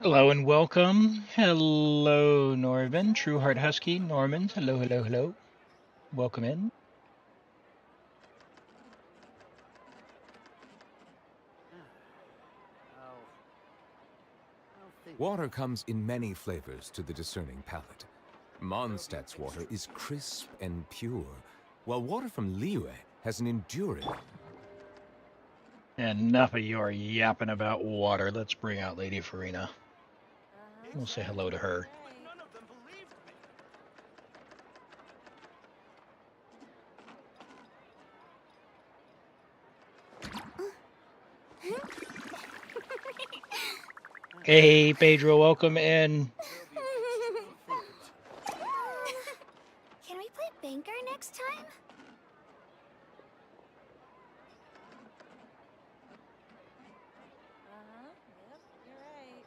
Hello and welcome. Hello, Norman. True Heart Husky. Norman. Hello, hello, hello. Welcome in. Water comes in many flavors to the discerning palate. Mondstadt's water is crisp and pure, while water from Liyue has an enduring... Enough of your yapping about water. Let's bring out Lady Farina. We'll say hello to her. Hey, Pedro, welcome in. Can we play banker next time? Yep, you're right.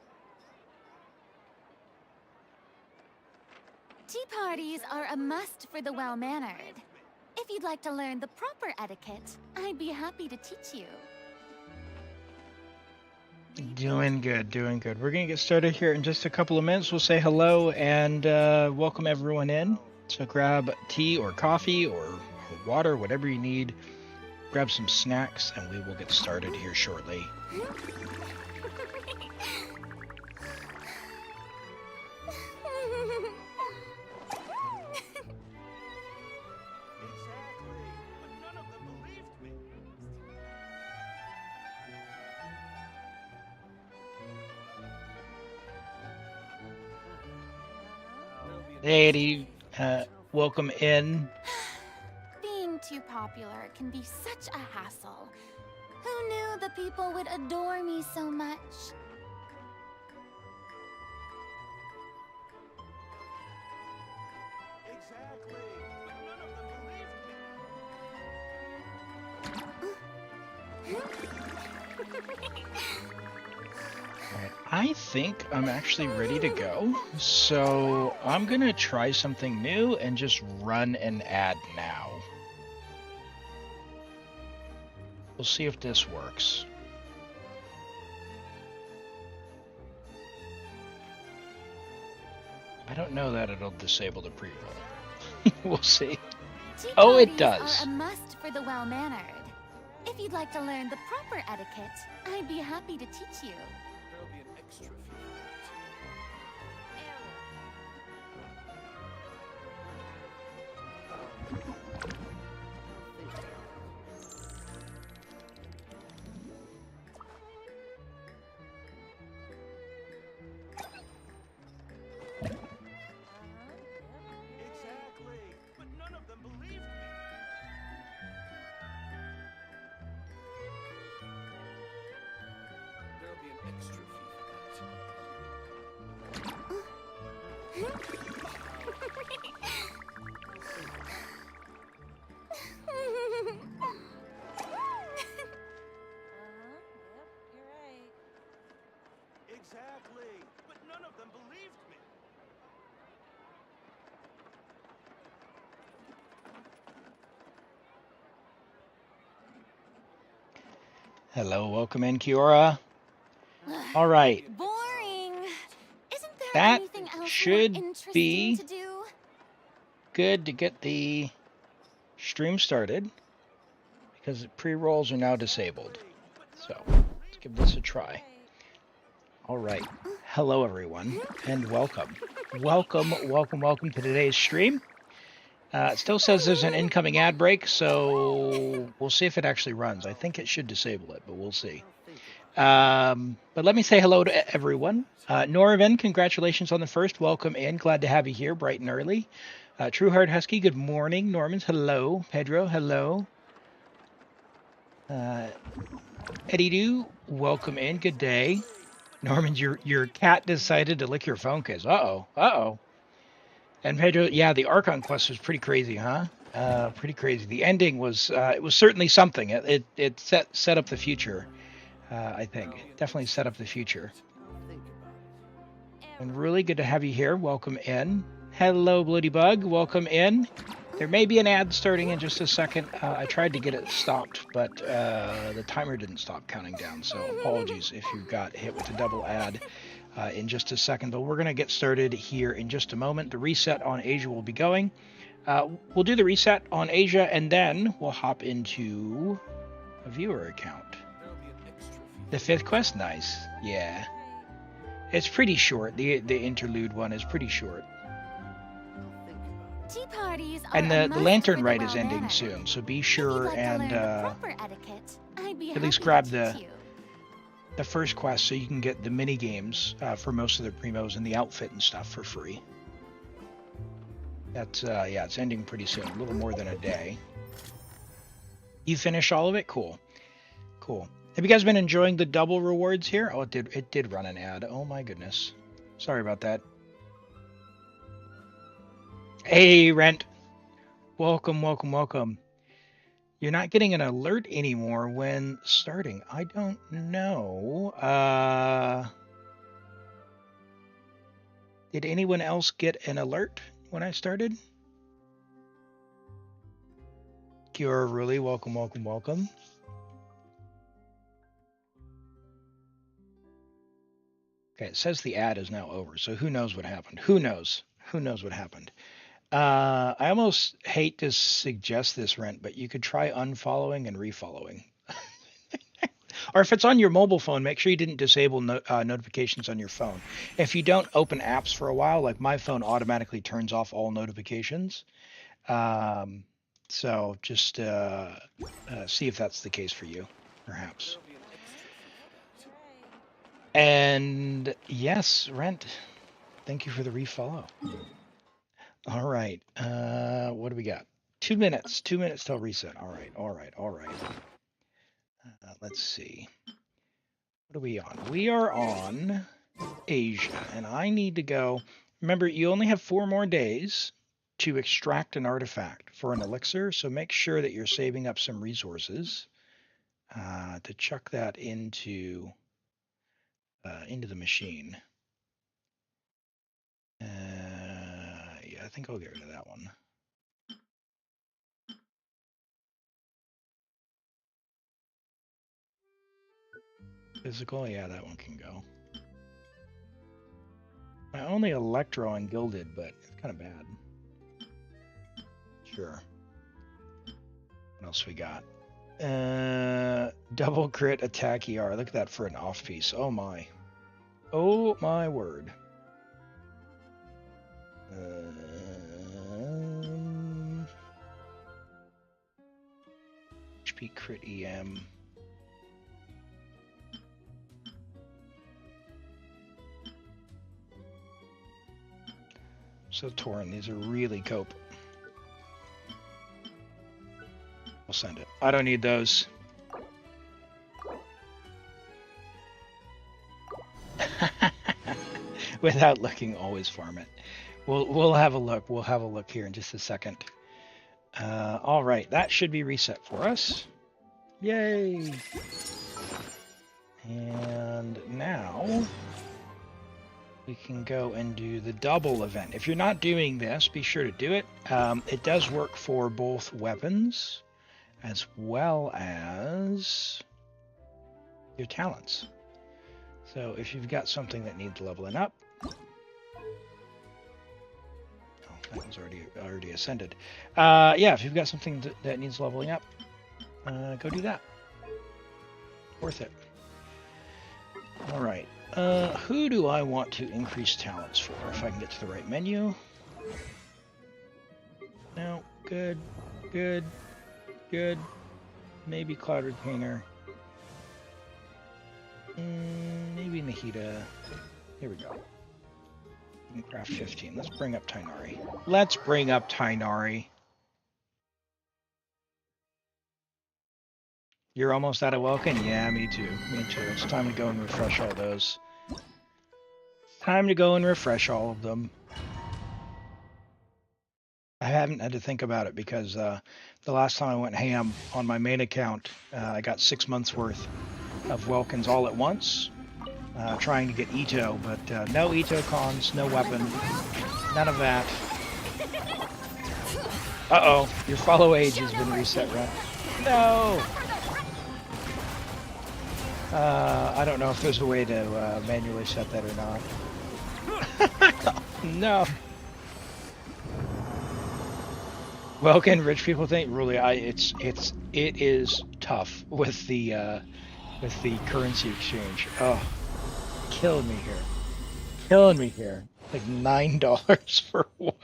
Tea parties are a must for the well-mannered. If you'd like to learn the proper etiquette, I'd be happy to teach you. Doing good, doing good. We're going to get started here in just a couple of minutes. We'll say hello and welcome everyone in. So grab tea or coffee or water, whatever you need. Grab some snacks and we will get started here shortly. Hey, Eddie, welcome in. Being too popular can be such a hassle. Who knew the people would adore me so much? Exactly, but none of them believed me. Alright, I think I'm actually ready to go. So I'm going to try something new and just run an ad now. We'll see if this works. I don't know that it'll disable the pre-roll. We'll see. Tea Oh, it parties does. are a must for the well-mannered. If you'd like to learn the proper etiquette, I'd be happy to teach you. There'll be an extra fee for that. Exactly, but none of them believed me. There'll be an extra fee Yep, you're right. Exactly, but none of them believed me. Hello, welcome in, Kiora. All right, Boring. Isn't there that anything else should more interesting be to do? good to get the stream started because pre-rolls are now disabled. So let's give this a try. All right. Hello, everyone, and welcome. Welcome to today's stream. It still says there's an incoming ad break, so we'll see if it actually runs. I think it should disable it, but we'll see. But let me say hello to everyone. Norvin, congratulations on the first. Welcome in. Glad to have you here bright and early. True Heart Husky, good morning. Normans, hello. Pedro, hello. Eddie Doo, welcome in. Good day. Norman, your cat decided to lick your phone case. Uh-oh. And Pedro, yeah, the Archon quest was pretty crazy, huh? Pretty crazy. The ending was it was certainly something. It set up the future. I think definitely set up the future. And really good to have you here. Welcome in. Hello, Bloody Bug. Welcome in. There may be an ad starting in just a second. I tried to get it stopped, but the timer didn't stop counting down. So apologies if you got hit with a double ad. in just a second, but we're going to get started here in just a moment. The reset on Asia will be going. We'll do the reset on Asia, and then we'll hop into a viewer account. The 5th quest, nice. Yeah. It's pretty short. The interlude one is pretty short. Tea parties are And a the must lantern with a rite is well-mannered. ending soon, so be If sure you'd like to and learn the proper etiquette, I'd be at least happy grab to teach you. the first quest so you can get the mini games for most of the primos and the outfit and stuff for free. That's yeah, it's ending pretty soon, a little more than a day. You finished all of it? Cool. Cool. Have you guys been enjoying the double rewards here? Oh, it did run an ad. Oh my goodness. Sorry about that. Hey, Rent. Welcome, welcome, welcome. You're not getting an alert anymore when starting. I don't know. Did anyone else get an alert when I started? Kiora Ruli, welcome, welcome, welcome. Okay, it says the ad is now over, so who knows what happened? Who knows? Who knows what happened? I almost hate to suggest this, Rent, but you could try unfollowing and refollowing. Or if it's on your mobile phone, make sure you didn't disable notifications on your phone. If you don't open apps for a while, like my phone automatically turns off all notifications. So just see if that's the case for you, perhaps. And yes, Rent, thank you for the refollow. All right, what do we got? 2 minutes, 2 minutes till reset. All right, all right, all right. Let's see. What are we on? We are on Asia, and I need to go. Remember, you only have 4 more days to extract an artifact for an elixir, so make sure that you're saving up some resources to chuck that into the machine. Yeah, I think I'll get rid of that one. Physical, yeah, that one can go. My only Electro and Gilded, but it's kind of bad. Sure. What else we got? Double crit attack ER. Look at that for an off piece. Oh my. Oh my word. HP crit EM. So Torn, these are really cope. I'll send it. I don't need those. Without looking, always farm it. We'll have a look. We'll have a look here in just a second. All right, that should be reset for us. Yay! And now we can go and do the double event. If you're not doing this, be sure to do it. It does work for both weapons as well as your talents. So if you've got something that needs leveling up, oh, that was already ascended. Yeah, if you've got something that needs leveling up, go do that. Worth it. All right. Who do I want to increase talents for? If I can get to the right menu. No, good, good, good. Maybe Cloud Retainer. Maybe Nahida. Here we go. We can craft 15. Let's bring up Tainari. Let's bring up Tainari. You're almost out of Welkin? Yeah, me too. Me too. It's time to go and refresh all those. Time to go and refresh all of them. I haven't had to think about it because the last time I went ham on my main account, I got 6 months worth of Welkins all at once, trying to get Itto, but no Itto cons, no weapon, none of that. Uh-oh, your follow age has been reset, right? No! I don't know if there's a way to manually set that or not. No. Well, can rich people think? Really, it is tough with the currency exchange. Oh, killing me here. Killing me here. Like $9 for one.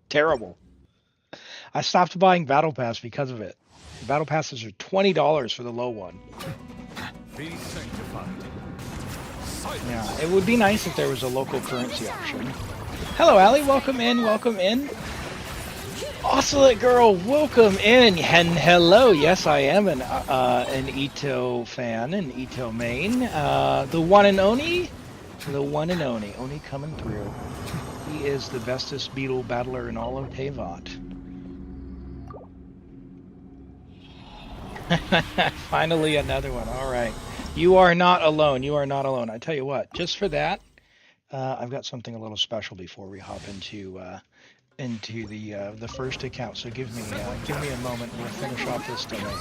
Terrible. I stopped buying Battle Pass because of it. Battle Passes are $20 for the low one. Be sanctified. Yeah, it would be nice if there was a local currency option. Hello, Allie. Welcome in. Welcome in. Ocelot Girl, welcome in. And hello. Yes, I am an Itto fan, an Itto main. The one and only. The one and only. Oni coming through. He is the bestest beetle battler in all of Teyvat. Finally another one. All right. You are not alone. You are not alone. I tell you what, just for that, I've got something a little special before we hop into the first account. So give me a moment. We'll finish off this domain.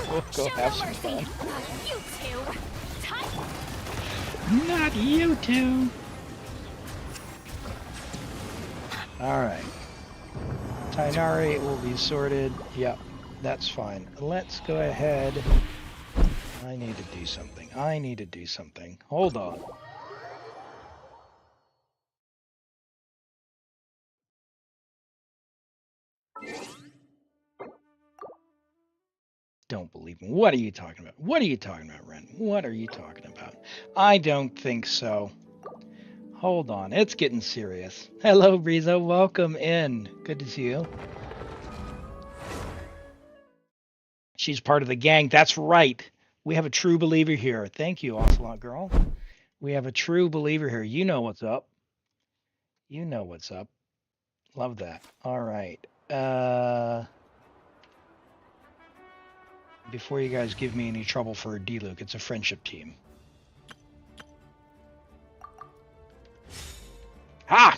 We'll go have some fun. Not you two. All right. Tainari will be sorted. Yep, that's fine. Let's go ahead. I need to do something. I need to do something. Hold on. Don't believe me. What are you talking about? What are you talking about, Ren? What are you talking about? I don't think so. Hold on. It's getting serious. Hello, Brizo. Welcome in. Good to see you. She's part of the gang. That's right. We have a true believer here. Thank you, Ocelot Girl. We have a true believer here. You know what's up. You know what's up. Love that. All right. Before you guys give me any trouble for D-Luke, it's a friendship team. Ha!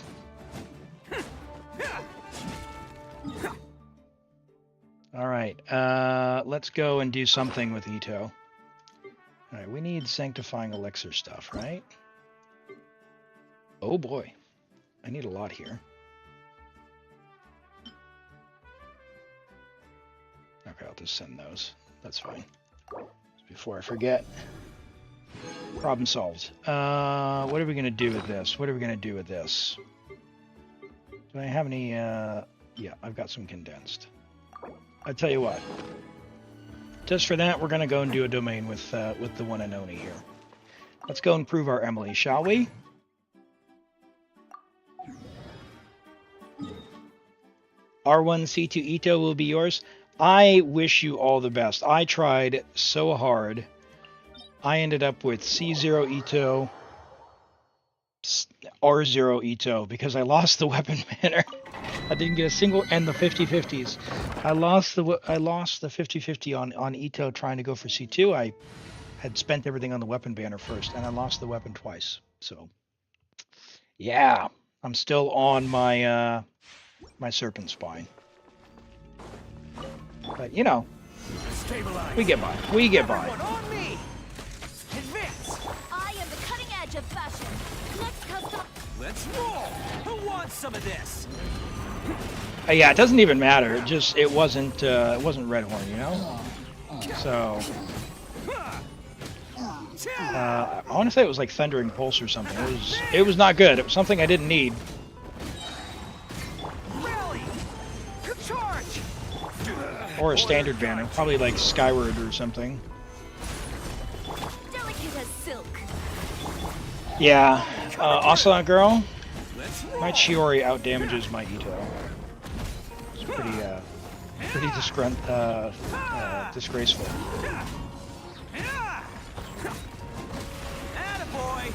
All right. Let's go and do something with Itto. All right, we need sanctifying elixir stuff, right? Oh boy. I need a lot here. Okay, I'll just send those. That's fine. Before I forget. Problem solved. What are we going to do with this? What are we going to do with this? Do I have any... Yeah, I've got some condensed. I tell you what. Just for that, we're going to go and do a domain with the one and only here. Let's go and prove our Emily, shall we? R1C2 Itto will be yours. I wish you all the best. I tried so hard. I ended up with C0 Itto, R0 Itto, because I lost the weapon banner. I didn't get a single, and the 50-50s. I lost the 50-50 on Itto trying to go for C2. I had spent everything on the weapon banner first, and I lost the weapon twice. So, yeah, I'm still on my my serpent spine. But you know, we get by. We get by. I am the cutting edge of fashion. Let's roll. Who wants some of this? Yeah, it doesn't even matter. It wasn't Red Horn, you know. So I want to say it was like Thundering Pulse or something. It was not good. It was something I didn't need. Or a standard banner, probably like Skyward or something. Delicate as silk. Yeah, Ocelot Girl. My Chiori outdamages my Itto. It's pretty disgraceful. Attaboy.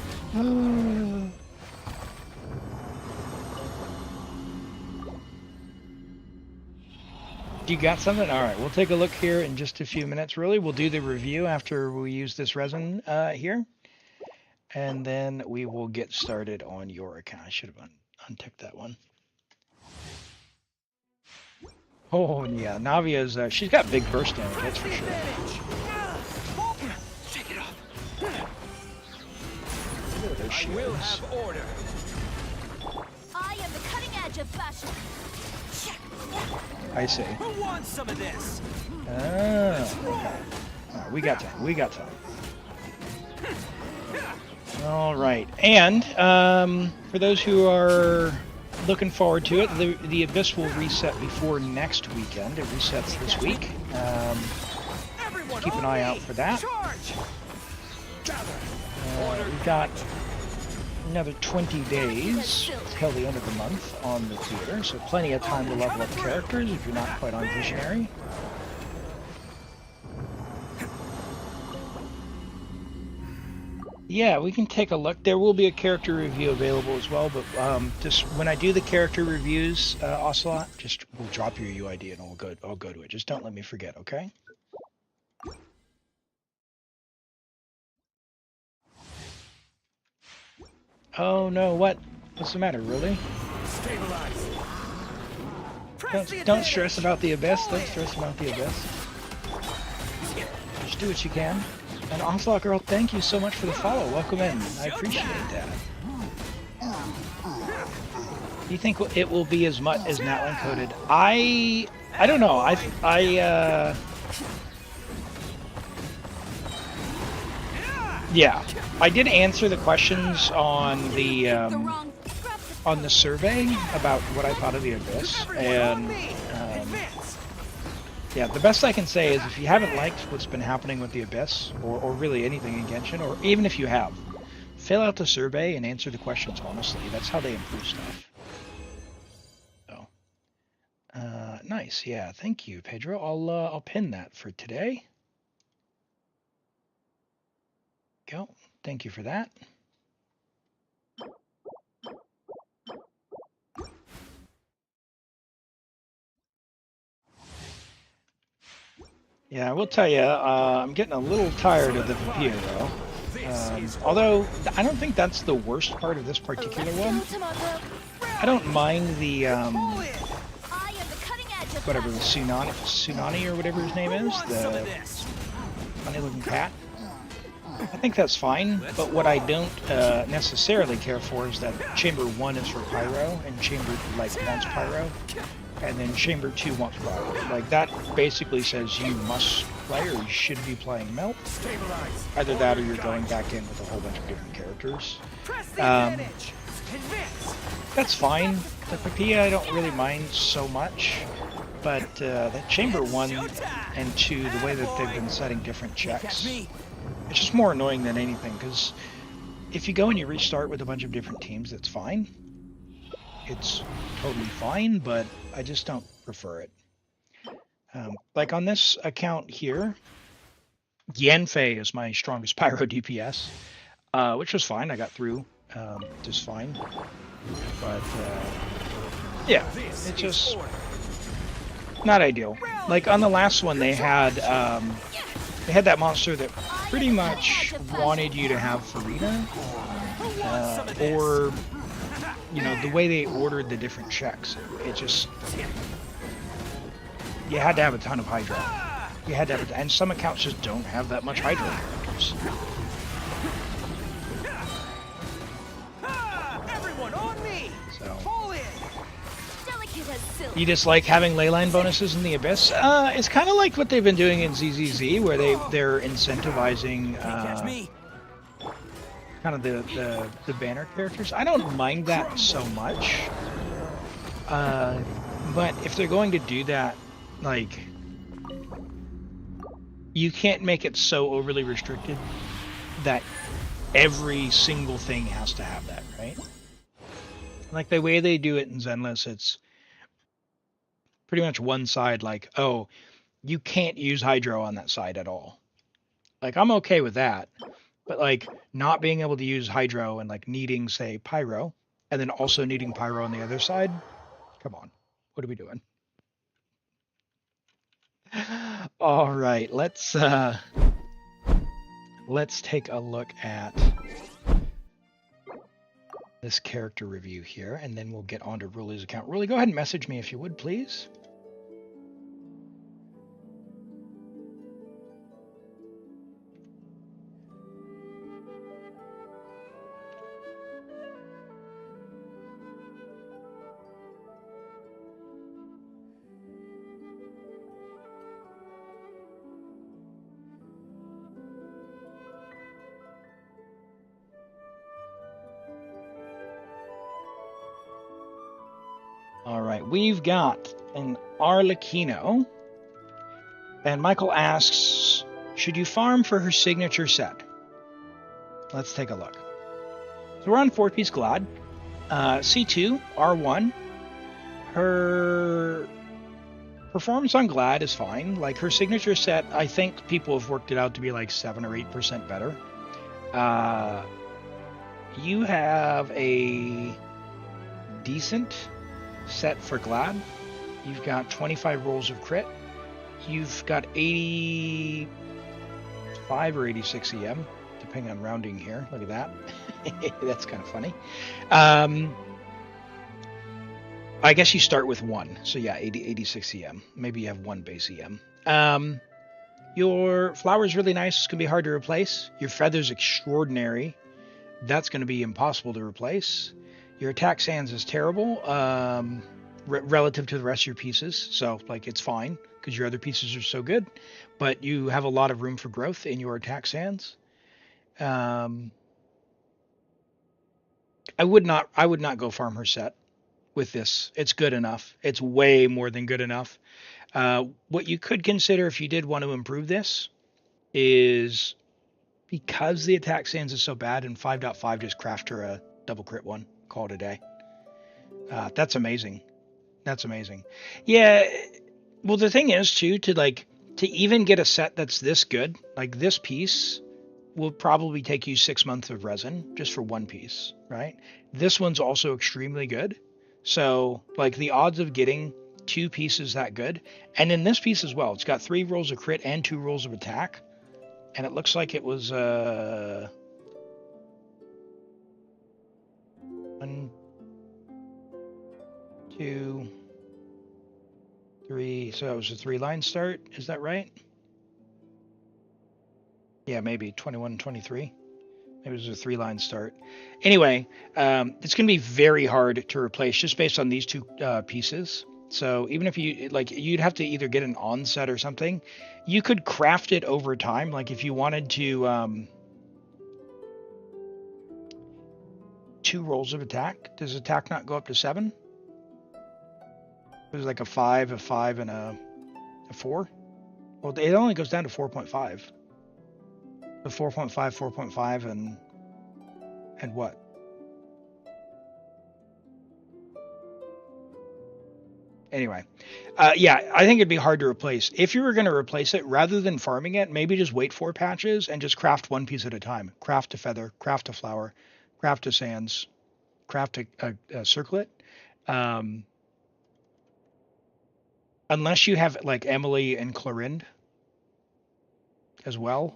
You got something? All right, we'll take a look here in just a few minutes. Really, we'll do the review after we use this resin here, and then we will get started on your account. I should have unticked that one. Oh, yeah, Navia's, she's got big burst damage, that's for sure. Shake it off. Look at those I will shields. have order. I am the cutting edge of fashion. I see. Who wants some of this? Ah, okay. Alright, we got time, we got time. Alright, and, for those who are looking forward to it, the Abyss will reset before next weekend. It resets this week. Everyone Keep an on eye me. out for that. Charge. Gather. We've got another 20 days till the end of the month on the theater, so plenty of time to level up characters if you're not quite on Visionary. Yeah, we can take a look. There will be a character review available as well, but just when I do the character reviews, Ocelot, just we'll drop your UID and I'll go to it. Just don't let me forget, okay? Oh no, what? What's the matter, really? Stabilize. Don't stress about the Abyss. Don't stress about the Abyss. Just do what you can. And Onslaught Girl, thank you so much for the follow. Welcome in. I appreciate that. Do you think it will be as much as Natlan coded? I don't know. Yeah, I did answer the questions on the survey about what I thought of the Abyss, and yeah, the best I can say is if you haven't liked what's been happening with the Abyss, or really anything in Genshin, or even if you have, fill out the survey and answer the questions honestly. That's how they improve stuff. So, nice. Yeah, thank you, Pedro. I'll pin that for today. Go. Thank you for that. Yeah, I will tell you, I'm getting a little tired of the Vampire, though. Although, I don't think that's the worst part of this particular one. I don't mind the, whatever, the Tsunami or whatever his name is, the funny-looking cat. I think that's fine, but what I don't necessarily care for is that Chamber 1 is for Pyro, and Chamber, like, wants Pyro, and then Chamber 2 wants Pyro. Like, that basically says you must play, or you should be playing Melt. Either that, or you're going back in with a whole bunch of different characters. That's fine. The Papilla I don't really mind so much, but that Chamber 1 and 2, the way that they've been setting different checks, it's just more annoying than anything, because if you go and you restart with a bunch of different teams, that's fine. It's totally fine, but I just don't prefer it. Like on this account here, Yanfei is my strongest Pyro DPS, which was fine. I got through just fine. But yeah, it's just not ideal. Like on the last one, they had that monster that pretty much wanted you to have Farina, or you know, the way they ordered the different checks, it just, you had to have a ton of Hydra. You had to have, and some accounts just don't have that much Hydra characters. Everyone on me. So You just like having leyline bonuses in the Abyss? It's kind of like what they've been doing in ZZZ, where they're incentivizing kind of the banner characters. I don't mind that so much, but if they're going to do that, like, you can't make it so overly restricted that every single thing has to have that, right? Like the way they do it in Zenless, it's pretty much one side, like, oh, you can't use Hydro on that side at all. Like, I'm okay with that, but like not being able to use Hydro and like needing, say, Pyro, and then also needing Pyro on the other side, come on, what are we doing? All right, let's take a look at this character review here, and then we'll get on to Ruli's account. Ruli, go ahead and message me if you would, please. right, we've got an Arlecchino. And Michael asks, should you farm for her signature set? Let's take a look. So we're on 4-piece Glad. C2, R1. Her performance on Glad is fine. Like her signature set, I think people have worked it out to be like 7 or 8% better. You have a decent set for Glad. You've got 25 rolls of crit. You've got 85 or 86 EM, depending on rounding here. Look at that. That's kind of funny. I guess you start with 1. So yeah, 86 EM. Maybe you have 1 base EM. Your flower's really nice. It's going to be hard to replace. Your feather's extraordinary. That's going to be impossible to replace. Your attack sans is terrible relative to the rest of your pieces. So, like, it's fine because your other pieces are so good. But you have a lot of room for growth in your attack sans. I would not go farm her set with this. It's good enough. It's way more than good enough. What you could consider if you did want to improve this is, because the attack sans is so bad, in 5.5 just craft her a double crit one. Call it a day. That's amazing. That's amazing. Yeah. Well, the thing is too, to even get a set that's this good, like this piece will probably take you 6 months of resin just for one piece, right? This one's also extremely good. So like the odds of getting 2 pieces that good, and in this piece as well, it's got 3 rolls of crit and 2 rolls of attack. And it looks like it was 1, 2, 3. So that was a 3-line start. Is that right? Yeah, maybe 21, 23. Maybe it was a 3-line start. Anyway, it's going to be very hard to replace just based on these 2 pieces. So even if you you'd have to either get an onset or something. You could craft it over time. Like if you wanted to 2 rolls of attack. Does attack not go up to 7? There's like a 5, and a 4. Well, it only goes down to 4.5. The 4.5, 4.5, and what? Anyway, yeah, I think it'd be hard to replace. If you were going to replace it, rather than farming it, maybe just wait 4 patches and just craft 1 piece at a time. Craft a feather, craft a flower, craft a sans, craft a circlet. Unless you have like Emily and Clorinde as well,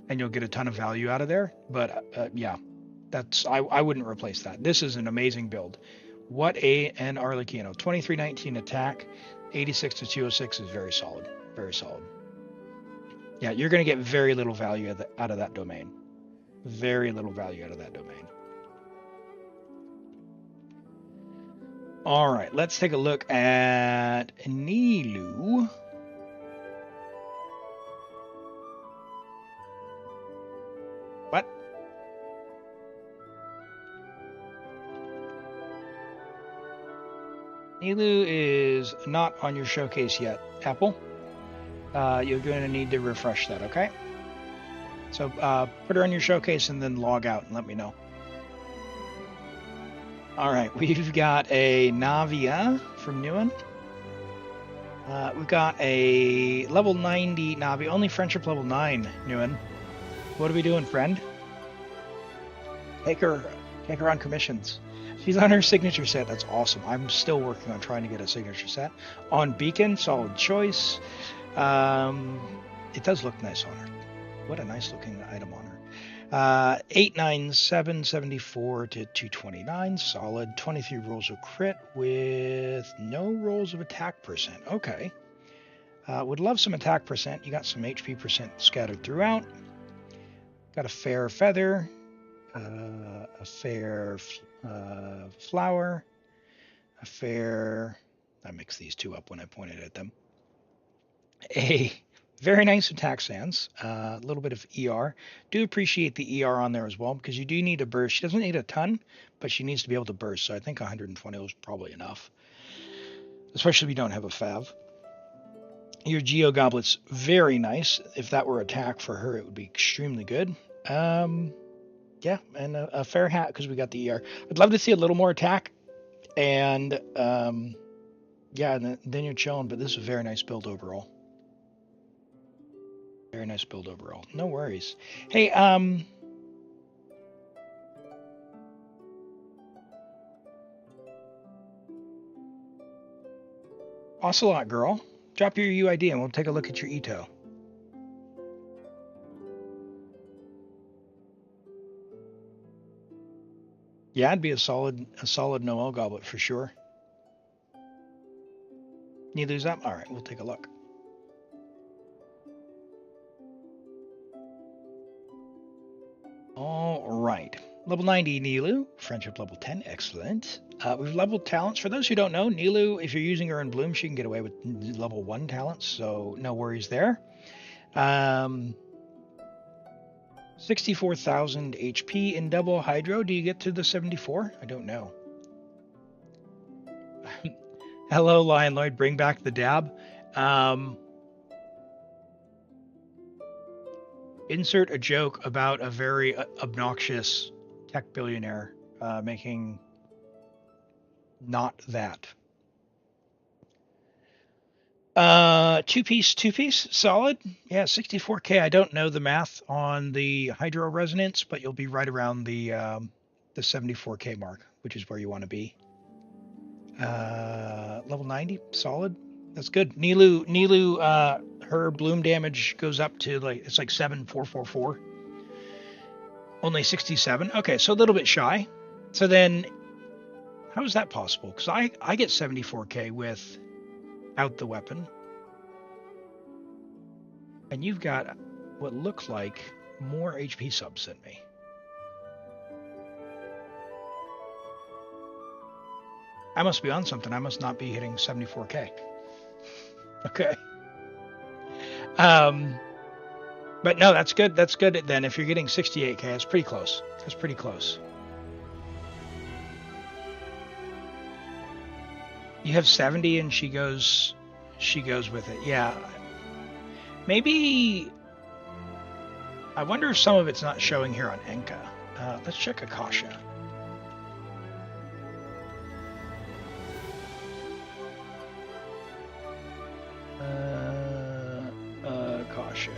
and you'll get a ton of value out of there. But yeah, I wouldn't replace that. This is an amazing build. What an Arlecchino. 2319 attack, 86 to 206 is very solid. Very solid. Yeah, you're going to get very little value out of that domain. Very little value out of that domain. All right, let's take a look at Nilou. What? Nilou is not on your showcase yet, Apple. You're going to need to refresh that, okay? So put her on your showcase and then log out and let me know. All right, we've got a Navia from Neuen. We've got a level 90 Navi, only friendship level 9, Neuen. What are we doing, friend? Take her on commissions. She's on her signature set. That's awesome. I'm still working on trying to get a signature set. On Beacon, solid choice. It does look nice on her. What a nice looking item on her. 897, 74 to 229, solid. 23 rolls of crit with no rolls of attack percent. Okay. Would love some attack percent. You got some HP percent scattered throughout. Got a fair feather, a fair flower, a fair. I mixed these 2 up when I pointed at them. A very nice attack sans, a little bit of ER. Do appreciate the ER on there as well because you do need a burst. She doesn't need a ton, but she needs to be able to burst. So I think 120 was probably enough. especially if you don't have a Fav. Your Geo Goblet's very nice. If that were attack for her, it would be extremely good. Yeah, and a fair hat because we got the ER. I'd love to see a little more attack, and yeah, and then you're chilling. But this is a very nice build overall. Very nice build overall. No worries. Hey, Ocelot girl, drop your UID and we'll take a look at your Itto. Yeah, it'd be a solid Noel goblet for sure. Nilu's up? All right, we'll take a look. All right. Level 90 Nilu, friendship level 10, excellent. We've leveled talents. For those who don't know, Nilu, if you're using her in Bloom, she can get away with level 1 talents, so no worries there. 64,000 HP in double hydro. Do you get to the 74? I don't know. Hello, Lion Lloyd. Bring back the dab. Insert a joke about a very obnoxious tech billionaire making not that. Two piece, solid. Yeah, 64K. I don't know the math on the hydro resonance, but you'll be right around the 74K mark, which is where you want to be. Level 90, solid. That's good. Nilu, her bloom damage goes up to it's like 7,444. Only 67. Okay, so a little bit shy. So then, how is that possible? Because I get 74K without the weapon, and you've got what looks like more HP subs than me. I must be on something. I must not be hitting 74K. Okay. But no, that's good. That's good then. If you're getting 68K, that's pretty close. That's pretty close. You have 70 and she goes with it. Yeah. Maybe, I wonder if some of it's not showing here on Enka. Let's check Akasha. Akasha.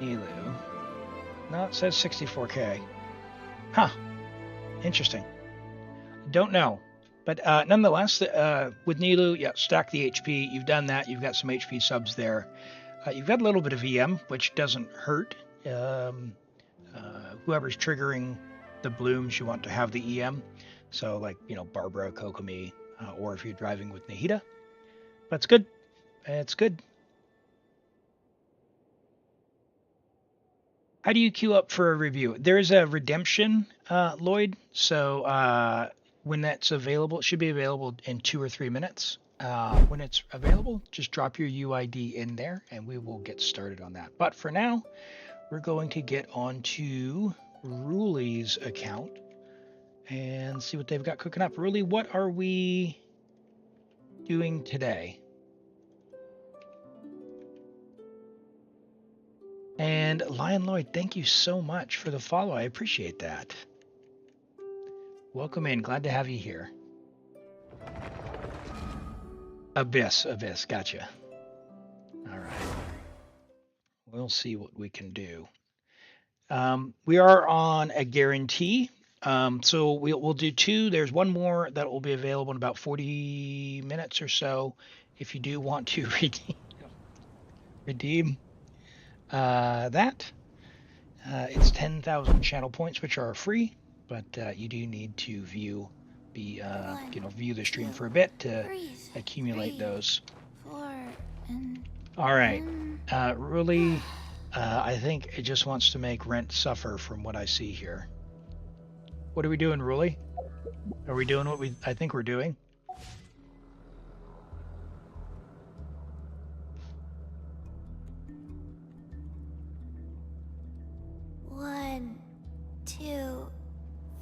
Nilu. No, it says 64K. Huh. Interesting. Don't know. But nonetheless, with Nilu, yeah, stack the HP. You've done that. You've got some HP subs there. You've got a little bit of EM, which doesn't hurt. Whoever's triggering the blooms, you want to have the EM. So, like, Barbara, Kokomi, or if you're driving with Nahida. That's good. It's good. How do you queue up for a review? There's a redemption, Lloyd. So when that's available, it should be available in 2 or 3 minutes. When it's available, just drop your UID in there and we will get started on that. But for now, we're going to get on to Ruli's account and see what they've got cooking up. Ruli, what are we doing today? And Lion Lloyd, thank you so much for the follow. I appreciate that. Welcome in. Glad to have you here. Abyss. Gotcha. All right. We'll see what we can do. We are on a guarantee. So we'll do 2. There's one more that will be available in about 40 minutes or so. If you do want to redeem that. It's 10,000 channel points, which are free, but you do need to view the stream for a bit to accumulate those. 4 and All right, Ruli, I think it just wants to make rent suffer from what I see here. What are we doing, Ruli? Are we doing what I think we're doing? One, 2,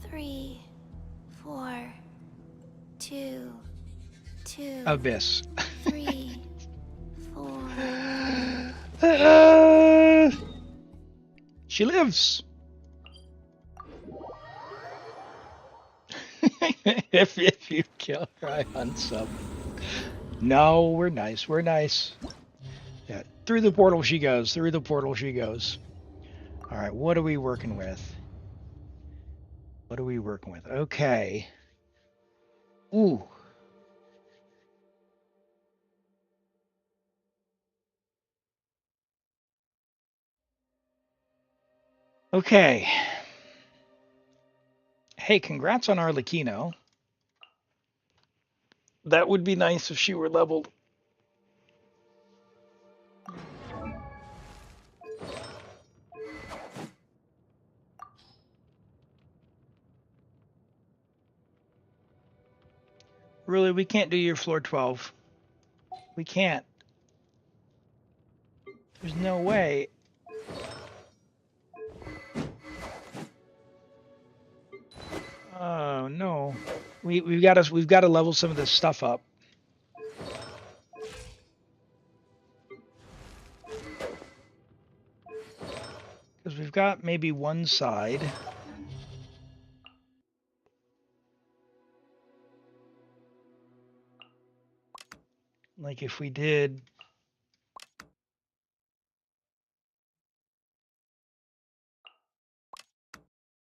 3, 4. 2, 2, Abyss. 3, 4. She lives. if you kill her, I unsub. No, we're nice. We're nice. Yeah, through the portal she goes. Through the portal she goes. All right, what are we working with? What are we working with? Okay. Ooh. Okay. Hey, congrats on Arlecchino. That would be nice if she were leveled. Really, we can't do your floor 12. We can't. There's no way. Oh no. We've got to level some of this stuff up. Because we've got maybe one side. Like if we did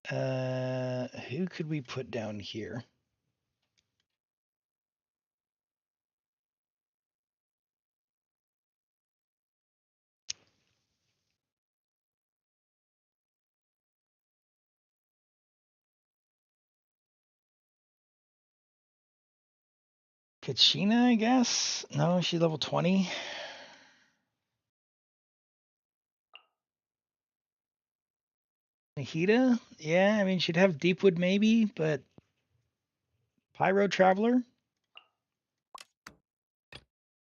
who could we put down here? Kachina, I guess? No, she's level 20. Nahida? Yeah, I mean, she'd have Deepwood maybe, but Pyro Traveler?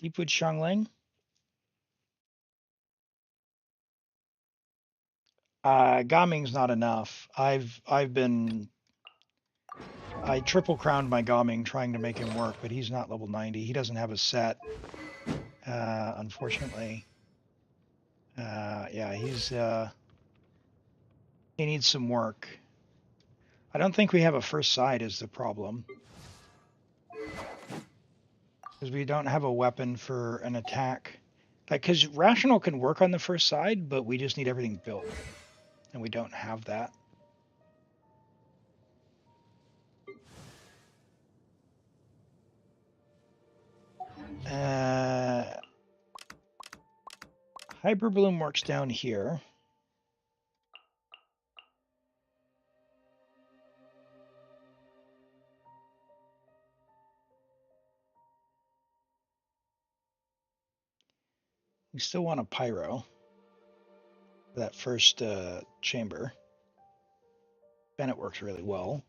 Deepwood Xiangling? Gaming's not enough. I triple crowned my Gaming trying to make him work, but he's not level 90. He doesn't have a set, unfortunately. Yeah, he needs some work. I don't think we have a first side is the problem. Because we don't have a weapon for an attack. Like, because Rational can work on the first side, but we just need everything built. And we don't have that. Hyperbloom works down here. We still want a Pyro. That first chamber. Bennett works really well.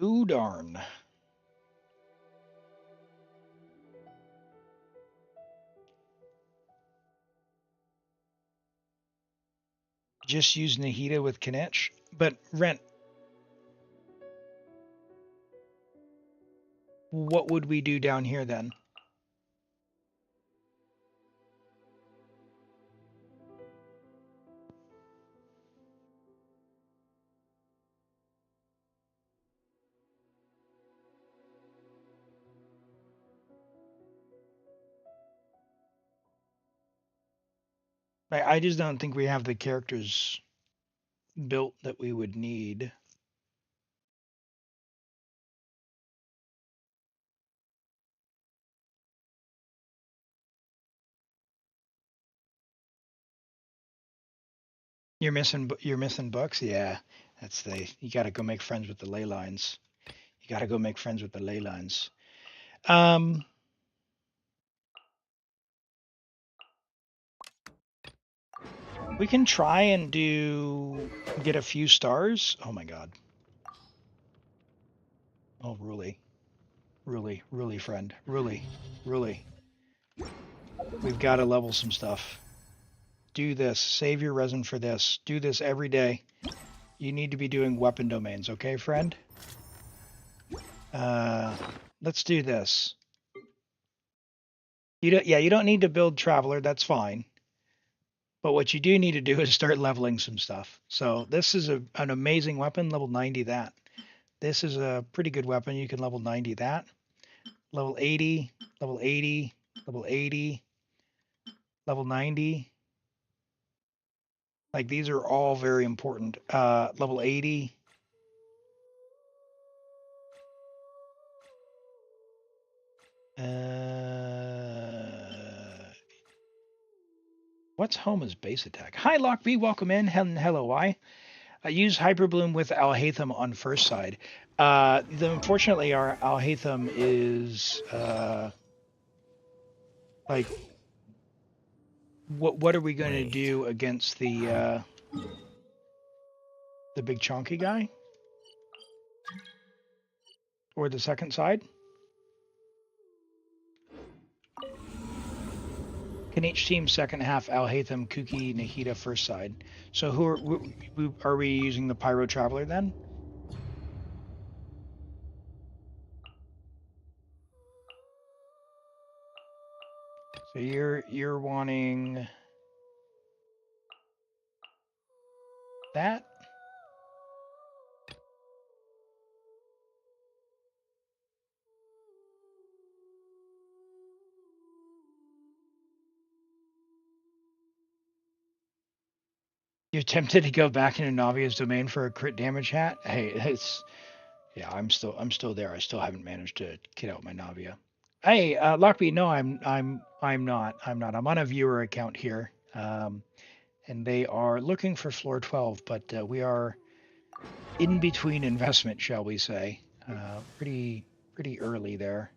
Ooh, darn. Just use Nahida with Kinich. But Rent, what would we do down here then? I just don't think we have the characters built that we would need. You're missing books? Yeah. You gotta go make friends with the ley lines. You gotta go make friends with the ley lines. We can try and get a few stars. Oh my god. Oh, really, friend. Really. We've got to level some stuff. Do this. Save your resin for this. Do this every day. You need to be doing weapon domains, okay, friend? Let's do this. You don't need to build Traveler. That's fine. But what you do need to do is start leveling some stuff. So this is an amazing weapon, level 90 that. This is a pretty good weapon. You can level 90 that. Level 80, level 80, level 80, level 90. Like these are all very important. Level 80. What's Homa's base attack? Hi, Lockbee, welcome in. Hello, why? I use Hyperbloom with Alhaitham on first side. Unfortunately, our Alhaitham is like, what are we going to do against the big chonky guy? Or the second side? Kinich team second half, Alhaitham, Kuki, Nahida first side. So who are we using the Pyro Traveler then? So you're wanting that? You're tempted to go back into Navia's domain for a crit damage hat? Hey, yeah, I'm still there. I still haven't managed to kit out my Navia. Hey, Lockbee, no, I'm not. I'm on a viewer account here. And they are looking for floor 12, but we are in between investment, shall we say. Pretty early there.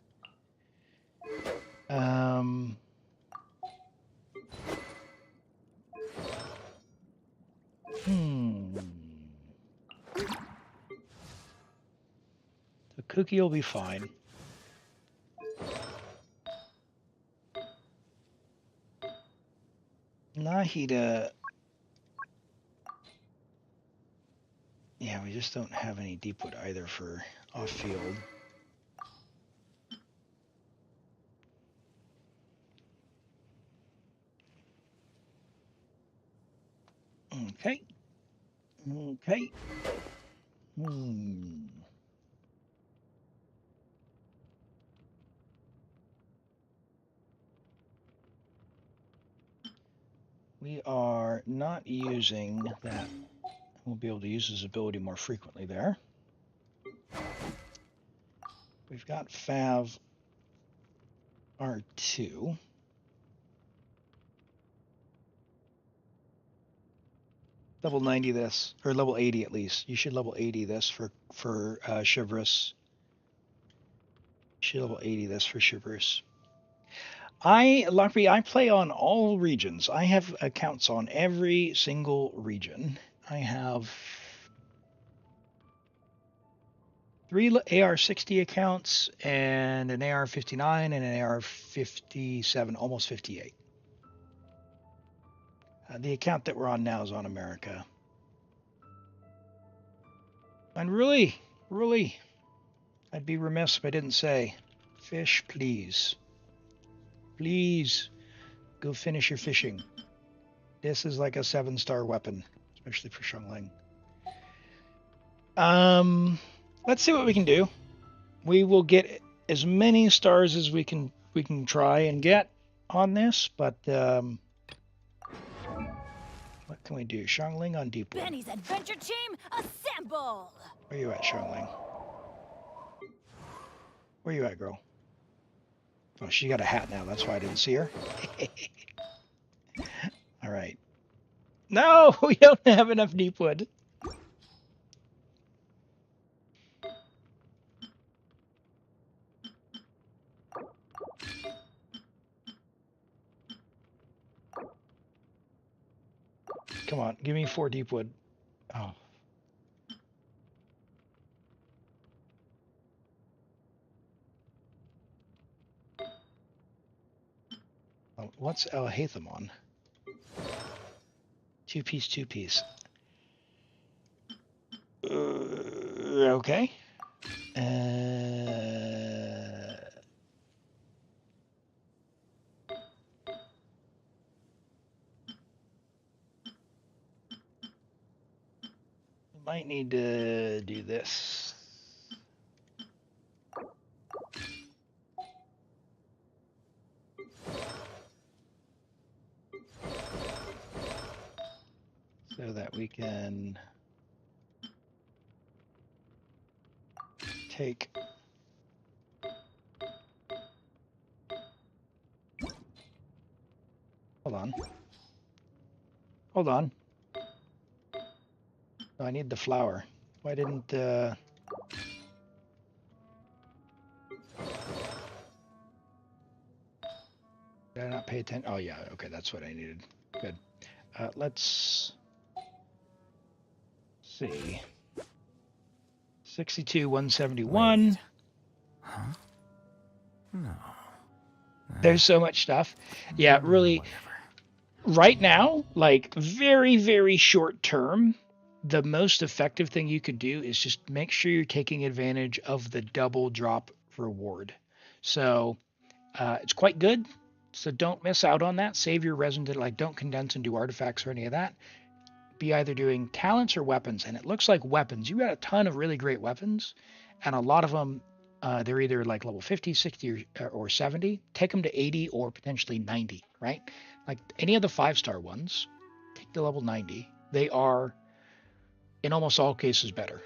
The Cookie will be fine. Nahida. Yeah, we just don't have any Deepwood either for off-field. Okay. Okay. We are not using that. We'll be able to use his ability more frequently there. We've got Fav R2. Level 90 this, or level 80 at least. You should level 80 this for Chivalrous. You should level 80 this for Chivalrous. Lockbee, I play on all regions. I have accounts on every single region. I have 3 AR-60 accounts and an AR-59 and an AR-57, almost 58. The account that we're on now is on America. And really, I'd be remiss if I didn't say, fish, please. Please, go finish your fishing. This is like a 7-star weapon, especially for Xiangling. Let's see what we can do. We will get as many stars as we can try and get on this, but what can we do? Xiangling on Deepwood. Benny's adventure team, assemble! Where you at, Xiangling? Where you at, girl? Oh, she got a hat now. That's why I didn't see her. All right. No, we don't have enough Deepwood. Come on, give me 4 Deepwood. Oh. Oh, what's Alhaitham on? 2-piece, 2-piece. Okay. Might need to do this. So that we can take hold on. Hold on. Oh, I need the flower. Why didn't did I not pay attention? Oh yeah, okay, that's what I needed. Good. Let's see. 62, 171. Wait. Huh? No. There's so much stuff. Yeah, really. Whatever. Right now, like very, very short term, the most effective thing you could do is just make sure you're taking advantage of the double drop reward. So it's quite good. So don't miss out on that. Save your resin to like don't condense and do artifacts or any of that. Be either doing talents or weapons. And it looks like weapons. You got a ton of really great weapons, and a lot of them they're either like level 50, 60, or 70. Take them to 80 or potentially 90, right? Like any of the 5-star ones, take to level 90. They are, in almost all cases, better.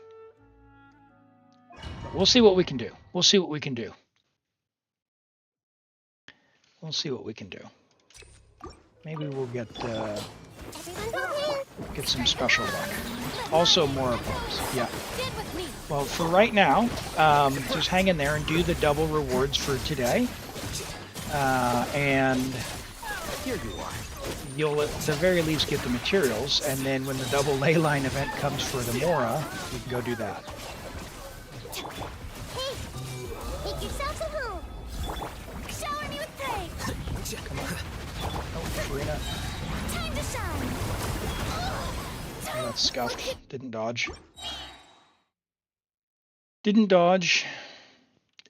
But we'll see what we can do. We'll see what we can do. We'll see what we can do. Maybe we'll get some special luck. Also more of those. Yeah. Well, for right now, just hang in there and do the double rewards for today. And Here you are. you'll at the very least get the materials, and then when the double ley line event comes for the Mora, you can go do that. Hey, make yourselves at home. Shower me with praise. Come on. Oh, Karina. Time to shine. Oh, that's scuffed. Didn't dodge. Didn't dodge.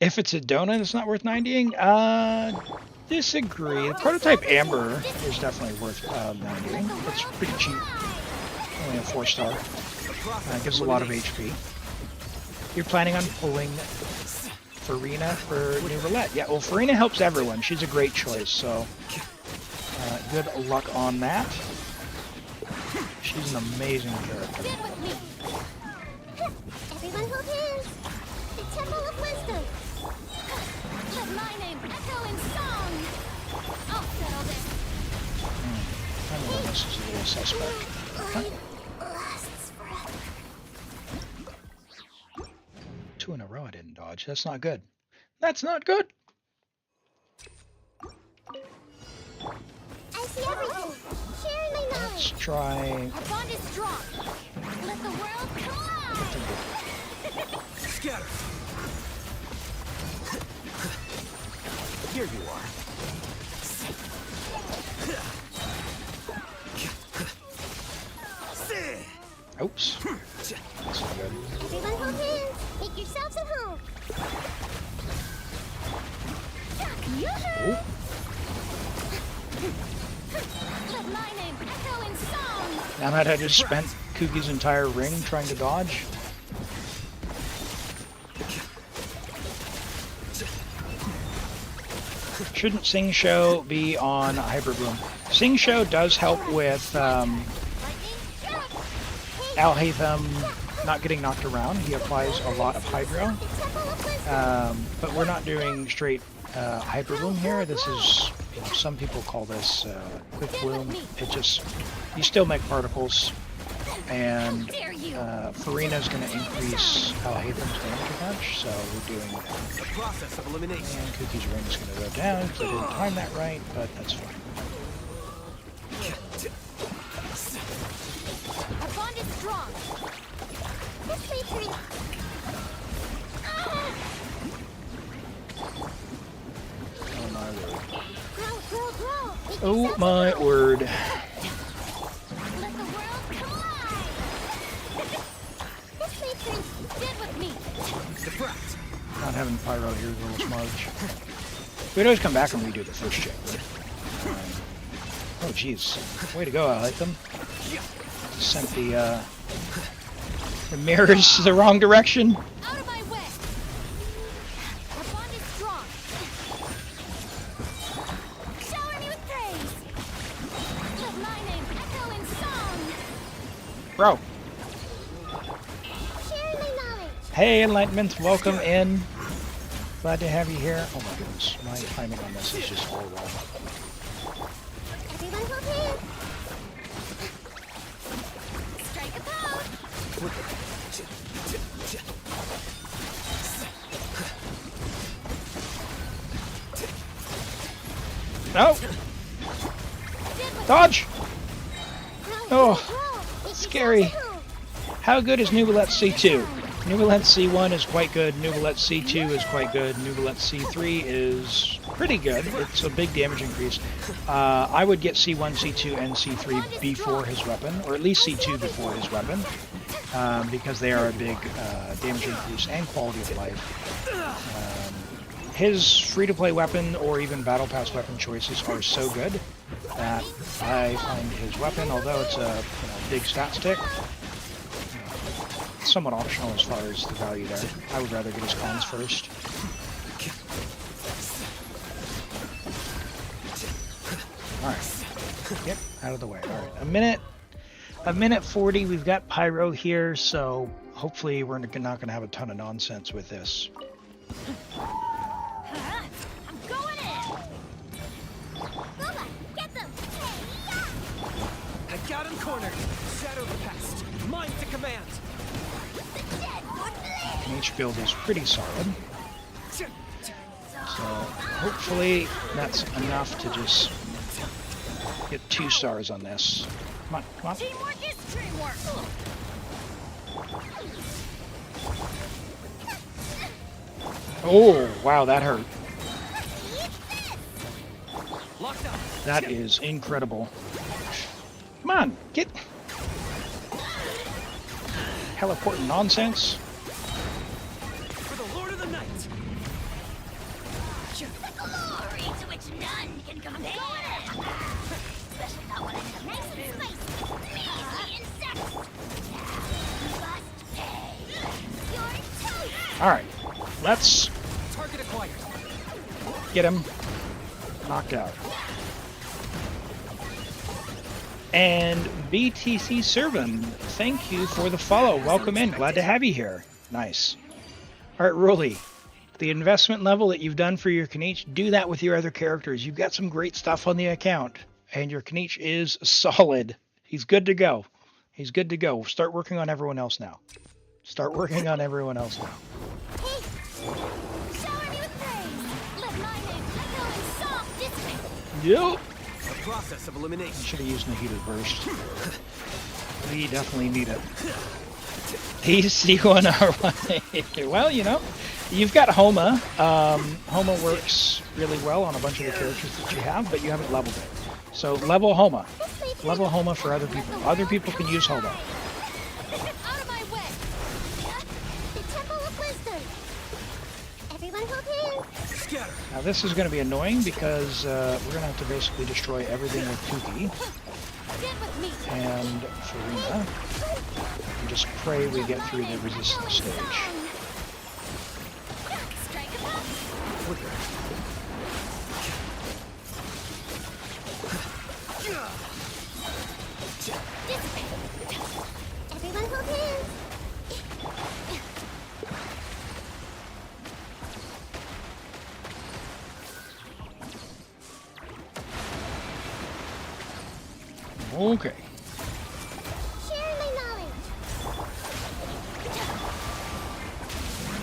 If it's a donut, it's not worth 90ing. Disagree. The prototype Amber is definitely worth 90ing. It's pretty cheap. Only a 4-star. It gives a lot of HP. You're planning on pulling Farina for Neuvillette. Yeah, well, Farina helps everyone. She's a great choice, so good luck on that. She's an amazing character. Everyone hold hands. The Temple of Wisdom. Let my name echo in song. I'll settle this. I know this is a little suspect. Huh? Lasts forever. 2 in a row I didn't dodge. That's not good. That's not good. I see everything. Sharing my Let's knowledge. try. Our bond is strong. Let the world collide. Scatter. Here you are. Oops. That's not good. Everyone hold hands. Make yourselves at home. Yoo-hoo! Oh, Let my name echo in song. now that I just spent Kuki's entire ring trying to dodge. Shouldn't Sing Show be on Hyper Bloom? Sing Show does help with Al-Haytham not getting knocked around. He applies a lot of Hydro. But we're not doing straight Hyper Bloom here. This is, you know, some people call this Quick Bloom. It just, you still make particles. And Farina's going to increase Al-Haytham's damage a bunch, so we're doing that. The process of elimination. And Kuki's ring is going to go down because I didn't time that right, but that's fine. Our bond is strong. This way, Tree. Oh my word. Grow, grow, grow. Make Oh yourselves my at home. word. Let the world collide. This way, Tree. Stand with me. Deflect. Not having Pyro here is a little smudge. We'd always come back and redo the first check. Oh jeez. Way to go, Al-Haytham. Sent the The mirror's the wrong direction. Out of my way! Our bond is strong. Shower me with praise. Let my name echo in song. Bro. Share my knowledge. Hey, Enlightenment. Welcome in. Glad to have you here. Oh my goodness. My timing on this is just all wrong. Everyone hold hands. Strike a pose. No! Dodge! Oh, Roll. scary. How good is Neuvillette C2? Neuvillette C1 is quite good. Neuvillette C2 is quite good. Neuvillette C3 is pretty good. It's a big damage increase. I would get C1, C2, and C3 before his weapon, or at least C2 before his weapon, because they are a big damage increase and quality of life. His free-to-play weapon or even Battle Pass weapon choices are so good that I find his weapon, although it's a big stat stick, somewhat optional as far as the value there. I would rather get his cons first. Alright. Get out of the way. Alright. A minute 40. We've got Pyro here, so hopefully we're not going to have a ton of nonsense with this. I'm going in. Booba, get them. I got him cornered. Shadow the past. Mine to command. Each build is pretty solid. So hopefully that's enough to just get 2 stars on this. Come on, come on. Teamwork is dreamwork. Oh, wow, that hurt. Locked up. That is incredible. Come on, get... Teleporting nonsense. For the Lord of the Night. The glory to which none can compare. Especially not when it's nice and spicy. Measly insects. Must pay. You're toast. Alright, let's Target acquired. get him knocked out. And BTC Servant, thank you for the follow. Welcome in. Glad to have you here. Nice. All right, Rolly, the investment level that you've done for your Kinich, do that with your other characters. You've got some great stuff on the account, and your Kinich is solid. He's good to go. He's good to go. Start working on everyone else now. Start working on everyone else now. Hey, shower me with praise. Let my name echo in song dissipate. Yep. The process of elimination. Should have used Nahida's burst. We definitely need it. He's C1R1. Well, you've got Homa. Homa works really well on a bunch of the characters that you have, but you haven't leveled it. So level Homa. Level Homa for other people. Other people can use Homa. Out of my way. The Temple of Wisdom. Everyone hold hands. Scatter. Now this is going to be annoying because we're going to have to basically destroy everything with Kuki Get with me. and Farina. And just pray we get through the resistance stage. Strike a pose. Dissipate. Everyone hold hands. Okay. Share my knowledge.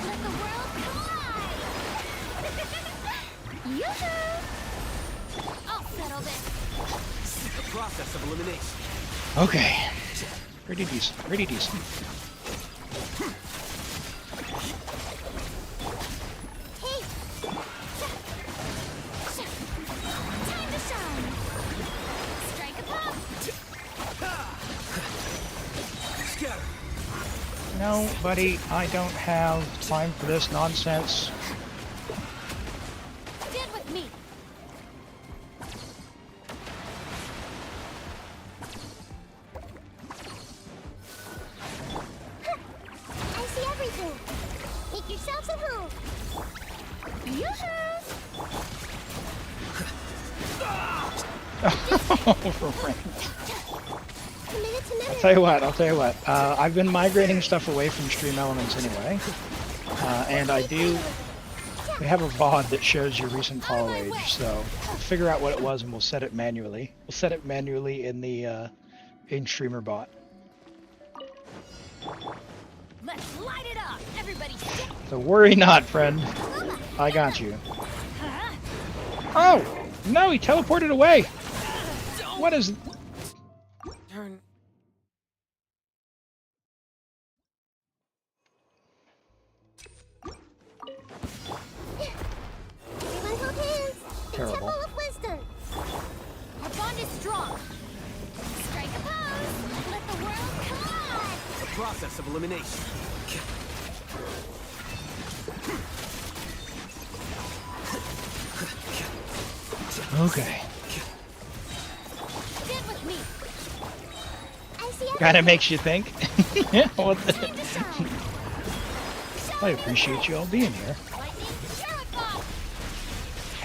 Let the world collide. Yoo-hoo. I'll settle this. The process of elimination. Okay. Pretty decent. Pretty decent. Hey. Time to shine. Strike a pose. Scatter. No, buddy, I don't have time for this nonsense. Get with me. Committed to memory. I'll tell you what. I've been migrating stuff away from Stream Elements anyway. And we have a VOD that shows your recent follow age, so figure out what it was and we'll set it manually. We'll set it manually in the in-streamer bot. Let's light it up. Everybody sit. So worry not, friend. I got you. Oh! No, he teleported away! What is... Turn. Everyone hold hands. The Terrible. Temple of Wisdom. Our bond is strong. Strike a pose. Let the world collide. The process of elimination. Okay. Get with me. I see Kinda makes you think. What the... Time to shine. I appreciate you all being here. Lightning, purify.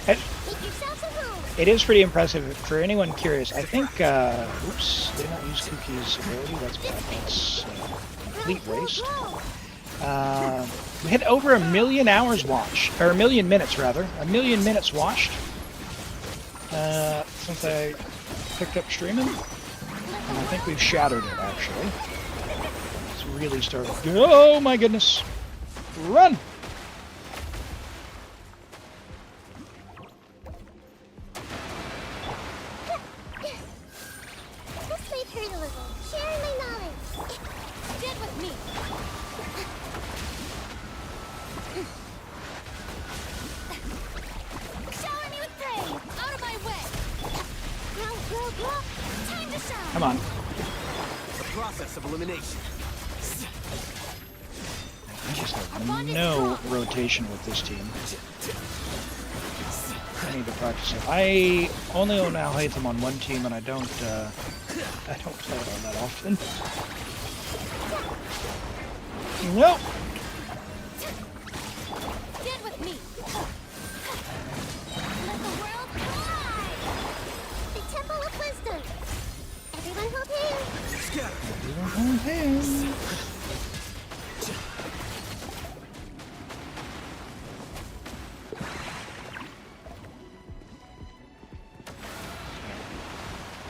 And Make yourselves at home. it is pretty impressive. For anyone curious, I think... oops, did not use Kuki's ability. That's bad. That's complete waste. We had over 1 million hours watched. Or 1 million minutes, rather. 1 million minutes watched. Since I picked up streaming. And I think we've shattered it, actually. It's really started. Oh my goodness! Run! This might hurt a little. Sharing my knowledge. Get with me. Shower me with praise. Out of my way. Grow. Time to shine. Come on. The process of elimination. I just have no rotation with this team. I need to practice it. I only own Alhaitham on one team, and I don't play it on that often. Nope. Get with me. Let the world collide. The Temple of Wisdom. Everyone hold hands. Scatter.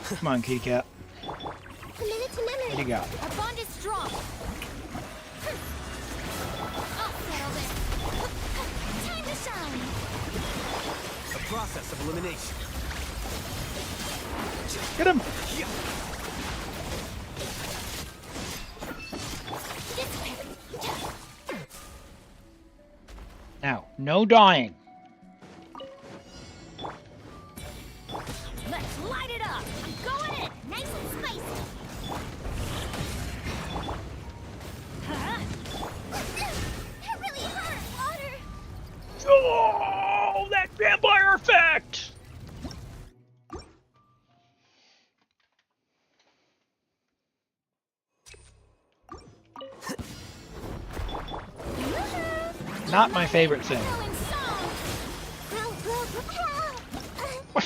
Come on, kitty cat. Committed to memory. What do you got? Our bond is strong. I'll settle this. Time to shine. The process of elimination. Get him! Now, no dying. Let's light it up. I'm going in. Nice and spicy. That really hurt. Water. Oh, that vampire effect! Not my favorite thing. Grow, propel. What?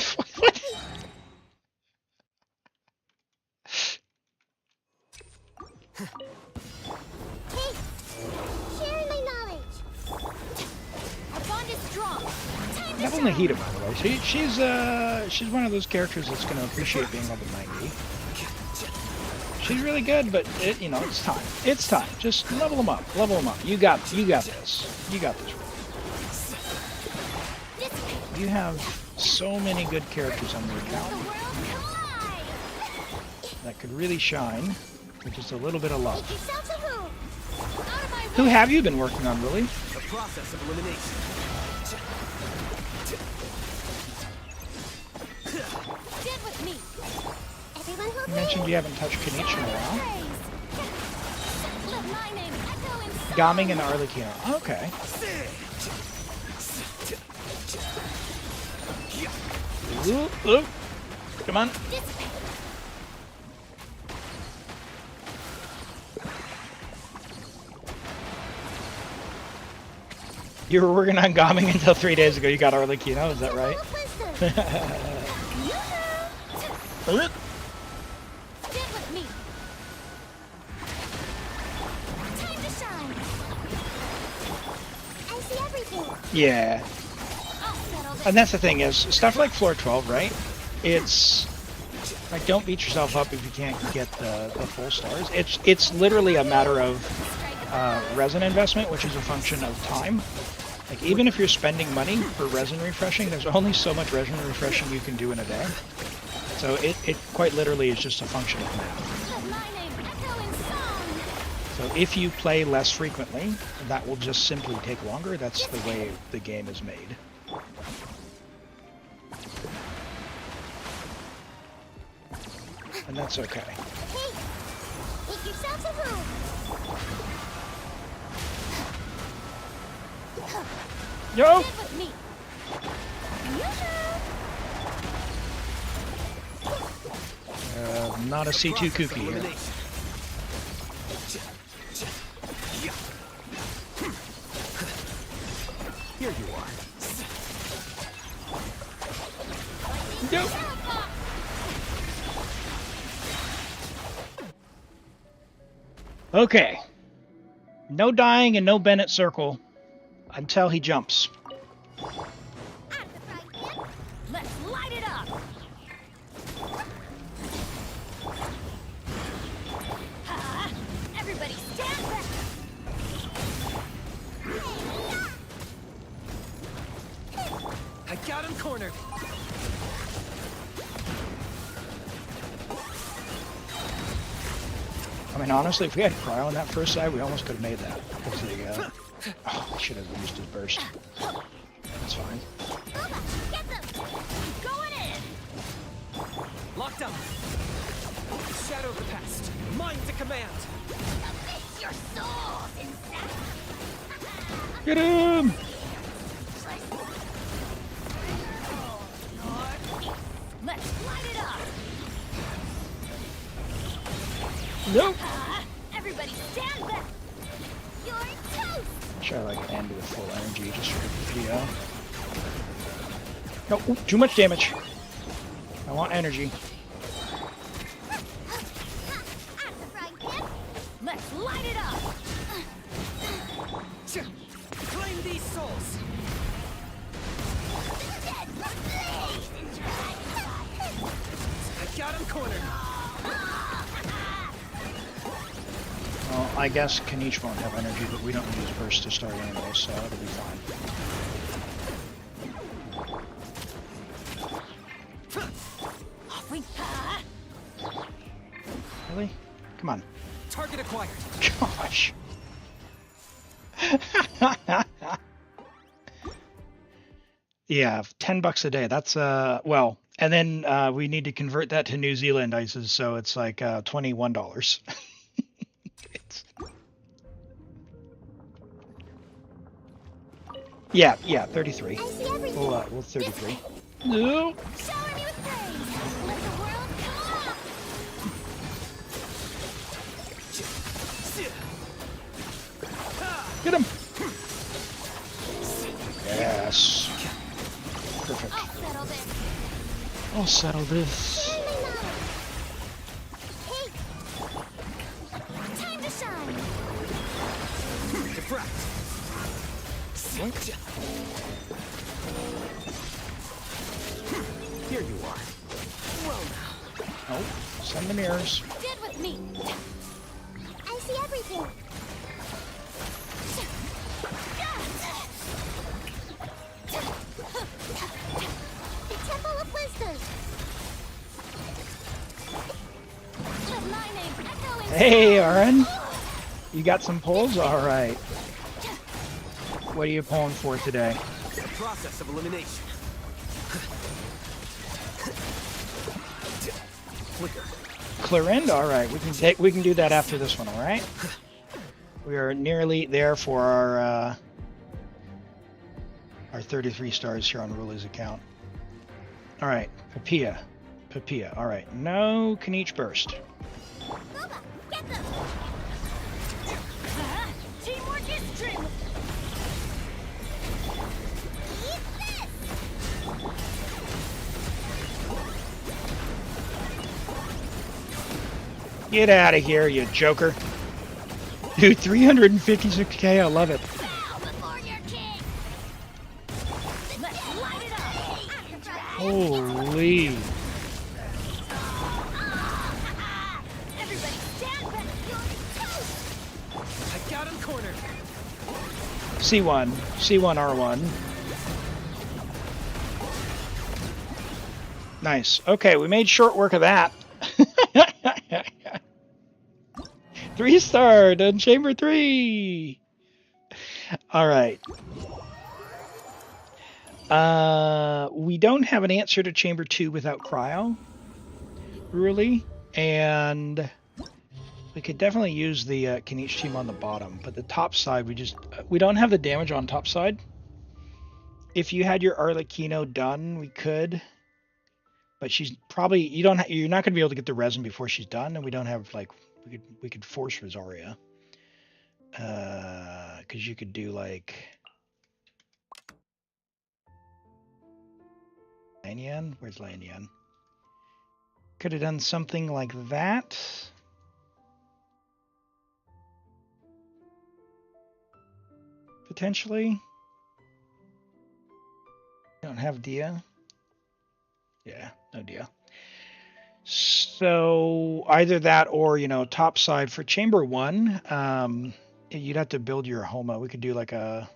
Hey, sharing my knowledge. Our bond is strong. Time to That was shine. Nahida, by the way. She's one of those characters that's going to appreciate being level 90. She's really good, but it's time. It's time. Just level them up. Level them up. You got this. You got this. You have so many good characters on your account The world collide. that could really shine with just a little bit of love. Make yourselves at home. Out of my way. Who have you been working on, Willie? The process of elimination. Get with me. Everyone hold You hands. mentioned you haven't touched Kinich in a while. Praise. Let my name echo in song. Gaming and Arlecchino. Okay. Ooh. Come on. Dissipate. You were working on Gaming until 3 days ago. You got Arlecchino, is that right? Temple of Wisdom. Get with me. Time to shine. I see everything. Yeah. I'll settle this. And that's the thing is, stuff like floor 12, right? It's like, don't beat yourself up if you can't get the full stars. It's literally a matter of resin investment, which is a function of time. Like, even if you're spending money for resin refreshing, there's only so much resin refreshing you can do in a day. So it quite literally is just a function of math. Let my name echo in song. So if you play less frequently, that will just simply take longer. That's the way the game is made. And that's okay. Hey, make yourselves a room. Yo! Get with me. Not a C2 Process of Kuki here. elimination. Here you are. Nope. Okay. No dying and no Bennett circle until he jumps. Let's light it up. Everybody stand back. I got him cornered. I mean, honestly, if we had cryo on that first side, we almost could have made that. Because the, oh, we should have used his burst. That's fine. Get them. Going in. Locked up. Shadow of the past. Mine to command. Submit your souls, insect. Get him! Let's light it up. Nope. Everybody stand back. You're toast. Should I like end with full energy just for the PO? No, ooh, too much damage. I want energy. At the frying pan. Let's light it up. Claim these souls. Dead blaze in dragon fire. I got him cornered. Well, I guess Kinich won't have energy, but we don't use burst to start anyway, so it'll be fine. Off we Really? Come on. Target acquired. Gosh. Yeah, $10 a day. That's well, and then we need to convert that to New Zealand ices, so it's like $21. Yeah, 33. I see everything. We'll 33. No. Shower me with praise. Let the world come. Get him. Yes. Perfect. I'll settle I'll settle this. this. Hey, time to shine. Defract. Here you are. Well now. Oh, send the mirrors. Get with me. I see everything. The Temple of Wisdom. Let my name echo in Hey, Aaron. You got some pulls? All right. What are you pulling for today? The process of elimination. Flicker. Clorinde? All right. We can do that after this one. All right. We are nearly there for our 33 stars here on Ruli's account. All right. Papilla. All right. No Kinich burst. Bubba, get them. Teamwork is dreamwork. Eat this. Get out of here, you joker. Dude, 356k, I love it. Bow before your king. Let's light it up. Holy. Everybody stand back. You're toast. I got him cornered. C1, R1. Nice. Okay, we made short work of that. 3-star, done chamber 3. All right. We don't have an answer to chamber 2 without cryo, really, and we could definitely use the Kinich team on the bottom, but the top side we don't have the damage on top side. If you had your Arlecchino done, we could, but she's probably you're not going to be able to get the resin before she's done, and we don't have like we could force Rosaria, because you could do like Lanyan. Where's Lanyan? Could have done something like that. Potentially. Don't have Dia. Yeah, no Dia. So either that or, top side for chamber 1, you'd have to build your Homa. We could do like a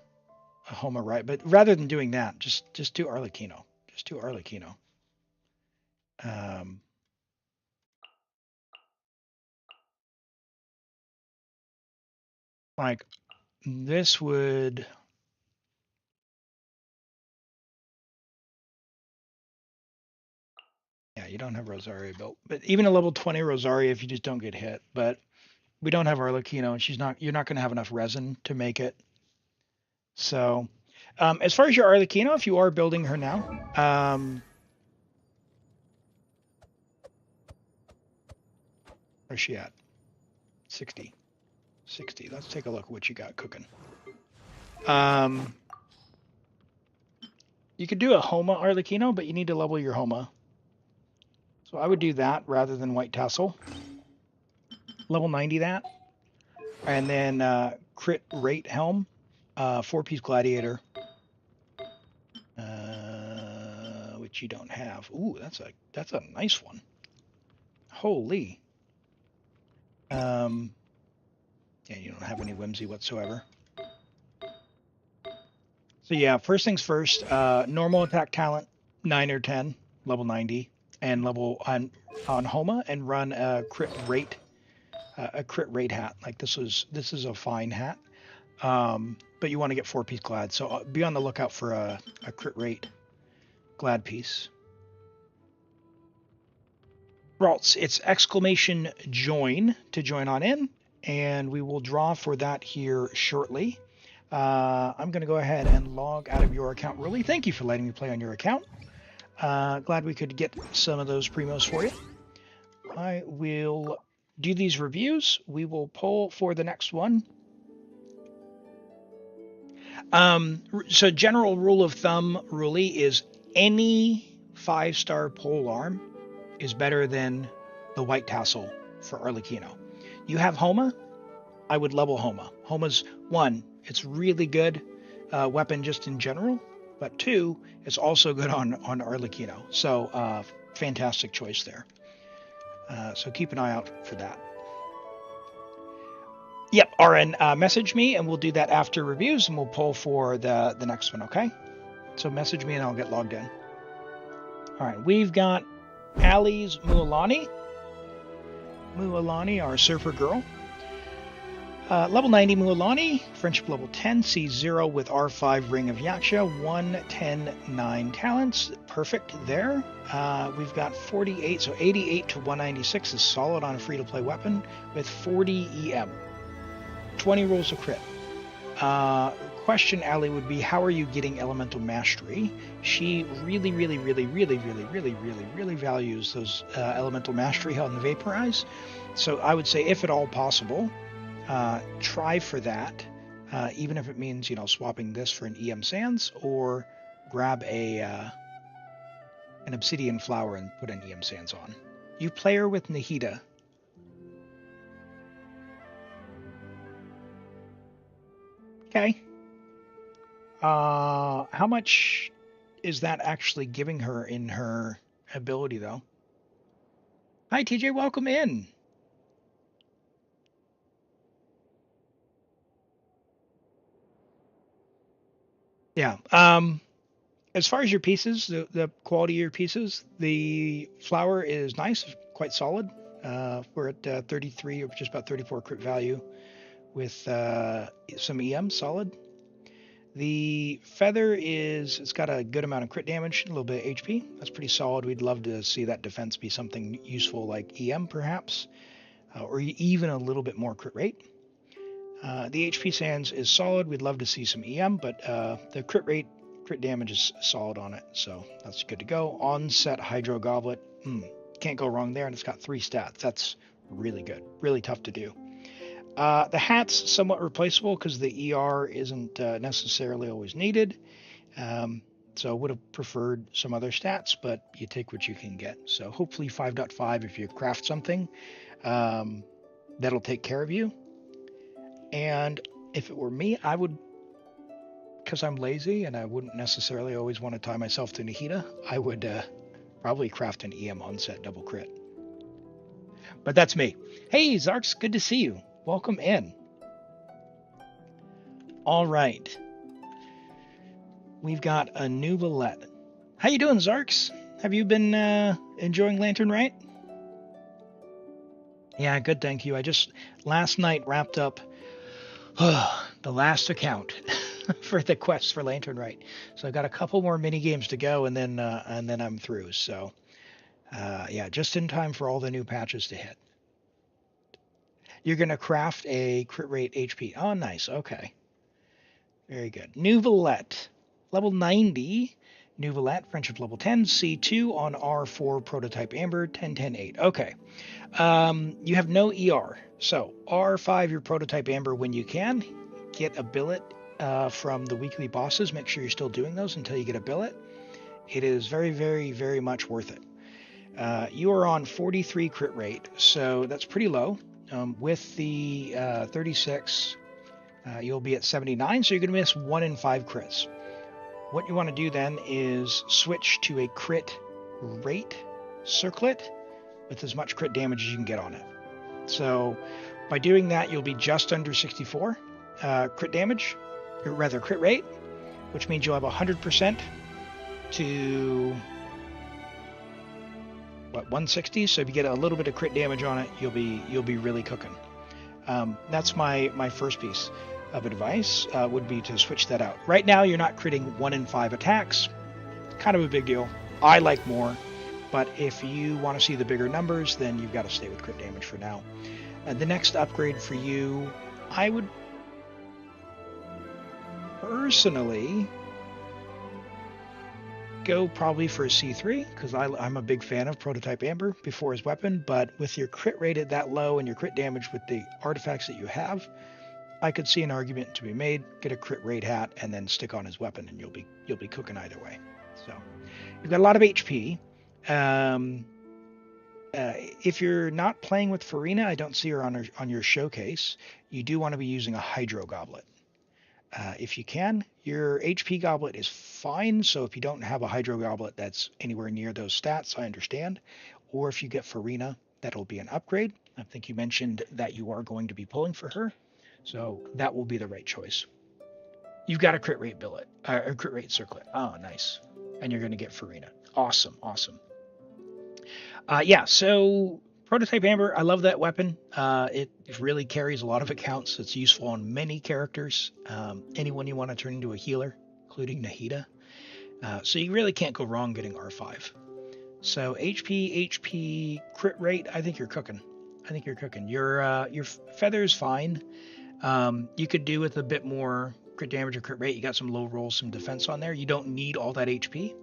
Homa, right? But rather than doing that, just do Arlecchino. Just do Arlecchino. Like this would. Yeah, you don't have Rosaria built, but even a level 20 Rosaria, if you just don't get hit. But we don't have Arlecchino, and you're not going to have enough resin to make it. So, as far as your Arlecchino, if you are building her now, where's she at? 60. Let's take a look at what you got cooking. You could do a Homa Arlecchino, but you need to level your Homa. So I would do that rather than White Tassel. Level 90 that. And then crit rate helm, 4-piece gladiator, which you don't have. Ooh, that's a nice one. Holy. Yeah, you don't have any whimsy whatsoever. So yeah, first things first, normal attack talent, 9 or 10, level 90, and level on Homa, and run a crit rate hat. Like this is a fine hat, but you want to get 4-piece glad. So be on the lookout for a crit rate glad piece. Ralts, it's exclamation join to join on in, and we will draw for that here shortly. I'm going to go ahead and log out of your account. Really, thank you for letting me play on your account. Glad we could get some of those primos for you. I will do these reviews. We will pull for the next one. So general rule of thumb, Ruli, is any 5-star polearm is better than the White Tassel for Arlecchino. You have Homa, I would level Homa. Homa's 1, it's really good weapon just in general, but 2, it's also good on Arlecchino. So fantastic choice there. So keep an eye out for that. Yep, RN, message me and we'll do that after reviews, and we'll pull for the next one, okay? So message me and I'll get logged in. All right, we've got Ali's Mualani. Mualani, our surfer girl. Level 90 Mualani, friendship level 10, C0 with R5 Ring of Yaksha, 110-9 talents, perfect there. We've got 48, so 88 to 196 is solid on a free-to-play weapon with 40 EM. 20 rolls of crit. Question, Ali, would be how are you getting elemental mastery? She really values those elemental mastery on the vaporize. So I would say, if at all possible, try for that, even if it means, swapping this for an EM Sands, or grab an obsidian flower and put an EM Sands on. You play her with Nahida. Okay. How much is that actually giving her in her ability, though? Hi, TJ. Welcome in. Yeah. As far as your pieces, the quality of your pieces, the flower is nice, quite solid. We're at 33, or just about 34 crit value with some EM solid. The feather it's got a good amount of crit damage, a little bit of HP. That's pretty solid. We'd love to see that defense be something useful like EM perhaps, or even a little bit more crit rate. The HP sands is solid. We'd love to see some EM, but the crit damage is solid on it, so that's good to go. On-set Hydro Goblet, can't go wrong there, and it's got 3 stats. That's really good, really tough to do. The hat's somewhat replaceable because the ER isn't necessarily always needed, so would have preferred some other stats, but you take what you can get. So hopefully 5.5, if you craft something, that'll take care of you. And if it were me, I would, because I'm lazy and I wouldn't necessarily always want to tie myself to Nahida, I would probably craft an EM onset double crit. But that's me. Hey, Zarks, good to see you. Welcome in. All right. We've got a Neuvillette. How you doing, Zarks? Have you been enjoying Lantern Rite? Yeah, good, thank you. I just last night wrapped up the last account for the quest for Lantern Rite. So I've got a couple more mini games to go, and then I'm through. So yeah, just in time for all the new patches to hit. You're gonna craft a crit rate HP. Oh, nice. Okay, very good. Neuvillette, level 90. Neuvillette, friendship level 10, C2 on R4 prototype Amber, 10-10-8. Okay. You have no ER. So R5 your prototype Amber when you can. Get a billet from the weekly bosses. Make sure you're still doing those until you get a billet. It is very, very, very much worth it. You are on 43 crit rate, so that's pretty low. With the 36, you'll be at 79, so you're going to miss 1 in 5 crits. What you want to do then is switch to a crit rate circlet with as much crit damage as you can get on it. So by doing that, you'll be just under 64 crit damage, or rather crit rate, which means you'll have 100% to 160. So if you get a little bit of crit damage on it, you'll be really cooking. That's my first piece of advice, would be to switch that out. Right now, you're not critting 1 in 5 attacks. Kind of a big deal. I like more, but if you want to see the bigger numbers, then you've got to stay with crit damage for now. The next upgrade for you, I would personally go probably for a C3, because I'm a big fan of prototype Amber before his weapon, but with your crit rate at that low and your crit damage with the artifacts that you have, I could see an argument to be made. Get a crit rate hat and then stick on his weapon, and you'll be cooking either way. So you've got a lot of HP. If you're not playing with Farina, I don't see her on your showcase. You do want to be using a Hydro Goblet. If you can, your HP Goblet is fine. So if you don't have a Hydro Goblet that's anywhere near those stats, I understand. Or if you get Farina, that'll be an upgrade. I think you mentioned that you are going to be pulling for her. So that will be the right choice. You've got a crit rate billet, a crit rate circlet. Oh, nice. And you're going to get Farina. Awesome. Yeah, so prototype Amber, I love that weapon. It really carries a lot of accounts. It's useful on many characters. Anyone you want to turn into a healer, including Nahida. So you really can't go wrong getting R5. So HP, crit rate, I think you're cooking. Your feather's fine. You could do with a bit more crit damage or crit rate. You got some low rolls, some defense on there. You don't need all that HP.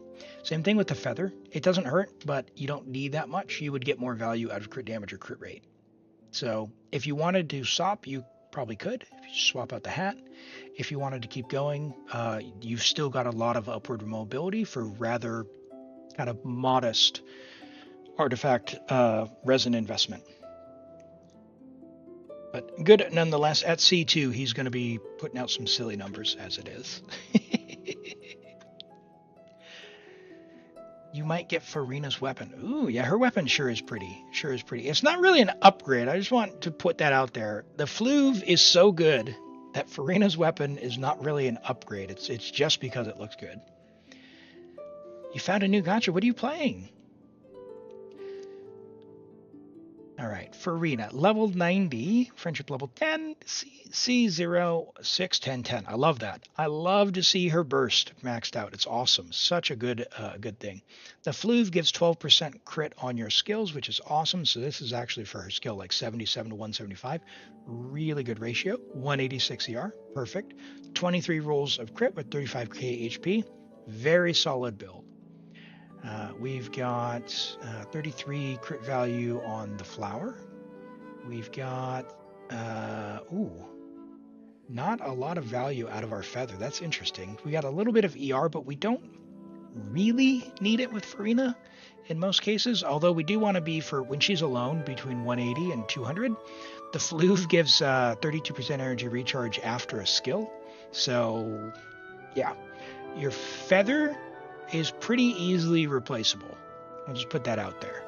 Same thing with the feather. It doesn't hurt, but you don't need that much. You would get more value out of crit damage or crit rate. So if you wanted to swap, you probably could. If you swap out the hat. If you wanted to keep going, you've still got a lot of upward mobility for rather kind of modest artifact resin investment. But good nonetheless. At C2, he's going to be putting out some silly numbers as it is. You might get Farina's weapon. Ooh, yeah, her weapon sure is pretty. Sure is pretty. It's not really an upgrade. I just want to put that out there. The Fluve is so good that Farina's weapon is not really an upgrade. It's just because it looks good. You found a new gacha. What are you playing? All right, Farina, level 90, friendship level 10, C0, 6, 10, 10. I love that. I love to see her burst maxed out. It's awesome. Such a good thing. The Fluve gives 12% crit on your skills, which is awesome. So this is actually for her skill, like 77 to 175. Really good ratio. 186 ER, perfect. 23 rolls of crit with 35k HP. Very solid build. We've got 33 crit value on the flower. We've got, not a lot of value out of our feather. That's interesting. We got a little bit of ER, but we don't really need it with Farina in most cases, although we do want to be, for when she's alone, between 180 and 200. The Fluve gives 32% energy recharge after a skill. So, yeah. Your feather is pretty easily replaceable. I'll just put that out there.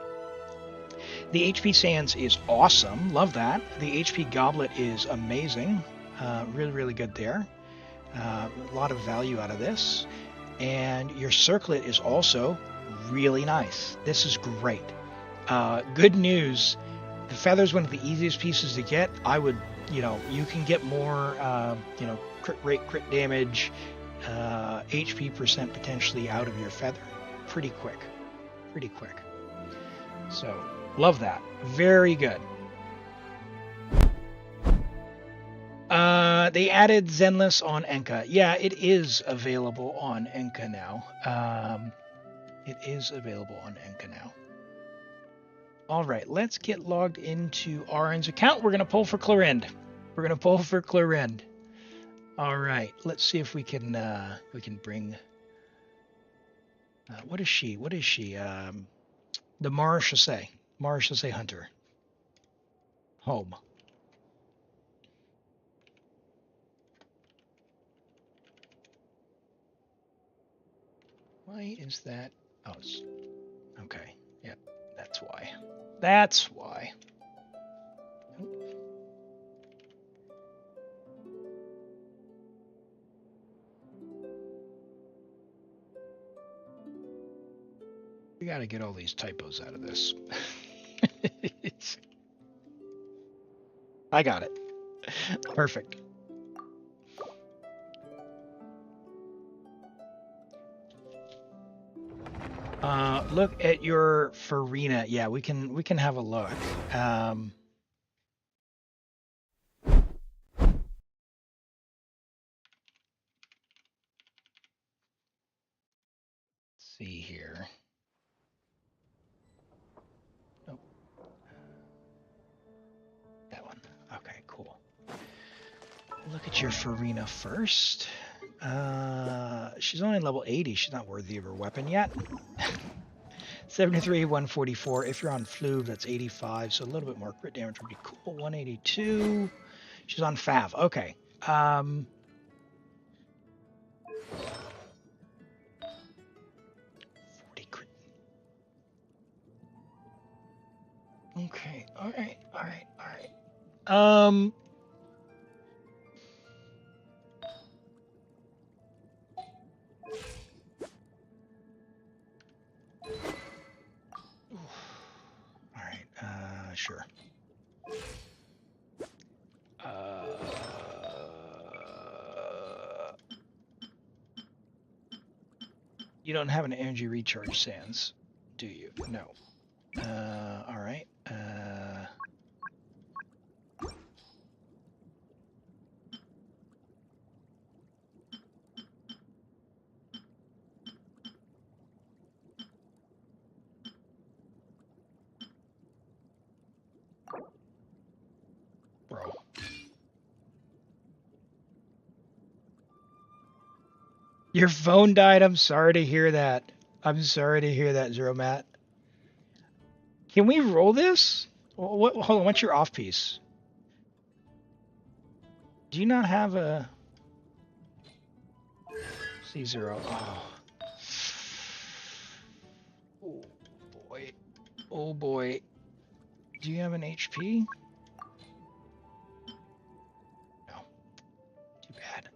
The HP Sands is awesome. Love that. The HP Goblet is amazing. Really, really good there. A lot of value out of this. And your Circlet is also really nice. This is great. Good news. The feather is one of the easiest pieces to get. I would, you can get more, crit rate, crit damage, HP percent potentially out of your feather pretty quick. So love that. Very good. They added Zenless on Enka. Yeah, it is available on Enka now. All right, let's get logged into Arin's account. We're going to pull for Clorinde. All right, let's see if we can bring. What is she? The Marechaussee Hunter. Home. Why is that? Oh, it's okay. Yep, that's why. We got to get all these typos out of this. I got it. Perfect. Look at your Farina. Yeah, we can have a look. Let's see here. Oh. That one. Okay, cool. Look at your Farina first. She's only level 80. She's not worthy of her weapon yet. 73, 144. If you're on Fluve, that's 85. So a little bit more crit damage would be cool. 182. She's on Fav. Okay. 40 crit. Okay. All right. Sure. You don't have an energy recharge sands, do you? No. All right. Bro. Your phone died. I'm sorry to hear that. Zero Matt. Can we roll this? Hold on. What's your off piece? Do you not have a C0? Oh boy. Oh boy. Do you have an HP? No. Too bad.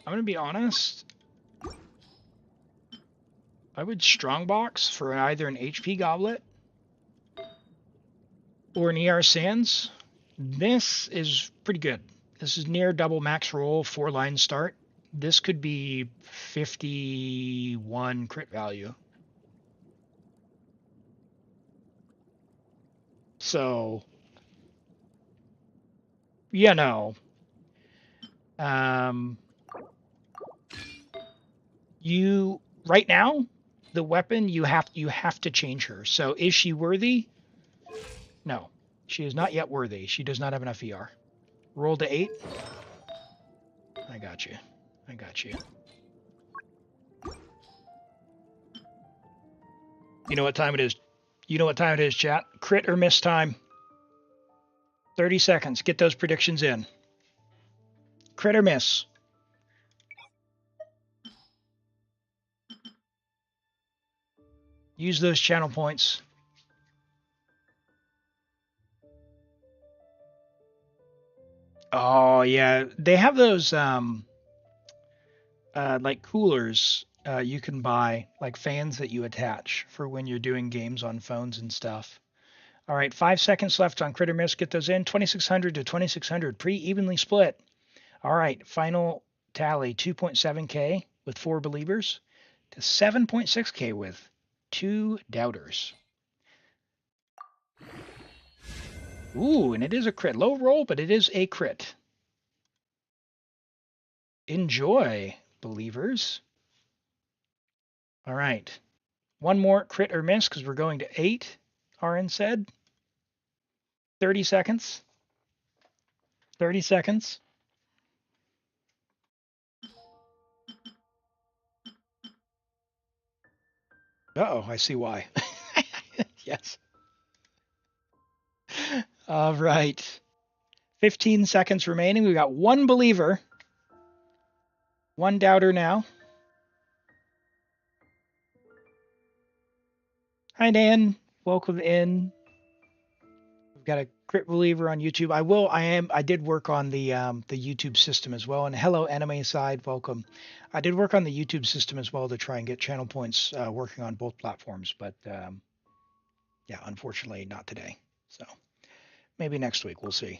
I'm gonna be honest. I would strongbox for either an HP goblet or an ER Sands. This is pretty good. This is near double max roll, 4-line start. This could be 51 crit value. So, yeah, no. You right now, the weapon you have to change her. So, is she worthy? No, she is not yet worthy. She does not have enough ER. Roll to 8. I got you. I got you. You know what time it is? You know what time it is, chat? Crit or miss time. 30 seconds. Get those predictions in. Crit or miss. Use those channel points. Oh, yeah. They have those like coolers you can buy, like fans that you attach for when you're doing games on phones and stuff. All right, 5 seconds left on crit or miss. Get those in. 2,600 to 2,600. Pretty evenly split. All right, final tally, 2.7K with 4 believers to 7.6K with 2 doubters. Ooh, and it is a crit. Low roll, but it is a crit. Enjoy, believers. All right. One more crit or miss because we're going to 8, RN said. 30 seconds. 30 seconds. Uh-oh, I see why. Yes. All right. 15 seconds remaining. We've got 1 believer. 1 doubter now. Hi, Dan. Welcome in. We've got a crit believer on YouTube. I did work on the YouTube system as well. And hello, anime side. Welcome. I did work on the YouTube system as well to try and get channel points working on both platforms. But yeah, unfortunately, not today. So maybe next week. We'll see.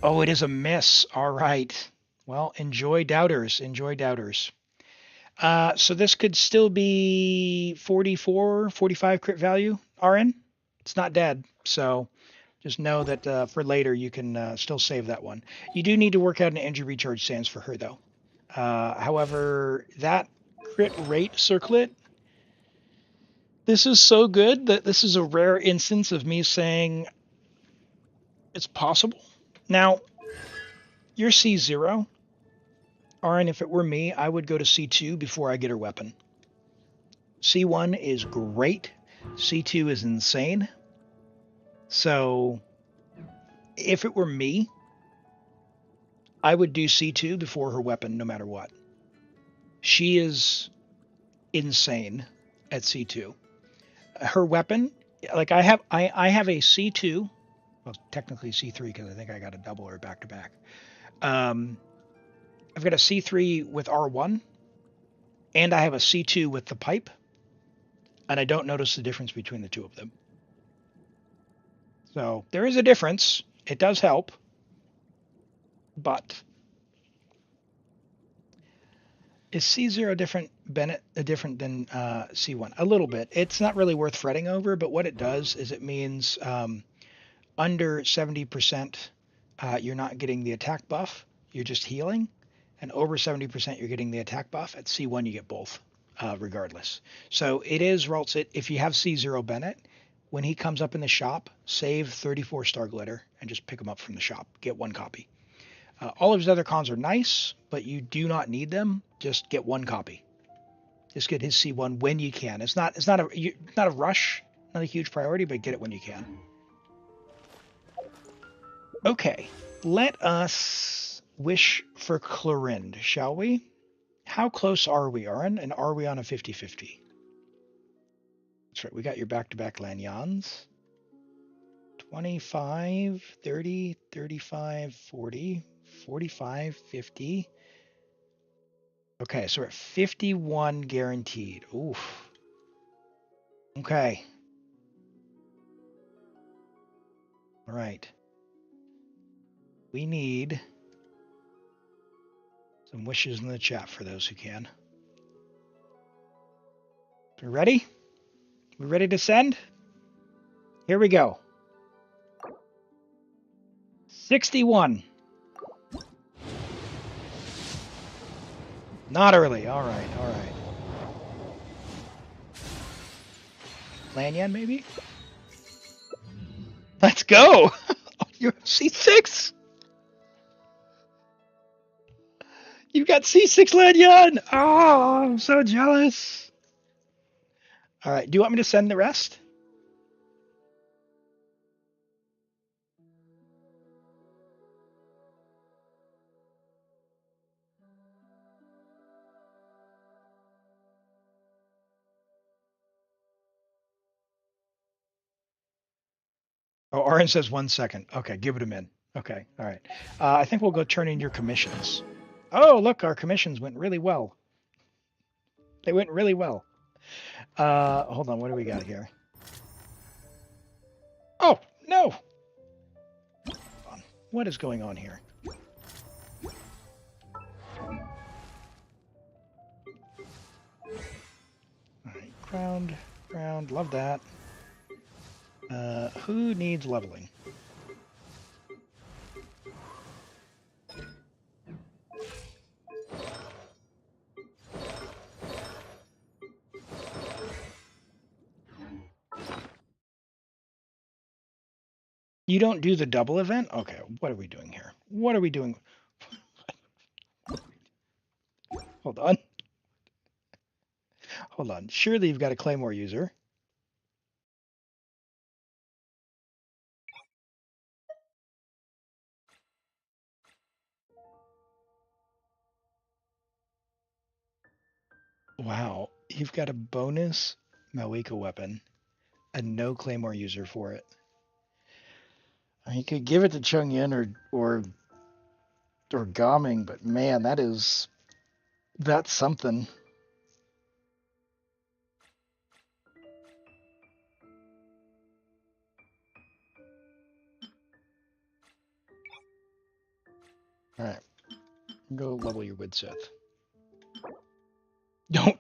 Oh, it is a miss. All right. Well, enjoy doubters. Enjoy doubters. So this could still be 44, 45 crit value, RN. It's not dead. So just know that for later, you can still save that one. You do need to work out an injury recharge sands for her, though. However, that crit rate circlet, this is so good that this is a rare instance of me saying it's possible. Now, you're C0. RN, if it were me, I would go to C2 before I get her weapon. C1 is great. C2 is insane. So, if it were me, I would do C2 before her weapon, no matter what. She is insane at C2. Her weapon, like I have a C2, well, technically C3 because I think I got a double or back to back. I've got a C3 with R1, and I have a C2 with the pipe, and I don't notice the difference between the two of them. So there is a difference. It does help, but is C0 different, Bennett, different than C1? A little bit. It's not really worth fretting over, but what it does is it means under 70%, you're not getting the attack buff. You're just healing. And over 70%, you're getting the attack buff. At C1, you get both, regardless. So it is, Ralts, if you have C0 Bennett, when he comes up in the shop, save 34 star glitter and just pick them up from the shop. Get 1 copy. All of his other cons are nice, but you do not need them. Just get 1 copy. Just get his C1 when you can. It's not a rush, not a huge priority, but get it when you can. Okay, let us wish for Clorinde, shall we? How close are we, Aaron? And are we on a 50-50? That's right, we got your back-to-back lanyards. 25, 30, 35, 40, 45, 50. Okay, so we're at 51 guaranteed. Oof. Okay. All right. We need some wishes in the chat for those who can. We ready? We ready to send? Here we go. 61. Not early. All right, all right. Lanyan, maybe? Let's go! You're C6! You've got C6 Lanyan! Oh, I'm so jealous. All right, do you want me to send the rest? Oh, Aaron says 1 second. Okay, give it a minute. Okay, all right. I think we'll go turn in your commissions. Oh, look, our commissions went really well. They went really well. Hold on, what do we got here? Oh, no! What is going on here? All right, ground, love that. Who needs leveling? You don't do the double event? Okay, what are we doing here? What are we doing? Hold on. Hold on. Surely you've got a Claymore user. Wow, you've got a bonus Malika weapon and no Claymore user for it. You could give it to Chung Yin or Gaming, but man, that's something. All right, go level your wood sith.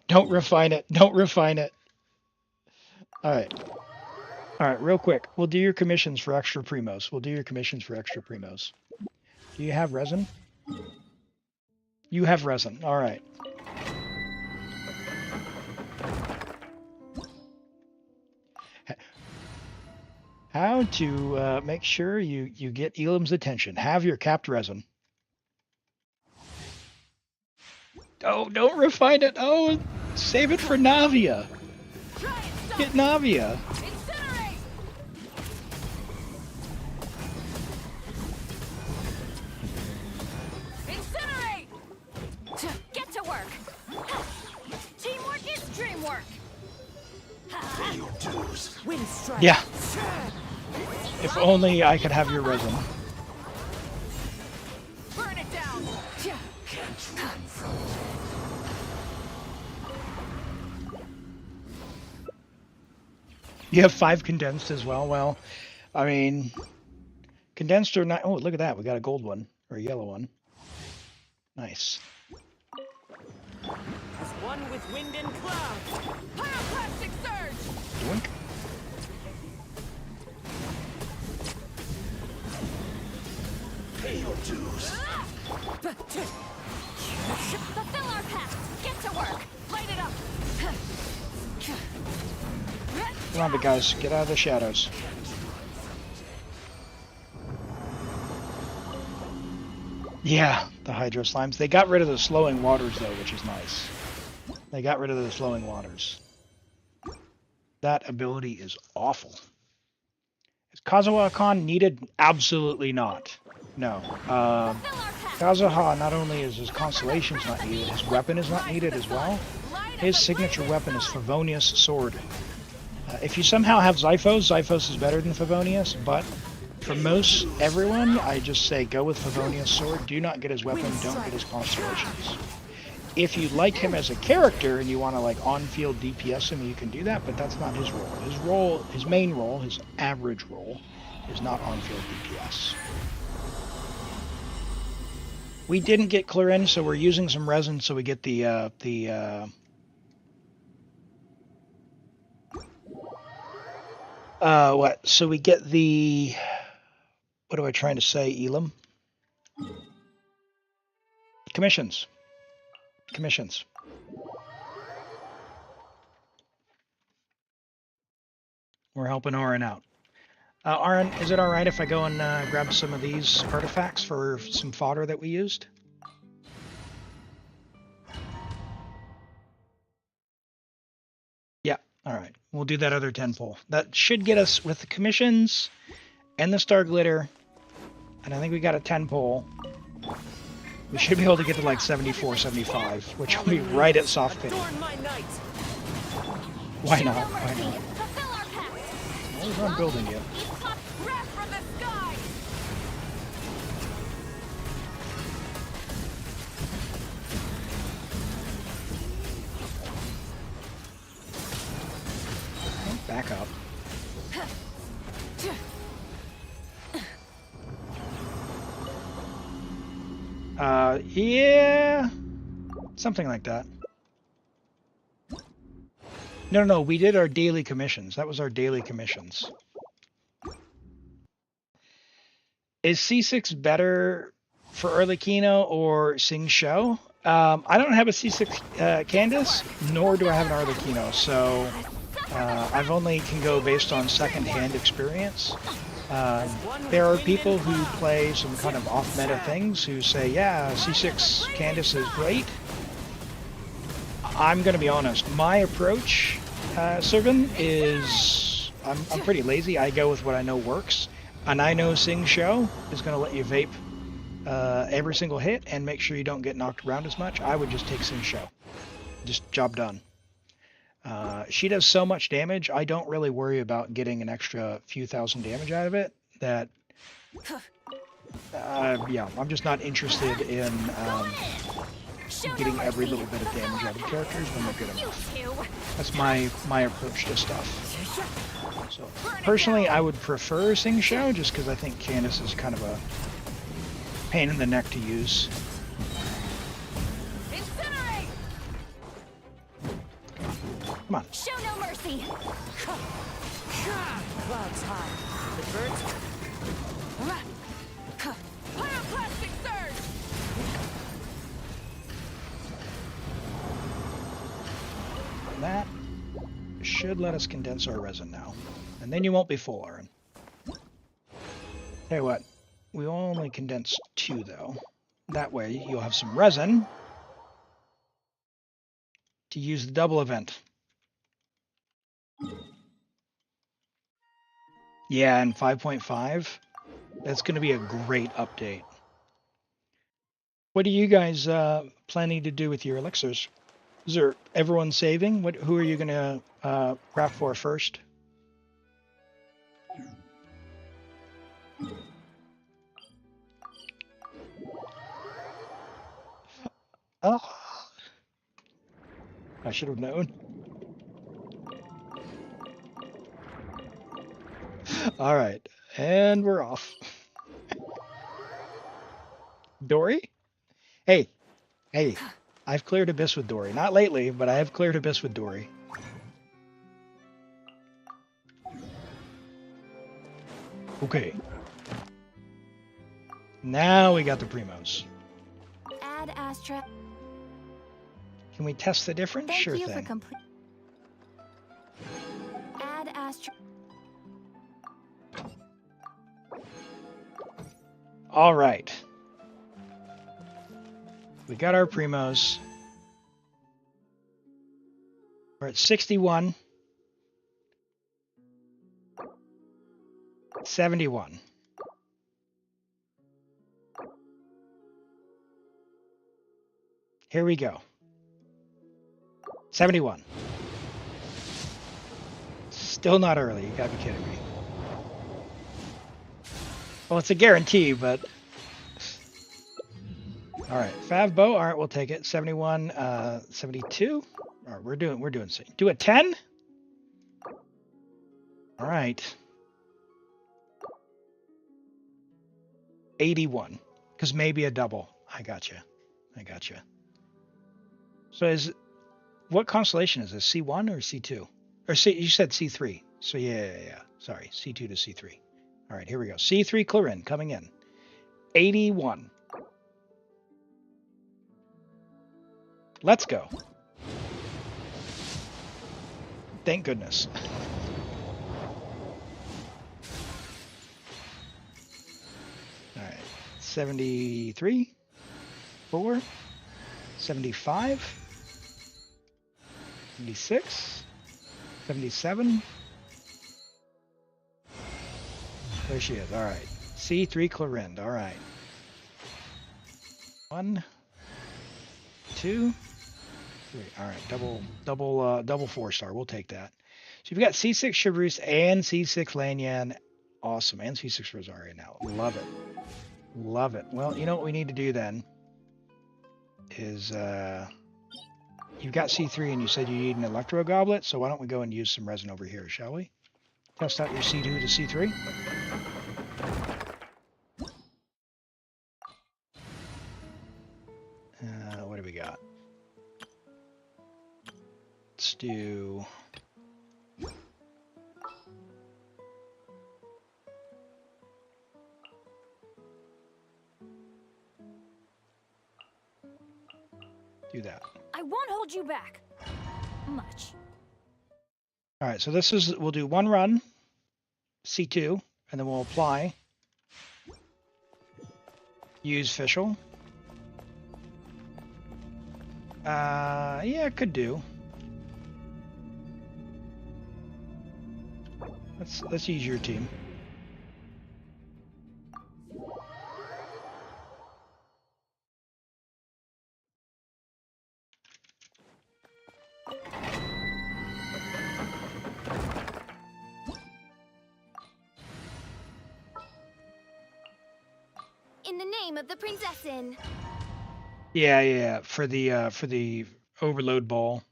Don't refine it. Don't refine it. All right. All right, real quick. We'll do your commissions for extra primos. Do you have resin? You have resin. All right. How to make sure you get Elim's attention. Have your capped resin. Oh, don't refine it. Oh, save it for Navia. Get Navia. Incinerate! Incinerate! Get to work! Teamwork is dreamwork! Wind strike. Yeah. If only I could have your resin. Burn it down! You have 5 condensed as well. Well, I mean, condensed or not. Oh, look at that. We got a gold one or a yellow one. Nice. As one with wind and cloud. Pyroclastic surge! Doink. Pay your dues. Fulfill our pact! Get to work! Light it up! Come on, big guys, get out of the shadows. Yeah, the hydro slimes. They got rid of the slowing waters though, which is nice. They got rid of the flowing waters. That ability is awful. Is Kazuha-Khan needed? Absolutely not. No. Kazuha, not only is his constellations not needed, his weapon is not needed as well. His signature weapon is Favonius Sword. If you somehow have Xiphos, Xiphos is better than Favonius, but for most everyone, I just say go with Favonius Sword. Do not get his weapon, don't get his constellations. If you like him as a character and you want to like on-field DPS him, you can do that, but that's not his role. His main role, his average role, is not on-field DPS. We didn't get Clorinde, so we're using some resin so we get what? So we get the, what am I trying to say, Elim? Commissions. We're helping Oren out. Oren, is it alright if I go and grab some of these artifacts for some fodder that we used? Yeah, alright. We'll do that other 10 pull. That should get us with the commissions and the star glitter. And I think we got a 10 pull. We should be able to get to like 74, 75, which will be right at soft pity. Why not? Why not? Always on building you. Back up. Yeah, something like that. No, we did our daily commissions. That was our daily commissions. Is C6 better for Arlecchino or Sing Show? I don't have a C6 Candace, nor do I have an Arlecchino, so I've only can go based on second-hand experience. There are people who play some kind of off-meta things who say, yeah, C6 Candace is great. I'm going to be honest. My approach, Servan, is I'm pretty lazy. I go with what I know works. And I know Sing Show is going to let you vape every single hit and make sure you don't get knocked around as much. I would just take Sing Show. Just job done. She does so much damage, I don't really worry about getting an extra few thousand damage out of it. That, yeah, I'm just not interested in getting every little bit of damage out of characters when they're good enough. That's my approach to stuff. So, personally, I would prefer Sing Show, just because I think Candace is kind of a pain in the neck to use. Come on. Show no mercy. Clouds high. The birds. Pyroclastic surge. That should let us condense our resin now. And then you won't be full, Aaron. Tell you what, we only condense 2 though. That way you'll have some resin to use the double event. Yeah, and 5.5, that's going to be a great update. What are you guys planning to do with your elixirs? Is there everyone saving? Who are you going to craft for first? Oh, I should have known. All right, and we're off. Dory? Hey, I've cleared Abyss with Dory. Not lately, but I have cleared Abyss with Dory. Okay. Now we got the Primos. Add Astra. Can we test the difference? Thank Sure you thing. for complete. Add badass. All right. We got our primos. We're at 61. 71. Here we go. 71. Still not early. You gotta be kidding me. Well, it's a guarantee, but... All right, Fav Bow. All right, we'll take it. 71, 72. All right, we're doing. Do a 10. All right. 81, because maybe a double. I gotcha. So what constellation is this? C1 or C2? Or you said C3. So yeah. Sorry, C2 to C3. All right, here we go. C3 Clorinde coming in. 81. Let's go. Thank goodness. All right. 73. 4. 75. 76. 77. There she is. All right. C3 Clorinde. All right. 1, 2, 3. All right. Double 4-star. We'll take that. So you've got C6 Chevreuse and C6 Lanyan. Awesome. And C6 Rosaria now. Love it. Well, you know what we need to do then is you've got C3 and you said you need an Electro Goblet, so why don't we go and use some resin over here, shall we? Test out your C2 to C3. What do we got? Let's do... do that. I won't hold you back. Much. All right, so we'll do one run, C2, and then we'll apply. Use Fischl. Yeah, could do. Let's use your team. In the name of the princessin. Yeah, for the overload ball.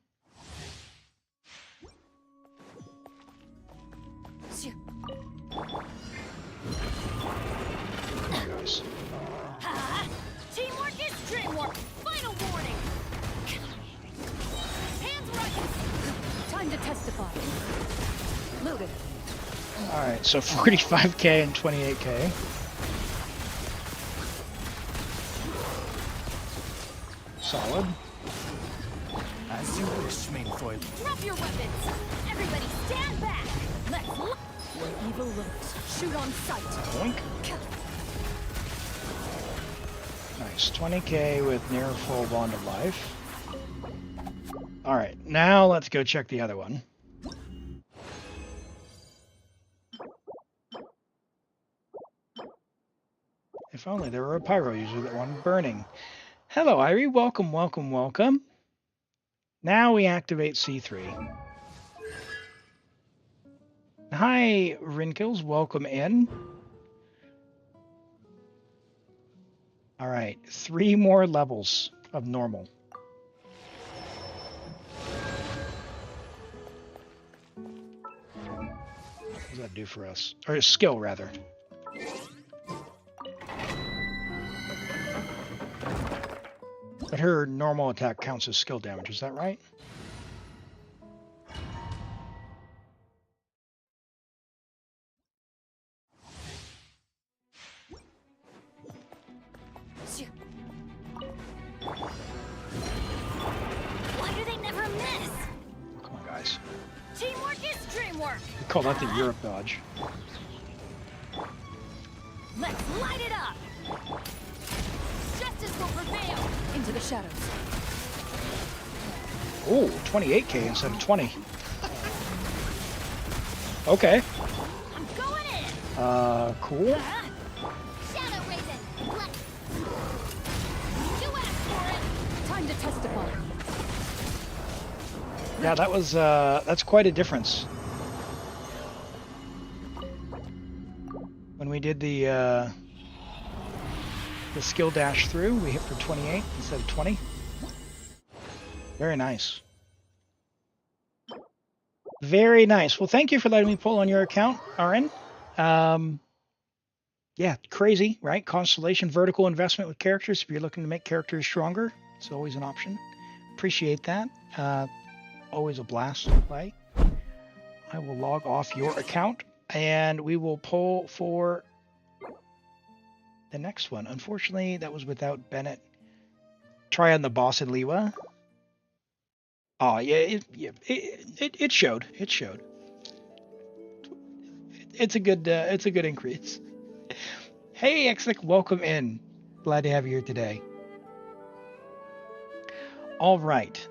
Nice. Teamwork is dreamwork. Final warning. Hands where I can. Time to testify. Loaded. All right, so 45k and 28k. Solid. As you wish, Mainfoil. Drop your weapons. Everybody stand back. Let's look. Where evil lurks, shoot on sight. Boink. Nice. 20k with near full bond of life. All right, now let's go check the other one. If only there were a pyro user that wanted burning. Hello, Irie. Welcome. Now we activate C3. Hi, Rinkles. Welcome in. All right, 3 more levels of normal. What does that do for us? Or skill, rather. But her normal attack counts as skill damage, is that right? Call that the Europe dodge. Let's light it up! Justice will prevail! Into the shadows. Ooh, 28k instead of 20. Okay. I'm going in! Cool. Shadow Raven. You asked for it! Time to testify. Yeah, that was that's quite a difference. When we did the skill dash through, we hit for 28 instead of 20. Very nice. Very nice. Well, thank you for letting me pull on your account, Aaron. Yeah, crazy, right? Constellation, vertical investment with characters. If you're looking to make characters stronger, it's always an option. Appreciate that. Always a blast to play. I will log off your account and we will pull for the next one. Unfortunately, that was without Bennett. Try on the boss in Liwa. Oh yeah, it showed. It showed. It's a good increase. Hey, Exlic, welcome in. Glad to have you here today. All right,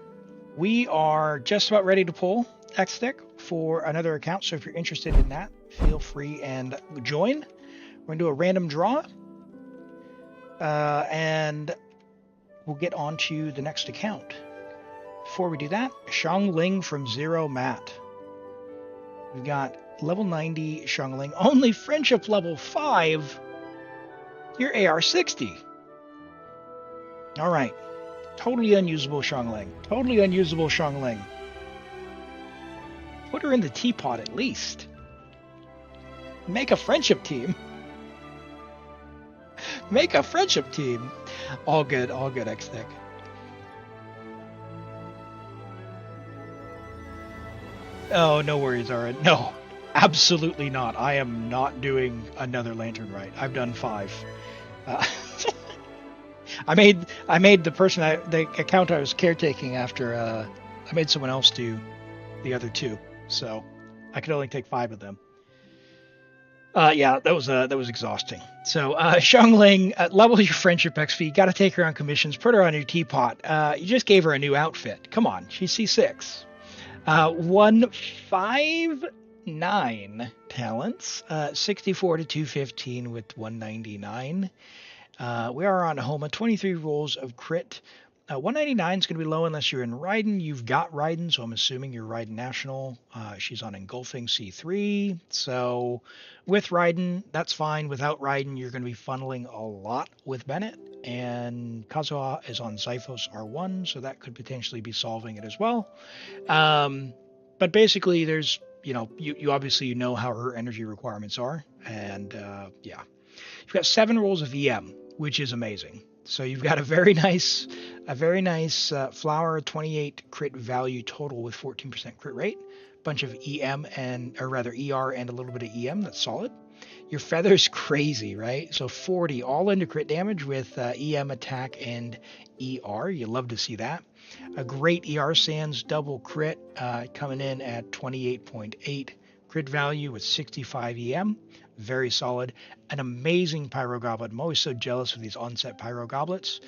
we are just about ready to pull Exlic for another account. So if you're interested in that, feel free and join. We're gonna do a random draw, and we'll get on to the next account. Before we do that, Xiangling from Zero Mat. We've got level 90 Xiangling, only friendship level 5. You're AR 60. All right, totally unusable Xiangling. Totally unusable Xiangling. Put her in the teapot at least. Make a friendship team. Make a friendship team. All good, X-Nick. Oh, no worries, Aaron. No, absolutely not. I am not doing another lantern right. I've done 5. I made the account I was caretaking after. I made someone else do the other 2, so I could only take 5 of them. Yeah, that was exhausting. So Xiangling, level your friendship XP. Got to take her on commissions. Put her on your teapot. You just gave her a new outfit. Come on, she's C6. 159 talents, 64 to 215 with 199. We are on Homa, 23 rolls of crit. 199 is going to be low unless you're in Raiden. You've got Raiden, so I'm assuming you're Raiden National. She's on Engulfing C3. So with Raiden, that's fine. Without Raiden, you're going to be funneling a lot with Bennett. And Kazuha is on Zyphos R1, so that could potentially be solving it as well. But basically, there's, you obviously know how her energy requirements are. And yeah, you've got 7 rolls of EM, which is amazing. So you've got a very nice flower, 28 crit value total with 14% crit rate, bunch of ER and a little bit of EM. That's solid. Your feather's crazy, right? So 40 all into crit damage with EM attack and ER. You love to see that. A great ER Sands double crit coming in at 28.8 crit value with 65 EM. Very solid. An amazing Pyro Goblet. I'm always so jealous of these onset Pyro Goblets.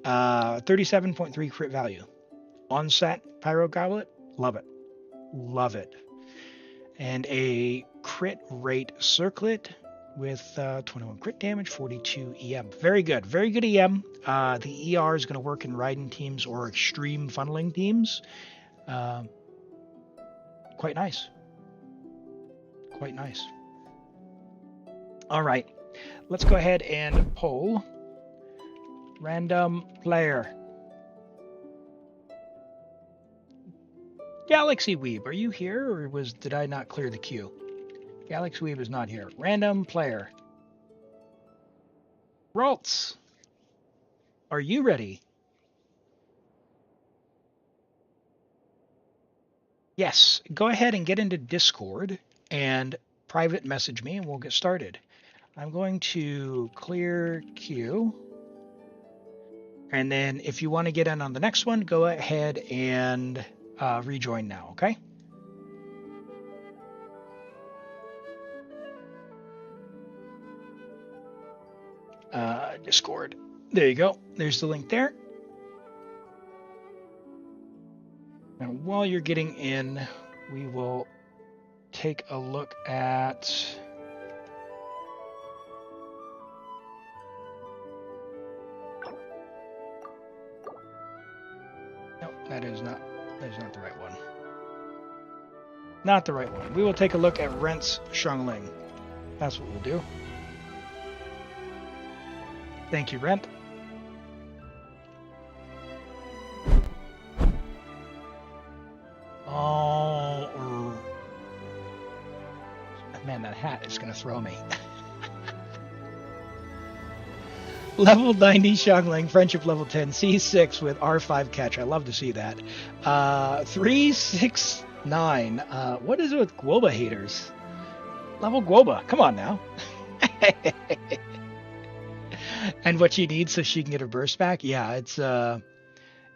37.3 crit value. Onset Pyro Goblet. Love it. Love it. And a crit rate circlet with 21 crit damage, 42 EM. Very good. Very good EM. The ER is going to work in Raiden teams or extreme funneling teams. Quite nice. Quite nice. All right, let's go ahead and poll random player. Galaxy Weeb, are you here, or did I not clear the queue? Galaxy Weeb is not here. Random player. Raltz, are you ready? Yes, go ahead and get into Discord and private message me and we'll get started. I'm going to clear queue. And then if you want to get in on the next one, go ahead and rejoin now, okay? Discord. There you go. There's the link there. And while you're getting in, we will take a look at... Nope, that is not the right one. Not the right one. We will take a look at Rent's Xiangling. That's what we'll do. Thank you, Rent. Oh, man, that hat is going to throw me. Level 90 Xiangling, Friendship level 10, C6 with R5 catch. I love to see that. 369. What is it with Guoba haters? Level Guoba. Come on now. And what she needs so she can get her burst back? Yeah,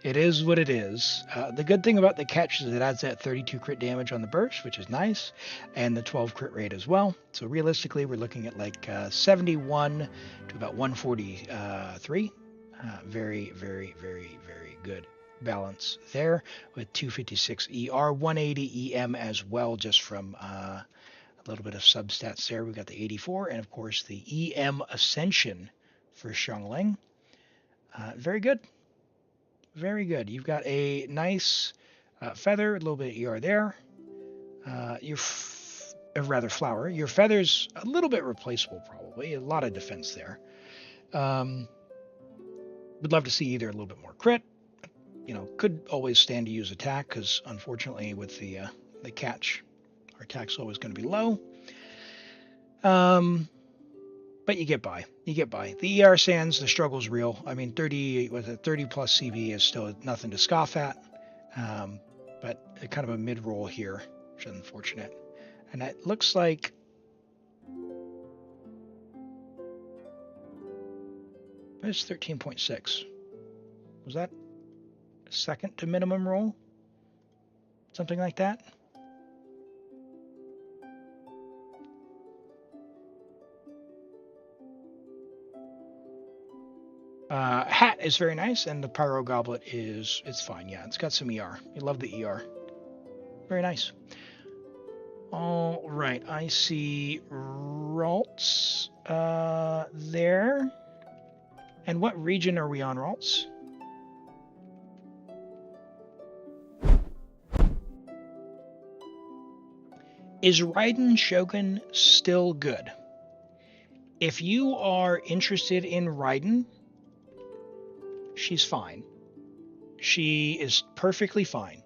it is what it is. The good thing about the catch is it adds that 32 crit damage on the burst, which is nice, and the 12 crit rate as well. So realistically, we're looking at like 71 to about 143. Very, very, very, very good balance there with 256 ER, 180 EM as well, just from a little bit of substats there. We've got the 84, and of course the EM Ascension for Xiangling. Very good. Very good. You've got a nice feather, a little bit of ER there. Rather flower. Your feather's a little bit replaceable, probably. A lot of defense there. Would love to see either a little bit more crit. You know, could always stand to use attack because unfortunately with the catch, our attack's always going to be low. But you get by. You get by. The ER sands, the struggle's real. I mean, 30 plus CV is still nothing to scoff at. But kind of a mid-roll here, which is unfortunate. And it looks like... It's 13.6. Was that second to minimum roll? Something like that? Hat is very nice, and the Pyro Goblet it's fine. Yeah, it's got some ER. You love the ER. Very nice. All right, I see Ralts there. And what region are we on, Ralts? Is Raiden Shogun still good? If you are interested in Raiden, she's fine. She is perfectly fine.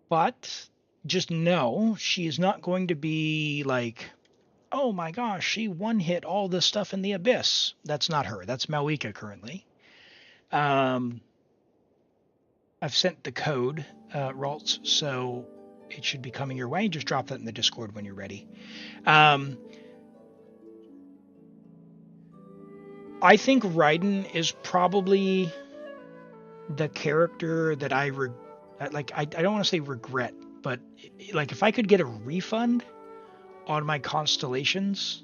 But just know she is not going to be like, oh my gosh, she one-hit all this stuff in the Abyss. That's not her. That's Malika currently. I've sent the code, Ralts, so it should be coming your way. Just drop that in the Discord when you're ready. I think Raiden is probably the character that I don't want to say regret, but like if I could get a refund on my constellations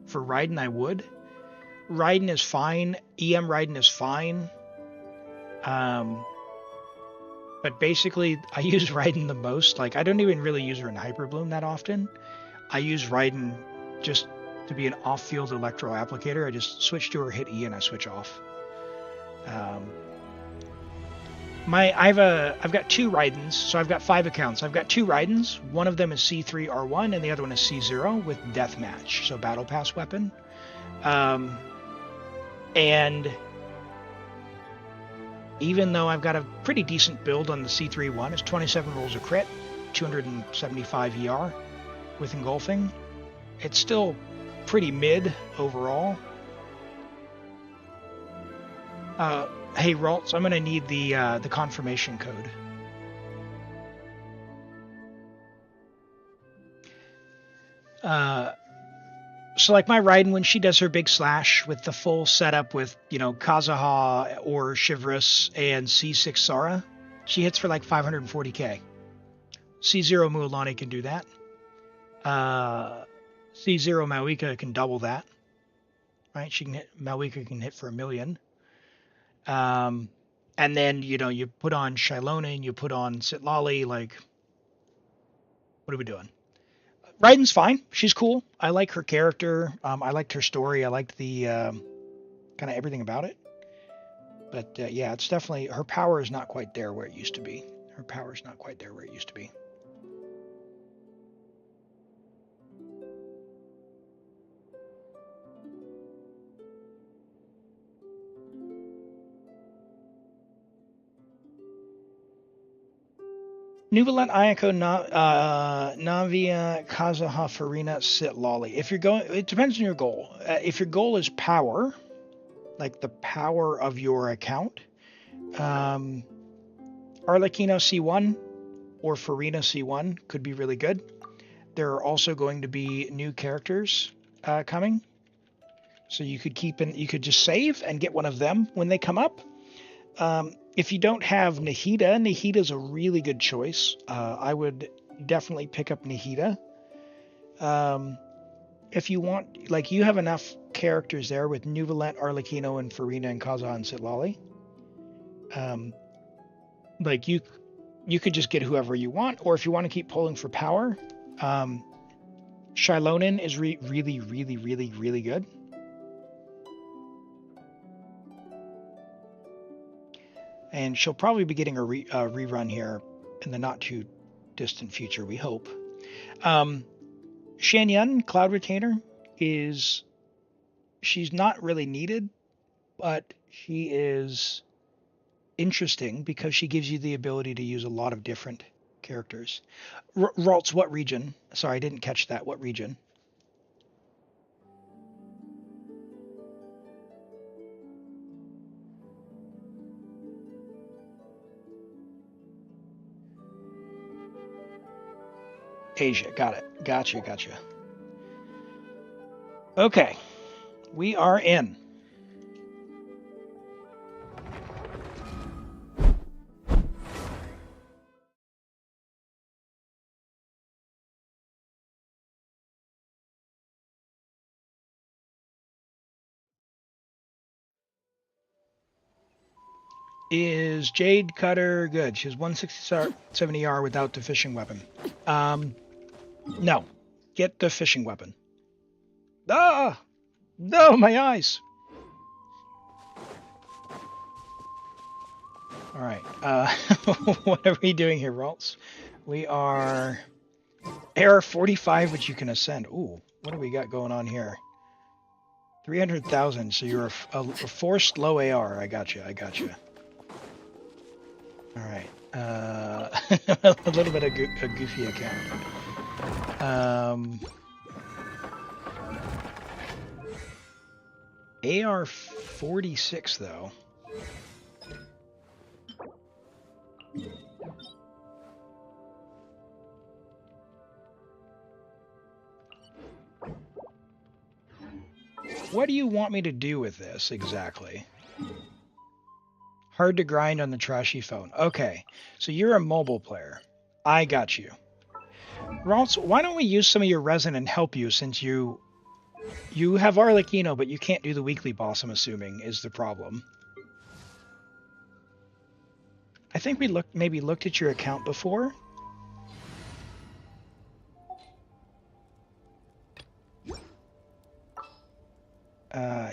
for Raiden, I would. Raiden is fine. EM Raiden is fine. But basically, I use Raiden the most. Like, I don't even really use her in Hyper Bloom that often. I use Raiden just to be an off-field electro applicator. I just switch to her, hit E, and I switch off. I've got two Raidens, so I've got 5 accounts. I've got 2 Raidens. One of them is C3R1, and the other one is C0 with Deathmatch, so Battle Pass weapon. And even though I've got a pretty decent build on the C3-1, it's 27 rolls of crit, 275 ER with engulfing. It's still pretty mid overall. Hey, Ralts, I'm going to need the confirmation code. So like my Raiden, when she does her big slash with the full setup with, Kazuha or Chivalrous and C6 Sara, she hits for like 540k. C0 Mualani can do that. C0 Mawika can double that. right? She can hit, Malwika can hit for 1 million. And then, you know, you put on Xiangling, you put on Citlali, like, what are we doing? Raiden's fine. She's cool. I like her character. I liked her story. I liked the kind of everything about it. But yeah, it's definitely, her power is not quite there where it used to be. Her power is not quite there where it used to be. Neuvillette, Ayako, Navia, Kazuha, Farina, Citlali. If you're going, it depends on your goal. If your goal is power, like the power of your account, Arlecchino C1 or Farina C1 could be really good. There are also going to be new characters coming, so you could you could just save and get one of them when they come up. If you don't have Nahida, Nahida's a really good choice. I would definitely pick up Nahida. If you want, like, you have enough characters there with Neuvillette, Arlecchino, and Farina, and Kazuha, and Citlali. Like, you could just get whoever you want, or if you want to keep pulling for power, Xiangling is really, really, really, really good. And she'll probably be getting a rerun here in the not too distant future, we hope. Xianyun, Cloud Retainer, she's not really needed, but she is interesting because she gives you the ability to use a lot of different characters. Ralts, what region? Sorry, I didn't catch that. What region? Asia, got it. Gotcha. Okay, we are in. Is Jade Cutter good? She has 160 R without the fishing weapon. No. Get the fishing weapon. Ah! No, my eyes! Alright, what are we doing here, Ralts? We are AR 45, which you can ascend. Ooh, what do we got going on here? 300,000, so you're a forced low AR. I got you. Alright, a little bit of a goofy account. AR 46 though. What do you want me to do with this exactly? Hard to grind on the trashy phone. Okay, so you're a mobile player. I got you. Ralts, why don't we use some of your resin and help you, since you have Arlecchino, but you can't do the weekly boss, I'm assuming, is the problem. I think we maybe looked at your account before.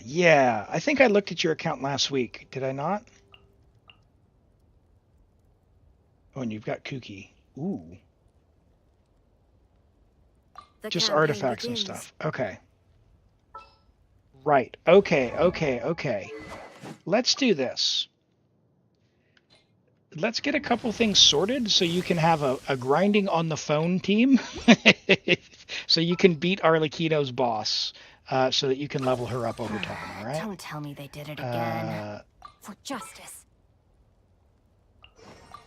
Yeah, I think I looked at your account last week. Did I not? Oh, and you've got Kuki. Ooh. Just artifacts and stuff. Okay. Right. Okay. Let's do this. Let's get a couple things sorted so you can have a grinding on the phone team. So you can beat Arlecchino's boss, so that you can level her up over time, all right? Don't tell me they did it again. For justice.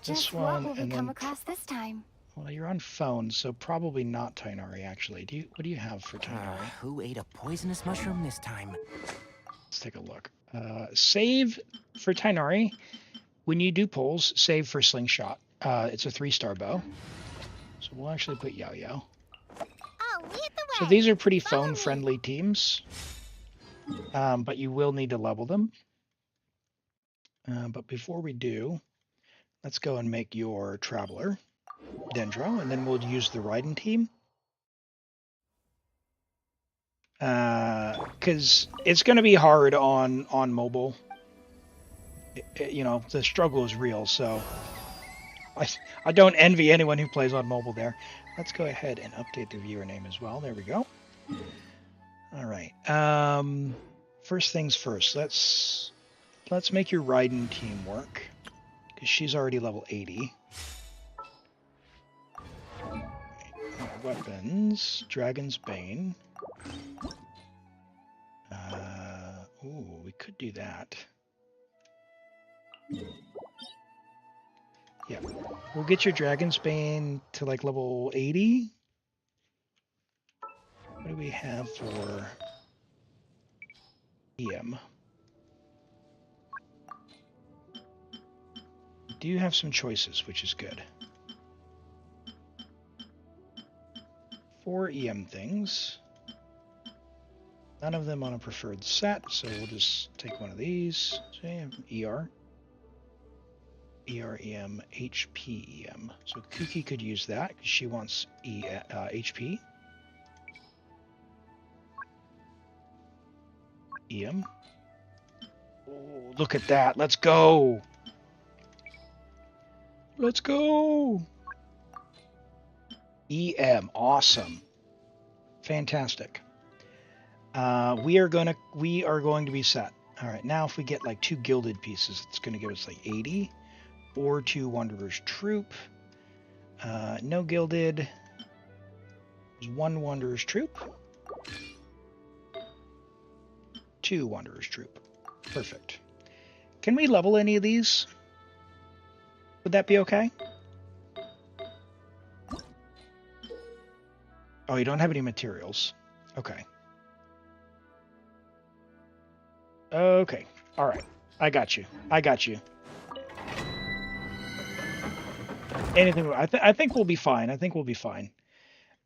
Just what will we come across this time? Well, you're on phone, so probably not Tighnari, actually. What do you have for Tighnari? Who ate a poisonous mushroom this time? Let's take a look. Save for Tighnari. When you do pulls, save for Slingshot. It's a 3-star bow. So we'll actually put Yao. I'll lead the way. So these are pretty phone-friendly teams. but you will need to level them. But before we do, let's go and make your Traveler, Dendro, and then we'll use the Raiden team. Because it's going to be hard on mobile. You know, the struggle is real, so I don't envy anyone who plays on mobile there. Let's go ahead and update the viewer name as well. There we go. All right. First things first. Let's make your Raiden team work, because she's already level 80. Weapons, Dragon's Bane. Ooh, we could do that. Yeah, we'll get your Dragon's Bane to like level 80. What do we have for EM? We do have some choices, which is good. 4 EM things. None of them on a preferred set, so we'll just take one of these. So ER. ER EM, HP EM. So Kuki could use that because she wants HP. EM. Oh, look at that. Let's go. Let's go. EM. Awesome. Fantastic. We are going to be set. All right. Now if we get like 2 gilded pieces, it's going to give us like 80 or 2 Wanderer's Troupe. No gilded. There's 1 Wanderer's Troupe. 2 Wanderer's Troupe. Perfect. Can we level any of these? Would that be okay? Oh, you don't have any materials. Okay. Okay. All right. I got you. I got you. Anything. I think we'll be fine. I think we'll be fine.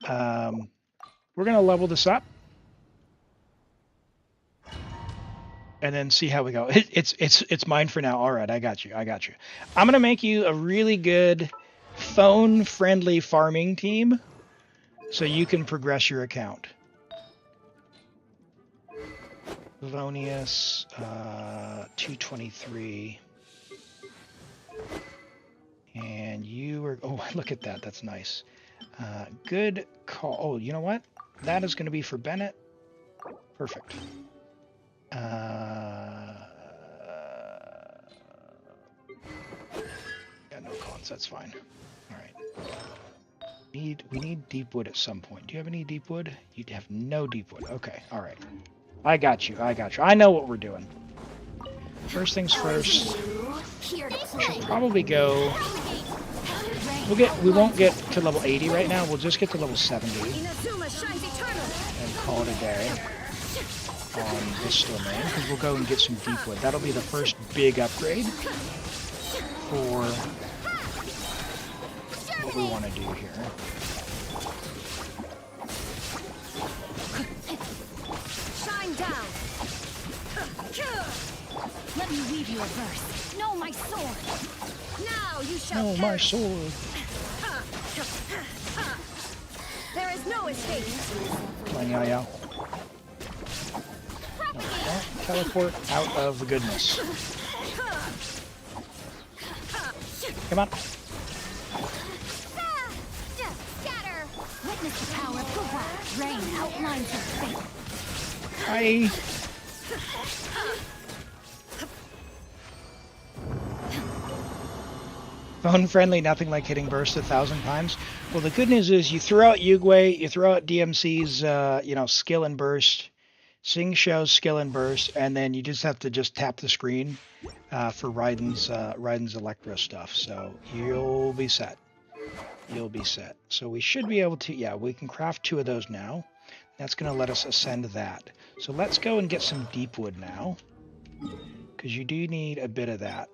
We're gonna level this up, and then see how we go. It's mine for now. All right. I got you. I got you. I'm gonna make you a really good phone-friendly farming team, so you can progress your account. Valonius, 223. And you are, oh, look at that. That's nice. Good call. Oh, you know what? That is going to be for Bennett. Perfect. Yeah, no cons. That's fine. All right. We need deep wood at some point. Do you have any deep wood? You have no deep wood. Okay. All right. I got you. I got you. I know what we're doing. First things first. We should probably go. We won't get to level 80 right now. We'll just get to level 70 and call it a day on this domain, because we'll go and get some deep wood. That'll be the first big upgrade for what we want to do here. Down. Let me weave you a verse. Know my sword. Now you shall know my sword. There is no escape. Come on, Yao. Teleport out of the goodness. Come on. Scatter. Witness the power of the wild. Rain outlines your fate. Hi. Phone friendly, nothing like hitting burst 1,000 times. Well, the good news is you throw out Yugwei, you throw out DMC's, skill and burst, Sing Show's skill and burst, and then you just have to tap the screen for Raiden's Electro stuff. So you'll be set. You'll be set. So we should be able to, yeah, we can craft 2 of those now. That's going to let us ascend that. So let's go and get some deep wood now, because you do need a bit of that.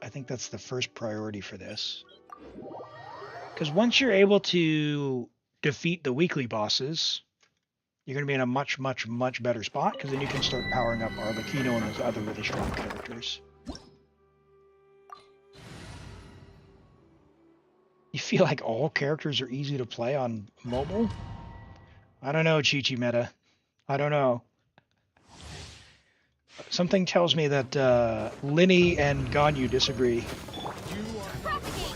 I think that's the first priority for this. Because once you're able to defeat the weekly bosses, you're going to be in a much, much, much better spot, because then you can start powering up Arlecchino and those other really strong characters. You feel like all characters are easy to play on mobile? I don't know, Chi-Chi Meta. I don't know. Something tells me that Linny and Ganyu disagree. Propagate!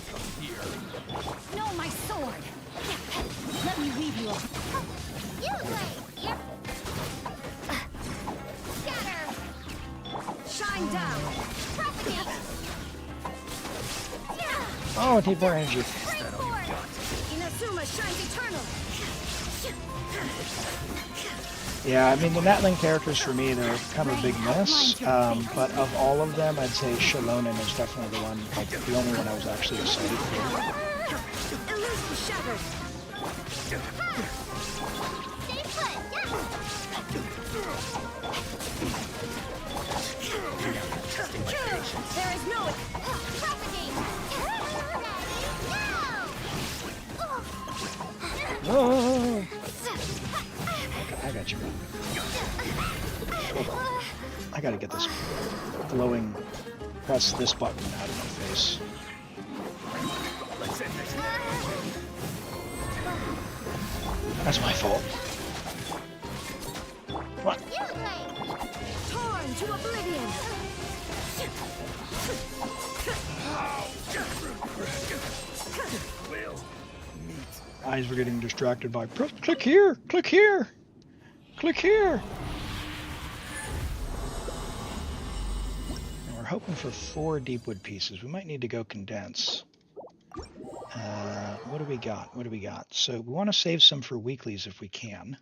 No, my sword! Let me weave you up. You wait! Scatter! Shine down! Propagate! Oh, take more energy. Break forth! Inazuma shines eternal! Yeah, I mean, the Natling characters for me, they're kind of a big miss. But of all of them, I'd say Shalonen is definitely the one, like the only one I was actually excited for. Illusion shattered! Stay put! There is no propagate! Oh, I got you. I gotta get this glowing, press this button out of my face. That's my fault. What? Torn to oblivion! Eyes were getting distracted by click here, click here, click here. And we're hoping for 4 deepwood pieces. We might need to go condense. What do we got? What do we got? So we want to save some for weeklies if we can.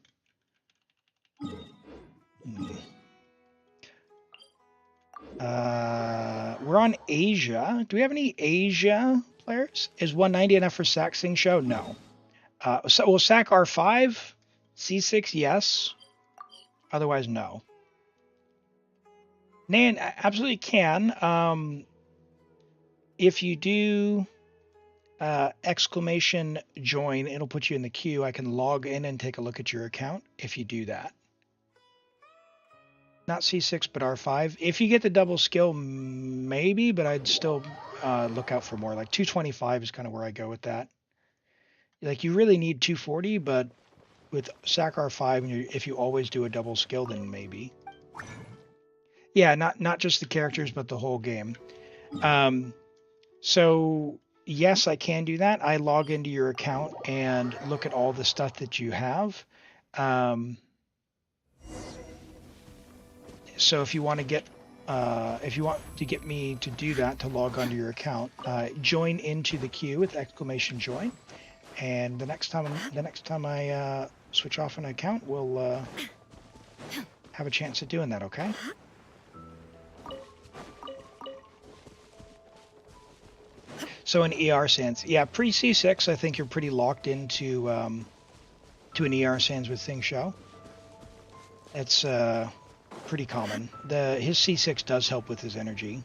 We're on Asia. Do we have any Asia players? Is 190 enough for Saxing Show? No. So we'll sack R5, C6, yes. Otherwise, no. Nan, absolutely can. If you do exclamation join, it'll put you in the queue. I can log in and take a look at your account if you do that. Not C6, but R5. If you get the double skill, maybe, but I'd still look out for more. Like 225 is kind of where I go with that. Like, you really need 240, but with sack R5, if you always do a double skill, then maybe. Yeah, not just the characters, but the whole game. So, yes, I can do that. I log into your account and look at all the stuff that you have. So if you want to get me to do that, to log onto your account, join into the queue with exclamation join. And the next time I switch off an account, we'll have a chance at doing that, okay? So in ER Sands, yeah, pre-C6, I think you're pretty locked into to an ER Sands with Thing Show. It's pretty common. His C6 does help with his energy.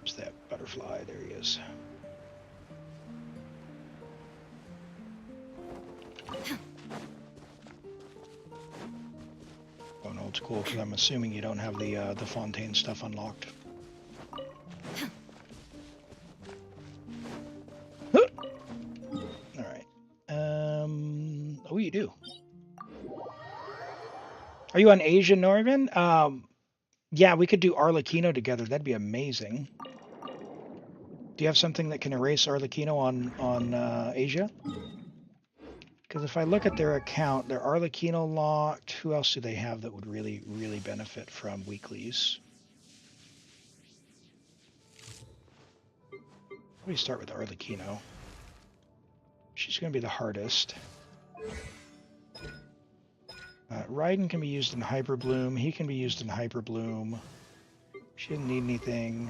There's that butterfly. There he is. Going old school because I'm assuming you don't have the Fontaine stuff unlocked. All right. Oh, you do. Are you on Asia, Norvin? Yeah, we could do Arlecchino together. That'd be amazing. Do you have something that can erase Arlecchino on Asia? Because if I look at their account, their Arlecchino locked. Who else do they have that would really, really benefit from weeklies? Let me start with Arlecchino. She's going to be the hardest. Raiden can be used in Hyper Bloom. He can be used in Hyper Bloom. She doesn't need anything.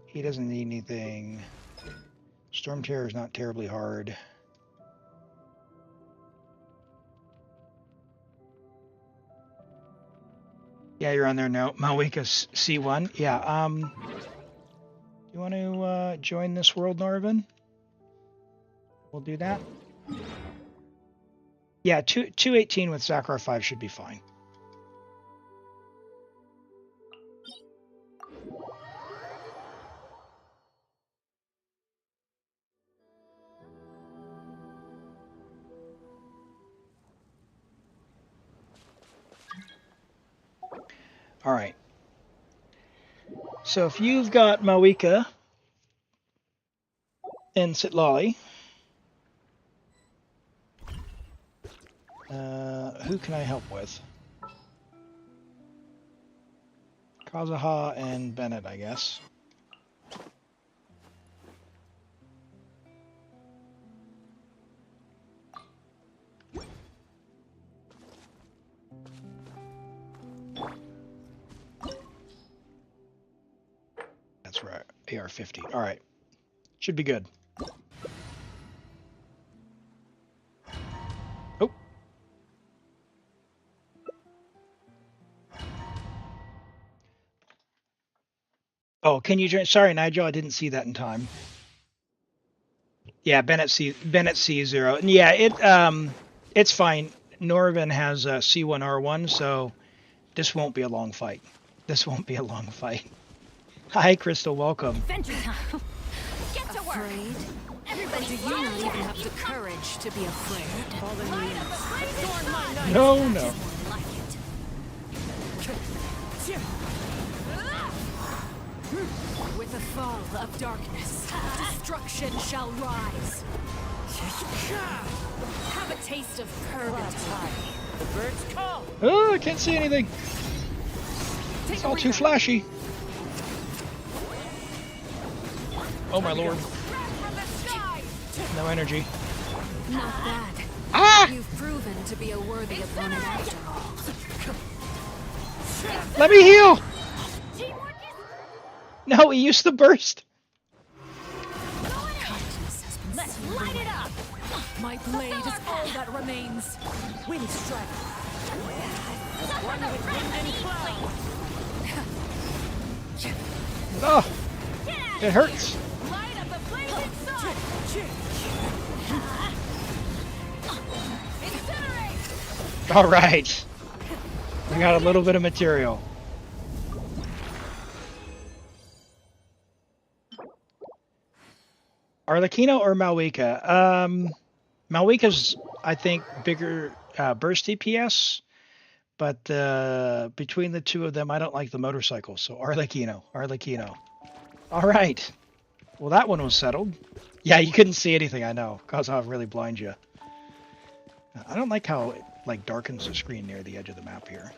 He doesn't need anything. Storm Terror is not terribly hard. Yeah, you're on there now. Malwika C1. Yeah. You want to join this world, Norvin? We'll do that. Yeah, 218 with Sakura 5 should be fine. All right. So if you've got Mawika and Sitlali, who can I help with? Kazuha and Bennett, I guess. That's right. AR-50. All right. Should be good. Oh. Oh, can you join? Sorry, Nigel, I didn't see that in time. Yeah, Bennett C0. And yeah, it's fine. Norvin has C1R1, so this won't be a long fight. This won't be a long fight. Hi, Crystal. Welcome. Adventure time. Get to work. Afraid? Everybody, Do you not even have the courage to be afraid? Fallen leaves. No, no. like it. With the fall of darkness, destruction shall rise. Have a taste of purgatory. The birds call. Oh, I can't see anything. Take It's a all too readout. flashy. Oh my lord. No energy. Not bad. Ah! You've proven to be a worthy opponent after all. Let me heal! Teamwork is No, he used the burst. Kindness has been Let's sealed light it away. up. My blade is all that remains. Wind strike. One with wind and cloud. Oh, it hurts. Light up the blazing sun. Incinerate. All right. We got a little bit of material. Arlecchino or Malwika? Malwika's, I think, bigger burst DPS, but between the two of them, I don't like the motorcycle. So Arlecchino. All right. Well, that one was settled. Yeah, you couldn't see anything. I know, cause I'll really blind you. I don't like how it like darkens the screen near the edge of the map here.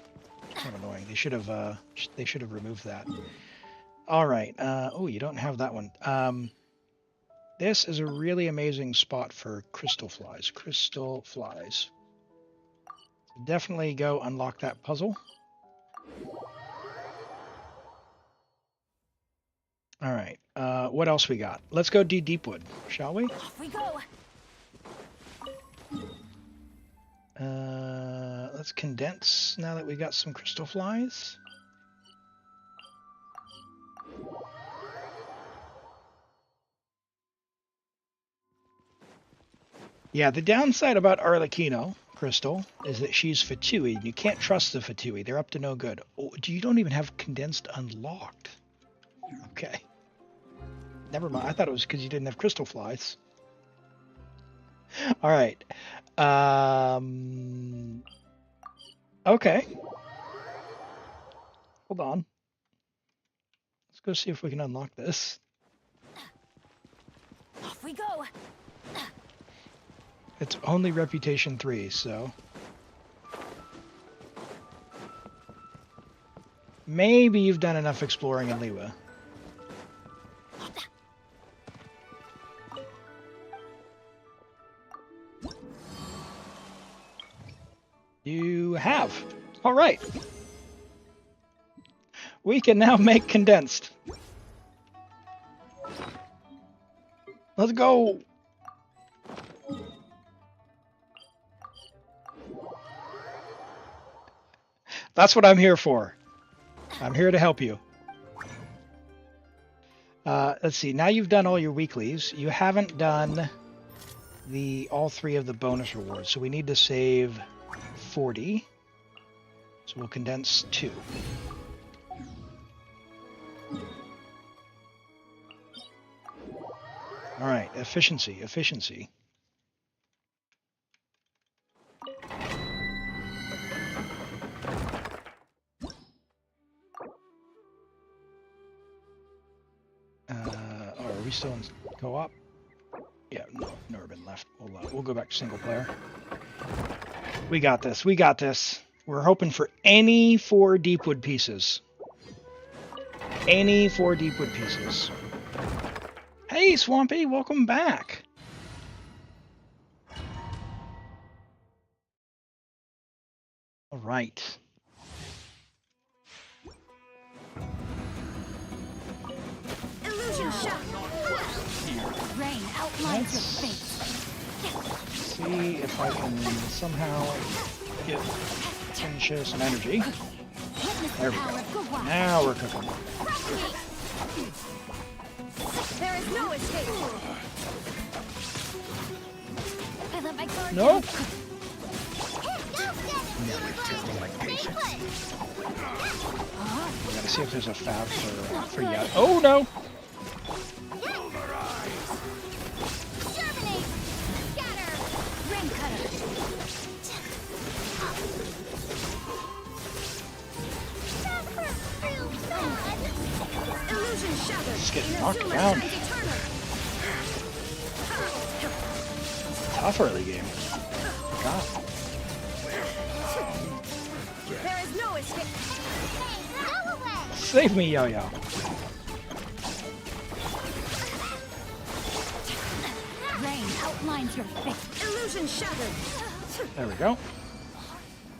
It's kind of annoying. They should have removed that. All right. Oh, you don't have that one. This is a really amazing spot for crystal flies. Crystal flies. Definitely go unlock that puzzle. All right. What else we got? Let's go do Deepwood, shall we? Off we go. Let's condense now that we got some crystal flies. Yeah, the downside about Arlecchino, Crystal, is that she's Fatui. You can't trust the Fatui. They're up to no good. Oh, you don't even have condensed unlocked. Okay. Never mind. I thought it was because you didn't have crystal flies. All right. Okay. Hold on. Let's go see if we can unlock this. Off we go. It's only reputation 3, so maybe you've done enough exploring in Liwa. You have. All right. We can now make condensed. Let's go. That's what I'm here for. I'm here to help you. Let's see. Now you've done all your weeklies. You haven't done all 3 of the bonus rewards. So we need to save 40. So we'll condense 2. All right, efficiency, efficiency. Are we still in co-op? Yeah, no, never been left. We'll go back to single player. We got this. We got this. We're hoping for any 4 deepwood pieces. Any 4 deepwood pieces. Hey, Swampy, welcome back. All right. Illusion shot. Rain outlines your fate. See if I can somehow get Kinich some energy. There we go. Now we're cooking. There is no escape. I let my guard Nope. We gotta see if there's a fab for Yao. Oh no! Germinate! Scatter! Rain cutter. That hurts real bad! Illusion shattered. Just getting knocked down. Tough early game. God. There is no escape. Go away! Save me, Yao Yao. Rain outlines your fate. Illusion shattered. There we go.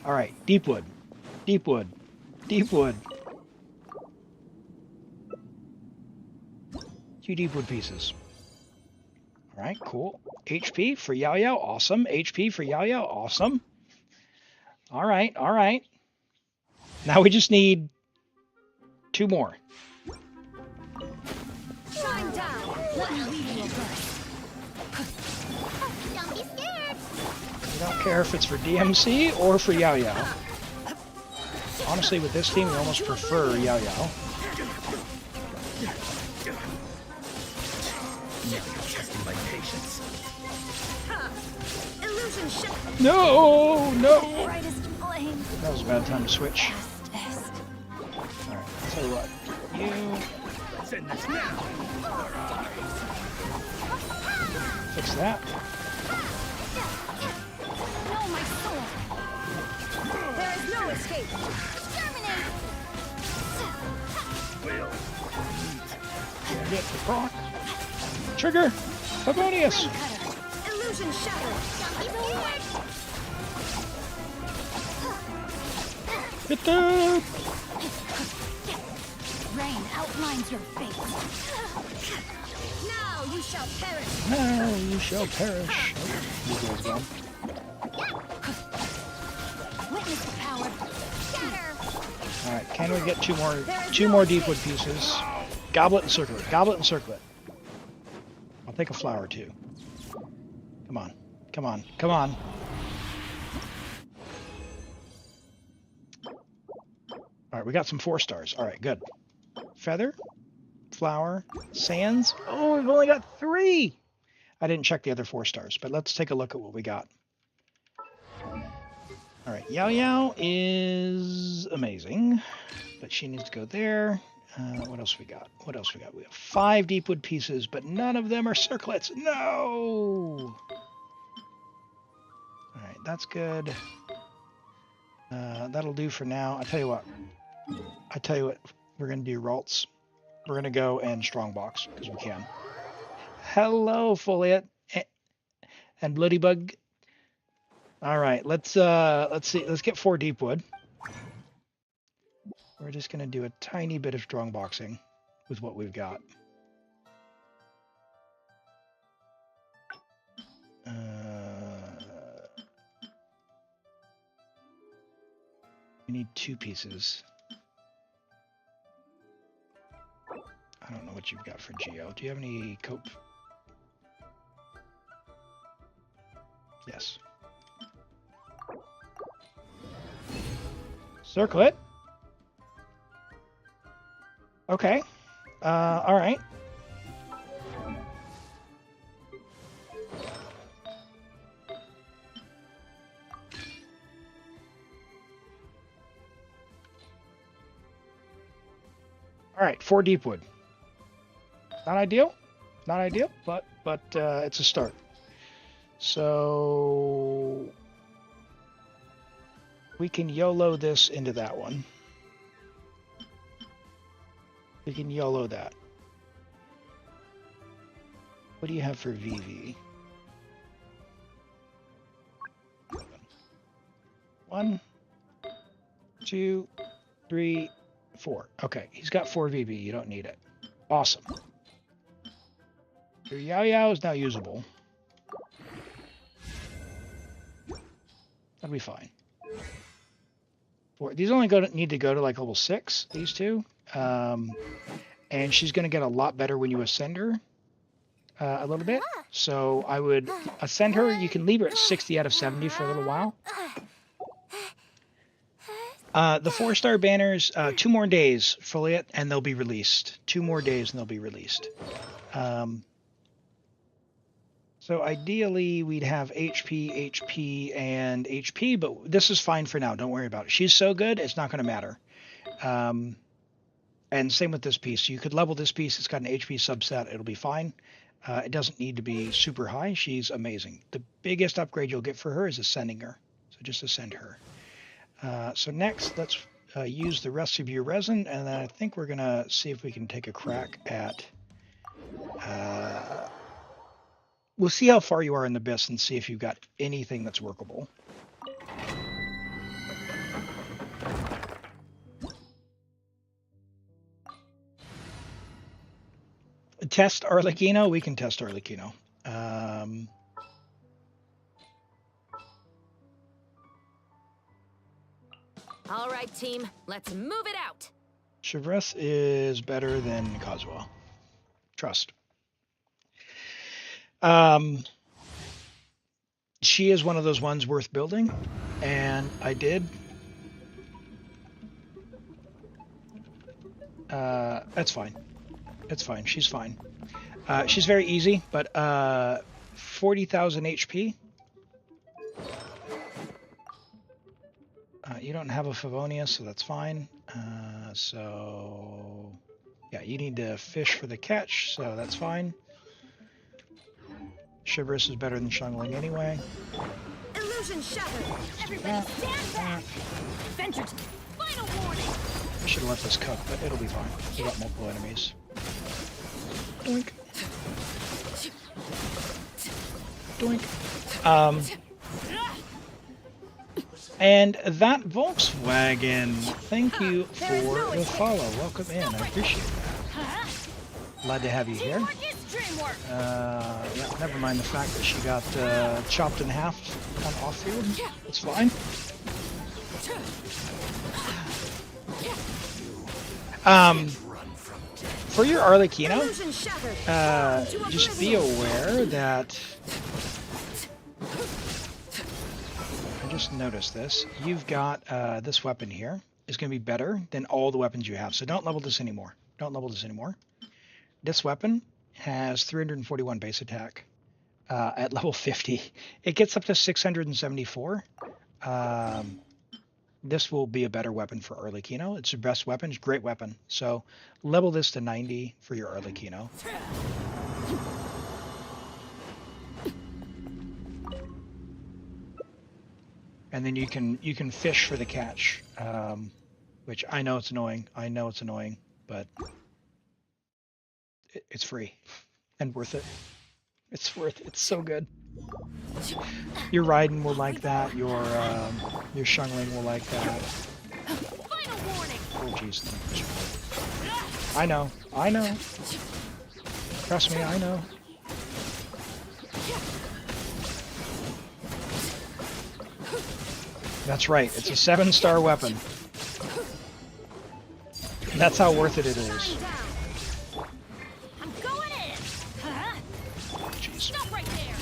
Alright, deepwood. Deepwood. Deepwood. 2 deepwood pieces. Alright, cool. HP for Yao Yao, awesome. HP for Yao Yao, awesome. Alright, alright. Now we just need 2 more. Shine down. Let me lead you a burst. Don't be scared! We don't care if it's for DMC or for Yao Yao. Honestly, with this team, we almost prefer Yao Yao. Testing my patience. Illusion shattered. No, no. Brightest flame. That was a bad time to switch. Fastest. Alright, I'll tell you what. You Send this now. fix that. Know my soul. There is no escape. Germinate! Will. Get the proc. Trigger. Favonius. Rain cutter. Illusion shattered. Don't be scared! Hit that. Rain outlines your fate. Now you shall perish. Now you shall perish. Oh, you guys gone. Witness the power. Scatter! Alright, can we get two more deepwood pieces? Goblet and circlet. Goblet and circlet. I'll take a flower too. Come on. Come on. Come on. Alright, we got some 4 stars. Alright, good. Feather. Flower. Sands. Oh, we've only got 3! I didn't check the other 4 stars, but let's take a look at what we got. Alright, Yao Yao is amazing, but she needs to go there. What else we got? What else we got? We have 5 deepwood pieces, but none of them are circlets. No! Alright, that's good. That'll do for now. I tell you what, we're going to do Ralts. We're going to go and Strongbox, because we can. Hello, Foliate and Bloodybug. All right, let's see. Let's get 4 deepwood. We're just going to do a tiny bit of Strongboxing with what we've got. We need 2 pieces. I don't know what you've got for Geo. Do you have any cope? Yes. Circle it. Okay. All right. All right, 4 deep wood. Not ideal, but it's a start. So we can YOLO this into that one. We can YOLO that. What do you have for VV? 1, 2, 3, 4. Okay, he's got 4 VV. You don't need it. Awesome. Your Yao Yao is now usable. That'll be fine. These only need to go to like level 6, these two. And she's going to get a lot better when you ascend her a little bit. So I would ascend her. You can leave her at 60 out of 70 for a little while. The 4-star banners, 2 more days, Foliot, and they'll be released. 2 more days and they'll be released. So ideally, we'd have HP, HP, and HP, but this is fine for now. Don't worry about it. She's so good, it's not going to matter. And same with this piece. You could level this piece. It's got an HP subset. It'll be fine. It doesn't need to be super high. She's amazing. The biggest upgrade you'll get for her is ascending her. So just ascend her. So next, let's use the rest of your resin, and then I think we're going to see if we can take a crack at... we'll see how far you are in the abyss and see if you've got anything that's workable. Test Arlecchino? We can test Arlecchino. All right, team. Let's move it out. Chevress is better than Kazuha. Trust. She is one of those ones worth building, and I did. That's fine. It's fine. She's fine. She's very easy, but 40,000 HP. You don't have a Favonia, so that's fine. So yeah, you need to fish for the catch, so that's fine. Chivalrous is better than Xiangling anyway. Illusion shattered. Everybody stand back. Venture to final warning. I should have let this cook, but it'll be fine. We got multiple enemies. Doink. Doink. And that Volkswagen, thank you for the follow. Welcome in. I appreciate that. Glad to have you here. Yeah, never mind the fact that she got chopped in half on off-field. It's fine. For your Arlecchino, just be aware that... I just noticed this. You've got this weapon here is going to be better than all the weapons you have. So don't level this anymore. Don't level this anymore. This weapon has 341 base attack at level 50. It gets up to 674. This will be a better weapon for Arlecchino. It's your best weapon. It's a great weapon. So level this to 90 for your Arlecchino. And then you can fish for the catch, which I know it's annoying. I know it's annoying, but it's free and worth it. It's worth it. It's so good. Your Raiden will like that. Your Xiangling will like that. Oh jeez. I know. I know. Trust me, I know. That's right. It's a 7-star weapon. And that's how worth it is. I'm going in. Jeez. Stop right there.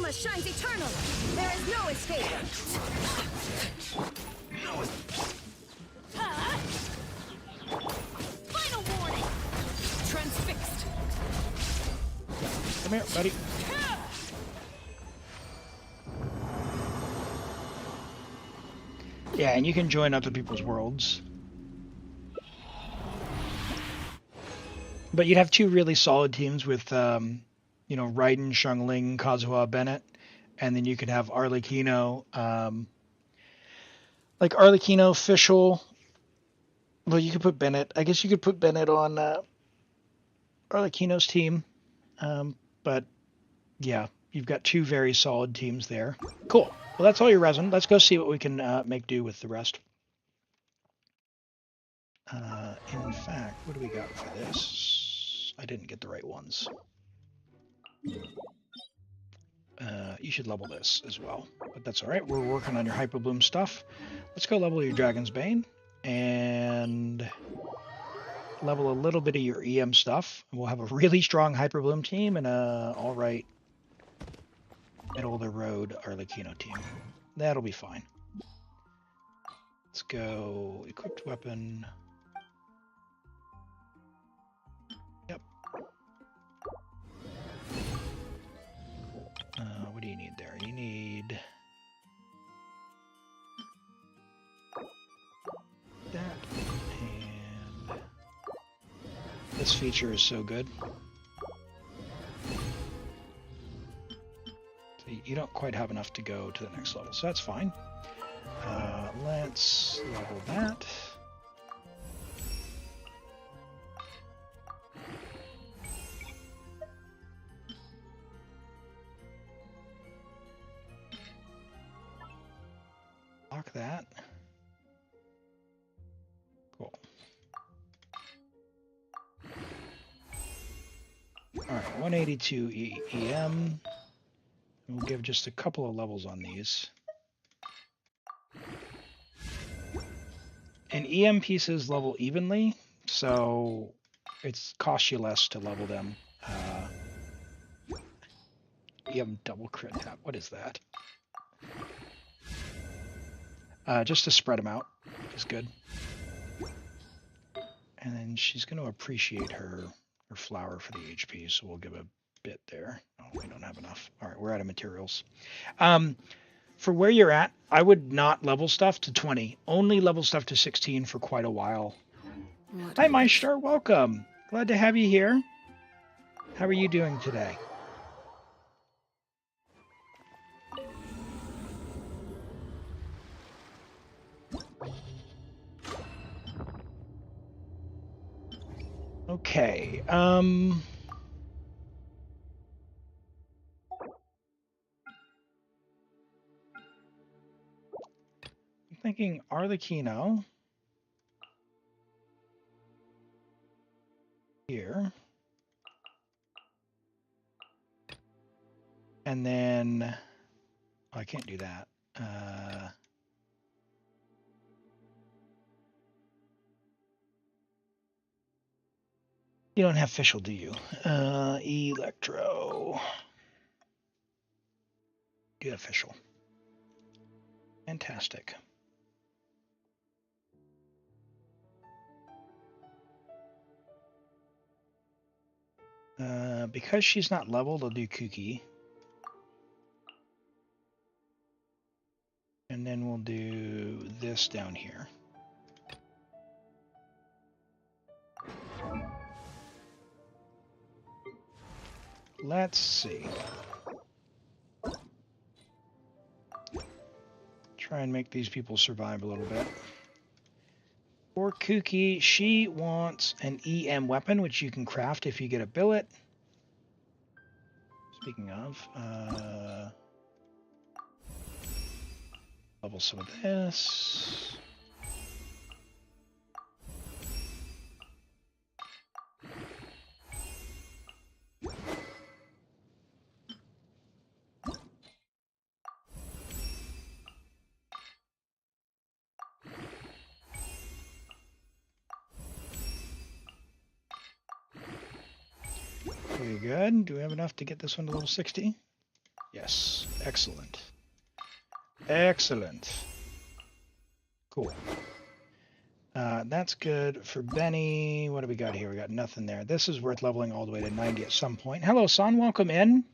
Dharma shines eternal. There is no escape. Final warning. Transfixed. Come here, buddy. Yeah, and you can join other people's worlds. But you'd have two really solid teams with, Raiden, Xiangling, Kazuha, Bennett, and then you could have Arlecchino, like Arlecchino, Fischl. Well, you could put Bennett. I guess you could put Bennett on Arlecchino's team. But yeah, you've got two very solid teams there. Cool. Well, that's all your resin. Let's go see what we can make do with the rest. In fact, what do we got for this? I didn't get the right ones. You should level this as well, but that's all right. We're working on your Hyperbloom stuff. Let's go level your Dragon's Bane and level a little bit of your EM stuff. We'll have a really strong Hyperbloom team and a all right middle of the road Arlecchino team. That'll be fine. Let's go equipped weapon. Yep. What do you need there? You need that, and this feature is so good. So you don't quite have enough to go to the next level, so that's fine. Let's level that. Lock that. Cool. Alright, 182 EM. We'll give just a couple of levels on these. And EM pieces level evenly, so it costs you less to level them. EM double crit tap. What is that? Just to spread them out is good. And then she's going to appreciate her flower for the HP, so we'll give a bit there. Oh, we don't have enough. All right, we're out of materials. For where you're at, I would not level stuff to 20. Only level stuff to 16 for quite a while. Hi, Meister. Welcome. Glad to have you here. How are you doing today? Okay. I'm thinking Arlecchino here, and then I can't do that. You don't have Fischl, do you? Electro. You have Fischl. Fantastic. Because she's not leveled, I'll do Kuki. And then we'll do this down here. Let's see. Try and make these people survive a little bit. For Kuki, she wants an EM weapon, which you can craft if you get a billet. Speaking of, level some of this. Pretty good. Do we have enough to get this one to level 60? Yes. Excellent. Excellent. Cool. That's good for Benny. What do we got here? We got nothing there. This is worth leveling all the way to 90 at some point. Hello, son. Welcome in.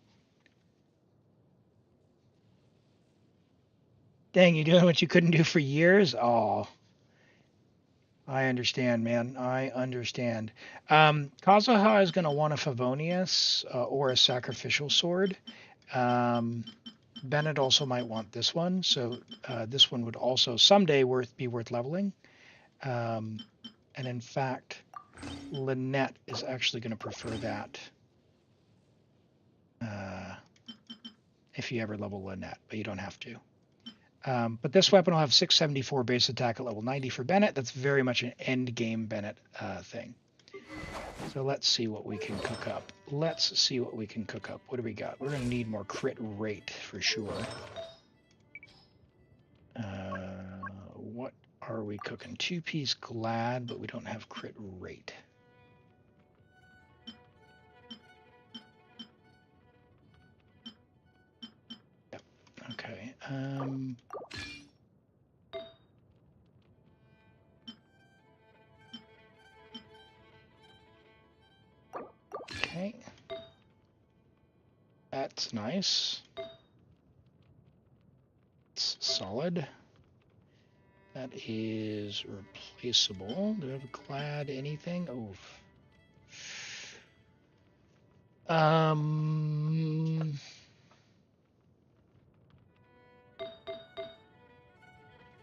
Dang, you doing what you couldn't do for years? Oh, I understand, man. I understand. Kazuha is going to want a Favonius or a Sacrificial Sword. Bennett also might want this one, so this one would also someday be worth leveling. And in fact, Lynette is actually going to prefer that if you ever level Lynette, but you don't have to. But this weapon will have 674 base attack at level 90 for Bennett. That's very much an end game Bennett thing. So let's see what we can cook up. Let's see what we can cook up. What do we got? We're going to need more crit rate for sure. What are we cooking? 2-piece glad, but we don't have crit rate. Yep. Okay. Okay. That's nice. It's solid. That is replaceable. Do I have clad anything? Oh.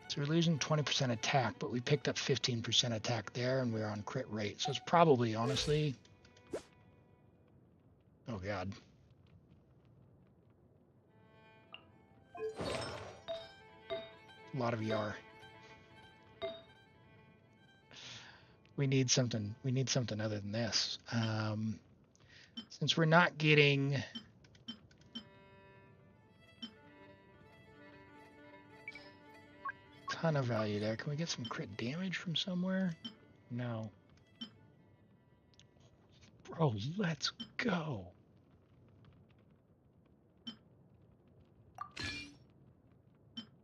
So we're losing 20% attack, but we picked up 15% attack there, and we're on crit rate. So it's probably, honestly... Oh, God. A lot of YAR. We need something other than this. Since we're not getting... ton of value there. Can we get some crit damage from somewhere? No. Bro, let's go.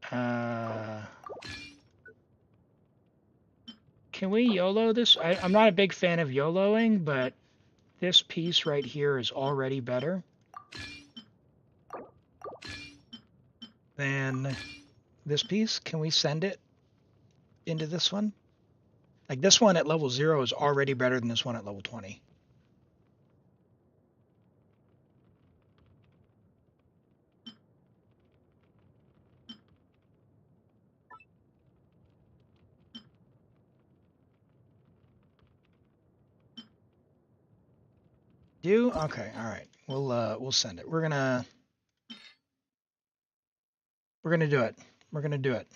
Can we YOLO this? I'm not a big fan of YOLOing, but this piece right here is already better than this piece. Can we send it into this one? Like this one at level 0 is already better than this one at level 20. Do? Okay, all right. We'll send it. We're gonna do it. We're gonna do it.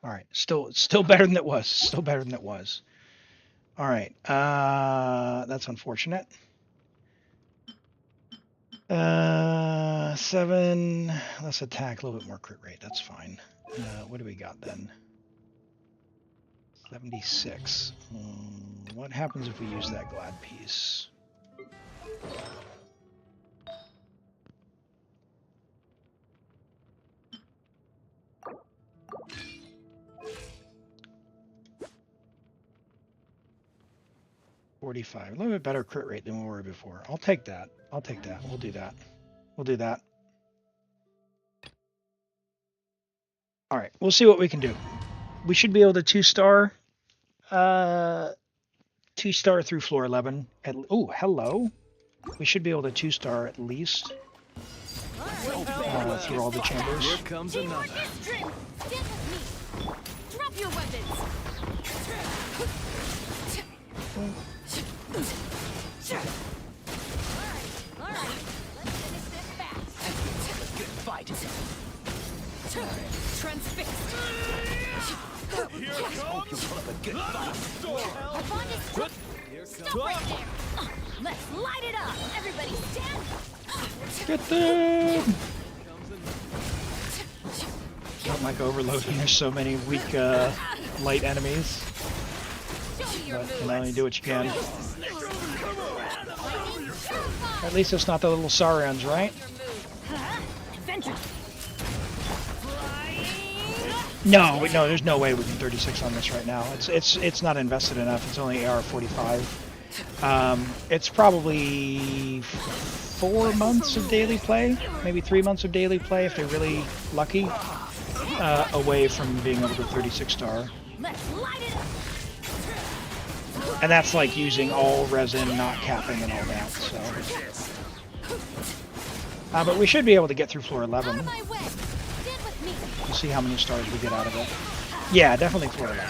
All right, still better than it was. Still better than it was. All right, that's unfortunate. 7. Let's attack a little bit more crit rate. That's fine. What do we got then? 76. What happens if we use that glad piece? A little bit better crit rate than we were before. I'll take that. I'll take that. We'll do that. We'll do that. All right. We'll see what we can do. We should be able to 2-star. 2-star through floor 11. Oh, hello. We should be able to 2-star at least through all the chambers. Here comes another. Drop your weapons. All right. Let's finish this fast. Good fight. Transfixed. Here comes a good fight. Our bond is quick. Stop right there. Let's light it up. Everybody stand. Get them! Not like overloading. There's so many weak light enemies. But you know, you do what you can. At least it's not the little Saurians, right? No, there's no way we can 36 on this right now. It's not invested enough. It's only AR 45. It's probably 4 months of daily play, maybe 3 months of daily play if they're really lucky, away from being able to 36 star. And that's like using all resin, not capping and all that. So, but we should be able to get through floor 11. We'll see how many stars we get out of it. Yeah, definitely floor 11.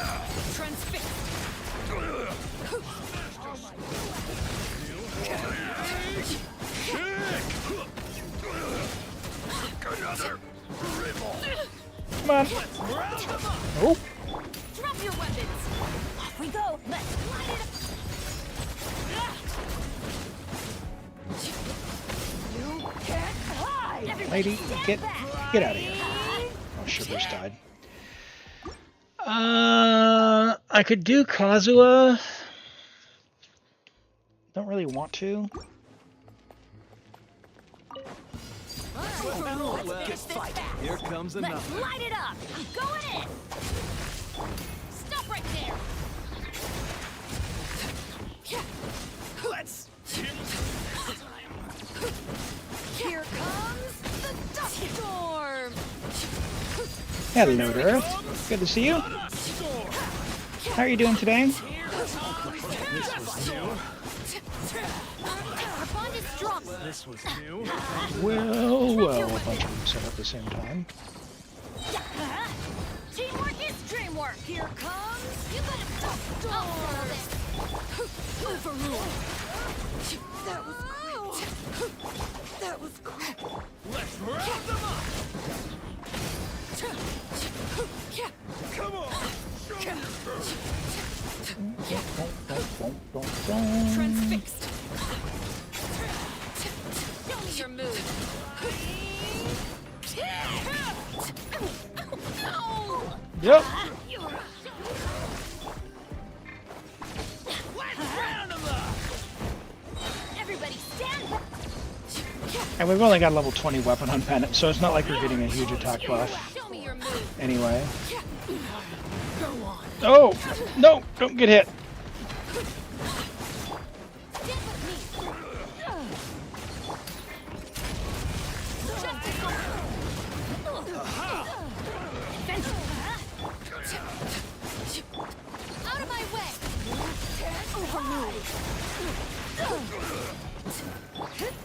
Come on. Oh. Drop your weapons. Off we go. Let's light it up. You can't hide. Lady, get out of here. Oh, Sugar's died. I could do Kazuha. Don't really want to. Here comes another. Let's light it up. I'm going in. Stop right there. Let's. Here comes the dust storm. Hello, Earth. Good to see you. How are you doing today? Our bond is strong. This was new. Well, a bunch of them set up at the same time. Teamwork is dreamwork. Here comes. You better stop. Overrule. That was great. That was great. Let's wrap them up. Come on. Transfixed. Show me your move. Yep. Everybody stand back. And we've only got a level 20 weapon on Bennett, so it's not like we're getting a huge attack buff. Show me your move. Anyway. Oh! No! Don't get hit! Out of my way.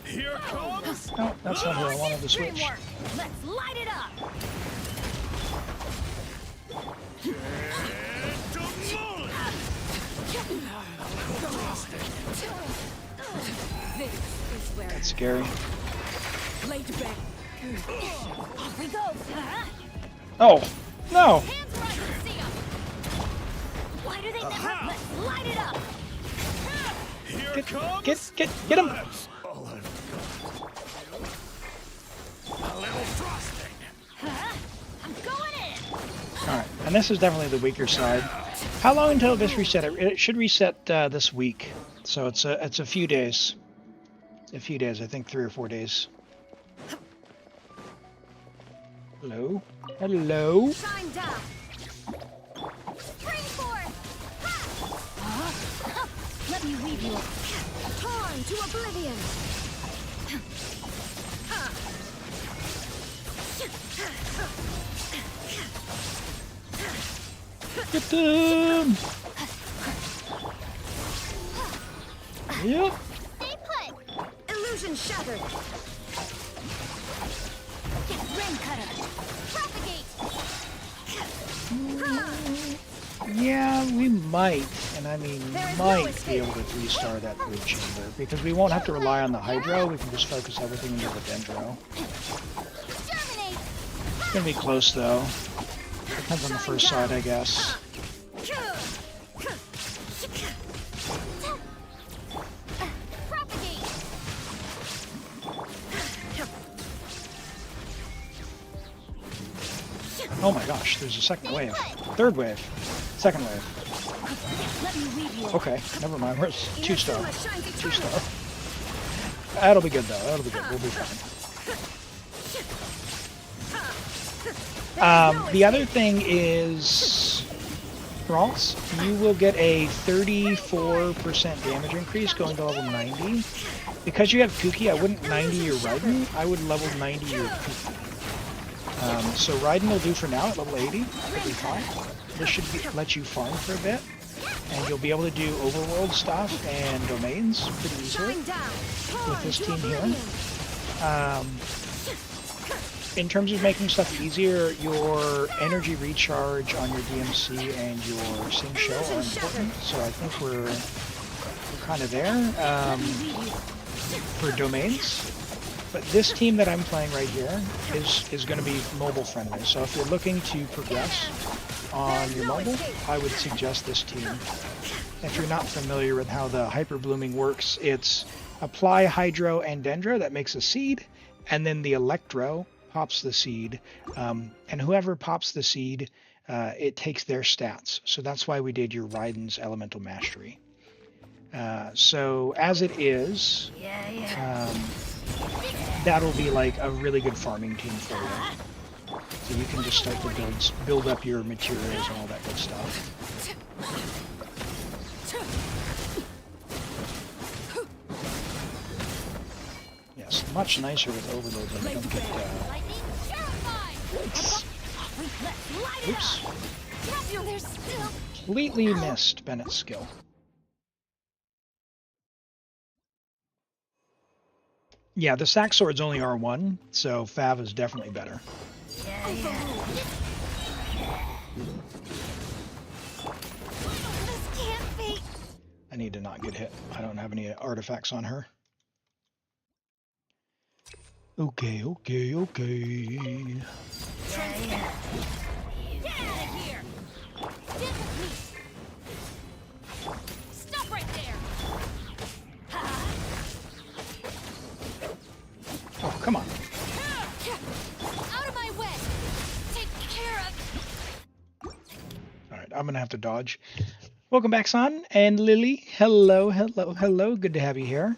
Here comes. No, that's not who I wanted to switch. Dreamwork. Let's light it up. This is where That's scary. laid back. Off we go. Oh! No! Hands where I can see 'em. Why do they never? Let's light it up. Here comes. Get him! All I've got. A little frosting. I'm going in. Alright, and this is definitely the weaker side. How long until this reset? It should reset this week. So it's a few days. A few days, I think 3 or 4 days. Hello? Hello? Shine down. Springboard. Let me weave you. Torn to oblivion. Get them! Yep. Stay put. Illusion shattered. Get rain cutter. Propagate. Yeah, we might, and I mean might be able to 3-star that brood chamber, because we won't have to rely on the Hydro, we can just focus everything into the Dendro. Germinate. It's gonna be close though. Depends on the first side, I guess. Propagate. Oh my gosh, there's a second wave. Third wave. Second wave. Okay, never mind. Where's 2-star? 2-star. That'll be good though. That'll be good. We'll be fine. The other thing is, Ross, you will get a 34% damage increase going to level 90. Because you have Kuki, I wouldn't 90 your Raiden, I would level 90 your Kuki. So Raiden will do for now at level 80, that'll be fine. This should let you farm for a bit, and you'll be able to do overworld stuff and domains pretty easily with this team here. In terms of making stuff easier, your energy recharge on your DMC and your Sing Show are important, so I think we're kind of there for domains. But this team that I'm playing right here is going to be mobile friendly, so if you're looking to progress on your mobile, I would suggest this team. If you're not familiar with how the hyper blooming works, it's apply Hydro and Dendro, that makes a seed, and then the Electro pops the seed, and whoever pops the seed, it takes their stats. So that's why we did your Raiden's Elemental Mastery. So as it is, that'll be like a really good farming team for you. So you can just start to build up your materials and all that good stuff. Yes, much nicer with overloads. I don't get. Oops. Completely missed Bennett's skill. Yeah, the sack sword's only R1, so Fav is definitely better. I need to not get hit. I don't have any artifacts on her. Okay. Stop right there. Oh, come on. Out of my way. Take care of. Alright, I'm gonna have to dodge. Welcome back, Son and Lily. Hello. Good to have you here.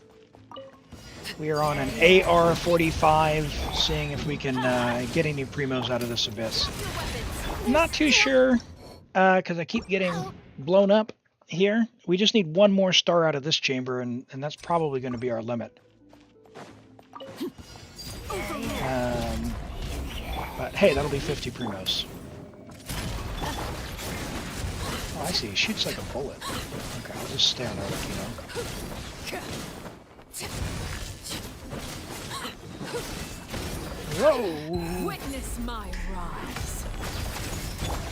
We are on an AR-45, seeing if we can get any Primos out of this abyss. Not too sure, because I keep getting blown up here. We just need one more star out of this chamber, and that's probably going to be our limit. But hey, that'll be 50 Primos. Oh, I see. He shoots like a bullet. Okay, I'll just stay on Arlecchino. Whoa! Witness my rise.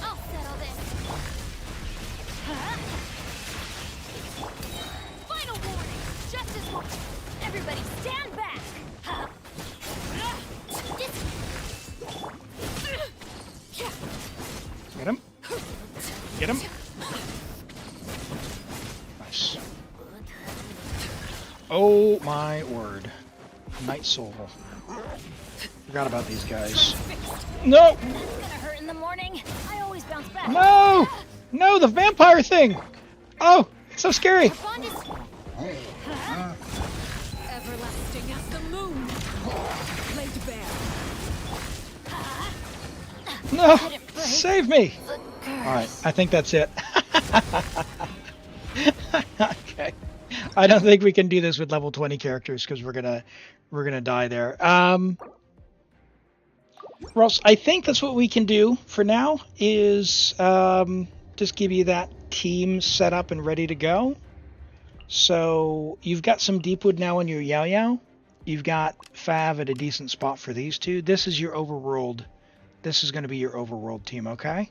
I'll settle this. Final warning. Just as much. Everybody stand back. Get him. Get him. Nice. Oh my word. Night Soul. Forgot about these guys. No! It's gonna hurt in the morning. I always bounce back. No! No, the vampire thing! Oh, it's so scary. Everlasting as the moon. Laid bare. No! Save me! Alright, I think that's it. Okay. I don't think we can do this with level 20 characters because we're gonna die there. Ross, I think that's what we can do for now is just give you that team set up and ready to go. So you've got some Deepwood now on your Yao Yao. You've got Fav at a decent spot for these two. This is your overworld. This is going to be your overworld team, okay?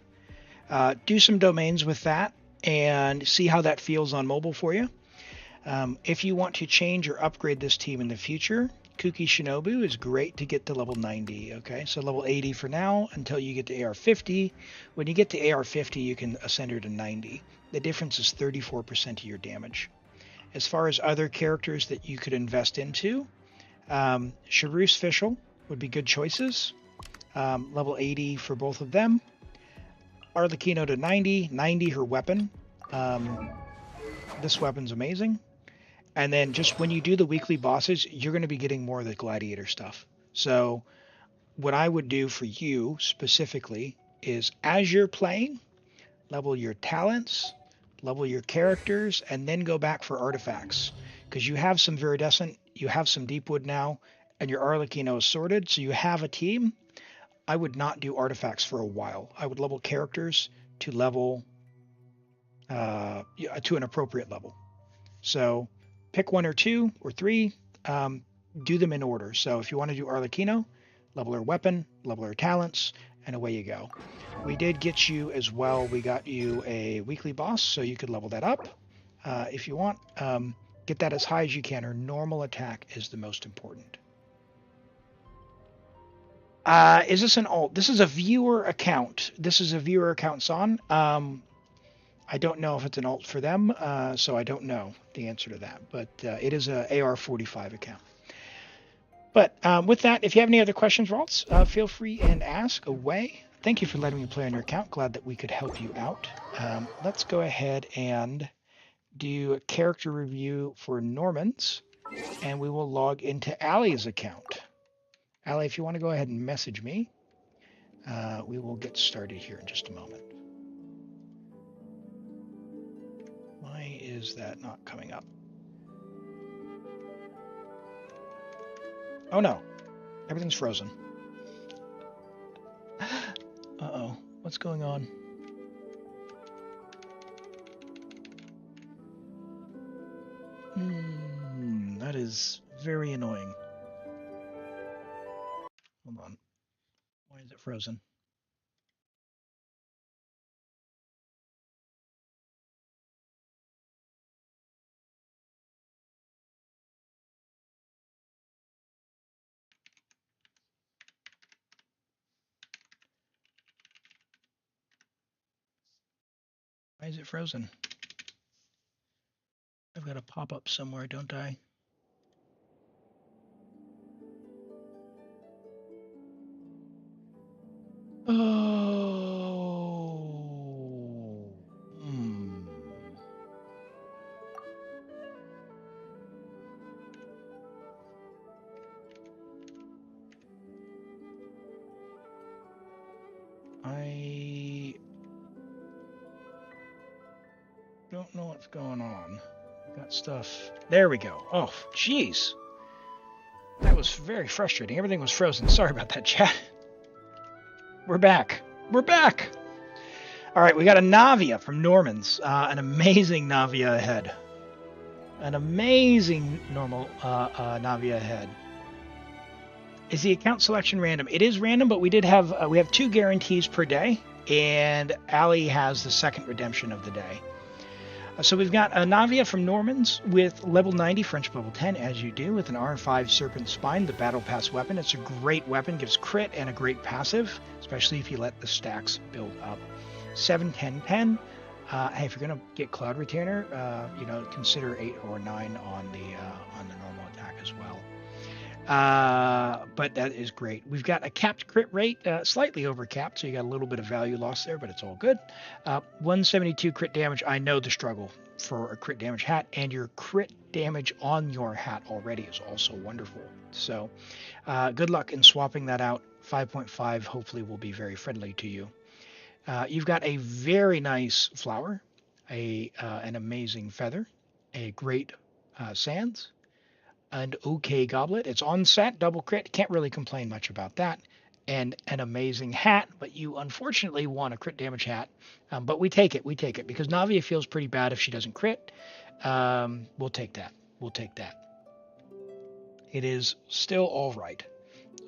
Do some domains with that and see how that feels on mobile for you. If you want to change or upgrade this team in the future, Kuki Shinobu is great to get to level 90, okay? So level 80 for now until you get to AR50. When you get to AR50, you can ascend her to 90. The difference is 34% of your damage. As far as other characters that you could invest into, Shabruse Fischl would be good choices. Level 80 for both of them. Arlecchino to 90, 90 her weapon. This weapon's amazing. And then just when you do the weekly bosses, you're going to be getting more of the gladiator stuff. So what I would do for you specifically is as you're playing, level your talents, level your characters, and then go back for artifacts. Because you have some Viridescent, you have some Deepwood now, and your Arlecchino is sorted, so you have a team. I would not do artifacts for a while. I would level characters to level to an appropriate level. So pick 1 or 2 or 3, do them in order. So if you want to do Arlecchino, level her weapon, level her talents, and away you go. We did get you as well, we got you a weekly boss, so you could level that up if you want. Get that as high as you can. Her normal attack is the most important. Is this an alt? This is a viewer account. This is a viewer account, Son. I don't know if it's an alt for them, so I don't know the answer to that. But it is a AR45 account. But with that, if you have any other questions or alts, feel free and ask away. Thank you for letting me play on your account. Glad that we could help you out. Let's go ahead and do a character review for Norman's, and we will log into Allie's account. Allie, if you want to go ahead and message me, we will get started here in just a moment. Why is that not coming up? Oh no, everything's frozen. Uh-oh, what's going on? That is very annoying. Hold on. Why is it frozen? Why is it frozen? I've got a pop-up somewhere, don't I? Oh. I don't know what's going on. Got stuff. There we go. Oh, jeez. That was very frustrating. Everything was frozen. Sorry about that, chat. We're back. We're back. All right, we got a Navia from Norman's. An amazing Navia ahead. An amazing normal Navia ahead. Is the account selection random? It is random, but we did have we have 2 guarantees per day, and Allie has the second redemption of the day. So we've got a Navia from Norman's with level 90 French level 10, as you do, with an R5 Serpent Spine, the Battle Pass weapon. It's a great weapon, gives crit and a great passive, especially if you let the stacks build up. 7, 10, 10. Hey, if you're going to get Cloud Retainer, consider 8 or 9 on the normal attack as well. But that is great. We've got a capped crit rate, slightly over capped, so you got a little bit of value loss there, but it's all good. 172 crit damage. I know the struggle for a crit damage hat, and your crit damage on your hat already is also wonderful. So good luck in swapping that out. 5.5 hopefully will be very friendly to you. You've got a very nice flower, an amazing feather, a great sands, and okay goblet. It's on set, double crit. Can't really complain much about that. And an amazing hat, but you unfortunately want a crit damage hat. But we take it because Navia feels pretty bad if she doesn't crit. We'll take that. We'll take that. It is still all right.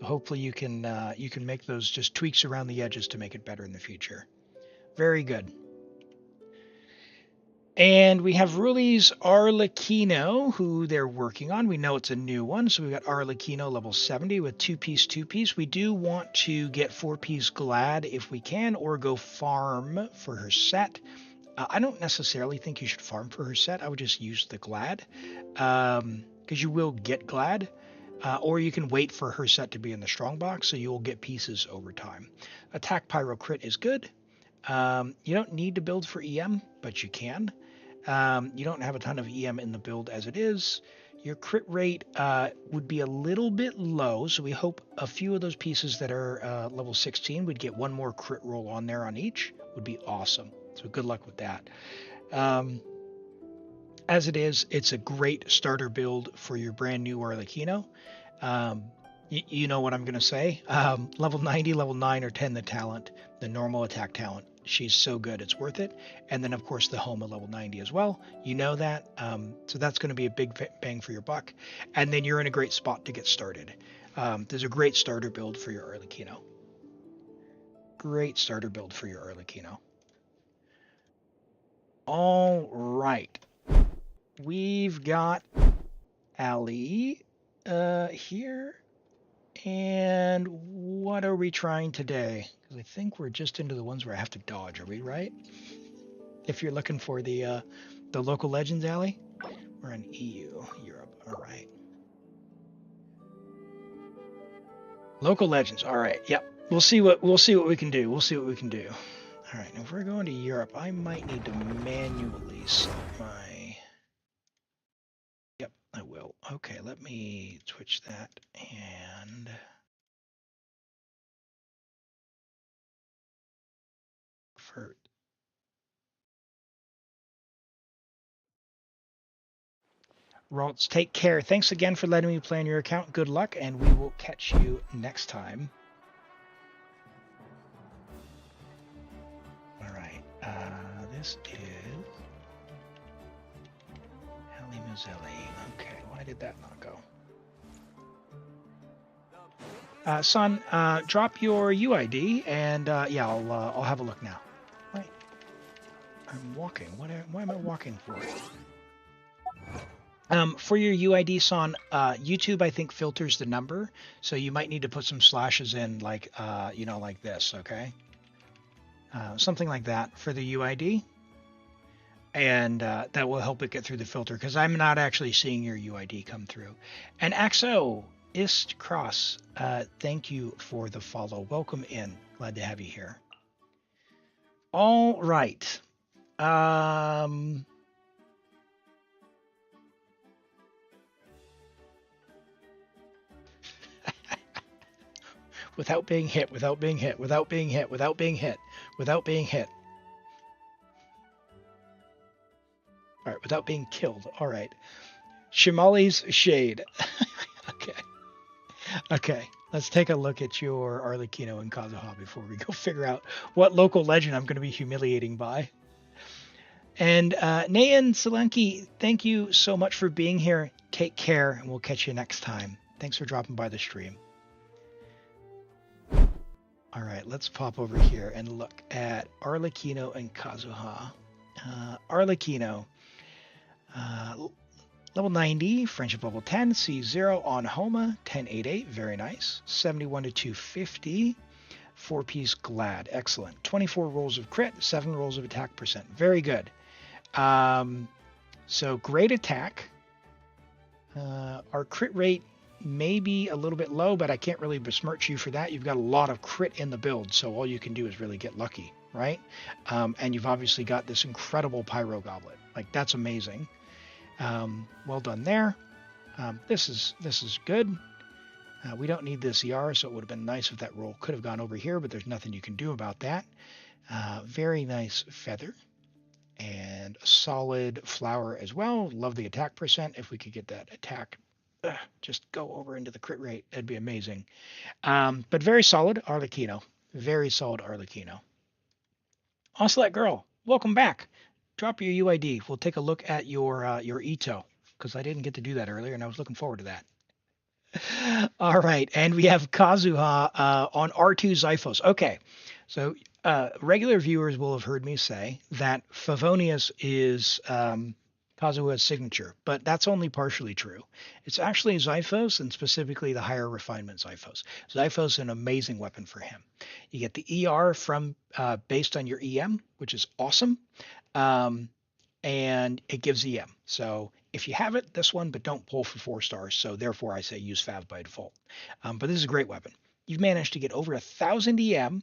Hopefully you can make those just tweaks around the edges to make it better in the future. Very good. And we have Ruli's Arlecchino, who they're working on. We know it's a new one, so we've got Arlecchino level 70 with 2-piece. We do want to get 4-piece Glad if we can, or go farm for her set. I don't necessarily think you should farm for her set. I would just use the Glad, because you will get Glad. Or you can wait for her set to be in the strong box, so you'll get pieces over time. Attack Pyro Crit is good. You don't need to build for EM, but you can. You don't have a ton of EM in the build as it is. Your crit rate would be a little bit low, so we hope a few of those pieces that are level 16 would get one more crit roll on there on each. Would be awesome. So good luck with that. As it is, it's a great starter build for your brand new Arlecchino. You know what I'm going to say. Level 90, level 9, or 10 the talent, the normal attack talent. She's so good, it's worth it. And then, of course, the home at level 90 as well. You know that. So that's going to be a big bang for your buck. And then you're in a great spot to get started. There's a great starter build for your Arlecchino. Great starter build for your Arlecchino. All right. We've got Ali here. And what are we trying today? Because I think we're just into the ones where I have to dodge. Are we right? If you're looking for the local legends alley, we're in EU, Europe. All right. Local legends. All right. Yep. We'll see what we can do. We'll see what we can do. All right. Now if we're going to Europe, I might need to manually set my. Yep, I will. Okay. Let me switch that and. For Ralts, take care. Thanks again for letting me play on your account. Good luck, and we will catch you next time. All right. This is Elimazelli. Okay, why did that not go? Son, drop your UID, and yeah, I'll have a look now. Right. I'm walking. Why am I walking for? For your UID, Son, YouTube, I think, filters the number, so you might need to put some slashes in, like, like this, okay? Something like that for the UID, and that will help it get through the filter, because I'm not actually seeing your UID come through. And Axo, Ist Cross, thank you for the follow. Welcome in. Glad to have you here. All right. Without being hit, without being hit, without being hit, without being hit, without being hit. All right, without being killed. All right. Shimali's Shade. Okay. Okay. Let's take a look at your Arlecchino and Kazuha before we go figure out what local legend I'm going to be humiliating by. And Nayan Solanki, thank you so much for being here. Take care, and we'll catch you next time. Thanks for dropping by the stream. All right, let's pop over here and look at Arlecchino and Kazuha. Arlecchino, level 90, friendship level 10, C0 on Homa, 1088, very nice. 71 to 250, 4-piece Glad, excellent. 24 rolls of crit, 7 rolls of attack percent, very good. So great attack. Our crit rate may be a little bit low, but I can't really besmirch you for that. You've got a lot of crit in the build, so all you can do is really get lucky, right? And you've obviously got this incredible Pyro Goblet. Like, that's amazing. Well done there. This is good. We don't need this ER, so it would have been nice if that roll could have gone over here, but there's nothing you can do about that. Very nice feather. And a solid flower as well. Love the attack percent. If we could get that attack just go over into the crit rate, that'd be amazing. But very solid Arlecchino. Very solid Arlecchino. Ocelot Girl, welcome back. Drop your UID. We'll take a look at your Itto, because I didn't get to do that earlier, and I was looking forward to that. All right, and we have Kazuha on R2 Xiphos. Okay, so regular viewers will have heard me say that Favonius is Kazuha's signature, but that's only partially true. It's actually Xiphos, and specifically the higher refinement Xiphos. Xiphos is an amazing weapon for him. You get the ER from based on your EM, which is awesome, and it gives EM. So if you have it, this one, but don't pull for 4 stars. So therefore, I say use Fav by default. But this is a great weapon. You've managed to get over 1,000 EM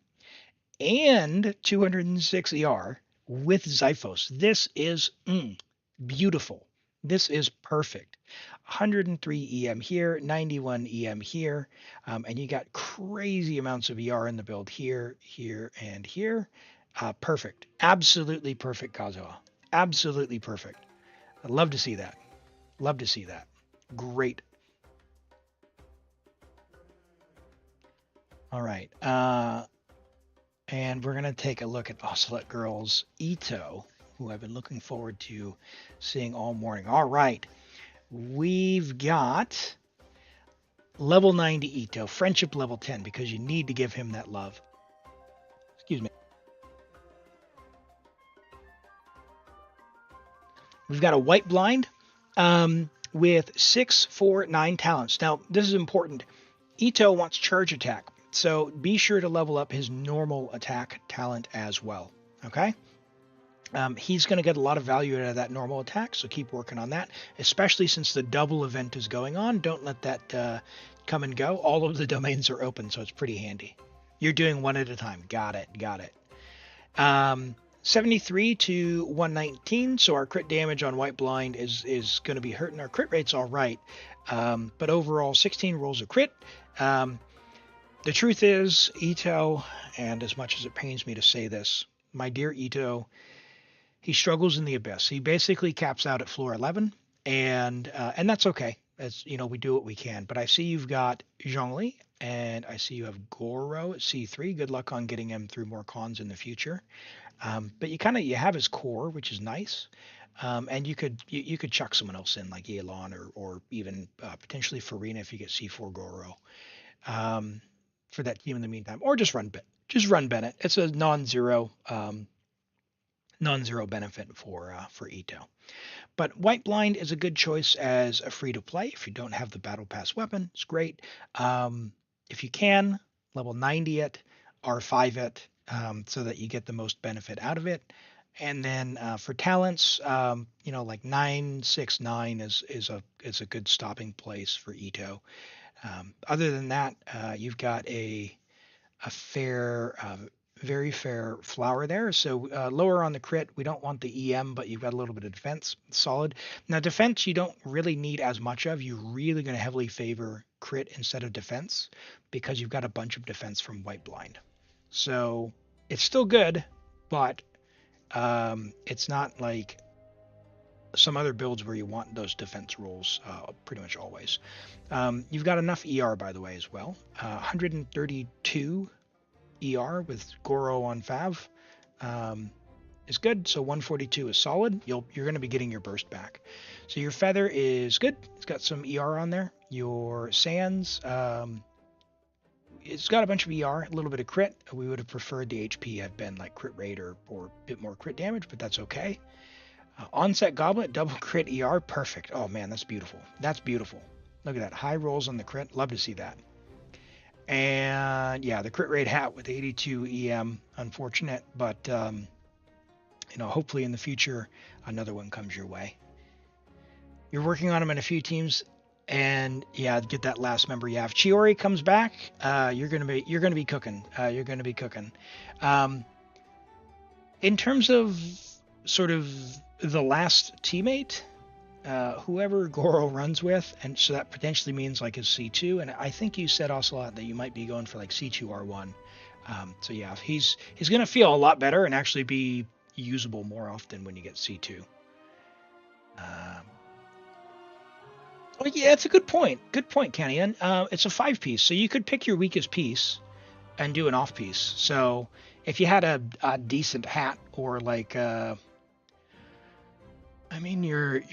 and 206 ER with Xiphos. This is beautiful. This is perfect. 103 EM here, 91 EM here, and you got crazy amounts of ER in the build here, here, and here. Perfect. Absolutely perfect, Kazuha. Absolutely perfect. I'd love to see that. Love to see that. Great. All right. And we're going to take a look at Ocelot Girls Itto, who I've been looking forward to seeing all morning. All right. We've got level 90 Itto, friendship level 10, because you need to give him that love. Excuse me. We've got a white blind with 6, 4, 9 talents. Now, this is important. Itto wants charge attack, so be sure to level up his normal attack talent as well. Okay? He's going to get a lot of value out of that normal attack, so keep working on that, especially since the double event is going on. Don't let that come and go. All of the domains are open, so it's pretty handy. You're doing one at a time. Got it. 73 to 119, so our crit damage on White Blind is going to be hurting. Our crit rate's all right, but overall 16 rolls of crit. The truth is, Itto, and as much as it pains me to say this, my dear Itto, he struggles in the abyss. He basically caps out at floor 11, and that's okay. As you know, we do what we can. But I see you've got Xiangling, and I see you have Goro at C3. Good luck on getting him through more cons in the future. But you have his core, which is nice. And you could chuck someone else in like Elon or even potentially Farina if you get C4 Goro for that team in the meantime, or just run Bennett. It's a non-zero benefit for Itto. But White Blind is a good choice as a free to play if you don't have the Battle Pass weapon. It's great. If you can, level 90 it, R5 it, so that you get the most benefit out of it. And then for talents, like 969 is a good stopping place for Itto. Other than that, you've got a fair, very fair flower there. So lower on the crit, we don't want the EM, but you've got a little bit of defense. Solid. Now defense, you don't really need as much of. You're really going to heavily favor crit instead of defense because you've got a bunch of defense from White Blind. So it's still good, but it's not like some other builds where you want those defense rolls pretty much always. You've got enough ER, by the way, as well. 132 ER with Goro on Fav is good. So 142 is solid. You're going to be getting your burst back. So your feather is good. It's got some ER on there. Your sands, it's got a bunch of ER, a little bit of crit. We would have preferred the HP had been like crit rate or a bit more crit damage, but that's okay. Onset Goblet, double crit ER, perfect. Oh man, that's beautiful. That's beautiful. Look at that. High rolls on the crit. Love to see that. And yeah, the crit rate hat with 82 EM, unfortunate, but hopefully in the future another one comes your way. You're working on them in a few teams, and yeah, get that last member you have. Chiori comes back. You're gonna be cooking. You're gonna be cooking. In terms of sort of the last teammate, whoever Goro runs with, and so that potentially means like his C2, and I think you said Ocelot that you might be going for like C2 R1. So yeah, he's going to feel a lot better and actually be usable more often when you get C2. Well, yeah, it's a good point. Good point, Kenyan. It's a 5-piece, so you could pick your weakest piece and do an off piece. So if you had a decent hat or like your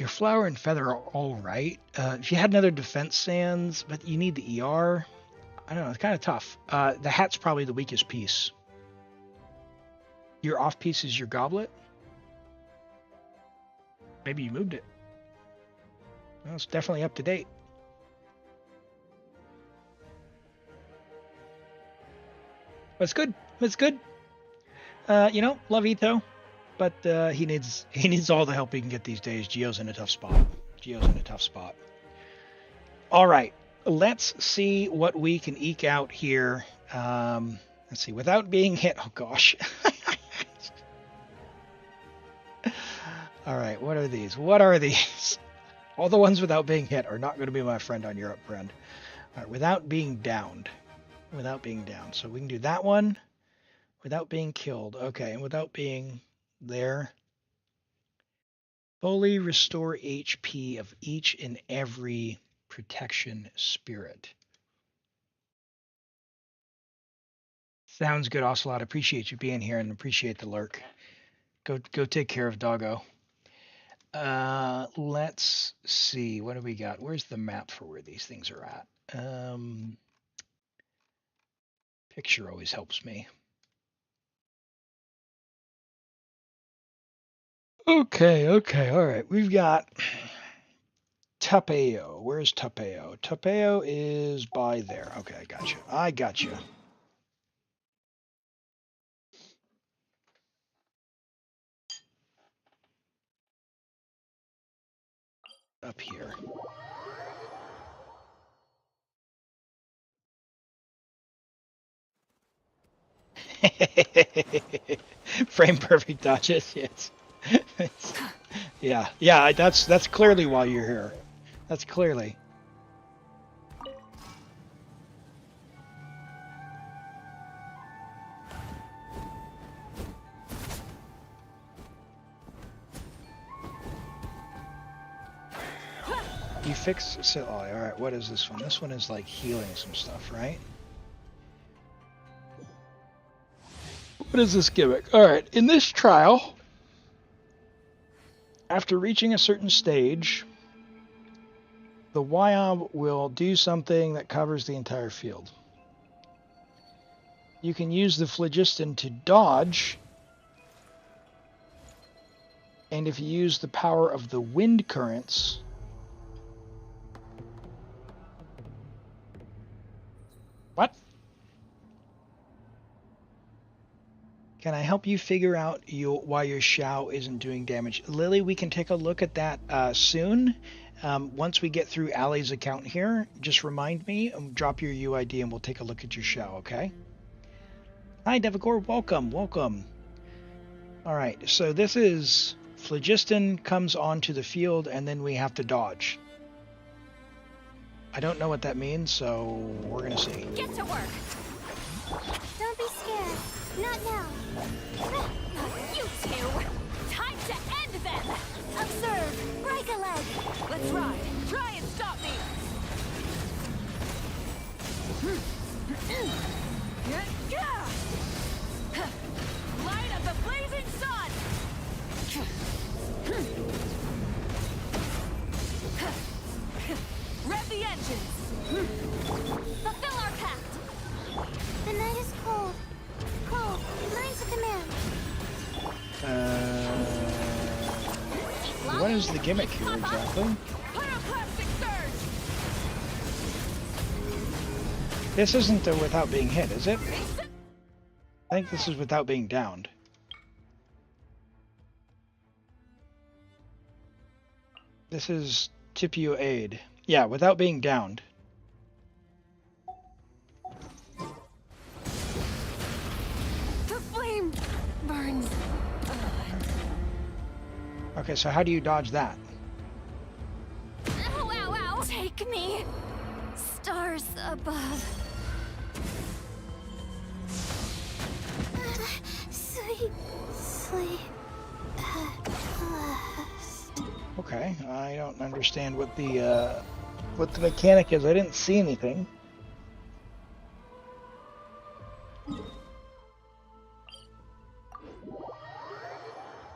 flower and feather are all right. If you had another defense sands, but you need the ER, I don't know, it's kind of tough. The hat's probably the weakest piece. Your off piece is your goblet. Maybe you moved it. Well, it's definitely up to date. But it's good. It's good. Love Itto. But he needs all the help he can get these days. Gio's in a tough spot. All right, let's see what we can eke out here Let's see, without being hit. Oh gosh. All right, what are these? What are these? All the ones without being hit are not going to be my friend on your upfriend. All right, without being downed. Without being down. So we can do that one without being killed. Okay, and without being there. Fully restore HP of each and every protection spirit. Sounds good, Ocelot. Appreciate you being here and appreciate the lurk. Go take care of Doggo. Let's see. What do we got? Where's the map for where these things are at? Picture always helps me. Okay, all right. We've got Tapeo. Where's Tapeo? Tapeo is by there. Okay, I got you. Up here. Frame perfect dodges, yes. yeah, that's clearly why you're here. That's clearly. You fix so all right, what is this one? This one is like healing some stuff, right? What is this gimmick? All right, in this trial, after reaching a certain stage, the Wyob will do something that covers the entire field. You can use the phlogiston to dodge, and if you use the power of the wind currents, what? Can I help you figure out why your Xiao isn't doing damage? Lily, we can take a look at that soon. Once we get through Allie's account here, just remind me, drop your UID, and we'll take a look at your Xiao, okay? Hi, Devagor. Welcome. All right, so this is phlogiston comes onto the field, and then we have to dodge. I don't know what that means, so we're going to see. Get to work! Don't be scared. Not now. You two! Time to end them! Observe. Break a leg. Let's ride! Try and stop me! Light of the blazing sun! Rev the engines! Fulfill our pact. The night is cold. Cold. Learn to command. What is the gimmick here exactly? Pyroclastic surge! This isn't the without being hit, is it? I think this is without being downed. This is Tipio Aid. Yeah, without being downed. The flame burns. Okay, so how do you dodge that? Ow, ow, ow. Take me. Stars above. Sleep at last. Okay, I don't understand what the mechanic is. I didn't see anything.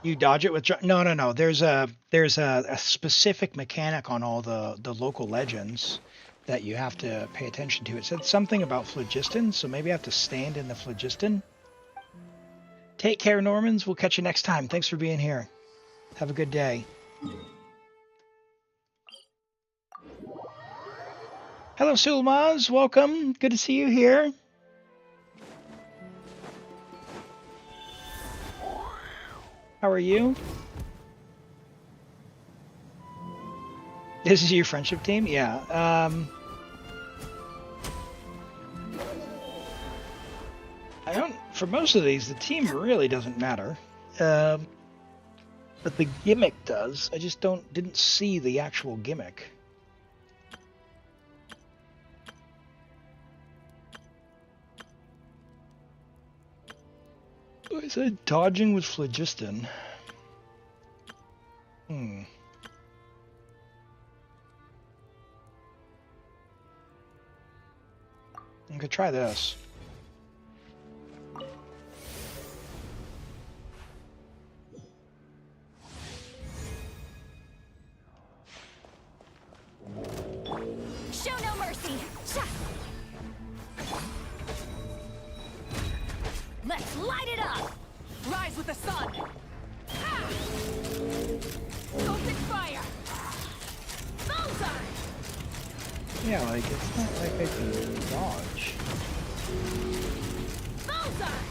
You dodge it with no. There's a specific mechanic on all the local legends that you have to pay attention to. It said something about phlogiston, so maybe I have to stand in the phlogiston. Take care, Normans. We'll catch you next time. Thanks for being here. Have a good day. Hello, Sulmaz. Welcome. Good to see you here. How are you? This is your friendship team? Yeah. for most of these, the team really doesn't matter. But the gimmick does. I just didn't see the actual gimmick. I said dodging with phlogiston. I'm gonna try this. Show no mercy. Sha! Let's light it up. Rise with the sun! Ha! Open fire! Bullseye! Yeah, like, it's not like I can dodge. Bullseye!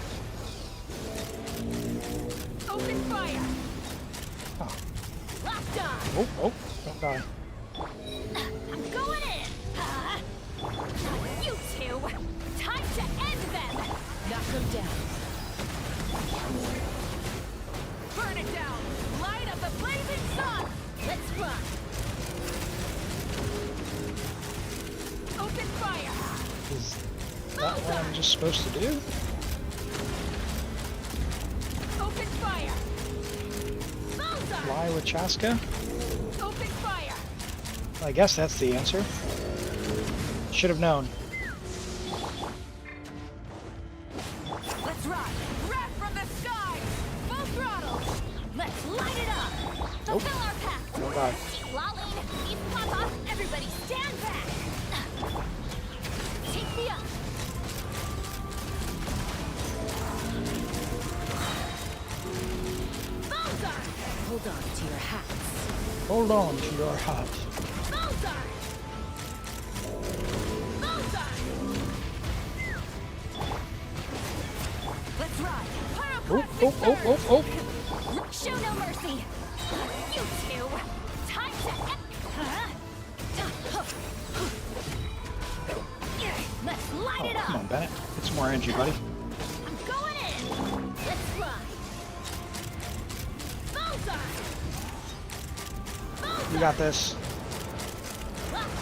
Open fire! Oh, Locked on! oh, don't die. I'm going in. You two. Time to end them. Knock them down. Burn it down! Light up the blazing sun! Let's run. Open fire! Is that what I'm just supposed to do? Open fire! Bullseye! Fly with Chaska? Open fire! I guess that's the answer. Should have known. Let's ride! Wrath from the sky! Full throttle! Let's light it up. Fulfill our pact. Don't die. Keep lolling. Keep pop. Everybody stand back. Take me up. Bullseye! Hold on to your hats. Hold on to your hat. Bullseye! Bullseye! Let's ride! Oh, oh. Show no mercy. You two. Time to end. Let's light it Come up. on, Bennett. Get some more energy, buddy. I'm going in. Let's run. Bullseye! You got this.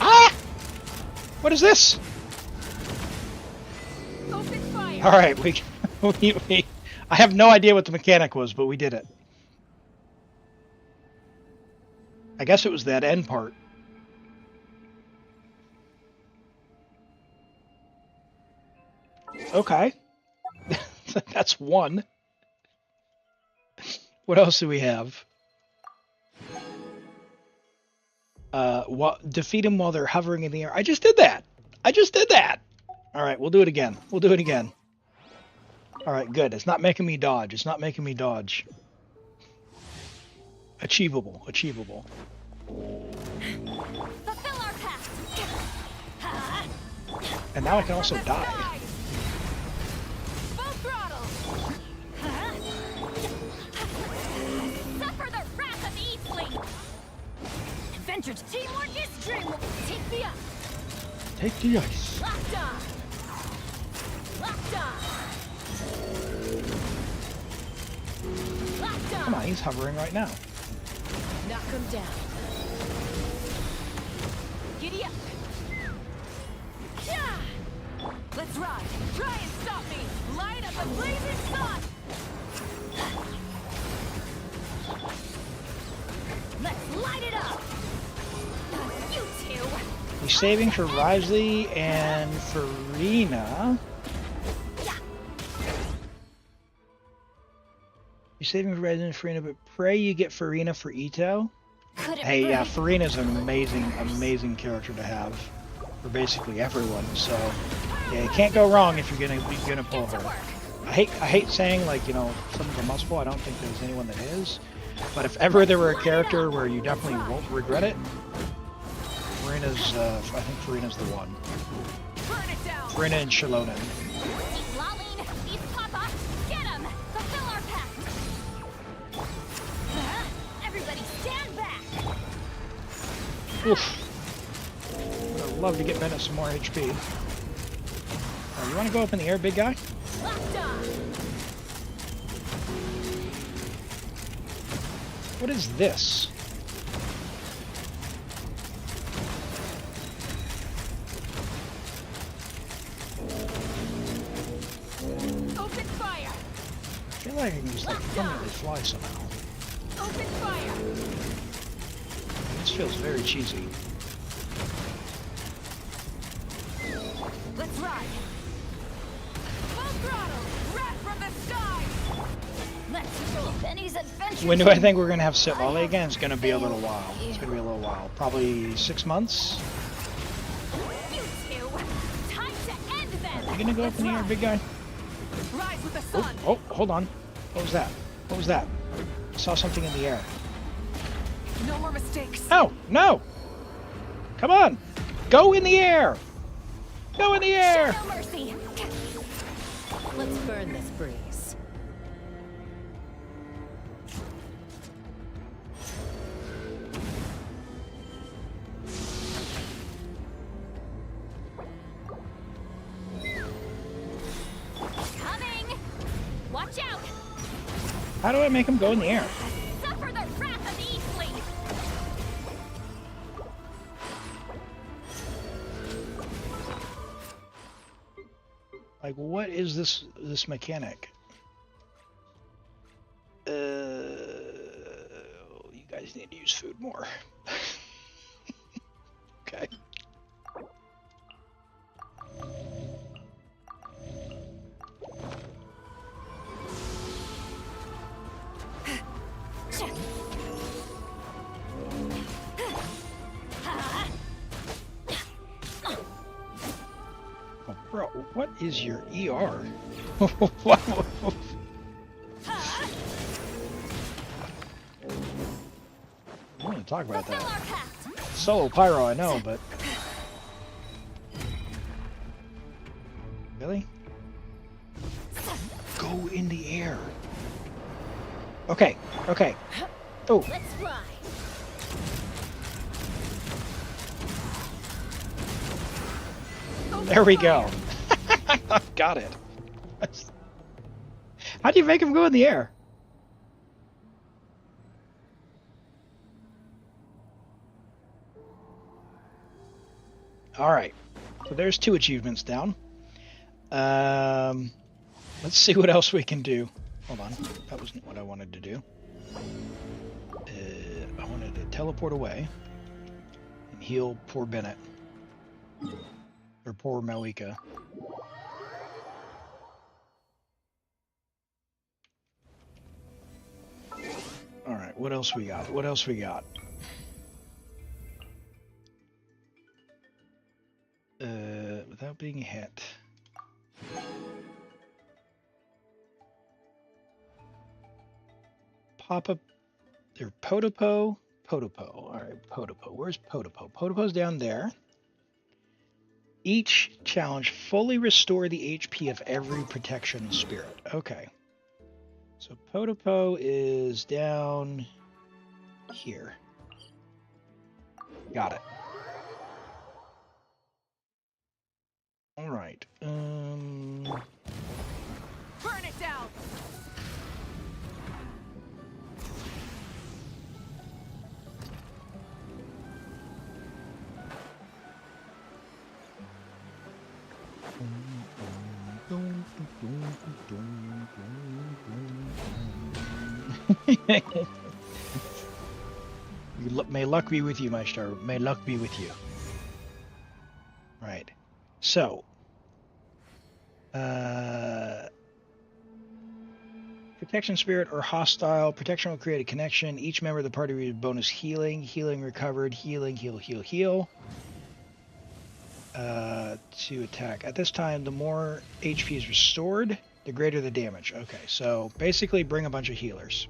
Ah! What is this? Open fire! All right, we I have no idea what the mechanic was, but we did it. I guess it was that end part. Okay. That's one. What else do we have? Defeat them while they're hovering in the air. I just did that. All right, we'll do it again. All right, good. It's not making me dodge. Achievable. Fulfill our pact. And now I can also die. Full throttle! Suffer the wrath of Eastling. Adventures teamwork is dream. Take me up. Take the ice. Locked on! Locked on! Locked on! Come on, he's hovering right now. Knock him down. Giddy up! Yeah! Let's ride! Try and stop me! Light up the blazing sun! Let's light it up. You two. He's saving for Risley and Farina. You're saving for Risley and Farina, but pray you get Farina for Itto. Hey, yeah, Farina's an amazing character to have for basically everyone. So, yeah, you can't go wrong if you're gonna pull her. I hate saying, like, you know, someone's a must-pull. I don't think there's anyone that is. But if ever there were a character where you definitely won't regret it, Farina's, I think Farina's the one. Burn it down! Farina and Shalonen. Keep lolling. Keep papa. Get him. Fulfill our pact. Everybody stand back. Oof. I'd love to get Bennett some more HP. You want to go up in the air, big guy? Locked on. What is this? Open fire! I feel like I can just like permanently fly somehow. Open fire! This feels very cheesy. Let's ride! Full throttle! Rat from the sky! Let's go. Benny's adventure. When do I think we're gonna have Sitlali again? It's gonna be a little while. It's gonna be a little while. Probably 6 months. You two! Time to end them! You gonna go up in the air, big guy? Rise with the Oh, sun! oh, hold on. What was that? What was that? I saw something in the air. No more mistakes! Oh, no! Come on! Go in the air! Go in the air! Show no mercy! Let's burn this breeze. Coming. Watch out. How do I make him go in the air? Suffer the wrath of the Eastling. Like, what is this mechanic? You guys need to use food more. Okay. Oh, bro, what is your ER? What? I want to talk about Fulfill our that. pact. Solo Pyro, I know, but... Really? Go in the air. Okay, okay. Oh, Let's fly. there we go. Got it. How do you make him go in the air? All right. So there's 2 achievements down. Let's see what else we can do. Hold on. That wasn't what I wanted to do. I wanted to teleport away and heal poor Bennett. Or poor Malika. Alright, what else we got? What else we got? Without being hit. Pop-up. There, Potopo. Potopo. Alright, Potopo. Where's Potopo? Potopo's down there. Each challenge fully restore the HP of every protection spirit. Okay. So Potopo is down here. Got it. All right. Burn it down! May luck be with you, my star. May luck be with you. Right. So, protection spirit or hostile. Protection will create a connection. Each member of the party receives bonus healing. Healing recovered. Healing, heal, heal, heal. To attack. At this time, the more HP is restored, the greater the damage. Okay, so basically bring a bunch of healers.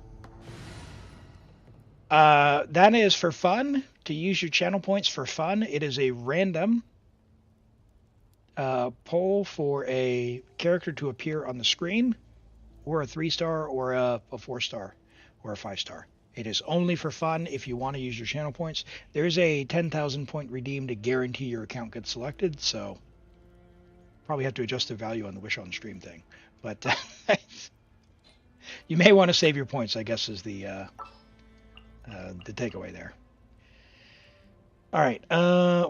That is for fun, to use your channel points for fun. It is a random poll for a character to appear on the screen, or a 3-star, or a 4-star, or a 5-star. It is only for fun if you want to use your channel points. There's a 10,000 point redeem to guarantee your account gets selected, so probably have to adjust the value on the Wish on Stream thing. But you may want to save your points, I guess, is the the takeaway there. All right,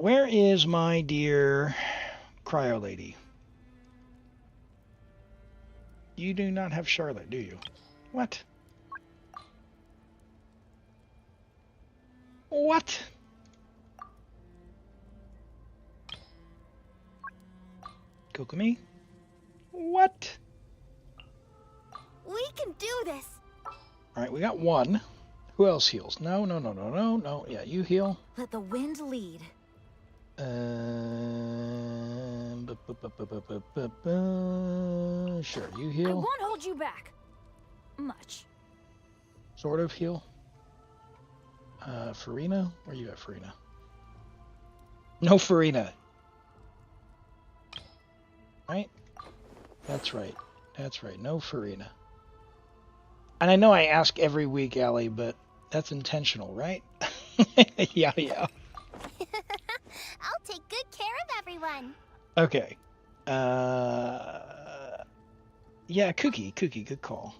where is my dear cryo lady? You do not have Charlotte, do you? What? What? Kokumi? What? We can do this. All right, we got one. Who else heals? No. Yeah, you heal. Let the wind lead. Sure, you I heal. won't hold you back. Much. Sort of heal. Farina? Where you at, Farina? No Farina. Right? That's right. That's right. No Farina. And I know I ask every week, Allie, but that's intentional, right? Yeah. I'll take good care of everyone. Okay. Yeah, Kuki, good call.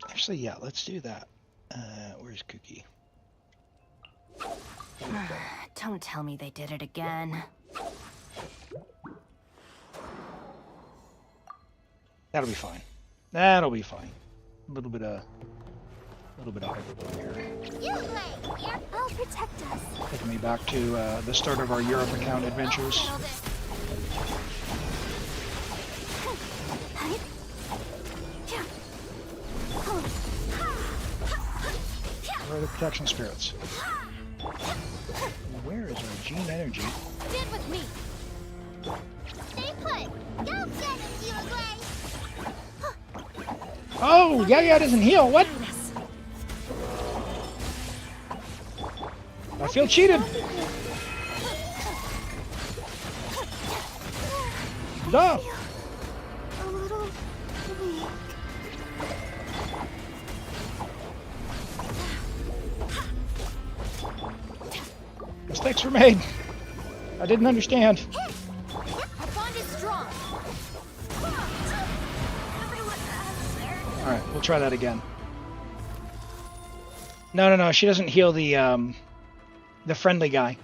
Actually, yeah, let's do that. Where's Kuki? Don't tell me they did it again. That'll be fine. That'll be fine. A little bit of hyperbole here. I'll protect us. Taking me back to the start of our Europe account adventures. Where are the protection spirits? Where is our gene energy? Stand with me. Stay put. Go get him, Xiangling. Oh, Yaya doesn't heal. What? I feel cheated. Duh. A little weak. Mistakes were made. I didn't understand. Our bond is strong. Alright, we'll try that again. No, she doesn't heal the friendly guy.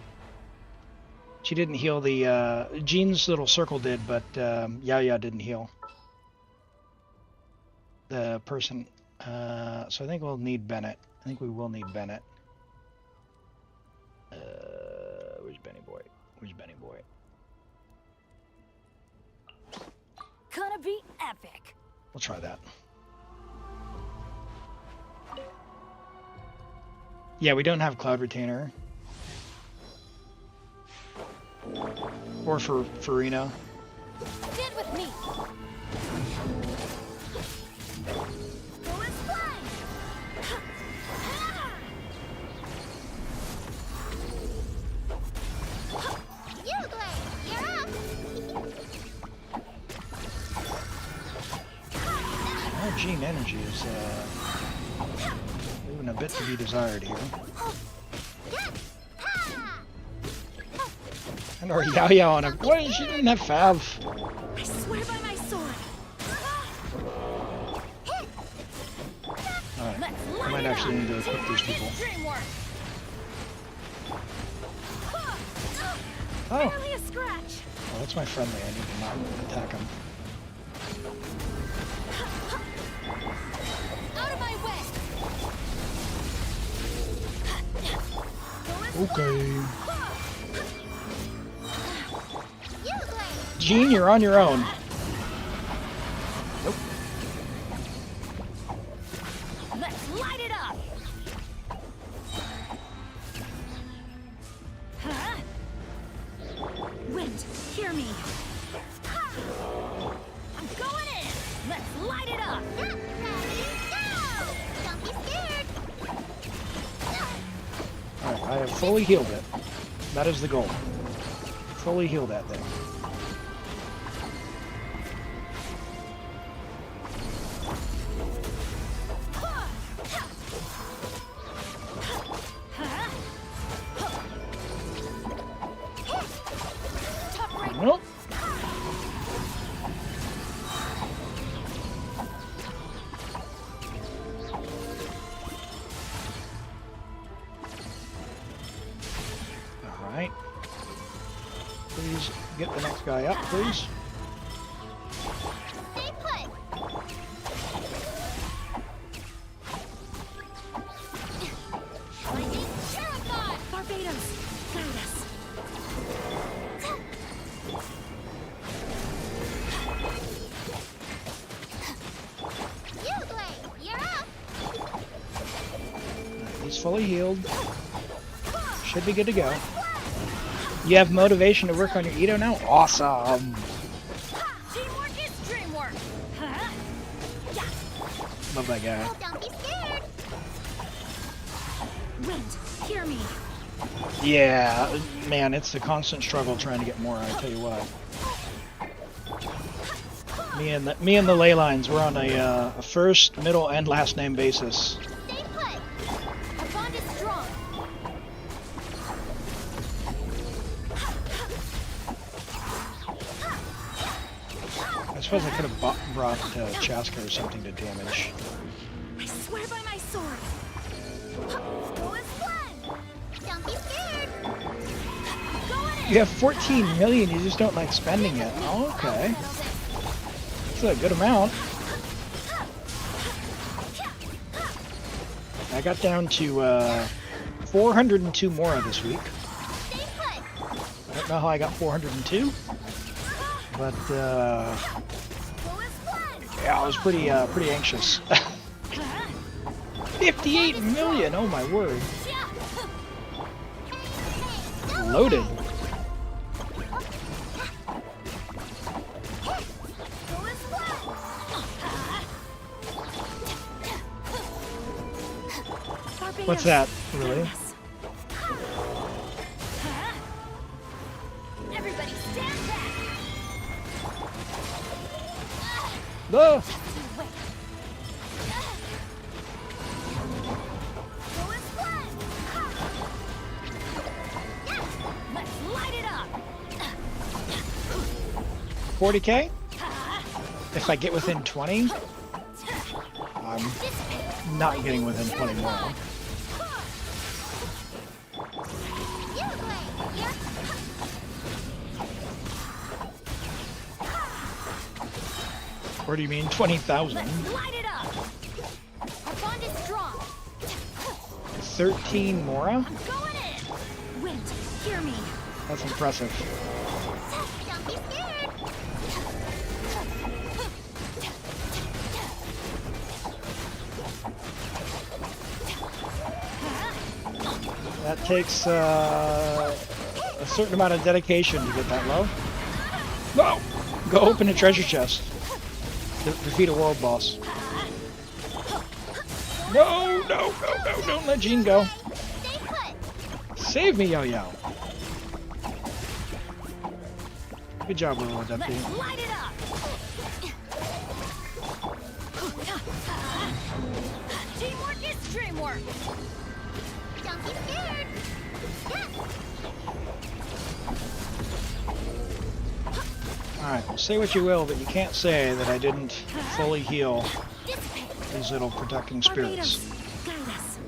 She didn't heal the, Jean's little circle did, but, Yaya didn't heal the person. So I think we'll need Bennett. I think we will need Bennett. Where's Benny Boy? Where's Benny Boy? Gonna be epic. We'll try that. Yeah, we don't have Cloud Retainer. Or for Farina. Stand with me. Go and fly. Xiangling, you're up. Our gene energy is leaving a bit to be desired here. And our Yaya on a... What? She didn't have Fav. I swear by my sword. Alright, Let's I light might it actually up. need to equip these people. Dreamwork. Oh, Barely a scratch. well, that's my friendly. I need to not attack him. Out of my way. Okay. Xiangling. Jean, you're on your own. Nope. Let's light it up. Huh? Wind, hear me. I'm going in. Let's light it up. Get ready, go! Don't be scared. Alright, I have fully healed it. That is the goal. Fully heal that thing. Nope. All right. Please get the next guy up, please. Stay put. Lightning terrified. Barbados, guide us. Xiangling, you're up. He's fully healed. Should be good to go. You have motivation to work on your Itto now? Awesome! Teamwork is dreamwork. Huh? Love that guy. Oh, don't be scared. Wind, hear me. Yeah, man, it's a constant struggle trying to get more, I tell you what. Me and the ley lines, we're on a first, middle, and last name basis. Stay put. Our bond is strong. I suppose I could have brought Chaska or something to damage. I swear by my sword. Go and run. Don't be scared. You have 14 million, you just don't like spending it. Oh, okay. That's a good amount. I got down to 402 more this week. Stay put. I don't know how I got 402, but Go and run. yeah, I was pretty anxious. 58 million, oh my word. Loaded. What's that, really? Everybody stand back. Oh, Go and run. Let's light it up. 40k? If I get within 20, I'm not getting within 20 more. Or do you mean 20,000? Let's light it up. Our bond is strong. 13 Mora? Going in. Wind, hear me. That's impressive. Don't be scared. That takes a certain amount of dedication to get that low. Whoa! Go open a treasure chest. Defeat a world boss. No, no, no, no, don't let Jean go. Stay put. Save me, Yo-Yo. Good job, little deputy. Let's light it up. Teamwork is dreamwork. Don't be scared. Alright, well, say what you will, but you can't say that I didn't fully heal these little protecting spirits. Barbados, guide us.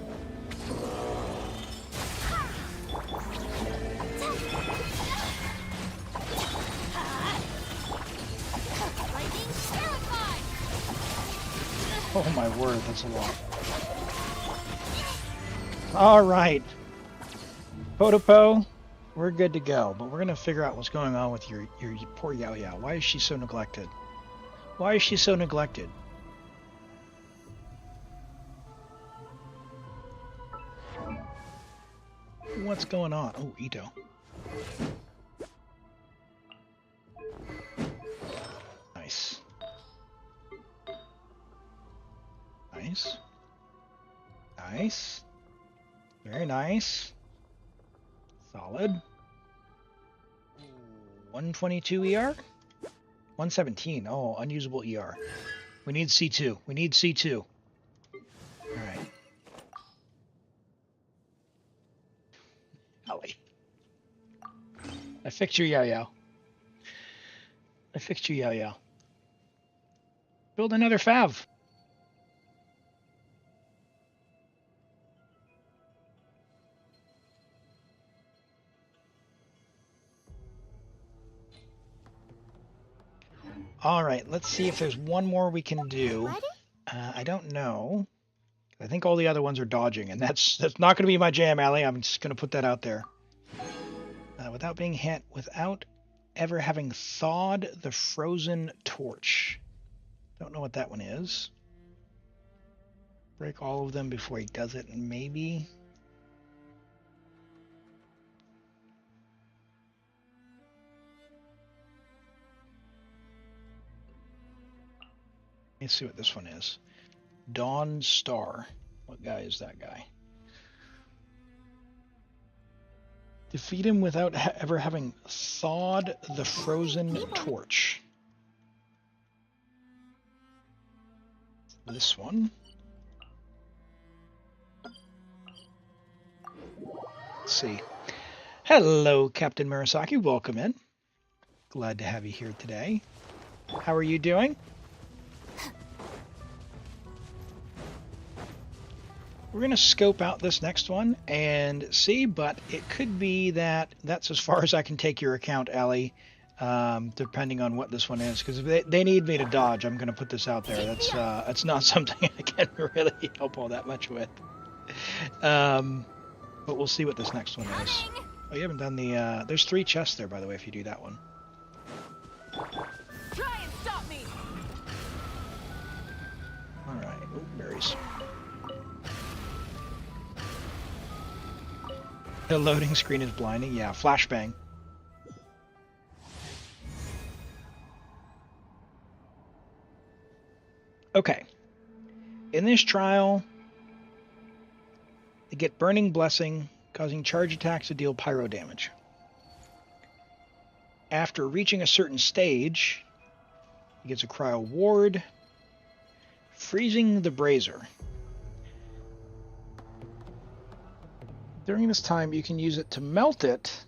Lightning terrified. Oh my word, that's a lot. Alright. Potopo, we're good to go, but we're gonna figure out what's going on with your poor Yao Yao. Why is she so neglected? Why is she so neglected? What's going on? Oh, Itto. Nice. Nice. Nice. Very nice. Solid. 122 ER? 117. Oh, unusable ER. We need C2. We need C2. Alright. Ollie. I fixed your Yao Yao. I fixed you, yeah. Build another fav. All right, let's see if there's one more we can do. I don't know. I think all the other ones are dodging, and that's not going to be my jam, Allie. I'm just going to put that out there. Without being hit, without ever having thawed the frozen torch. Don't know what that one is. Break all of them before he does it, and maybe... Let's see what this one is. Dawn Star. What guy is that guy? Defeat him without ever having thawed the frozen torch. This one. Let's see. Hello, Captain Murasaki. Welcome in. Glad to have you here today. How are you doing? We're going to scope out this next one and see, but it could be that that's as far as I can take your account, Allie, depending on what this one is. Because if they need me to dodge, I'm going to put this out there. That's not something I can really help all that much with. But we'll see what this next one is. Oh, you haven't done the... there's 3 chests there, by the way, if you do that one. Try and stop me. All right. Oh, berries. The loading screen is blinding. Yeah, flashbang. Okay. In this trial, they get Burning Blessing, causing charge attacks to deal pyro damage. After reaching a certain stage, he gets a cryo ward, freezing the brazier. During this time, you can use it to melt it.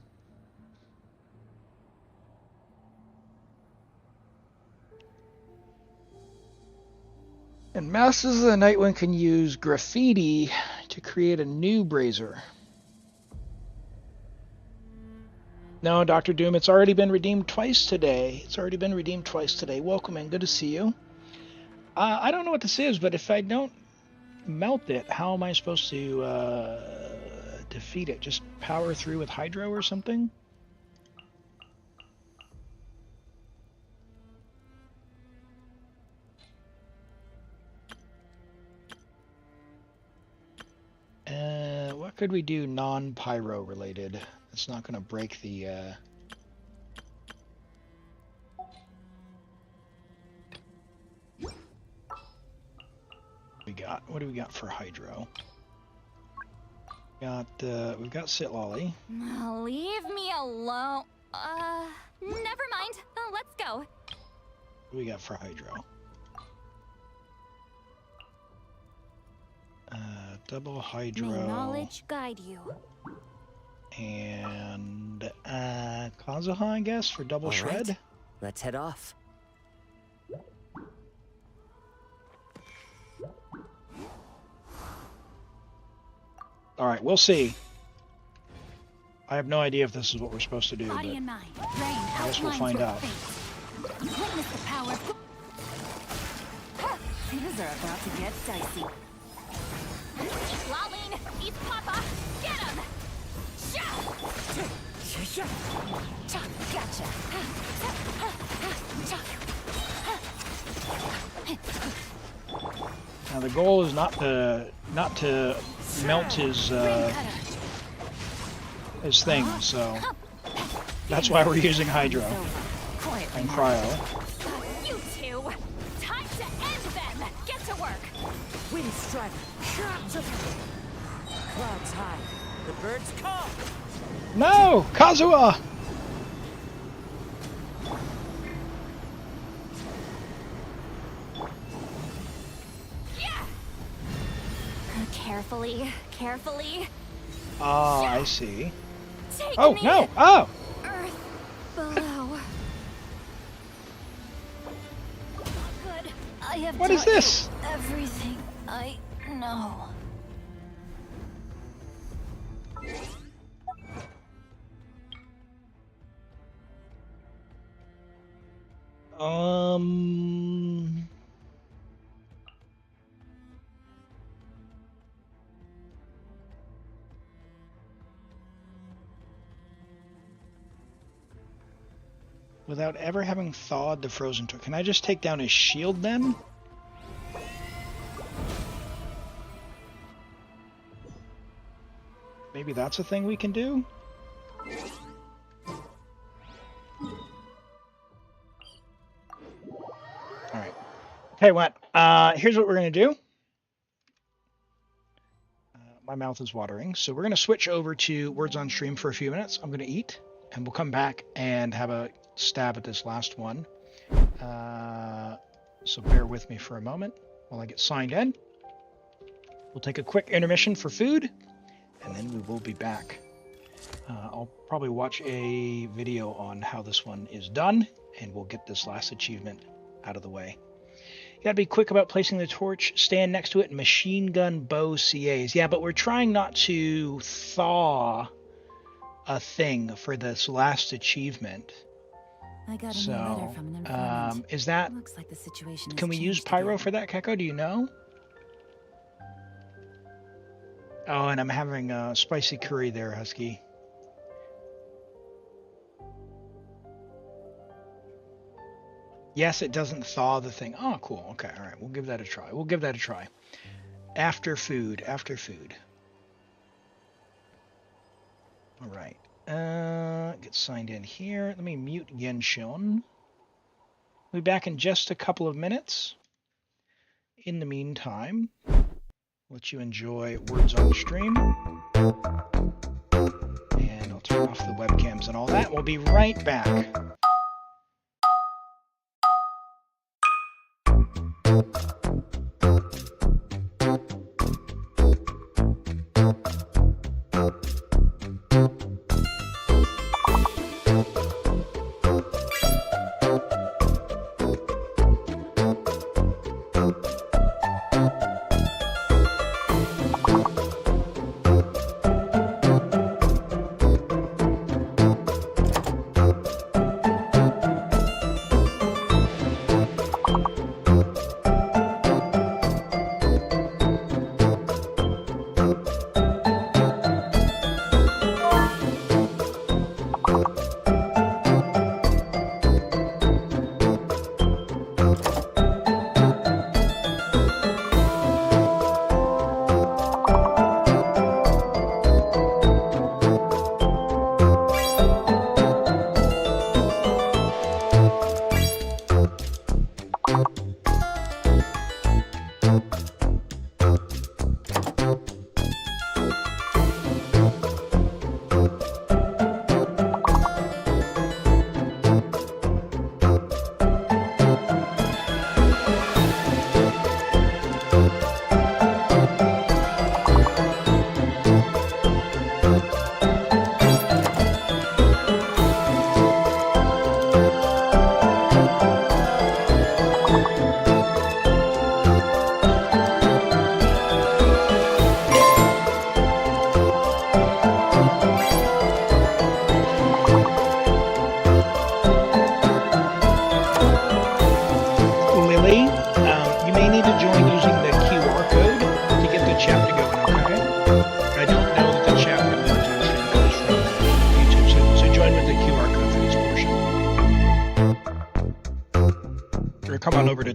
And Masters of the Night One can use graffiti to create a new brazier. No, Dr. Doom, it's already been redeemed twice today. Welcome in. Good to see you. I don't know what this is, but if I don't melt it, how am I supposed to defeat it? Just power through with hydro or something? What could we do non-pyro related? It's not going to break the... What do we got for hydro? We've got Sitlolly. Leave me alone. Never mind. Let's go. What do we got for hydro? Double hydro. May knowledge guide you. And Kazuha, I guess, for double All shred. right. Let's head off. All right, we'll see. I have no idea if this is what we're supposed to do, Body but and mind. Rain I guess we'll outlines find your out. fate. Witness the power. Things are about to get dicey. Lolling, eat Papa. Get him. Gotcha. Now the goal is not to melt his thing, so that's why we're using hydro and cryo. You two. Time to end them. Get to work. Wind strider. Clouds high. The birds call. No, Kazuha! Carefully, carefully. Ah, I see. Take Oh me. no! Oh, Earth below. have What is taught you this? everything I know. Um. Without ever having thawed the frozen toy. Can I just take down his shield then? Maybe that's a thing we can do? Alright. Okay, what? Here's what we're going to do. My mouth is watering. So we're going to switch over to Words on Stream for a few minutes. I'm going to eat, and we'll come back and have a stab at this last one. So bear with me for a moment while I get signed in. We'll take a quick intermission for food, and then we will be back. I'll probably watch a video on how this one is done, and we'll get this last achievement out of the way. You gotta be quick about placing the torch, stand next to it, and machine gun bow CAs. Yeah, but we're trying not to thaw a thing for this last achievement. I got a new letter from an informant. Is that... Looks like the situation Can we use pyro for that, Keko? Do you know? Oh, and I'm having spicy curry there, Husky. Yes, it doesn't thaw the thing. Oh, cool. Okay, all right. We'll give that a try. We'll give that a try. After food. After food. All right. Get signed in here. Let me mute Genshin. We'll be back in just a couple of minutes. In the meantime, let you enjoy Words on Stream. And I'll turn off the webcams and all that. We'll be right back.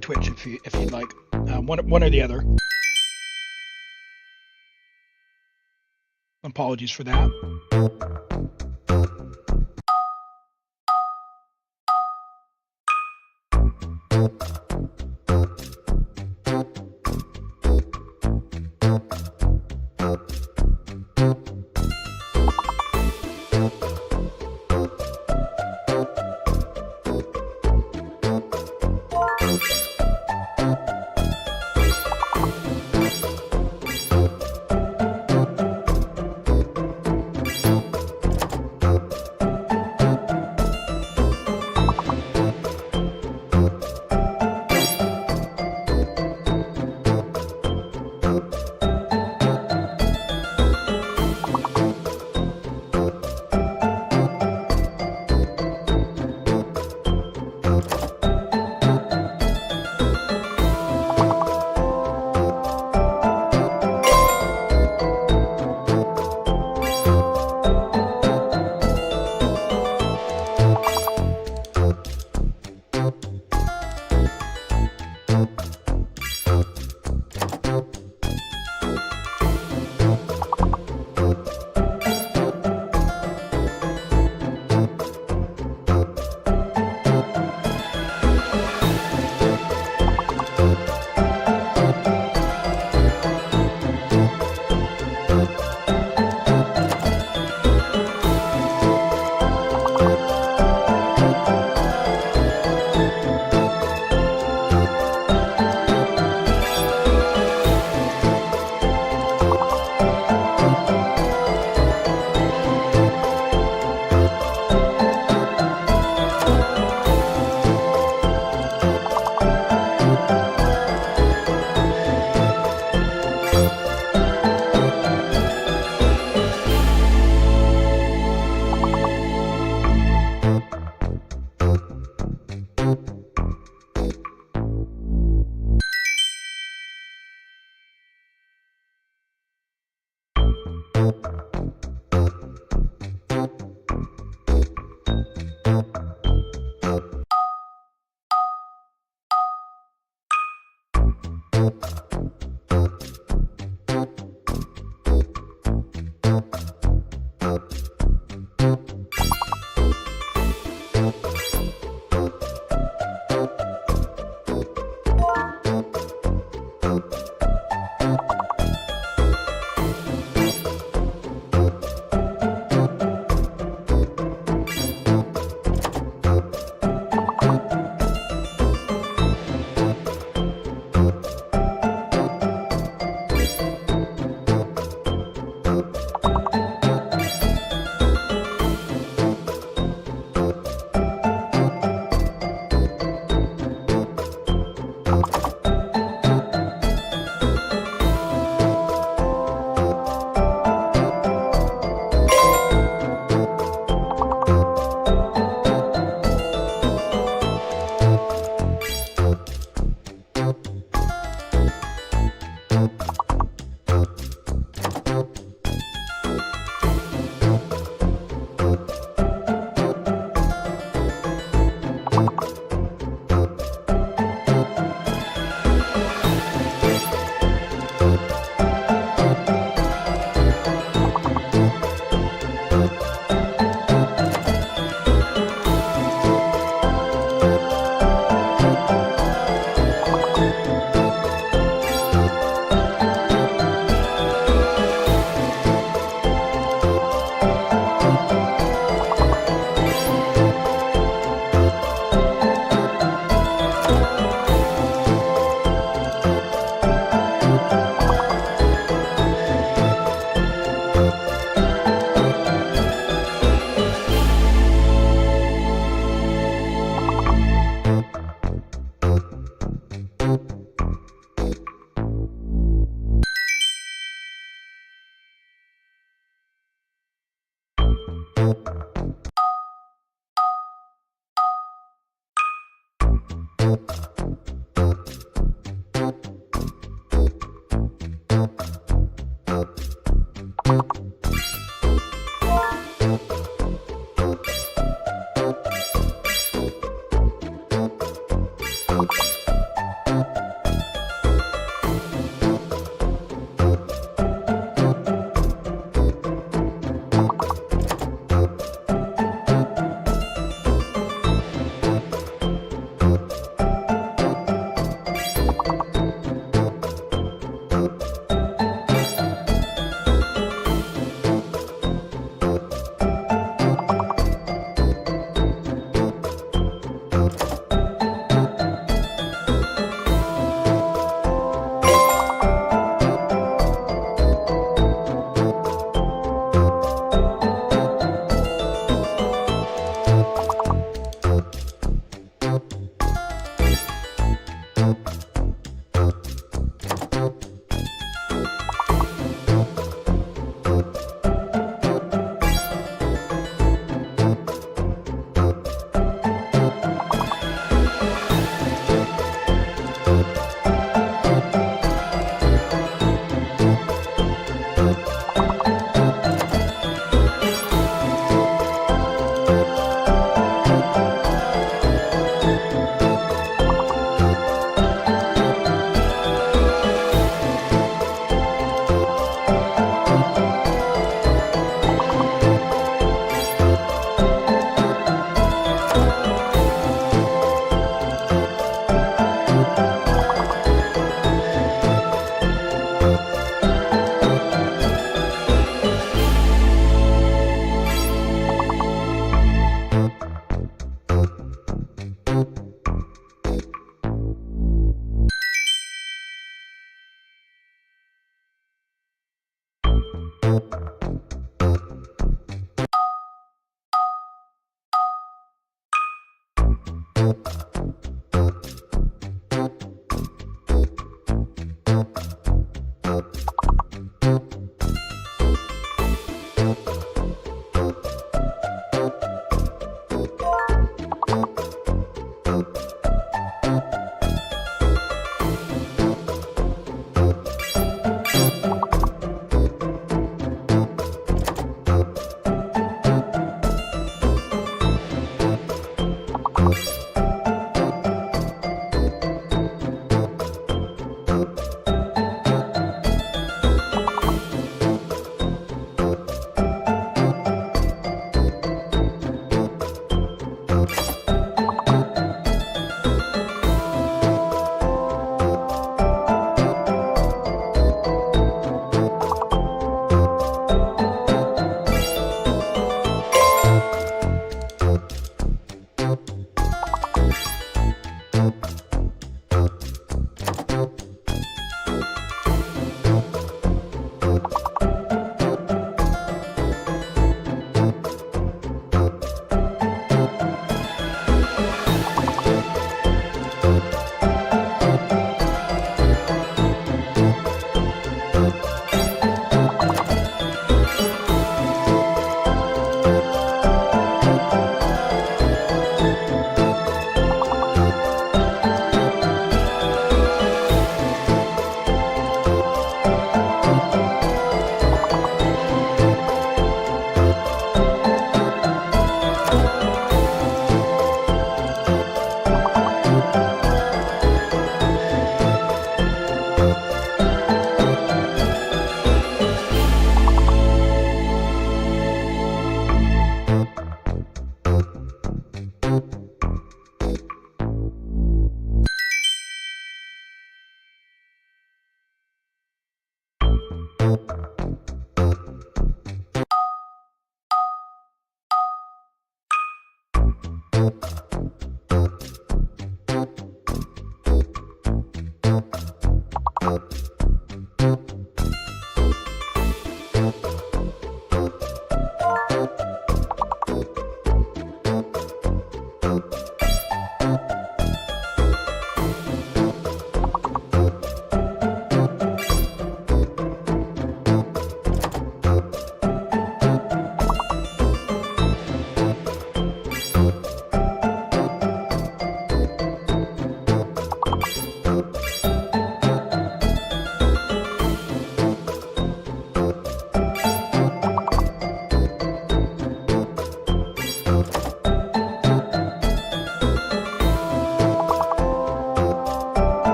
Twitch if you'd like, one or the other. Apologies for that.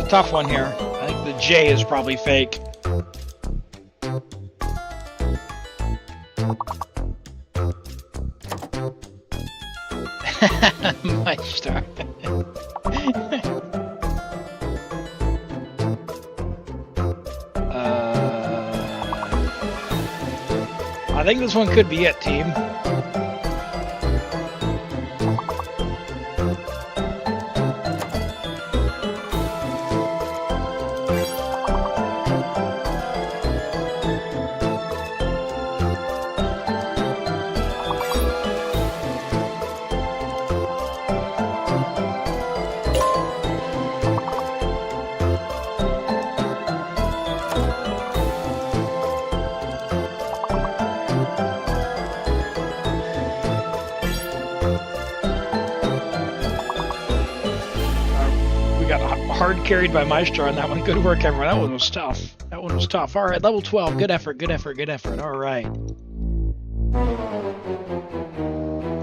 Tough one here. I think the J is probably fake. My star. I think this one could be it, team. Carried by Maestro on that one. Good work, everyone. That one was tough. That one was tough. All right, level 12. Good effort, good effort, good effort. All right.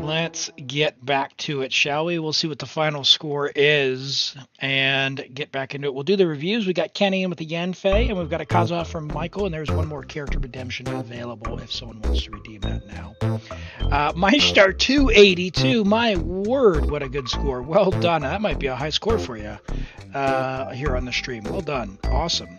Let's get back to it, shall we? We'll see what the final score is and get back into it. We'll do the reviews. We got Kenny in with the Yanfei, and we've got a Kaza from Michael, and there's one more character redemption available if someone wants to redeem that now. Maestro 282. My word, what a good score. Well done. That might be a high score for you here on the stream. Well done. Awesome.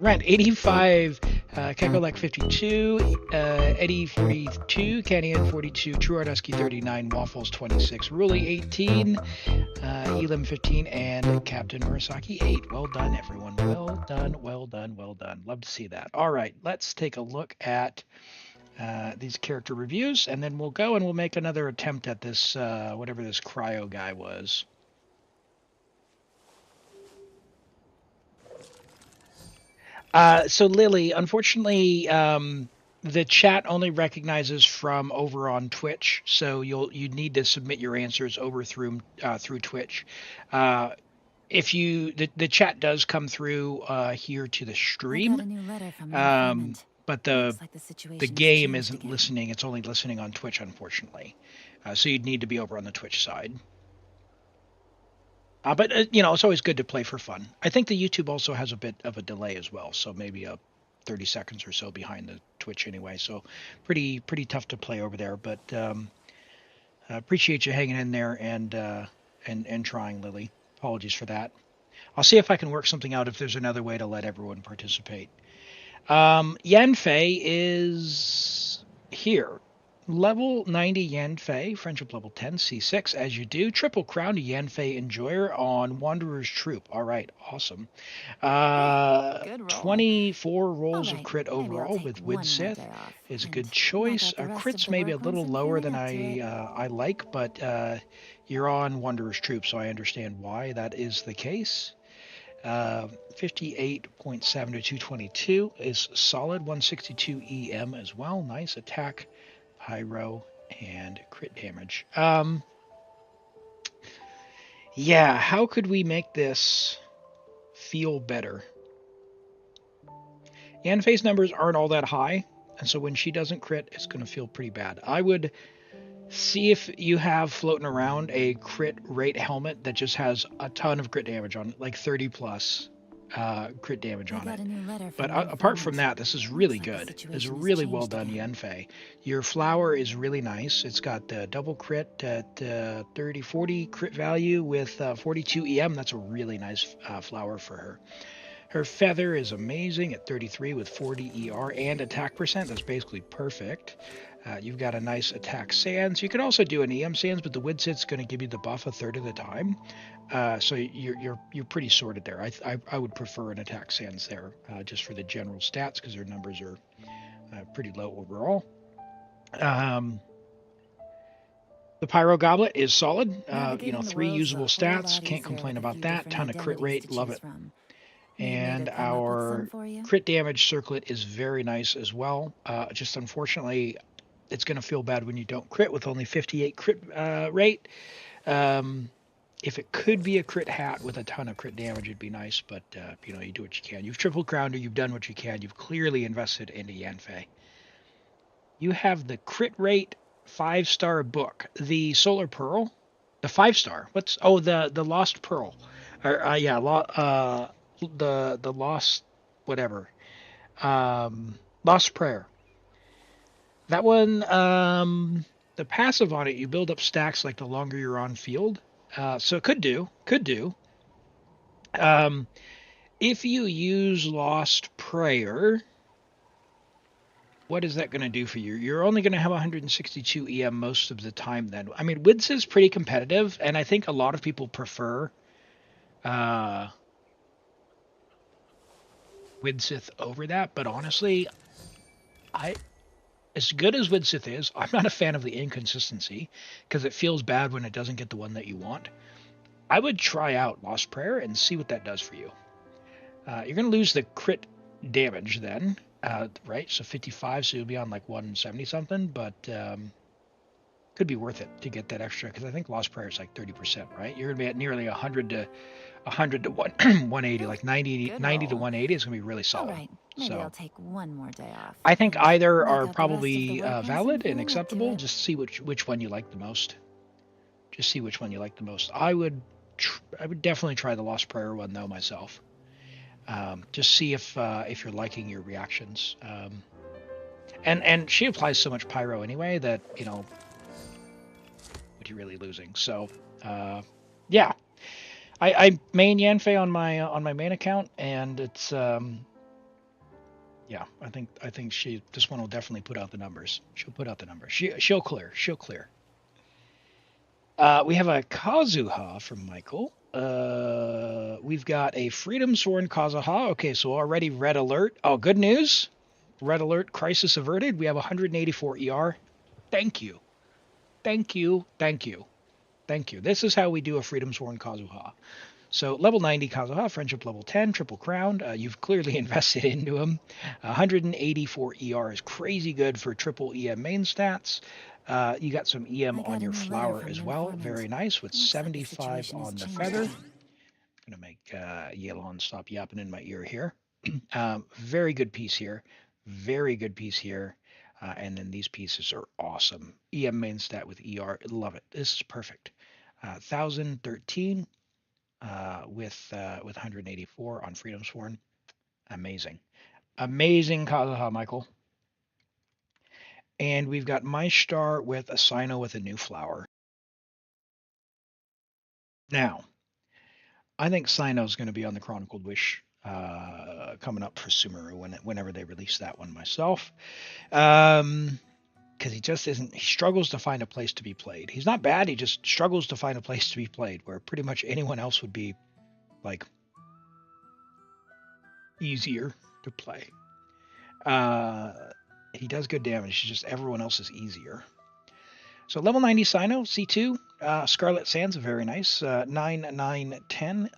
Rent 85. Kekolek 52, Eddie 42, Canyon 42, True Artesky 39, Waffles 26, Ruli 18, Elim 15, and Captain Murasaki 8. Well done, everyone. Well done, well done, well done. Love to see that. All right, let's take a look at these character reviews, and then we'll go and we'll make another attempt at this, whatever this cryo guy was. So Lily, unfortunately, the chat only recognizes from over on Twitch, so you need to submit your answers over through Twitch. If the chat does come through here to the stream, but the game isn't listening. It's only listening on Twitch, unfortunately. So you'd need to be over on the Twitch side. But it's always good to play for fun. I think the YouTube also has a bit of a delay as well, so maybe 30 seconds or so behind the Twitch anyway. So pretty tough to play over there. But appreciate you hanging in there and trying, Lily. Apologies for that. I'll see if I can work something out if there's another way to let everyone participate. Yanfei is here. Level 90 Yanfei, friendship level 10, C6, as you do. Triple crown to Yanfei Enjoyer on Wanderer's Troupe. All right, awesome. Good roll. 24 rolls of Alright, crit maybe I'll overall take with one Wood more Sith day off is a and good knock choice. out the Our rest of crit's the maybe a work once little I'm lower feeling than up to it. I like, but you're on Wanderer's Troupe, so I understand why that is the case. 58.7 to 222 is solid. 162 EM as well. Nice attack, pyro, and crit damage. Yeah, how could we make this feel better? Yanfei's numbers aren't all that high, and so when she doesn't crit, it's going to feel pretty bad. I would see if you have floating around a crit rate helmet that just has a ton of crit damage on it, like 30 plus crit damage I on got it. a new letter But from apart from Neuvillette. that, this is really Looks like the good. This is situation has really well changed done, again. Yanfei. Your flower is really nice. It's got the double crit at 40 crit value with 42 EM. That's a really nice flower for her. Her feather is amazing at 33 with 40 ER and attack percent. That's basically perfect. You've got a nice attack sands. You can also do an EM sands, but the Wood Sith's going to give you the buff a third of the time. So you're pretty sorted there. I would prefer an attack sands there just for the general stats because their numbers are pretty low overall. The Pyro Goblet is solid. Navigating the 3 world's a usable whole stats. lot Can't easier complain with a about few that. different Ton of crit identities rate. to Love choose it. from. Need me And to come up with some our for you? crit damage circlet is very nice as well. Just unfortunately, it's going to feel bad when you don't crit with only 58 crit rate. If it could be a crit hat with a ton of crit damage, it'd be nice, but you do what you can. You've triple crowned her, you've done what you can, you've clearly invested into Yanfei. You have the crit rate 5-star book, the Solar Pearl, the 5-star. The Lost Pearl, or the Lost whatever, Lost Prayer. That one, the passive on it, you build up stacks like the longer you're on field. So it could do. If you use Lost Prayer, what is that going to do for you? You're only going to have 162 EM most of the time then. I mean, Wids is pretty competitive, and I think a lot of people prefer Widsith over that, but honestly, as good as Widsith is, I'm not a fan of the inconsistency because it feels bad when it doesn't get the one that you want. I would try out Lost Prayer and see what that does for you. You're going to lose the crit damage then, right? So 55, so you'll be on like 170 something, but could be worth it to get that extra because I think Lost Prayer is like 30%, right? You're going to be at nearly 100 to 180, like 90 to 180 is going to be really solid. Alright, maybe I'll take one more day off. I think and either knock are out the rest of the probably work once I'm valid and feeling up to acceptable. it. Just see which one you like the most. Just see which one you like the most. I would definitely try the Lost Prayer one though myself. Just see if you're liking your reactions. And she applies so much pyro anyway that what are you really losing? So yeah, I main Yanfei on my main account, and it's yeah, I think this one will definitely put out the numbers. She'll put out the numbers. She'll clear. She'll clear. We have a Kazuha from Michael. We've got a Freedom Sworn Kazuha. Okay, so already red alert. Oh, good news. Red alert, crisis averted. We have 184 ER. Thank you. Thank you. Thank you. Thank you. This is how we do a Freedom Sworn Kazuha. So level 90 Kazuha, friendship level 10, triple crowned. You've clearly invested into him. 184 ER is crazy good for triple EM main stats. You got some EM on your flower as well. Very nice with 75 on the feather. I'm going to make Yelon stop yapping in my ear here. Very good piece here. Very good piece here. And then these pieces are awesome. EM main stat with ER. Love it. This is perfect. 1013 with 184 on Freedom Sworn. Amazing. Amazing Kazuha, Michael. And we've got Maishtar with a Sino with a new flower. Now, I think Sino's going to be on the Chronicled Wish coming up for Sumeru whenever they release that one myself. Because because he just isn't. He struggles to find a place to be played. He's not bad. He just struggles to find a place to be played where pretty much anyone else would be like easier to play. He does good damage. It's just everyone else is easier. So level 90 Sino, C2, Scarlet Sands, very nice. 9, 9, 10,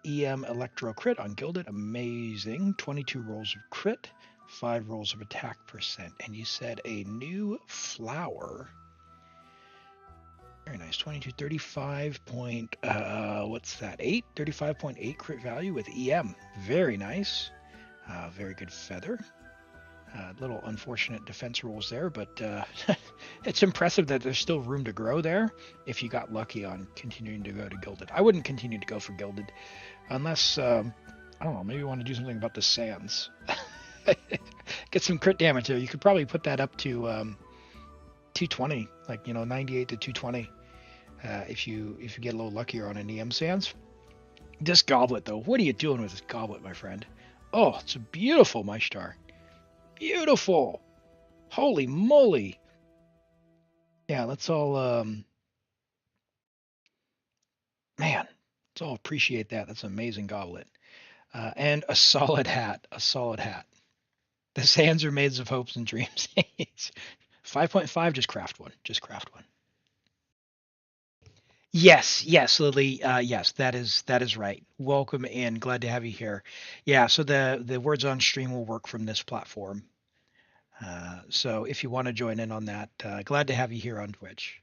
EM Electro Crit on Gilded, amazing. 22 rolls of crit, 5 rolls of attack percent. And you said a new flower. Very nice, 22, 35 point, what's that, 8? 35.8 crit value with EM, very nice. Very good feather. Little unfortunate defense rolls there, but it's impressive that there's still room to grow there if you got lucky on continuing to go to Gilded. I wouldn't continue to go for Gilded unless, I don't know, maybe you want to do something about the sands. Get some crit damage there. You could probably put that up to 220, like, 98 to 220 if you get a little luckier on an EM sands. This goblet, though, what are you doing with this goblet, my friend? Oh, it's a beautiful Maishtar. Beautiful. Holy moly. Yeah, let's all man, let's all appreciate that. That's an amazing goblet. And a solid hat. A solid hat. The sands are made of hopes and dreams. 5.5, just craft one. Just craft one. Yes, Lily. Yes, that is right. Welcome in. Glad to have you here. Yeah, so the words on stream will work from this platform. So if you want to join in on that, glad to have you here on Twitch.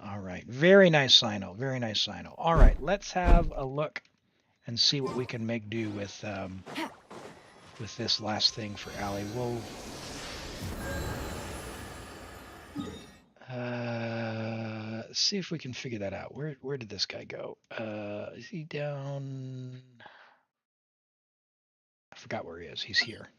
All right, very nice Sino, very nice Sino. All right, let's have a look and see what we can make do with this last thing for Allie. We'll see if we can figure that out. Where did this guy go? Is he down? I forgot where he is. He's here.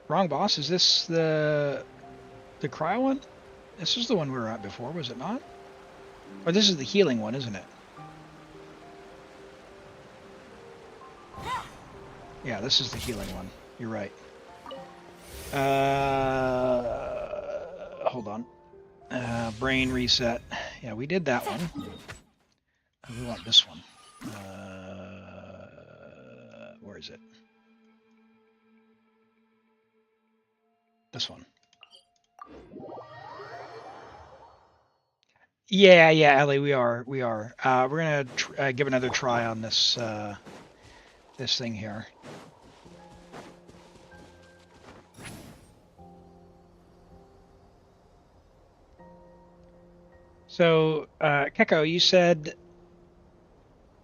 Wrong boss. Is this the cryo one? This is the one we were at before, was it not? Or this is the healing one, isn't it? Yeah, this is the healing one. You're right. Hold on. Brain reset. Yeah, we did that one. We want this one. Where is it? This one. Yeah, Ellie, we are. We're gonna give another try on this this thing here. So, Keko, you said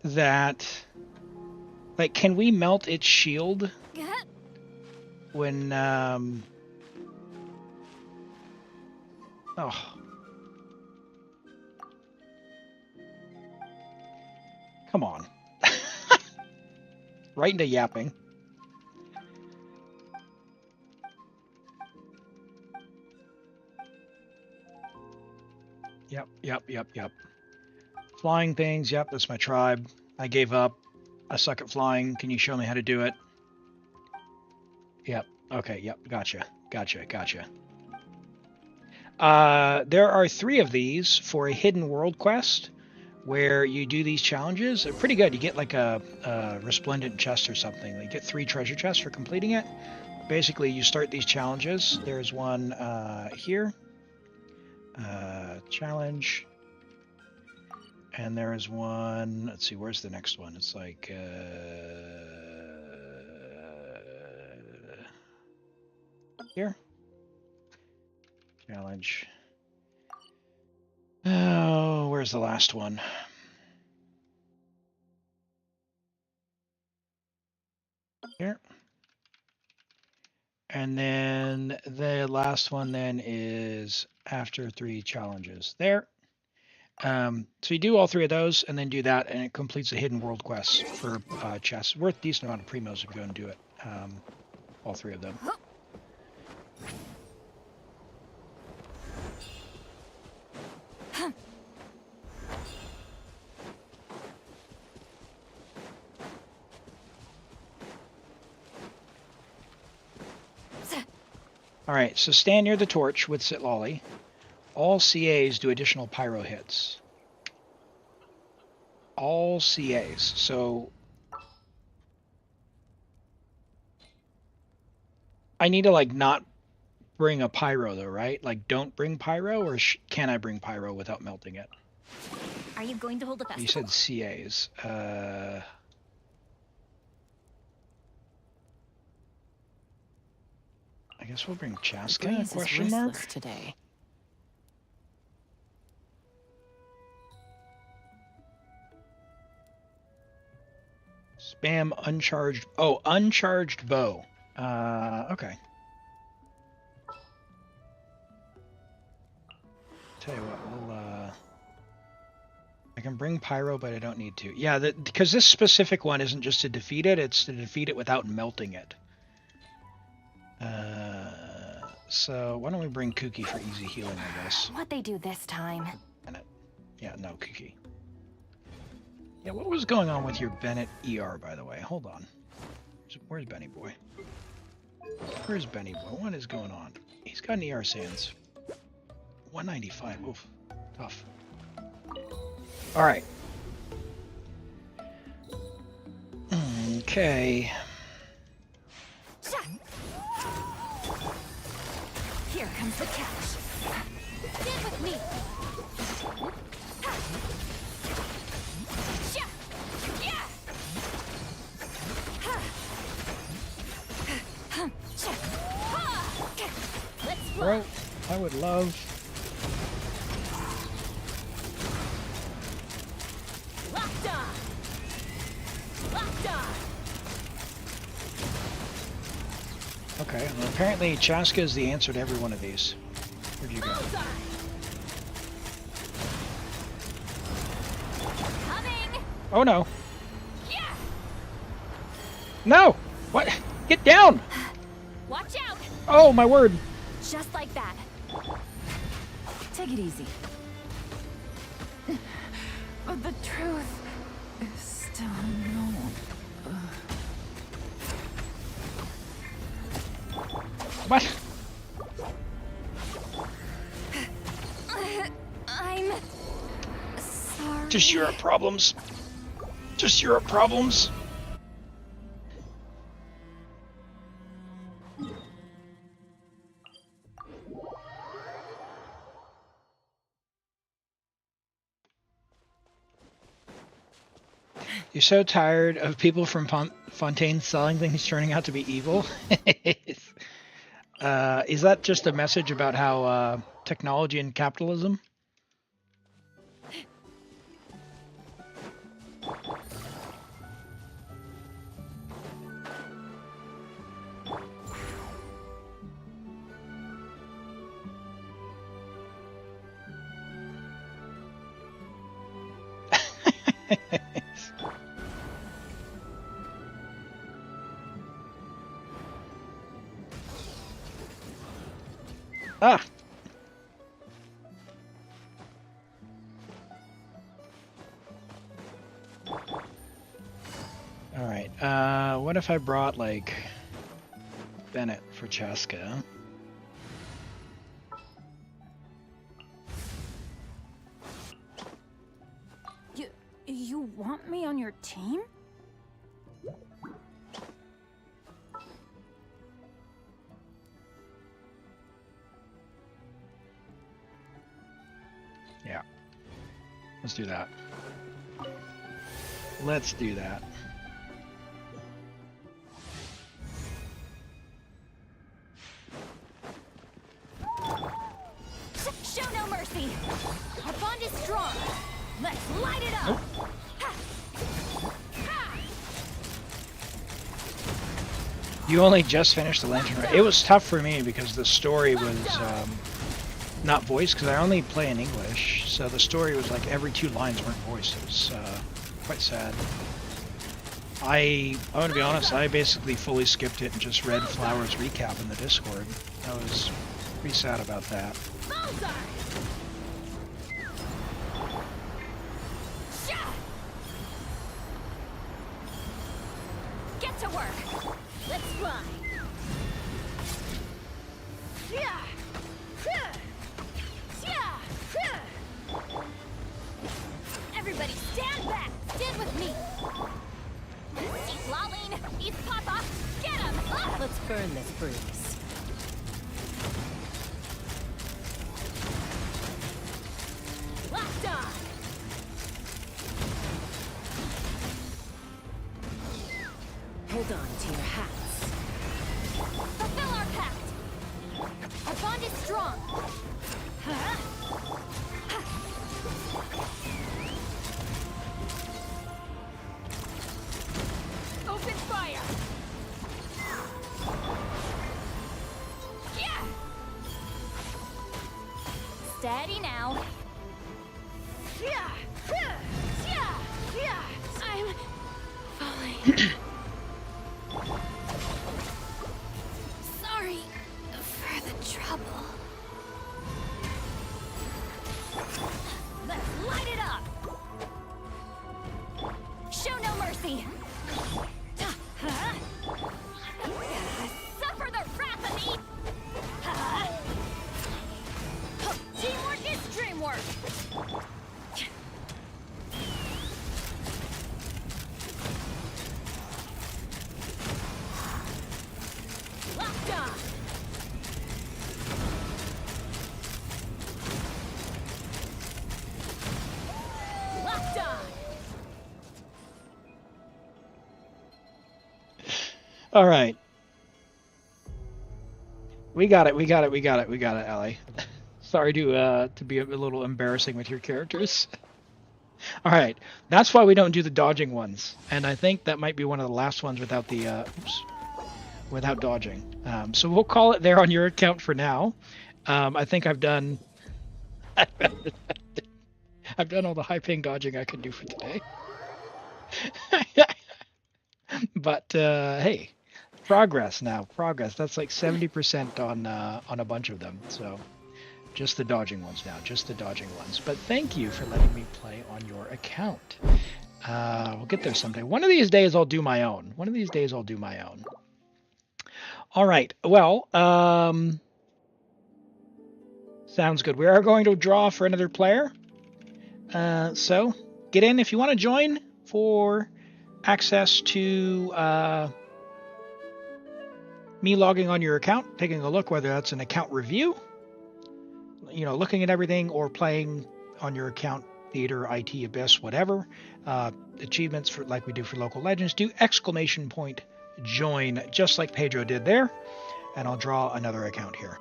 that, like, can we melt its shield when? Oh. Come on. Right into yapping. Yep. Flying things, yep, that's my tribe. I gave up. I suck at flying. Can you show me how to do it? Yep. Okay, yep, gotcha. There are 3 of these for a hidden world quest where you do these challenges. They're pretty good. You get like a resplendent chest or something. You get 3 treasure chests for completing it. Basically, you start these challenges. There's one here. Challenge. And there is one, let's see, where's the next one? It's like, here. Challenge. Oh, where's the last one? Here. And then the last one then is after 3 challenges there. So you do all 3 of those, and then do that, and it completes the hidden world quests for chests. Worth a decent amount of primos if you go and do it. All 3 of them. Alright, so stand near the torch with Sitlolly. All CAs do additional pyro hits. All CAs. So I need to like not bring a pyro though, right? Like don't bring pyro, or can I bring pyro without melting it? Are you going to hold a festival? You said CAs. I guess we'll bring Chaska? Breeze Question is mark. restless today. Spam uncharged. Oh, uncharged bow. Okay. Tell you what, we'll I can bring pyro, but I don't need to. Yeah, because this specific one isn't just to defeat it; it's to defeat it without melting it. So why don't we bring Kuki for easy healing, I guess. What they do this time? Bennett. Yeah, no, Kuki. Yeah, what was going on with your Bennett ER, by the way? Hold on. Where's Benny Boy? Where's Benny Boy? What is going on? He's got an ER sans. 195. Oof. Tough. Alright. Okay. Here comes the catch. Stand with me. Bro, I would love... Locked on. Locked on. Okay, well, apparently Chaska is the answer to every one of these. Where'd you go? Coming. Oh no. Yeah. No! What? Get down! Watch out. Oh my word! Just like that. Take it easy. But the truth is still unknown. What? I'm sorry. Just Europe problems. Just Europe problems. You're so tired of people from Fontaine selling things turning out to be evil? Is that just a message about how technology and capitalism? Ah! Alright, what if I brought, like, Bennett for Chaska? You want me on your team? Yeah. Let's do that. Let's do that. Show no mercy. Our bond is strong. Let's light it up. You only just finished the Lantern Raid. It was tough for me because the story was not voiced because I only play in English, so the story was like every 2 lines weren't voiced. It was quite sad. I'm gonna be honest, I basically fully skipped it and just read Flower's recap in the Discord. I was pretty sad about that. Get to work. Let's fly. Everybody stand back. Stand with me. He's lolling. He's Papa. Get him. Let's burn this breeze. Locked on. Hold on to your hats. Fulfill our pact. Our bond is strong. Huh? Open fire. Yeah. Steady now. Yeah. Yeah. Yeah. I'm falling. Sorry for the trouble. Let's light it up. Show no mercy. Suffer the wrath of me. Teamwork is dreamwork. Locked on. Locked on. All right. We got it, Allie. Sorry to be a little embarrassing with your characters. All right, that's why we don't do the dodging ones, and I think that might be one of the last ones without the without dodging. So we'll call it there on your account for now. I think I've done I've done all the high ping dodging I could do for today. But hey, progress now. Progress. That's like 70% on a bunch of them. So just the dodging ones now. Just the dodging ones. But thank you for letting me play on your account. We'll get there someday. One of these days I'll do my own. One of these days I'll do my own. All right. Well, sounds good. We are going to draw for another player. So get in if you want to join for access to me logging on your account, taking a look whether that's an account review, you know, looking at everything, or playing on your account, theater, IT, abyss, whatever. Achievements for like we do for local legends. Do exclamation point join, just like Pedro did there, and I'll draw another account here.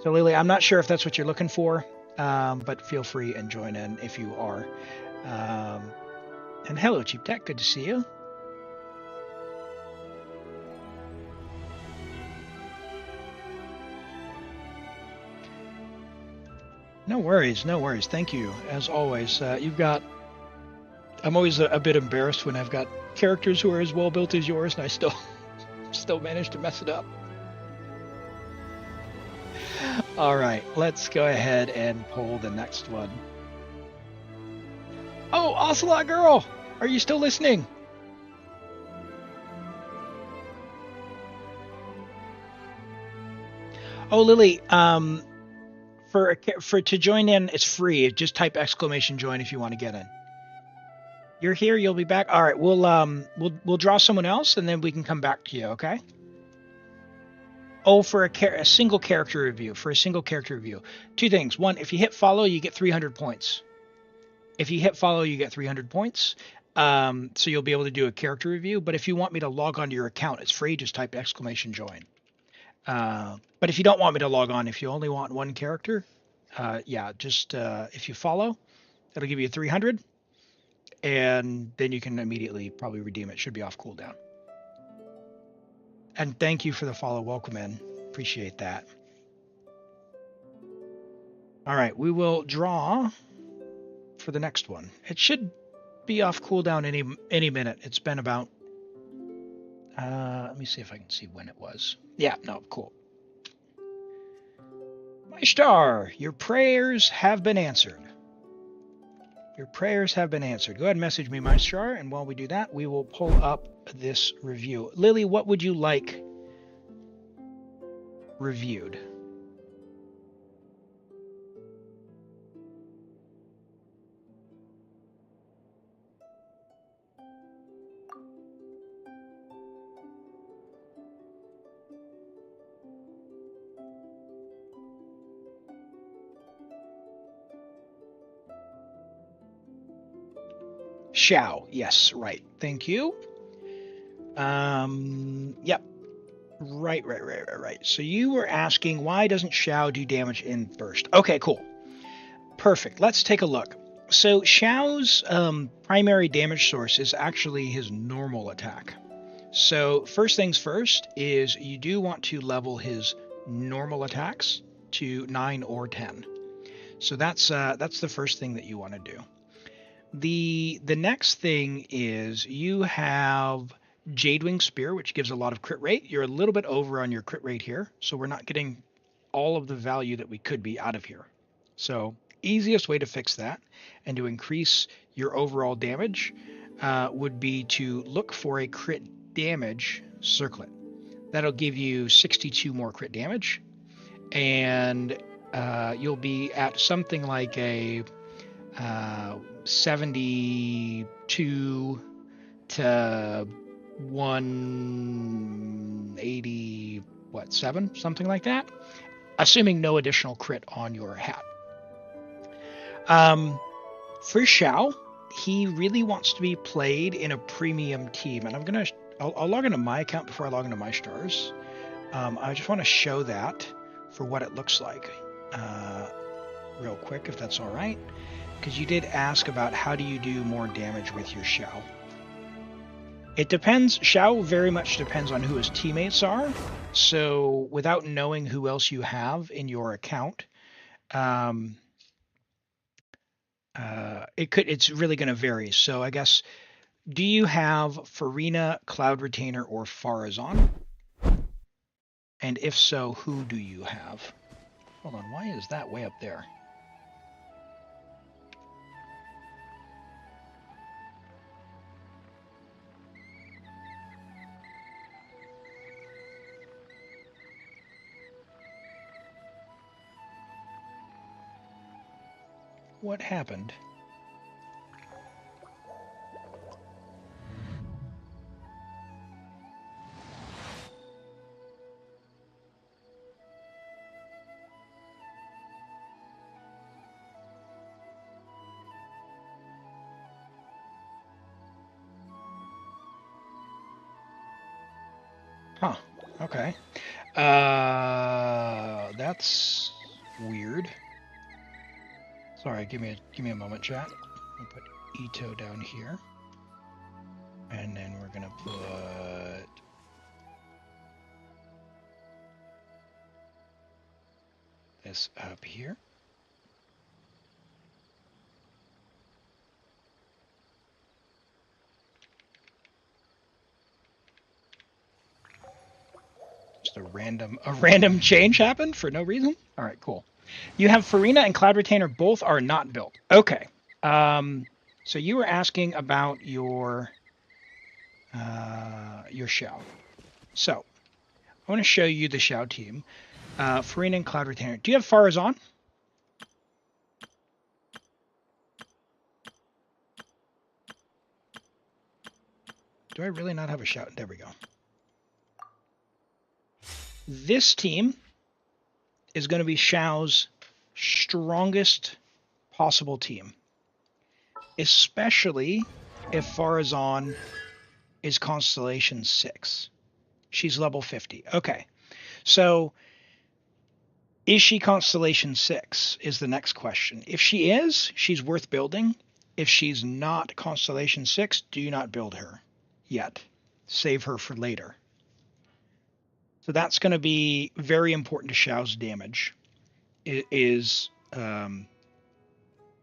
So Lily, I'm not sure if that's what you're looking for, but feel free and join in if you are. And hello, Cheap Tech, good to see you. No worries, no worries. Thank you, as always. You've got... I'm always a bit embarrassed when I've got characters who are as well built as yours, and I still manage to mess it up. All right, let's go ahead and pull the next one. Oh, Ocelot Girl! Are you still listening? Oh, Lily, for to join in, it's free. Just type exclamation join if you want to get in. You're here, you'll be back. All right, we'll draw someone else, and then we can come back to you, okay? Oh, for a single character review. For a single character review. 2 things. 1, if you hit follow, you get 300 points. If you hit follow, you get 300 points. So you'll be able to do a character review. But if you want me to log onto your account, it's free. Just type exclamation join. But if you don't want me to log on, if you only want one character, yeah, just if you follow, it'll give you 300. And then you can immediately probably redeem it. Should be off cooldown. And thank you for the follow. Welcome in. Appreciate that. All right, we will draw for the next one. It should be off cooldown any minute. It's been about. Let me see if I can see when it was. Yeah, no, cool. My star, your prayers have been answered. Your prayers have been answered. Go ahead and message me, my star, and while we do that, we will pull up this review. Lily, what would you like reviewed? Xiao. Yes, right. Thank you. Yep. Right. So you were asking, why doesn't Xiao do damage in burst? Okay, cool. Perfect. Let's take a look. So Xiao's primary damage source is actually his normal attack. So first things first is you do want to level his normal attacks to 9 or 10. So that's the first thing that you want to do. The next thing is you have Jadewing Spear, which gives a lot of crit rate. You're a little bit over on your crit rate here, so we're not getting all of the value that we could be out of here. So easiest way to fix that and to increase your overall damage would be to look for a crit damage circlet. That'll give you 62 more crit damage, and you'll be at something like a 72 to 180, what, 7? Something like that, assuming no additional crit on your hat. For Xiao, he really wants to be played in a premium team, and I'll log into my account before I log into my stars. I just want to show that for what it looks like real quick, if that's all right, because you did ask about how do you do more damage with your Xiao. It depends. Xiao very much depends on who his teammates are. So without knowing who else you have in your account, it's really going to vary. So I guess, do you have Farina, Cloud Retainer, or Farazan? And if so, who do you have? Hold on, why is that way up there? What happened? Huh, okay. That's weird. Sorry, give me a moment, chat. I'll put Itto down here. And then we're gonna put this up here. Just a random change happened for no reason. All right, cool. You have Farina and Cloud Retainer, both are not built. Okay. So you were asking about your Xiao. So I want to show you the Xiao team. Farina and Cloud Retainer. Do you have Farazan? Do I really not have a Xiao? There we go. This team is going to be Xiao's strongest possible team, especially if Farazan is Constellation 6. She's level 50. Okay, so is she Constellation 6 is the next question. If she is, she's worth building. If she's not Constellation 6, do not build her yet. Save her for later. So that's going to be very important to Xiao's damage, is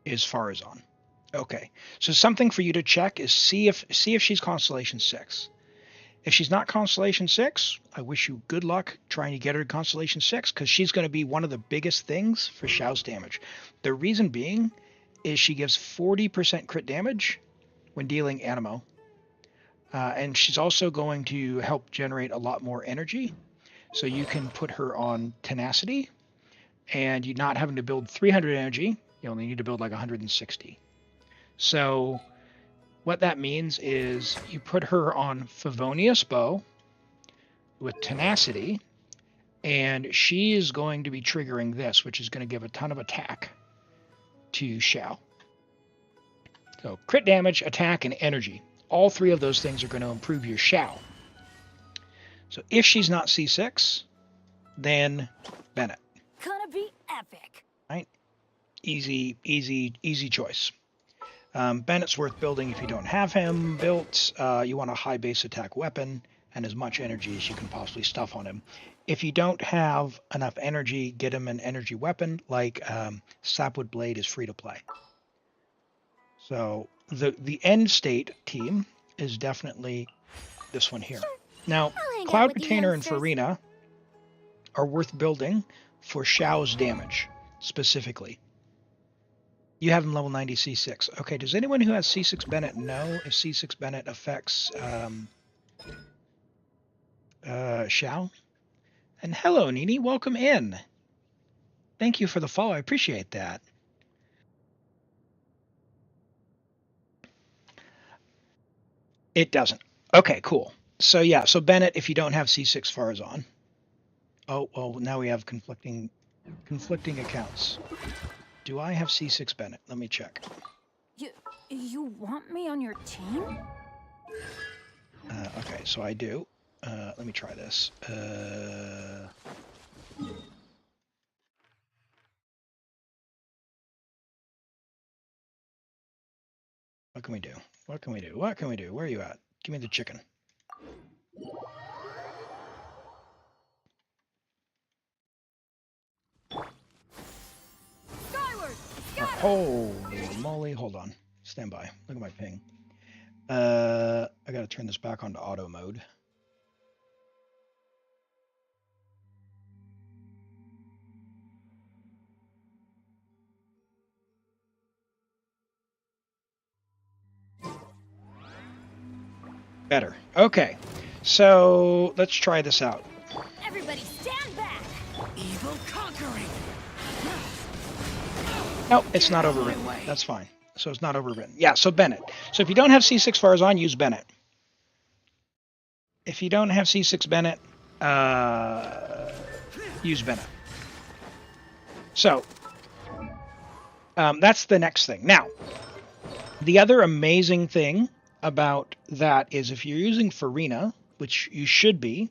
Farazan. Okay, so something for you to check is see if she's Constellation 6. If she's not Constellation 6, I wish you good luck trying to get her to Constellation 6, because she's going to be one of the biggest things for Xiao's damage. The reason being is she gives 40% crit damage when dealing Animo. And she's also going to help generate a lot more energy. So you can put her on Tenacity, and you're not having to build 300 energy. You only need to build like 160. So what that means is you put her on Favonius Bow with Tenacity, and she is going to be triggering this, which is going to give a ton of attack to Xiao. So crit damage, attack, and energy. All three of those things are going to improve your Xiao. So if she's not C6, then Bennett. Gonna be epic. Right? Easy choice. Bennett's worth building if you don't have him built. You want a high base attack weapon and as much energy as you can possibly stuff on him. If you don't have enough energy, get him an energy weapon like Sapwood Blade is free to play. So the end state team is definitely this one here. Now, Cloud Retainer and Farina are worth building for Xiao's damage, specifically. You have him level 90 C6. Okay, does anyone who has C6 Bennett know if C6 Bennett affects Xiao? And hello, Nini, welcome in. Thank you for the follow, I appreciate that. It doesn't. Okay, cool. So yeah, so Bennett, if you don't have C6 Farazan. Oh, well, now we have conflicting accounts. Do I have C6 Bennett? Let me check. You want me on your team? Okay, so I do. Let me try this. What can we do? What can we do? What can we do? Where are you at? Give me the chicken. Skyward! Holy moly, hold on. Stand by. Look at my ping. I gotta turn this back onto auto mode. Better. Okay. So let's try this out. Everybody stand back! Evil conquering! No, it's not overwritten. That's fine. So it's not overwritten. Yeah, so Bennett. So if you don't have C6 Farazan, use Bennett. If you don't have C6 Bennett, use Bennett. So that's the next thing. Now, the other amazing thing about that is if you're using Farina, which you should be,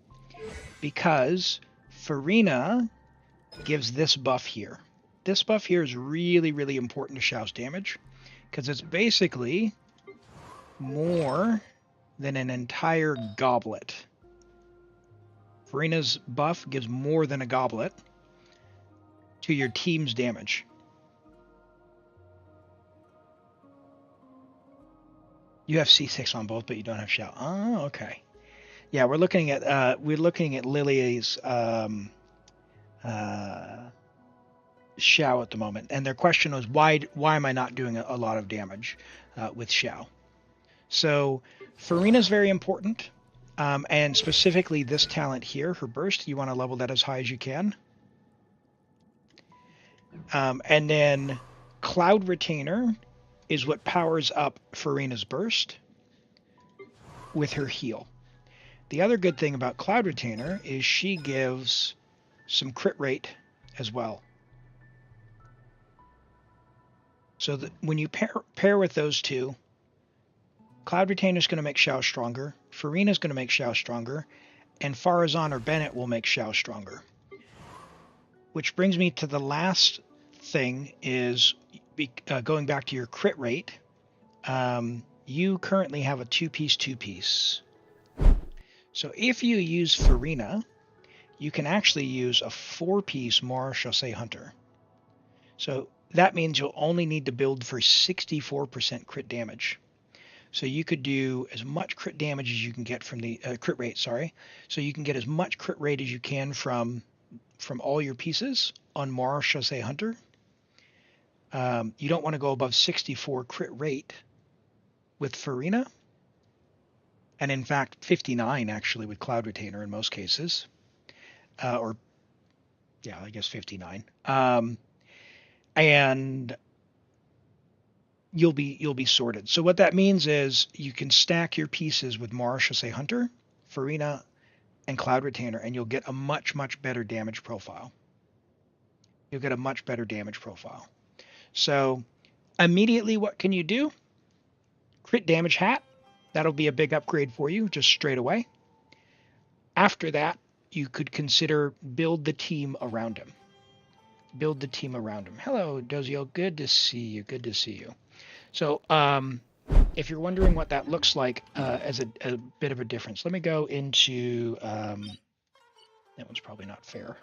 because Farina gives this buff here. This buff here is really, really important to Xiao's damage, because it's basically more than an entire goblet. Farina's buff gives more than a goblet to your team's damage. You have C6 on both, but you don't have Xiao. Oh, okay. Yeah, we're looking at Lily's Xiao at the moment, and their question was why am I not doing a lot of damage with Xiao? So Farina's very important, and specifically this talent here, her burst. You want to level that as high as you can, and then Cloud Retainer is what powers up Farina's burst with her heal. The other good thing about Cloud Retainer is she gives some crit rate as well. So that when you pair with those two, Cloud Retainer is going to make Xiao stronger, Farina is going to make Xiao stronger, and Farazan or Bennett will make Xiao stronger. Which brings me to the last thing is going back to your crit rate. You currently have a two-piece. So if you use Farina, you can actually use a 4-piece Mora Chassé Hunter. So that means you'll only need to build for 64% crit damage. So you could do as much crit damage as you can get from the crit rate, sorry. So you can get as much crit rate as you can from all your pieces on Mara Chassé Hunter. You don't want to go above 64 crit rate with Farina. And in fact, 59 actually with Cloud Retainer in most cases. I guess 59. And you'll be sorted. So what that means is you can stack your pieces with Mara Chassé Hunter, Farina, and Cloud Retainer, and you'll get a much, much better damage profile. So immediately, what can you do? Crit damage hat. That'll be a big upgrade for you just straight away. After that, you could consider build the team around him. Hello, Doziel. Good to see you. So if you're wondering what that looks like as a bit of a difference, let me go into... that one's probably not fair.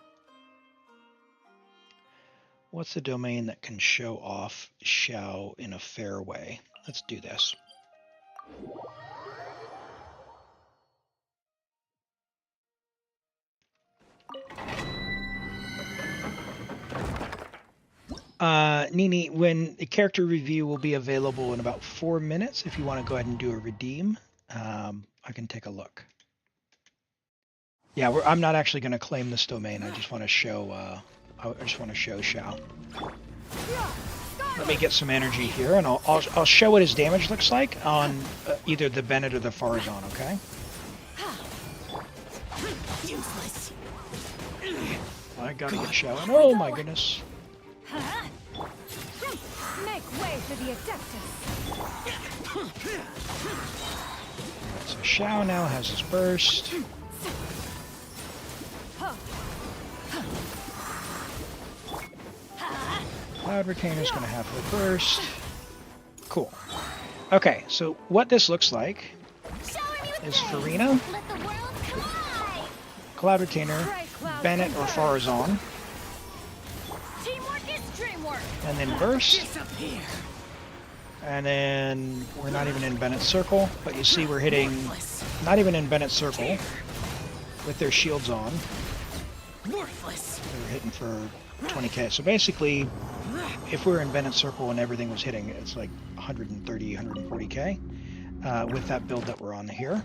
What's the domain that can show off Xiao in a fair way? Let's do this. Nini, when the character review will be available in about 4 minutes, if you want to go ahead and do a redeem, I can take a look. Yeah, I'm not actually going to claim this domain. I just want to show. Xiao. Let me get some energy here, and I'll show what his damage looks like on either the Bennett or the Farazan. Okay. Useless. I gotta get Xiao. And oh my goodness. Make way for the Adeptus. So Xiao now has his burst. Cloud Retainer's going to have her burst. Cool. Okay, so what this looks like is Farina, Cloud Retainer, Bennett or Farazan, and then burst. And then we're not even in Bennett's circle, but you see we're hitting not even in Bennett's circle with their shields on. They're hitting for 20k. So basically, if we were in Bennett's circle and everything was hitting, it's like 130, 140k with that build that we're on here.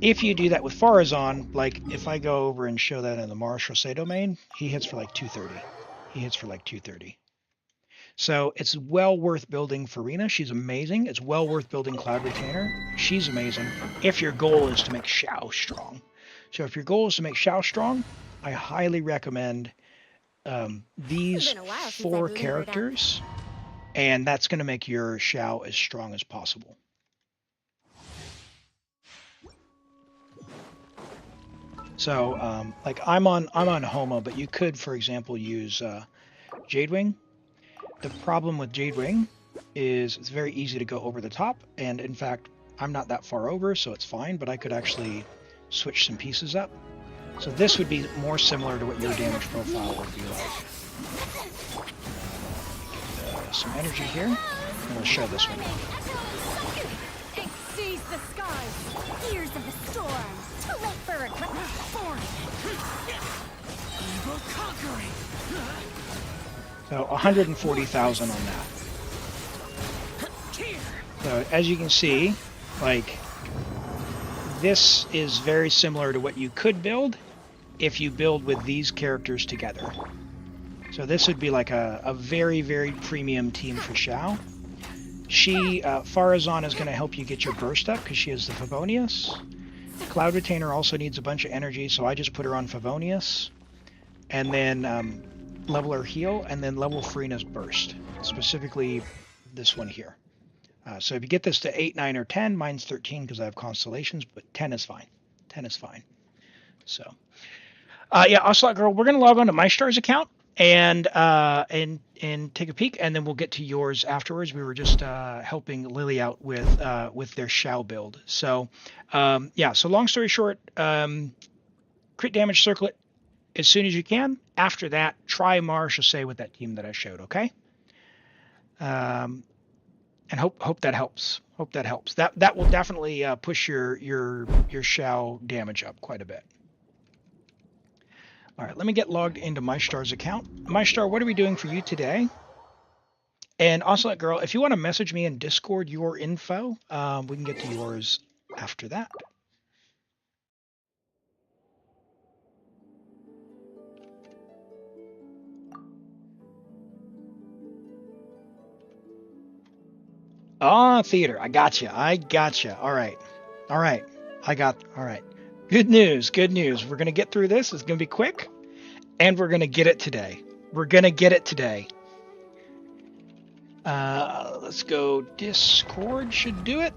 If you do that with Farazan, like if I go over and show that in the Mara Chassé domain, he hits for like 230. So it's well worth building Farina. She's amazing. It's well worth building Cloud Retainer. She's amazing. If your goal is to make Xiao strong. So if your goal is to make Xiao strong, I highly recommend these 4 characters, and that's going to make your Xiao as strong as possible. So like I'm on Homa, but you could, for example, use Jadewing. The problem with Jadewing is it's very easy to go over the top, and in fact, I'm not that far over, so it's fine, but I could actually switch some pieces up. So this would be more similar to what your damage profile would be like. Some energy here, and we'll show this one. Exceeds the skies, ears of the storm. Too late for regret. Evil conquering. So 140,000 on that. So as you can see, like this is very similar to what you could build if you build with these characters together. So this would be like a very, very premium team for Xiao. Farazan is going to help you get your burst up because she has the Favonius. Cloud Retainer also needs a bunch of energy, so I just put her on Favonius. And then level her heal, and then level Farina's burst. Specifically this one here. So if you get this to 8, 9, or 10, mine's 13 because I have constellations, but 10 is fine. 10 is fine. So, yeah, Ocelot Girl, we're going to log on to my Stars account and take a peek, and then we'll get to yours afterwards. We were just helping Lily out with their Xiao build. So, yeah, so long story short, crit damage circlet as soon as you can. After that, try Marche with that team that I showed, okay? And hope that helps. Hope that helps. That will definitely push your Xiao damage up quite a bit. All right, let me get logged into MyStar's account. MyStar, what are we doing for you today? And also, girl, if you want to message me in Discord your info, we can get to yours after that. Ah, theater. I gotcha. All right. All right. All right. Good news. Good news. We're going to get through this. It's going to be quick. And we're going to get it today. We're going to get it today. Let's go. Discord should do it.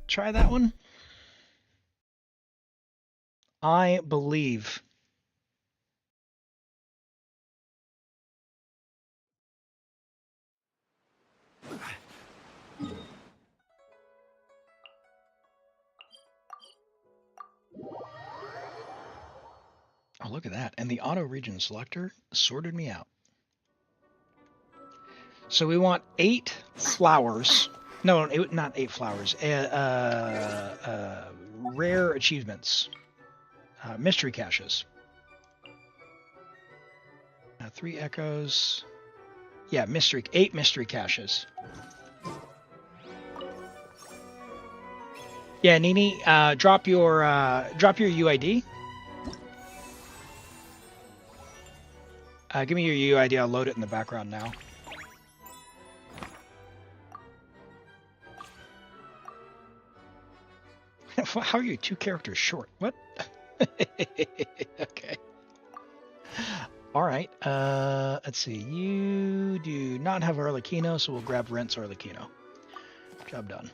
Try that one. I believe. Oh, look at that. And the auto region selector sorted me out. So we want 8 flowers. No, not 8 flowers. Rare achievements. Mystery caches. 3 echoes. Yeah, 8 mystery caches. Yeah, Nini, drop your UID. Give me your UID. I'll load it in the background now. How are you 2 characters short? What? Okay. All right. Let's see. You do not have Arlecchino, so we'll grab Rent's Arlecchino. Job done.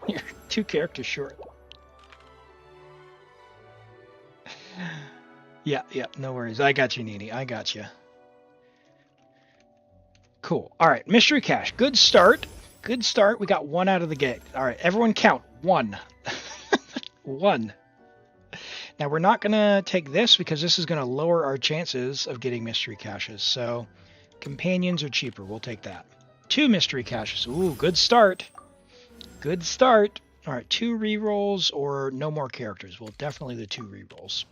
You're 2 characters short. Yeah, no worries. I got you, Nini. I got you. Cool. All right, mystery cache. Good start. Good start. We got 1 out of the gate. All right, everyone count. 1. 1. Now, we're not going to take this because this is going to lower our chances of getting mystery caches. So, companions are cheaper. We'll take that. 2 mystery caches. Ooh, good start. Good start. All right, 2 rerolls or no more characters. Well, definitely the 2 rerolls.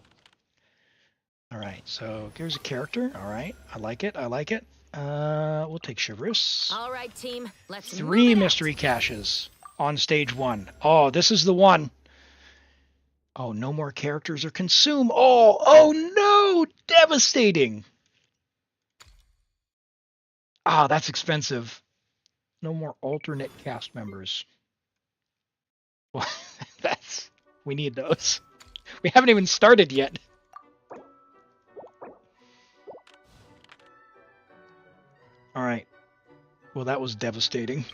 All right, so here's a character. All right, I like it. I like it. We'll take Chivalrous. All right, team. Let's 3 mystery caches on stage 1. Oh, this is the one. Oh, no more characters or consume. Oh no! Devastating. Ah, that's expensive. No more alternate cast members. Well, we need those. We haven't even started yet. All right. Well, that was devastating.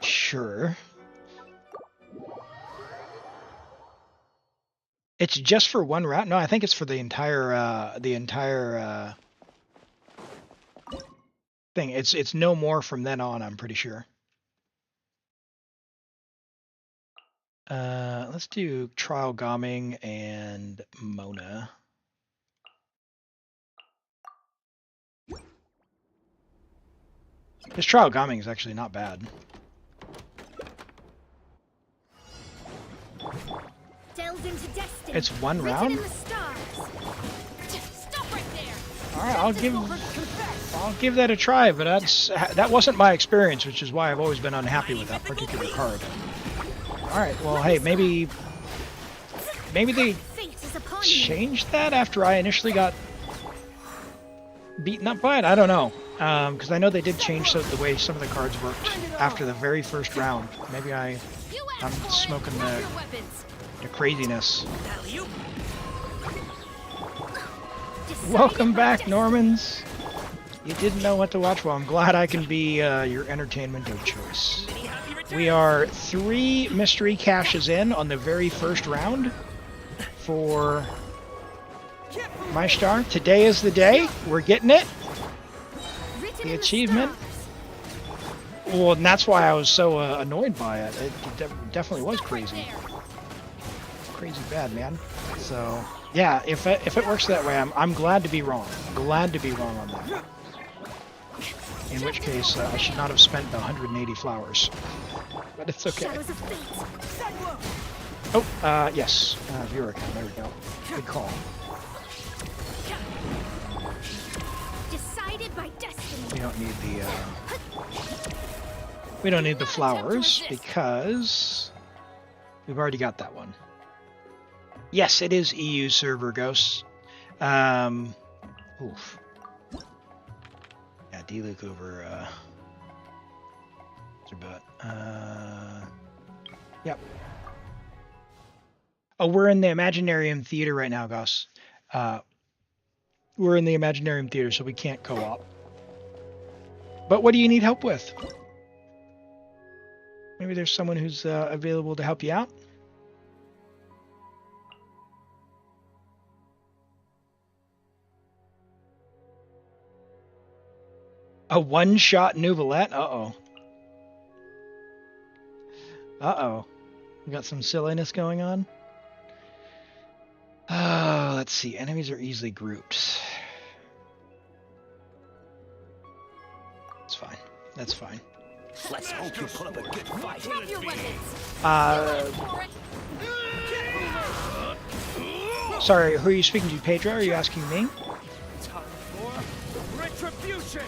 Sure. It's just for 1 round? No, I think it's for the entire thing. It's no more from then on, I'm pretty sure. Let's do Trial Gaming and Mona. This Trial Gaming is actually not bad. It's 1 round? Stop right there. All right, I'll give that a try, but that wasn't my experience, which is why I've always been unhappy with that particular card. All right, well, hey, maybe they changed that after I initially got beaten up by it. I don't know, because I know they did change the way some of the cards worked after the very first round. Maybe I'm smoking the craziness. Welcome back, Normans. You didn't know what to watch. Well, I'm glad I can be your entertainment of choice. We are 3 mystery caches in on the very first round for MyStar. Today is the day. We're getting it. the achievement. Well, and that's why I was so annoyed by it. It definitely was crazy. Crazy bad, man. So, yeah, if it works that way, I'm glad to be wrong. Glad to be wrong on that. In which case, I should not have spent the 180 flowers. But it's okay. Oh, yes. Viewer account. There we go. Good call. Decided by destiny. We don't need the we don't need the flowers because we've already got that one. Yes, it is EU server ghosts. Oof. Yeah, D-Luke over but yep. Oh, we're in the Imaginarium Theater right now, Gus. We're in the Imaginarium Theater, so we can't co-op. But what do you need help with? Maybe there's someone who's available to help you out? A one-shot Neuvillette? Uh-oh. Uh-oh. We got some silliness going on? Let's see. Enemies are easily grouped. That's fine. That's fine. Let's hope you put up a good fight. Drop your weapons. Sorry, who are you speaking to? Pedro? Are you asking me? Time for retribution.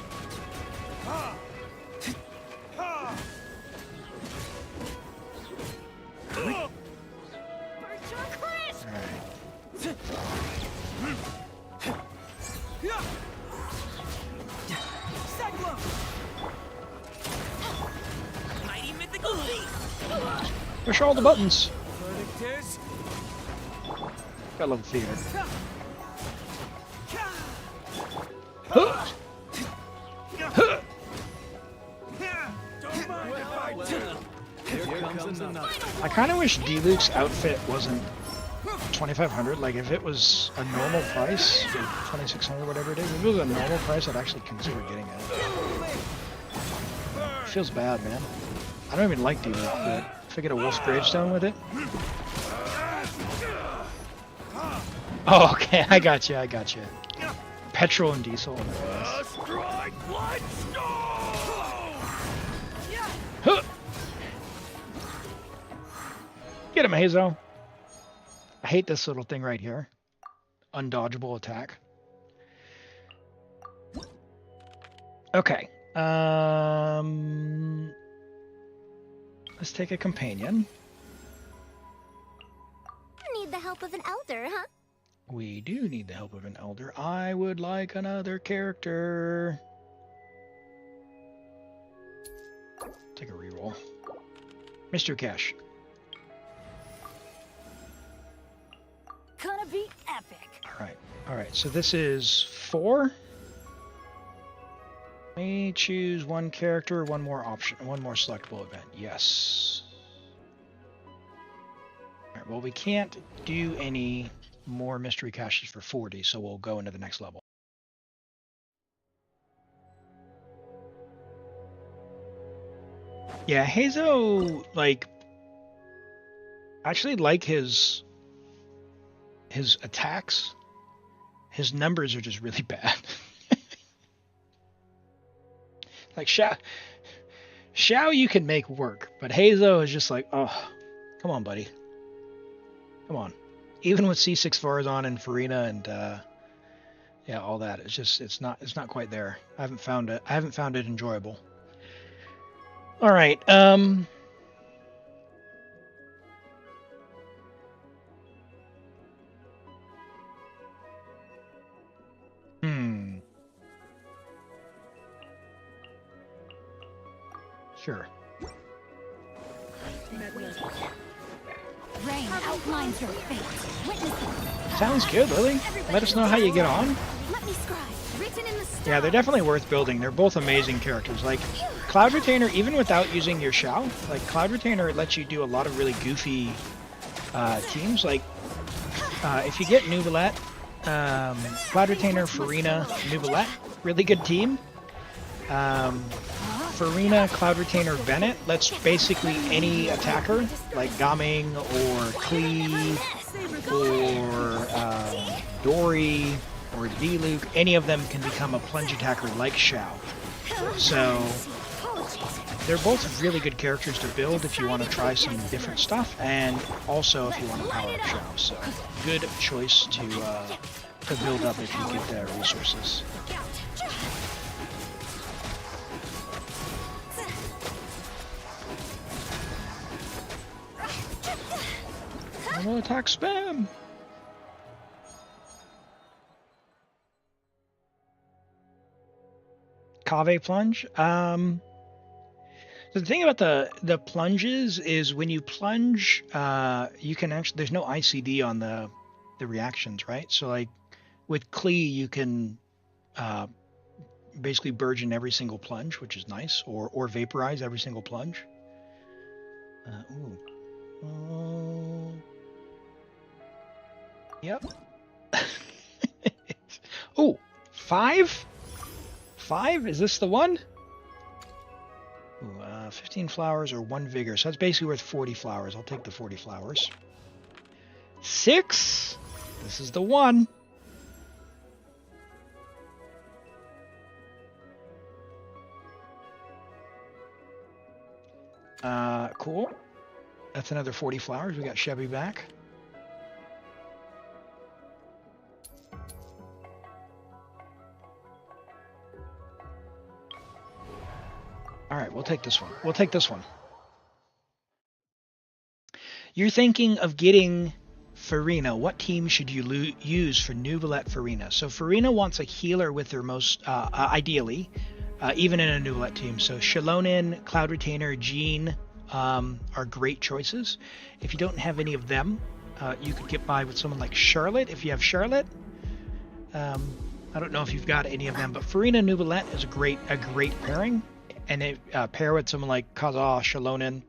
Push all the buttons. I love the theater. I kind of wish D-Luke's outfit wasn't 2,500. Like, if it was a normal price, or 2,600, whatever it is, if it was a normal price, I'd actually consider getting it. It feels bad, man. I don't even like D-Luke, but if I get a Wolf's Gravestone with it. Oh, okay, I got you. Petrol and Diesel. Huh. Get him, Hazo. I hate this little thing right here. Undodgeable attack. Okay. Let's take a companion. Need the help of an elder, huh? We do need the help of an elder. I would like another character. Take a reroll. Mr. Cash. Gonna be epic. All right. So this is 4. Let me choose one character, one more option, one more selectable event. Yes. All right. Well, we can't do any more mystery caches for 40, so we'll go into the next level. Yeah, Hazo, like, actually like his attacks. His numbers are just really bad. Like Xiao you can make work, but Hazo is just like, oh, come on, buddy. Come on. Even with C6 Varzon and Farina and yeah, all that, it's not quite there. I haven't found it enjoyable. All right. Sure. Rain outlines your fate. Witness it. Sounds good, Lily. Let us know how you get on. Let me scribe. Written in the stars. Yeah, they're definitely worth building. They're both amazing characters. Like, Cloud Retainer, even without using your Xiao, like, Cloud Retainer lets you do a lot of really goofy teams. Like, if you get Neuvillette, Cloud Retainer, Farina, Neuvillette, really good team. Farina, Cloud Retainer, Bennett lets basically any attacker, like Gaming or Klee or Dory or D-Luke, any of them can become a plunge attacker like Xiao. So they're both really good characters to build if you want to try some different stuff, and also if you want to power up Xiao. So good choice to build up if you get the resources. Normal attack spam! Kave plunge. So the thing about the plunges is when you plunge, you can actually, there's no ICD on the reactions, right? So like with Klee, you can basically burgeon every single plunge, which is nice, or vaporize every single plunge. Yep. Oh, 5? 5? Is this the one? Ooh, 15 flowers or 1 vigor. So that's basically worth 40 flowers. I'll take the 40 flowers. 6? This is the one. Cool. That's another 40 flowers. We got Chevy back. All right, we'll take this one. We'll take this one. You're thinking of getting Farina. What team should you use for Neuvillette Farina? So Farina wants a healer with their most, ideally, even in a Neuvillette team. So Xiangling, Cloud Retainer, Jean are great choices. If you don't have any of them, you could get by with someone like Charlotte. If you have Charlotte, I don't know if you've got any of them, but Farina Neuvillette is a great pairing. And they pair with someone like Kaza, Xiangling,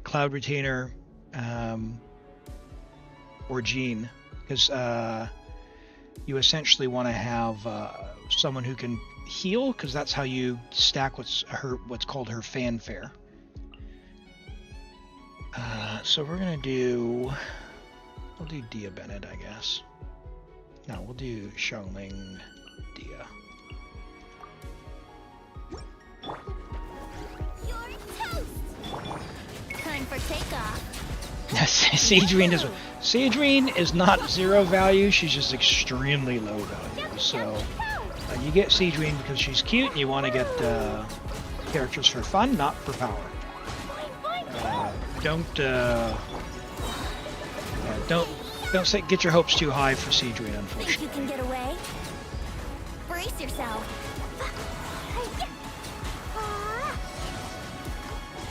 Cloud Retainer, or Jean, because you essentially want to have someone who can heal, because that's how you stack what's called her fanfare. So we're gonna we'll do Dia Bennett, I guess. No, we'll do Xiangling, Dia. You're toast! Time for takeoff. Siegeween is not 0 value, she's just extremely low value. So you get Siegeween because she's cute and you want to get characters for fun, not for power. Don't get your hopes too high for Siegeween, unfortunately. Think you can get away? Brace yourself.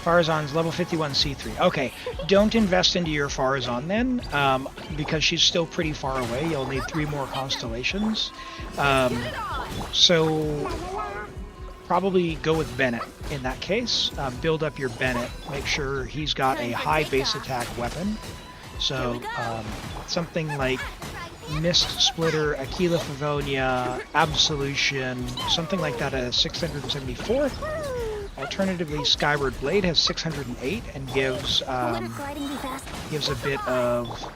Farazan's level 51 C3. Okay, don't invest into your Farazan then, because she's still pretty far away. You'll need 3 more constellations. So probably go with Bennett in that case. Build up your Bennett. Make sure he's got a high base attack weapon. So something like Mist Splitter, Aquila Favonia, Absolution, something like that at 674. Alternatively, Skyward Blade has 608 and gives a bit of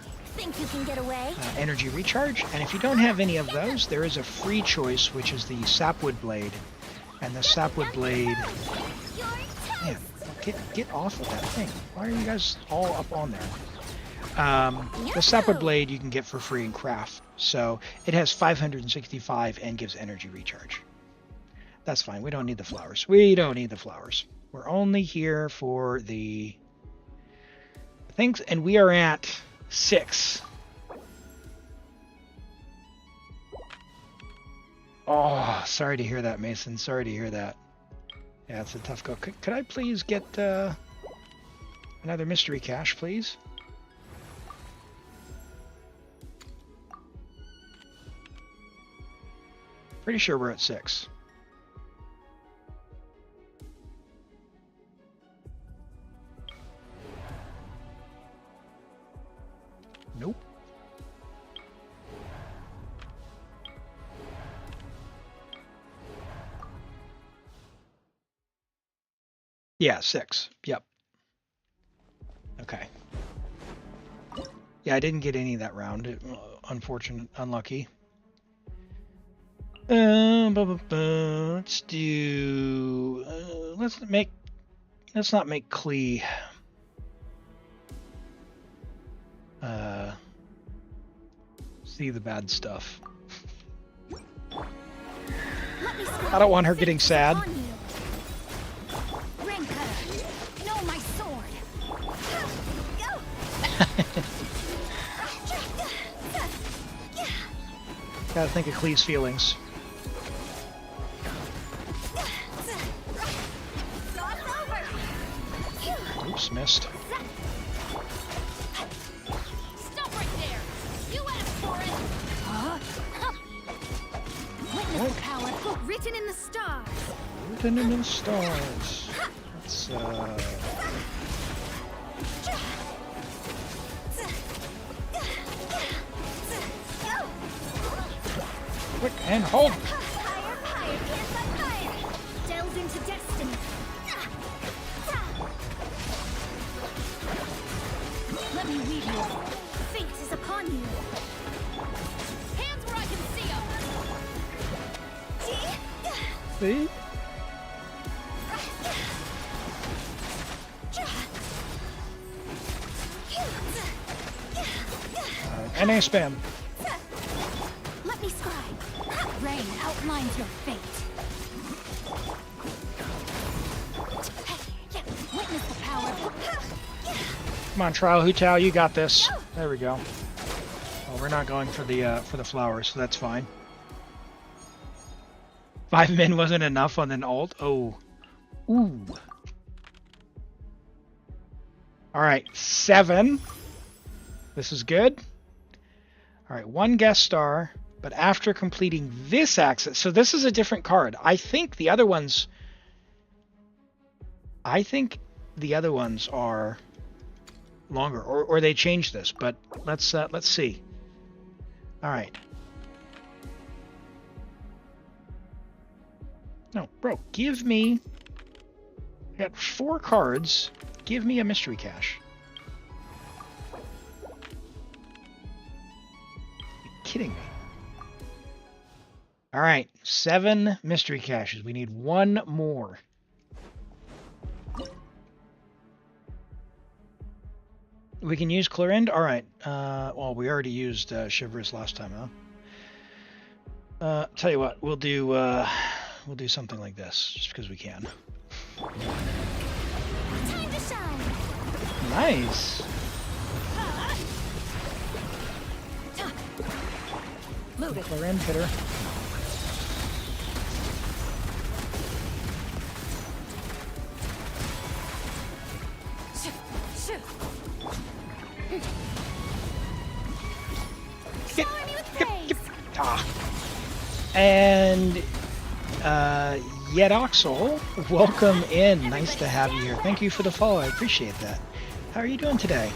energy recharge. And if you don't have any of those, there is a free choice, which is the Sapwood Blade. And the Sapwood Blade, man, get off of that thing. Why are you guys all up on there? The Sapwood Blade you can get for free in craft. So it has 565 and gives energy recharge. That's fine. We don't need the flowers. We don't need the flowers. We're only here for the things, and we are at 6. Oh, sorry to hear that, Mason. Sorry to hear that. Yeah, it's a tough go. Could I please get another mystery cache, please? Pretty sure we're at 6. Nope. Yeah, 6. Yep. Okay. Yeah, I didn't get any that round. Unfortunate, unlucky. Let's do. Let's not make Klee. See the bad stuff. I don't want her getting sad. No, my sword. Gotta think of Klee's feelings. Oops, missed. Stop right there. You asked for it. Witness the power written in the stars. Written in the stars. Let's quick and hold. Fire, fire, can't fight fire. Delve into destiny. Let me lead you. Fate is upon you. Hands where I can see them. See? NA spam. Let me scribe. Rain outlines your fate. Witness the power. Come on, Trial Hutao, you got this. There we go. Well, we're not going for the flowers, so that's fine. 5 min wasn't enough on an alt. Oh, ooh. All right, 7. This is good. All right, 1 guest star, but after completing this access, so this is a different card. I think the other ones are longer, or they changed this, but let's see. All right. No, bro, give me. I got 4 cards. Give me a mystery cache. You're kidding me. All right, 7 mystery caches. We need 1 more. We can use Clorinde? All right. Well, we already used Chivalrous last time, huh? Tell you what, we'll do something like this, just because we can. Time to shine. Nice. Loaded. Clorinde hitter. And Yedoxel, welcome in. Nice to have you here. Thank you for the follow. I appreciate that. How are you doing today?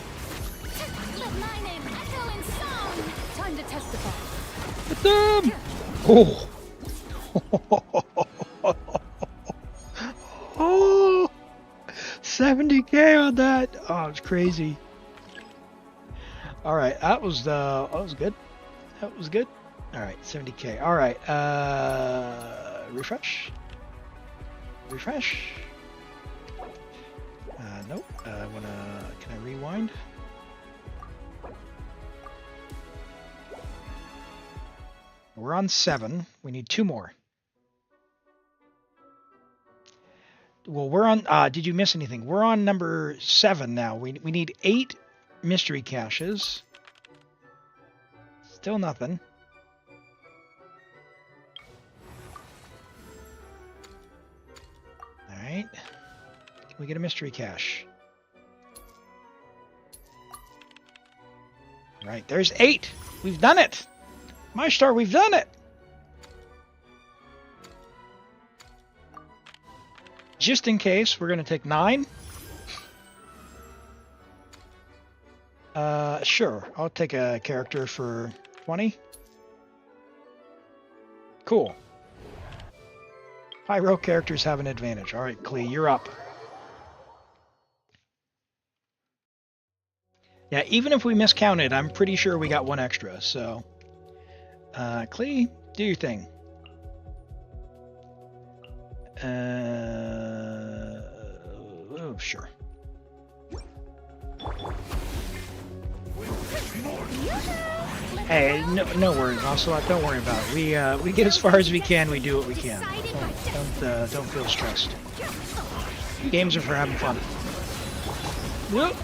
Let my name echo in song. Time to testify. With them. Oh. Oh. 70k on that. Oh, it's crazy. All right, that was good. That was good. All right, 70k. All right, refresh. Nope. Can I rewind? We're on 7. We need 2 more. Well, we're on. Did you miss anything? We're on number 7 now. We need 8 mystery caches. Still nothing. All right. Can we get a mystery cache? All right. There's 8. We've done it. My star. We've done it. Just in case, we're going to take 9. Sure. I'll take a character for 20. Cool. High row characters have an advantage. All right, Klee, you're up. Yeah, even if we miscounted, I'm pretty sure we got one extra, so... Klee, do your thing. Oh, sure. Hey, no worries, Ocelot. Don't worry about it. We get as far as we can. We do what we can. Don't feel stressed. Games are for having fun. Yep.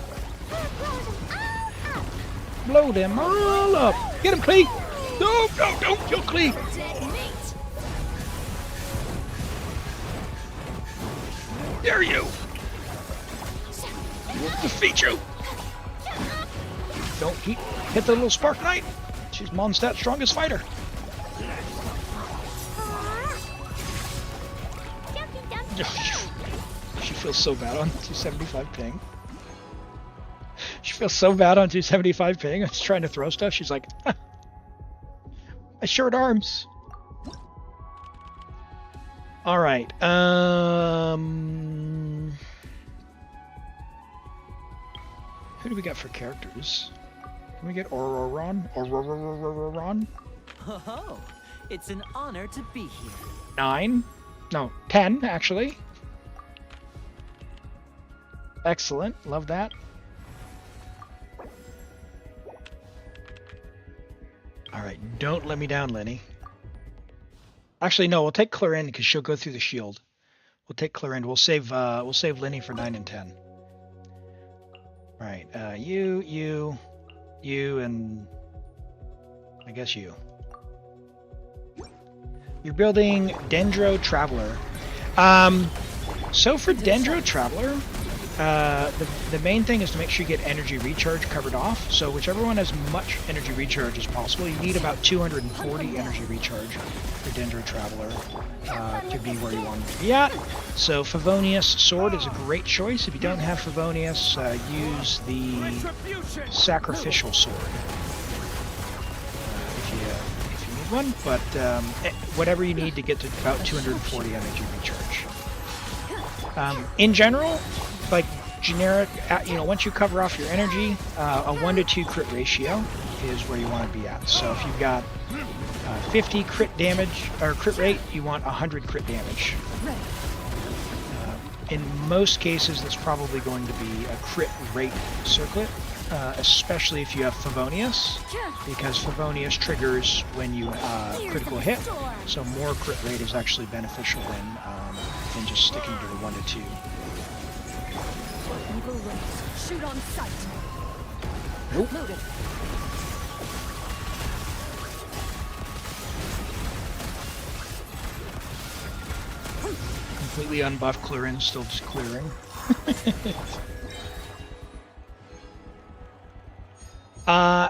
Blow them all up. Get him, Klee. No, don't kill Klee. Dare you? Defeat you. Don't hit the little Spark Knight. She's Mondstadt's strongest fighter. She feels so bad on 275 ping. She feels so bad on 275 ping. I was trying to throw stuff. She's like, my short arms. All right. Who do we got for characters? Can we get Auroron? Auroron? Oh, it's an honor to be here. 9? No, 10 actually. Excellent. Love that. All right, don't let me down, Lenny. Actually, no, we'll take Clorinde because she'll go through the shield. We'll take Clorinde. We'll save Lenny for 9 and 10. All right, you, and I guess you. You're building Dendro Traveler. So for Dendro Traveler, the main thing is to make sure you get energy recharge covered off. So whichever one has much energy recharge as possible. You need about 240 energy recharge for Dendro Traveler to be where you want to be at. So Favonius Sword is a great choice. If you don't have Favonius, use the Sacrificial Sword if you need one. But whatever you need to get to about 240 energy recharge. In general, like generic, once you cover off your energy, a 1 to 2 crit ratio is where you want to be at. So if you've got 50 crit damage or crit rate, you want 100 crit damage. In most cases, that's probably going to be a crit rate circlet, especially if you have Favonius, because Favonius triggers when you critical hit. So more crit rate is actually beneficial than just sticking to the 1 to 2. Shoot on sight. Nope. Loaded. Completely unbuffed Clorinde, still just clearing.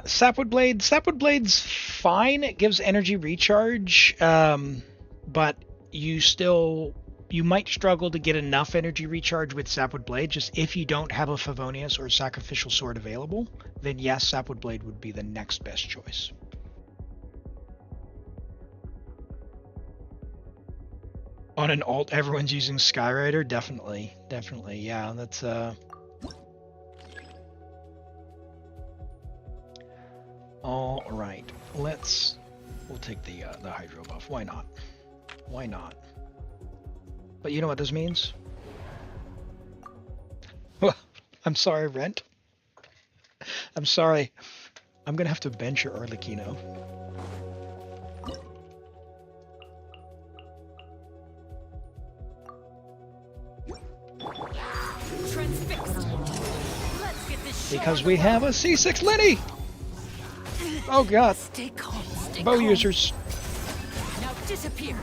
Sapwood Blade. Sapwood Blade's fine. It gives energy recharge, but you might struggle to get enough energy recharge with Sapwood Blade. Just if you don't have a Favonius or Sacrificial Sword available, then yes, Sapwood Blade would be the next best choice. On an alt, everyone's using Skyrider? Definitely. Yeah, that's all right. We'll take the Hydro buff. Why not? But you know what this means? Well, I'm sorry, Rent. I'm sorry. I'm gonna have to bench your Arlecchino. Because we have a C6 Lenny! Oh god. Stay calm. Bow users. Now disappear.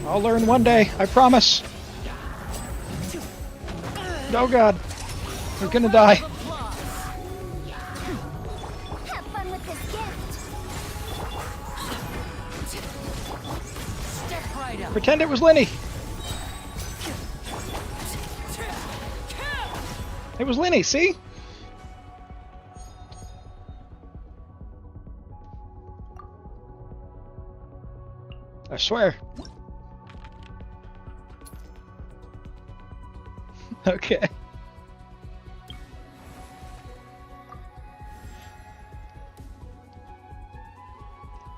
I'll learn one day, I promise. Oh god. We're gonna die. Have fun with this gift. Step right up. Pretend it was Lenny. It was Lenny, see? I swear. Okay.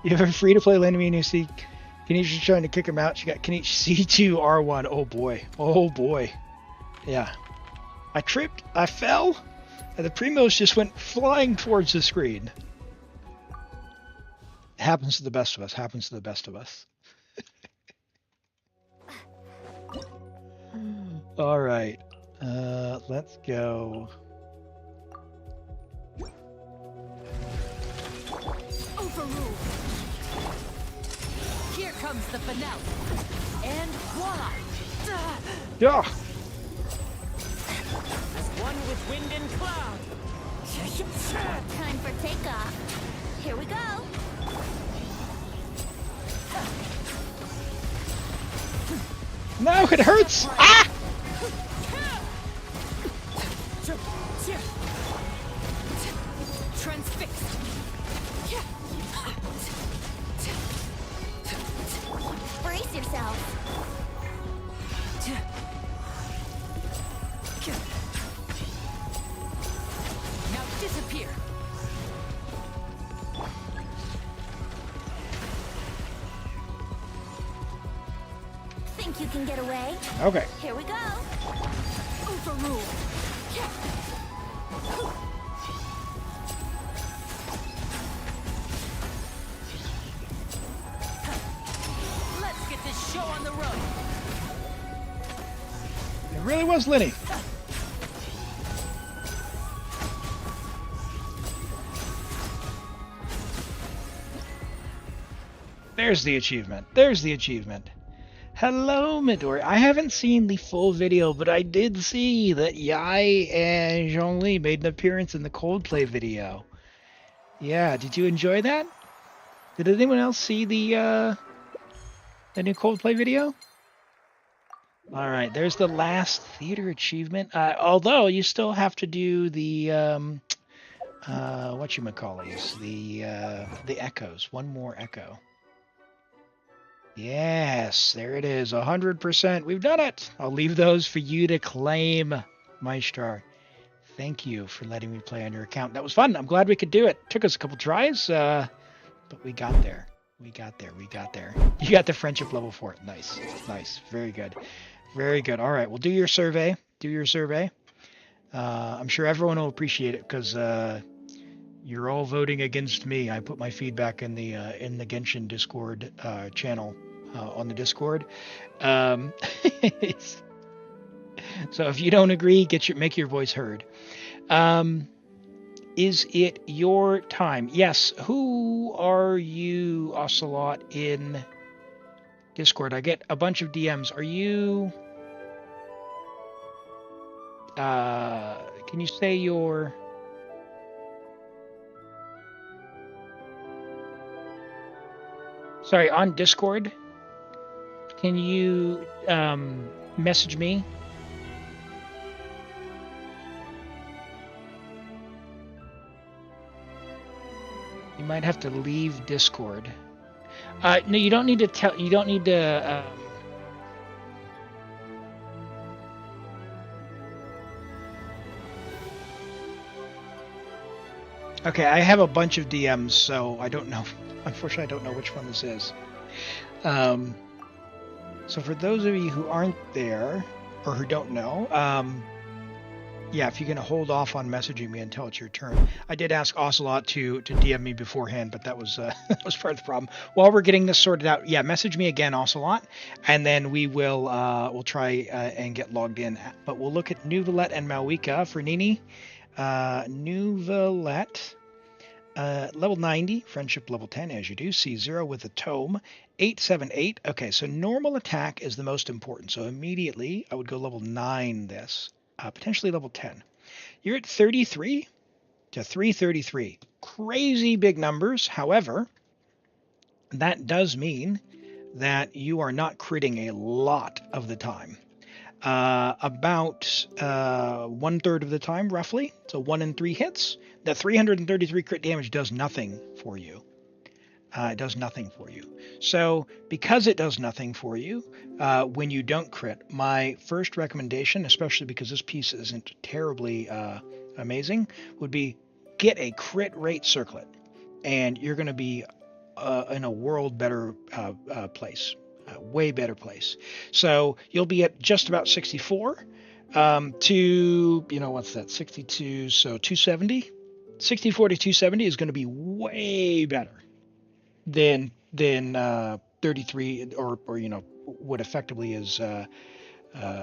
You have a free-to-play enemy and you see Kinich is trying to kick him out. She got Kinich C2 R1. Oh boy. Oh boy. Yeah. I tripped. I fell. And the Primos just went flying towards the screen. Happens to the best of us. Happens to the best of us. All right. Let's go. Overruled. Here comes the finale. And voila! Yeah. As one with wind and cloud. Time for takeoff. Here we go. No, it hurts. Ah! Transfixed. Brace yourself. Now disappear. Think you can get away? Okay. Here we go. Overruled. Let's get this show on the road. It really was Linny. There's the achievement. There's the achievement. Hello, Midori. I haven't seen the full video, but I did see that Yai and Xiangling made an appearance in the Coldplay video. Yeah, did you enjoy that? Did anyone else see the new Coldplay video? All right, there's the last theater achievement. Although you still have to do the whatchamacallies, the echoes. One more echo. Yes, there it is. 100%. We've done it. I'll leave those for you to claim, Maestro. Thank you for letting me play on your account. That was fun. I'm glad we could do it. Took us a couple tries, but we got there. We got there. We got there. You got the friendship level for it. Nice. Nice. Very good. Very good. All right. Well, do your survey. Do your survey. I'm sure everyone will appreciate it because you're all voting against me. I put my feedback in the Genshin Discord channel on the Discord. So if you don't agree, make your voice heard. Is it your time? Yes. Who are you, Ocelot, in Discord? I get a bunch of DMs. Are you... can you say your... Sorry, on Discord, can you message me? You might have to leave Discord. No, you don't need to tell. You don't need to. Okay, I have a bunch of DMs, so I don't know. Unfortunately, I don't know which one this is. So for those of you who aren't there, or who don't know, yeah, if you're going to hold off on messaging me until it's your turn. I did ask Ocelot to DM me beforehand, but that was that was part of the problem. While we're getting this sorted out, yeah, message me again, Ocelot, and then we will we'll try and get logged in. But we'll look at Neuvillette and Malwika for Nini. Neuvillette. Level 90, friendship level 10, as you do. C0 with a tome. 878. Okay, so normal attack is the most important. So immediately, I would go level 9 this. Potentially level 10. You're at 33 to 333. Crazy big numbers. However, that does mean that you are not critting a lot of the time. About 1/3 of the time, roughly. So 1 in 3 hits. The 333 crit damage does nothing for you. It does nothing for you. So because it does nothing for you, when you don't crit, my first recommendation, especially because this piece isn't terribly amazing, would be get a crit rate circlet, and you're going to be in a world better place, a way better place. So you'll be at just about 64 to, what's that, 62, so 270. 64 to 270 is going to be way better than 33 or what effectively is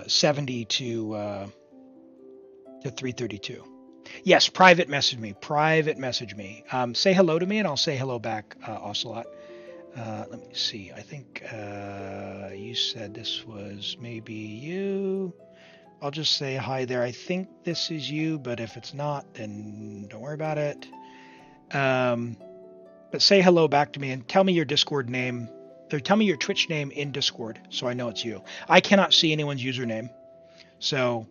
70 to 332. Yes, private message me. Private message me. Say hello to me, and I'll say hello back, Ocelot. Let me see. I think you said this was maybe you. I'll just say hi there. I think this is you, but if it's not, then don't worry about it. But say hello back to me and tell me your Discord name, or tell me your Twitch name in Discord so I know it's you. I cannot see anyone's username. So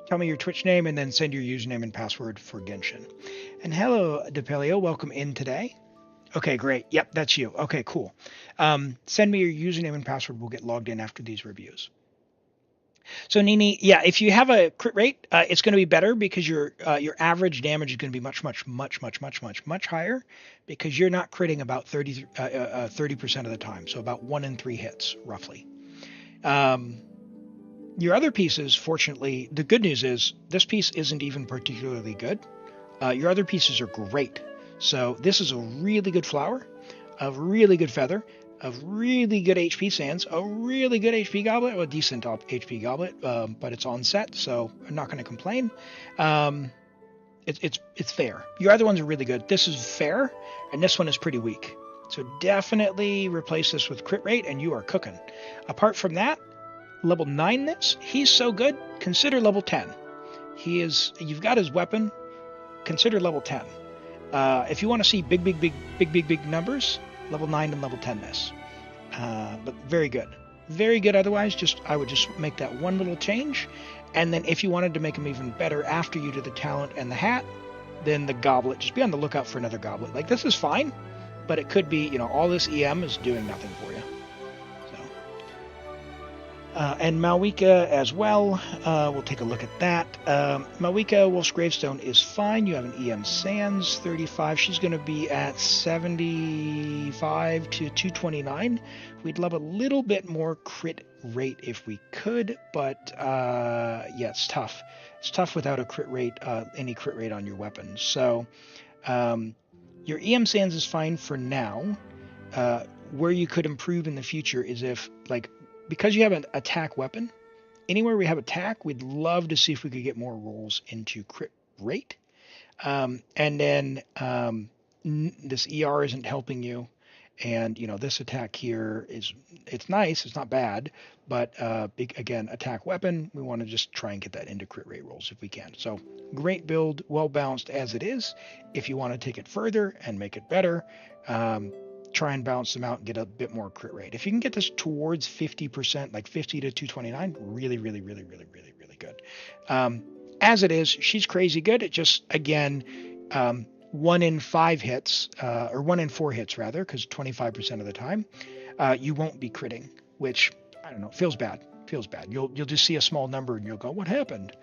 tell me your Twitch name and then send your username and password for Genshin. And hello, DePelio. Welcome in today. Okay, great. Yep, that's you. Okay, cool. Send me your username and password. We'll get logged in after these reviews. So Nini, yeah, if you have a crit rate, it's going to be better because your average damage is going to be much higher because you're not critting about 30% of the time, so about 1 in 3 hits roughly. Your other pieces, fortunately, the good news is this piece isn't even particularly good. Your other pieces are great. So this is a really good flower, a really good feather, a really good HP sands, a really good HP goblet, a decent HP goblet, but it's on set, so I'm not going to complain. It's fair. Your other ones are really good. This is fair, and this one is pretty weak. So definitely replace this with crit rate, and you are cooking. Apart from that, level 9 this, he's so good, consider level 10. You've got his weapon, consider level 10. If you want to see big numbers, level 9 and level 10 this. But very good. Very good otherwise. I would just make that one little change. And then if you wanted to make them even better after you do the talent and the hat, then the goblet, just be on the lookout for another goblet. Like this is fine, but it could be, all this EM is doing nothing for you. And Malwika as well. We'll take a look at that. Malwika, Wolf's Gravestone is fine. You have an EM Sands 35. She's going to be at 75 to 229. We'd love a little bit more crit rate if we could, but yeah, it's tough. It's tough without a crit rate, any crit rate on your weapons. So your EM Sands is fine for now. Where you could improve in the future is if, because you have an attack weapon, anywhere we have attack, we'd love to see if we could get more rolls into crit rate. And then this ER isn't helping you. And, this attack here it's nice. It's not bad. But, again, attack weapon, we want to just try and get that into crit rate rolls if we can. So great build, well balanced as it is. If you want to take it further and make it better, try and balance them out and get a bit more crit rate. If you can get this towards 50%, like 50 to 229, really good. As it is, she's crazy good. It just, again, 1 in 5 hits, or 1 in 4 hits rather, because 25% of the time, you won't be critting, which, I don't know, feels bad. You'll just see a small number and you'll go, what happened?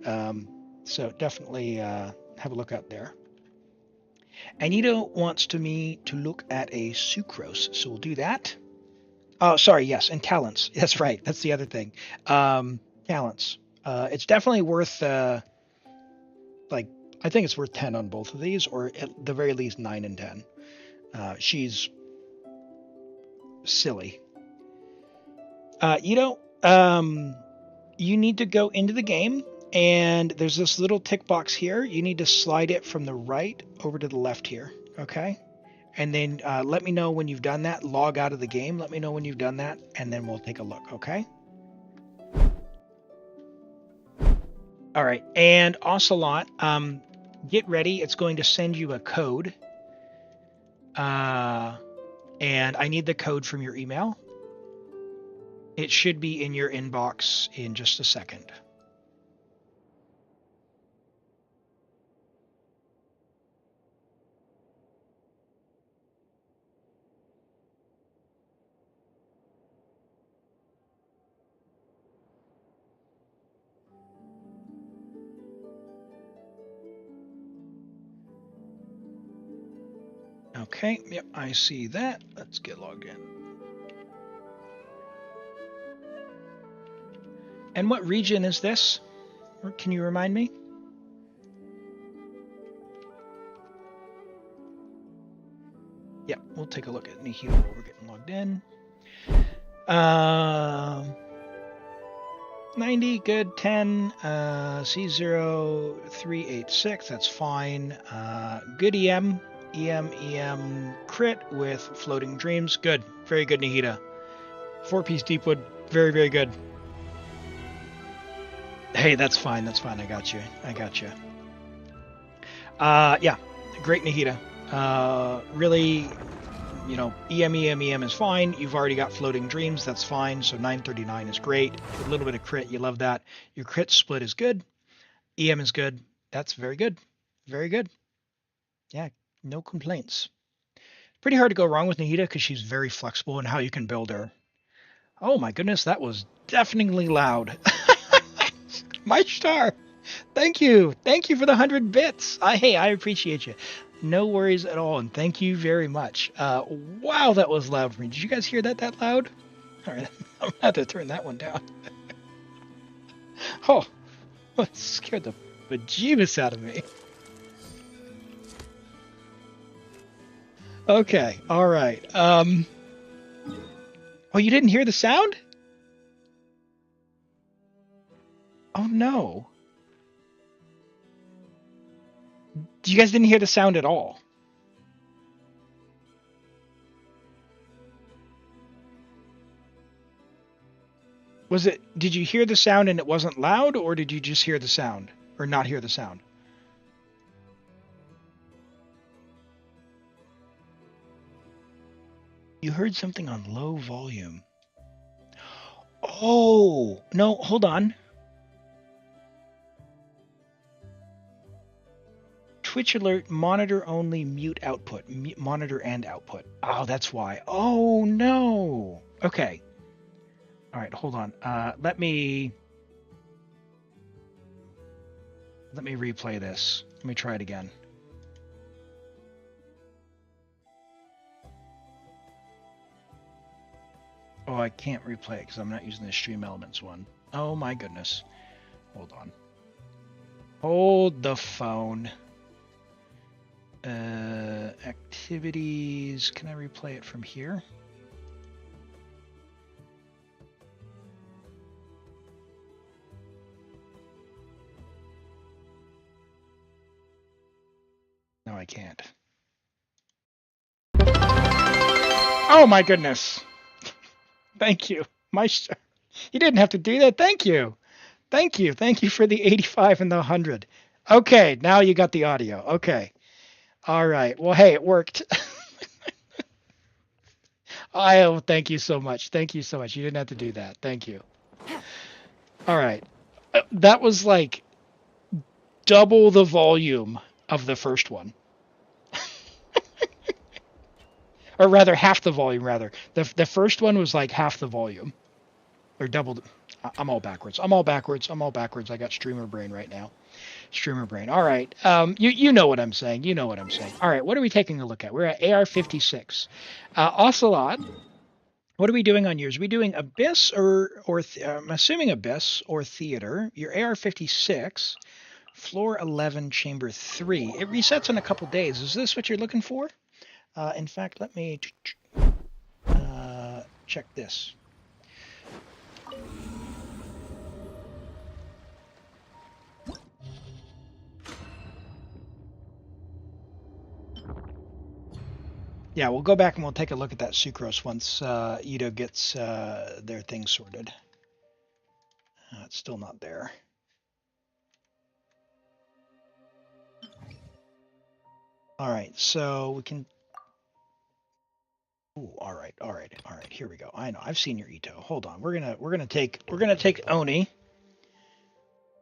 So definitely have a look out there. Anita wants me to look at a sucrose, so we'll do that. Oh, sorry, yes, and talents. That's right. That's the other thing. Talents. It's definitely worth, I think it's worth 10 on both of these, or at the very least 9 and 10. She's silly. You need to go into the game, and there's this little tick box here. You need to slide it from the right over to the left here, okay? And then let me know when you've done that. Log out of the game. Let me know when you've done that, and then we'll take a look, okay? All right, and Ocelot, get ready. It's going to send you a code. And I need the code from your email. It should be in your inbox in just a second. Okay, yep, I see that. Let's get logged in. And what region is this? Or can you remind me? Yeah, we'll take a look at Nahida while we're getting logged in. 90, good. 10, C0386, that's fine. Good EM, crit with floating dreams. Good, very good, Nahida. 4-piece Deepwood, very, very good. Hey, that's fine, I got you. Yeah, great, Nahida. Really, you know, EM is fine. You've already got floating dreams, that's fine. So 939 is great. A little bit of crit, you love that. Your crit split is good. EM is good. That's very good. Very good. Yeah, no complaints. Pretty hard to go wrong with Nahida because she's very flexible in how you can build her. Oh my goodness, that was definitely loud. My star. Thank you. Thank you for the 100 bits. Hey, I appreciate you. No worries at all, and thank you very much. Wow, that was loud for me. Did you guys hear that loud? All right, I'm going to have to turn that one down. Oh, it scared the bejeebus out of me. Okay, all right. Oh, you didn't hear the sound? Oh, no. You guys didn't hear the sound at all? Did you hear the sound and it wasn't loud, or did you just hear the sound? Or not hear the sound? You heard something on low volume. Oh, no, hold on. Twitch alert, monitor only, mute output. Monitor and output. Oh, that's why. Oh, no. Okay. All right, hold on. Let me replay this. Let me try it again. Oh, I can't replay it because I'm not using the Stream Elements one. Oh my goodness. Hold on. Hold the phone. Activities. Can I replay it from here? No, I can't. Oh my goodness. Thank you. You didn't have to do that. Thank you. Thank you. Thank you for the 85 and the 100. Okay, now you got the audio. Okay. All right. Well, hey, it worked. Oh, thank you so much. Thank you so much. You didn't have to do that. Thank you. All right. That was like double the volume of the first one. Or rather, half the volume, rather. The first one was like half the volume. Or double. I'm all backwards. I got streamer brain right now. Streamer brain. All right. You know what I'm saying. All right. What are we taking a look at? We're at AR-56. Ocelot. What are we doing on yours? Are we doing Abyss or I'm assuming Abyss or Theater? Your AR-56, floor 11, chamber 3. It resets in a couple days. Is this what you're looking for? In fact, let me check this. Yeah, we'll go back and we'll take a look at that sucrose once Itto gets their thing sorted. It's still not there. All right, so we can. Ooh, all right. Here we go. I know. I've seen your Itto. Hold on. We're gonna take Oni.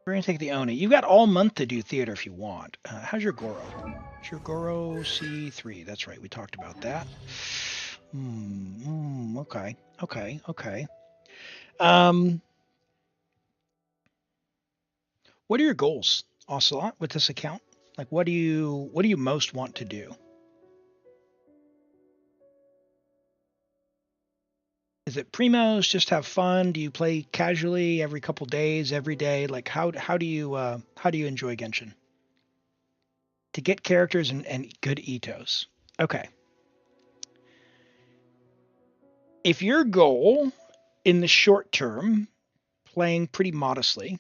We're gonna take the Oni. You've got all month to do theater if you want. How's your Goro? It's your Goro C3. That's right. We talked about that. Okay. What are your goals, Ocelot, with this account? Like, what do you most want to do? Is it primos? Just have fun? Do you play casually every couple days, every day? Like how do you enjoy Genshin? To get characters and good Ittos. Okay. If your goal in the short term, playing pretty modestly,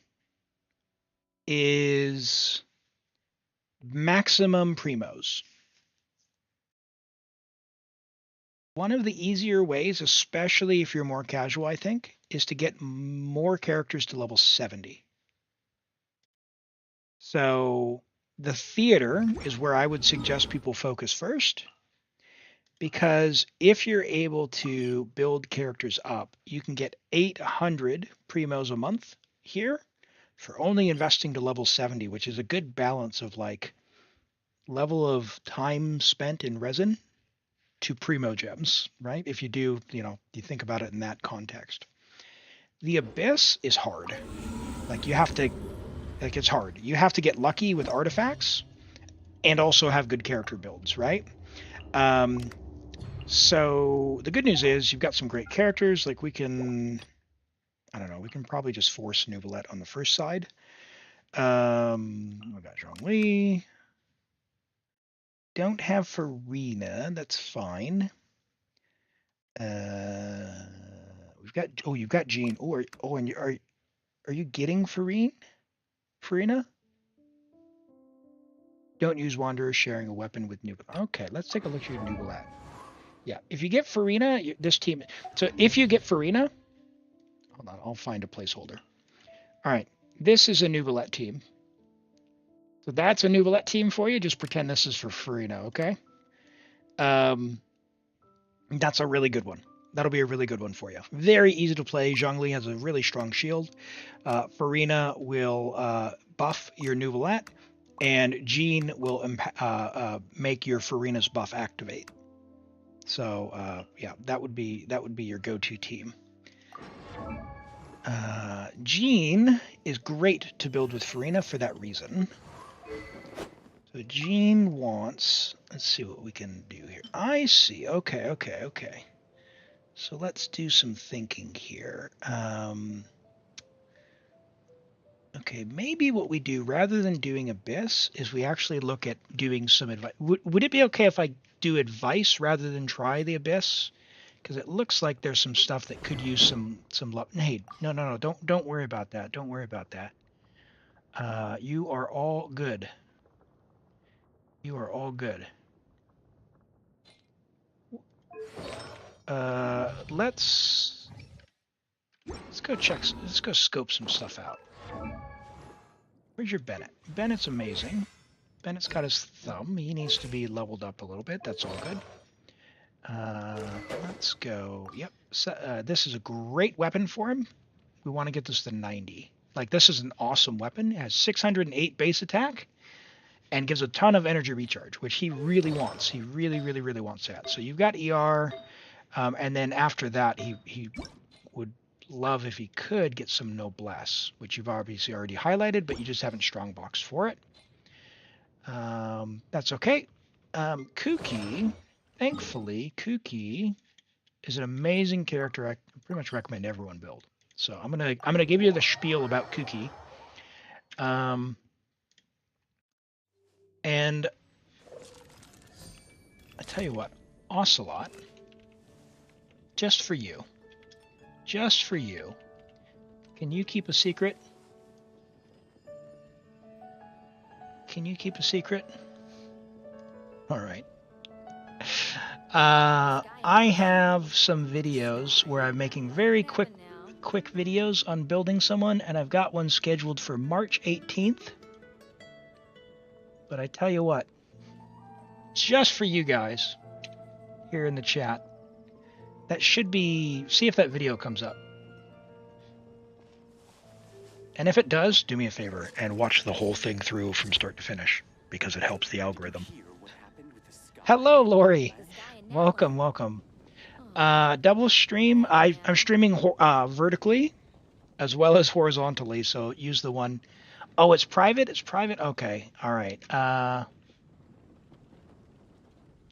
is maximum primos. One of the easier ways, especially if you're more casual, I think, is to get more characters to level 70. So the theater is where I would suggest people focus first, because if you're able to build characters up, you can get 800 primos a month here for only investing to level 70, which is a good balance of like level of time spent in resin to primo gems, right? If you do, you think about it in that context. The Abyss is hard. Like it's hard. You have to get lucky with artifacts and also have good character builds, right? So the good news is you've got some great characters. Like we can probably just force Neuvillette on the first side. We got Xiangling. Don't have Farina. That's fine. You've got Jean. And are you getting Farina? Don't use Wanderers sharing a weapon with Neuvillette. Okay, let's take a look at your Neuvillette. Yeah, if you get Farina, this team. So if you get Farina, hold on, I'll find a placeholder. All right, this is a Neuvillette team. So that's a Neuvillette team for you. Just pretend this is for Farina, okay? That's a really good one. That'll be a really good one for you. Very easy to play. Xiangling has a really strong shield. Farina will buff your Neuvillette, and Jean will make your Farina's buff activate. So yeah, that would be your go-to team. Jean is great to build with Farina for that reason. So Jean wants, let's see what we can do here. I see. Okay. So let's do some thinking here. Okay, maybe what we do rather than doing Abyss is we actually look at doing some advice. Would it be okay if I do advice rather than try the Abyss? Because it looks like there's some stuff that could use some love. Hey, no, don't worry about that. Don't worry about that. You are all good. You are all good. Let's go check. Let's go scope some stuff out. Where's your Bennett? Bennett's amazing. Bennett's got his thumb. He needs to be leveled up a little bit. That's all good. Let's go. Yep. So, this is a great weapon for him. We want to get this to 90. Like, this is an awesome weapon. It has 608 base attack and gives a ton of energy recharge, which he really wants. He really wants that. So you've got ER, and then after that, he would love if he could get some noblesse, which you've obviously already highlighted, but you just haven't strongboxed for it. That's okay. Kuki, thankfully, Kuki is an amazing character. I pretty much recommend everyone build. So I'm gonna give you the spiel about Kuki. And I tell you what, Ocelot, just for you. Can you keep a secret? Can you keep a secret? All right. I have some videos where I'm making very quick videos on building someone, and I've got one scheduled for March 18th. But I tell you what, just for you guys here in the chat, that should be, see if that video comes up. And if it does, do me a favor and watch the whole thing through from start to finish, because it helps the algorithm. Hello, Lori. Welcome. Double stream. I'm streaming vertically as well as horizontally, so use the one. Oh, it's private? It's private? Okay. All right. I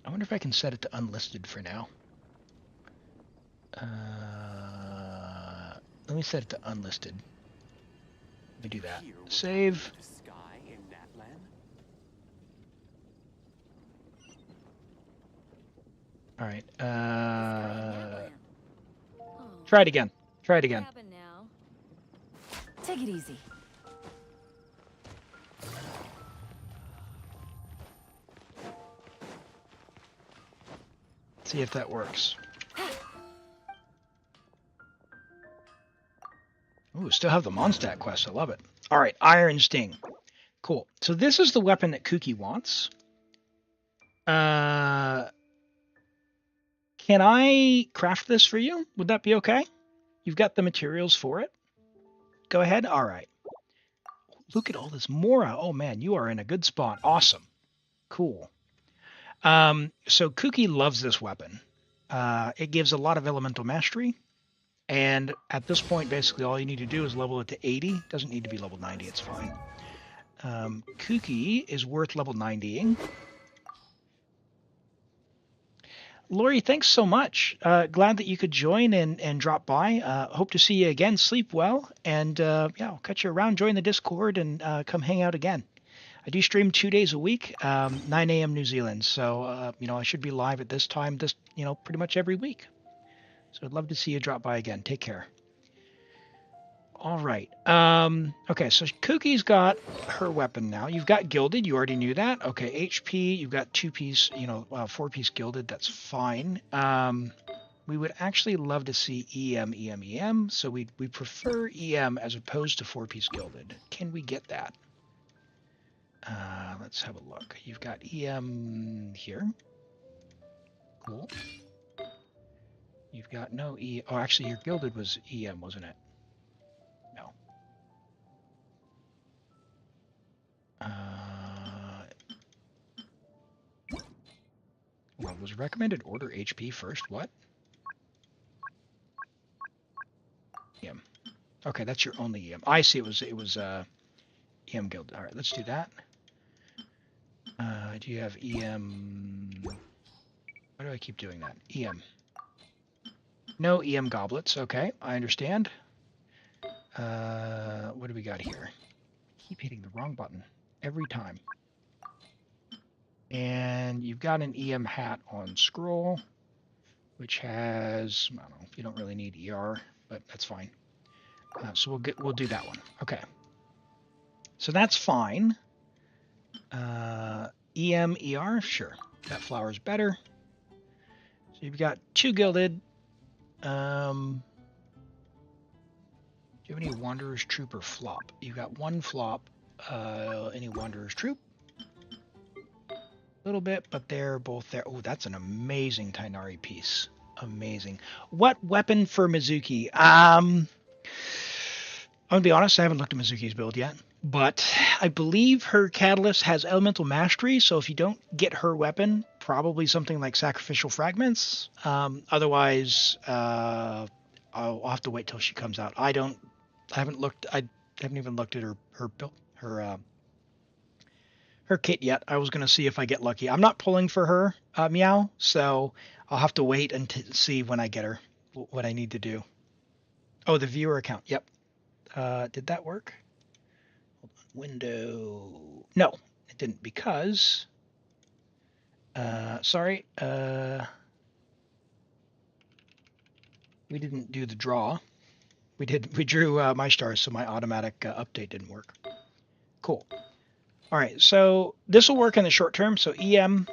wonder if I can set it to unlisted for now. Let me set it to unlisted. Let me do that. Save. All right. Try it again. Try it again. Now. Take it easy. See if that works. Ooh, still have the Mondstadt quest. I love it. All right, Iron Sting. Cool. So this is the weapon that Kuki wants. Can I craft this for you? Would that be okay? You've got the materials for it. Go ahead. All right. Look at all this Mora. Oh man, you are in a good spot. Awesome. Cool. So Kuki loves this weapon. It gives a lot of elemental mastery. And at this point, basically all you need to do is level it to 80. Doesn't need to be level 90. It's fine. Kuki is worth level 90ing. Lori, thanks so much. Glad that you could join and drop by. Hope to see you again. Sleep well. And yeah, I'll catch you around. Join the Discord and come hang out again. I do stream 2 days a week, 9 a.m. New Zealand. So, you know, I should be live at this time, pretty much every week. So I'd love to see you drop by again. Take care. All right. Okay, so Kuki's got her weapon now. You've got gilded. You already knew that. Okay, HP. You've got 2-piece, 4-piece gilded. That's fine. We would actually love to see EM. So we prefer EM as opposed to 4-piece gilded. Can we get that? Let's have a look. You've got EM here. Cool. You've got no E. Oh, actually, your gilded was EM, wasn't it? No. Well, was recommended order HP first? What? EM. Okay, that's your only EM. I see. It was EM gilded. All right, let's do that. Do you have EM? Why do I keep doing that? EM. No EM goblets. Okay, I understand. What do we got here? Keep hitting the wrong button every time. And you've got an EM hat on scroll, which has, I don't know, you don't really need ER, but that's fine. So we'll do that one. Okay. So that's fine. EM, ER, sure. That flower's better. So you've got 2 gilded. Do you have any Wanderer's Troupe or Flop? You've got 1 Flop. Any Wanderer's Troupe? A little bit, but they're both there. Oh, that's an amazing Tainari piece. Amazing. What weapon for Mizuki? I'm gonna be honest, I haven't looked at Mizuki's build yet, but I believe her catalyst has elemental mastery, so if you don't get her weapon, probably something like Sacrificial Fragments. Otherwise, I'll have to wait till she comes out. I haven't even looked at her kit yet. I was going to see if I get lucky. I'm not pulling for her, Meow, so I'll have to wait and see when I get her, what I need to do. Oh, the viewer account. Yep. Did that work? Hold on. Window. No, it didn't because... sorry. We didn't do the draw. We drew my stars, so my automatic update didn't work. Cool. All right, so this will work in the short term. So EM,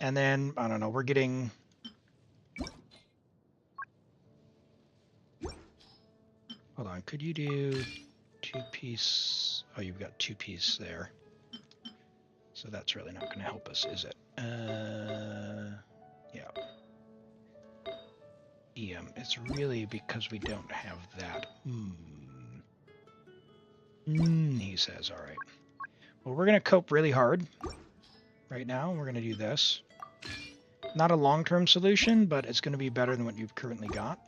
and then, I don't know, we're getting... Hold on, could you do 2-piece? Oh, you've got 2-piece there. So that's really not going to help us, is it? Yeah. EM. It's really because we don't have that. He says, all right. Well, we're going to cope really hard right now. We're going to do this. Not a long-term solution, but it's going to be better than what you've currently got.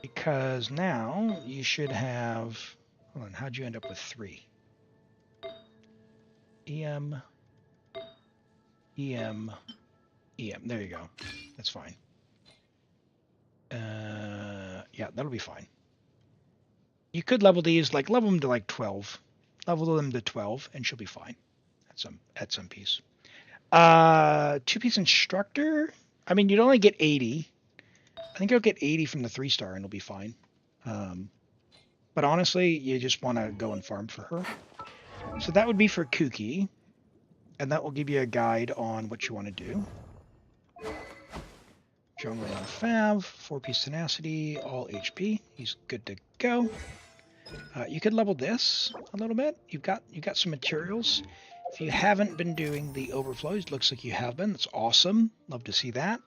Because now you should have... Hold on, how'd you end up with 3? EM, EM, there you go. That's fine. Yeah, that'll be fine. You could level these, like level them to like 12. Level them to 12 and she'll be fine at some piece. 2-piece instructor. I mean, you'd only get 80. I think you'll get 80 from the 3-star and it'll be fine. But honestly, you just want to go and farm for her. So that would be for Kuki. And that will give you a guide on what you want to do. Xiangling on Fav, 4-piece tenacity, all HP. He's good to go. You could level this a little bit. You've got some materials. If you haven't been doing the overflows, looks like you have been. That's awesome. Love to see that.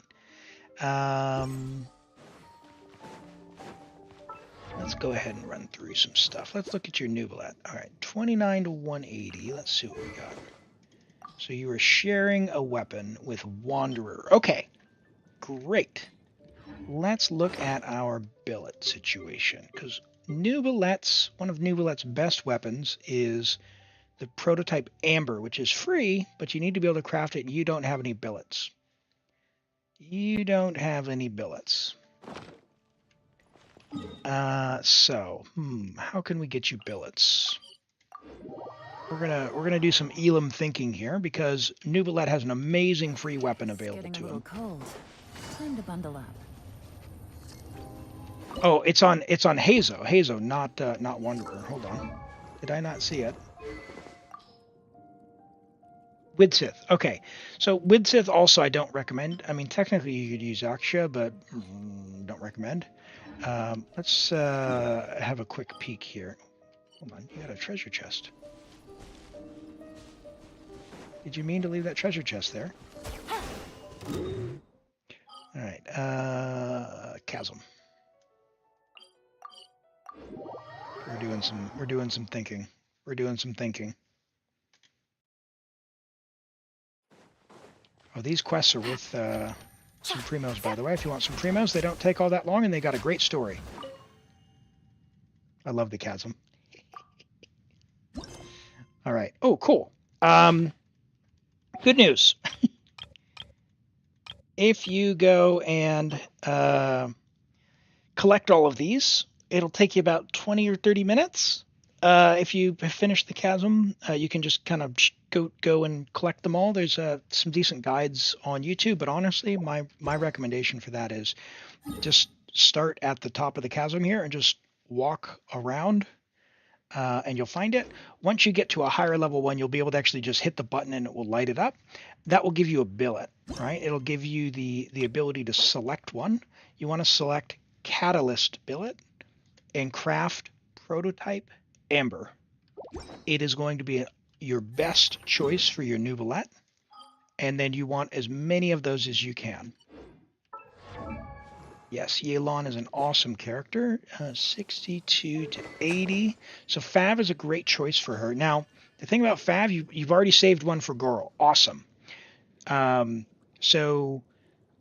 Let's go ahead and run through some stuff. Let's look at your Neuvillette. All right, 29 to 180. Let's see what we got. So you were sharing a weapon with Wanderer. Okay, great. Let's look at our billet situation, because one of Neuvillette's best weapons is the prototype Amber, which is free, but you need to be able to craft it, and you don't have any billets. You don't have any billets. So, how can we get you billets? We're gonna do some Elim thinking here, because Neuvillette has an amazing free weapon available to him. Cold. Time to bundle up. Oh, it's on Hazo. Hazo, not Wanderer. Hold on. Did I not see it? Widsith. Okay. So Widsith also I don't recommend. I mean, technically you could use Aksha, but don't recommend. Let's have a quick peek here. Hold on. You got a treasure chest. Did you mean to leave that treasure chest there? All right. Chasm. We're doing some thinking. We're doing some thinking. Oh, these quests are worth some Primos, by the way. If you want some Primos, they don't take all that long, and they got a great story. I love the Chasm. All right. Oh, cool. Good news. If you go and collect all of these, it'll take you about 20 or 30 minutes. If you finish the Chasm, you can just kind of go and collect them all. There's some decent guides on YouTube, but honestly, my recommendation for that is just start at the top of the Chasm here and just walk around, and you'll find it. Once you get to a higher level one, you'll be able to actually just hit the button and it will light it up. That will give you a billet, right? It'll give you the ability to select one. You want to select Catalyst Billet and craft Prototype Amber. It is going to be your best choice for your Neuvillette, and then you want as many of those as you can. Yes, Yelan is an awesome character. 62 to 80. So Fav is a great choice for her. Now, the thing about Fav, you've already saved one for Goro. Awesome. So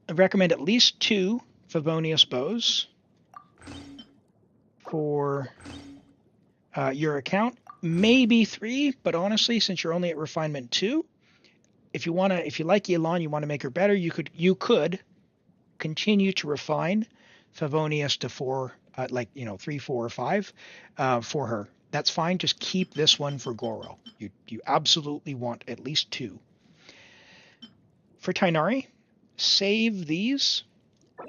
I recommend at least 2 Favonius bows for your account. Maybe 3, but honestly, since you're only at refinement 2, if you like Yelan, you want to make her better, you could continue to refine Favonius to 4, 3, 4, or 5 for her. That's fine. Just keep this one for Goro. You absolutely want at least 2. For Tighnari, save these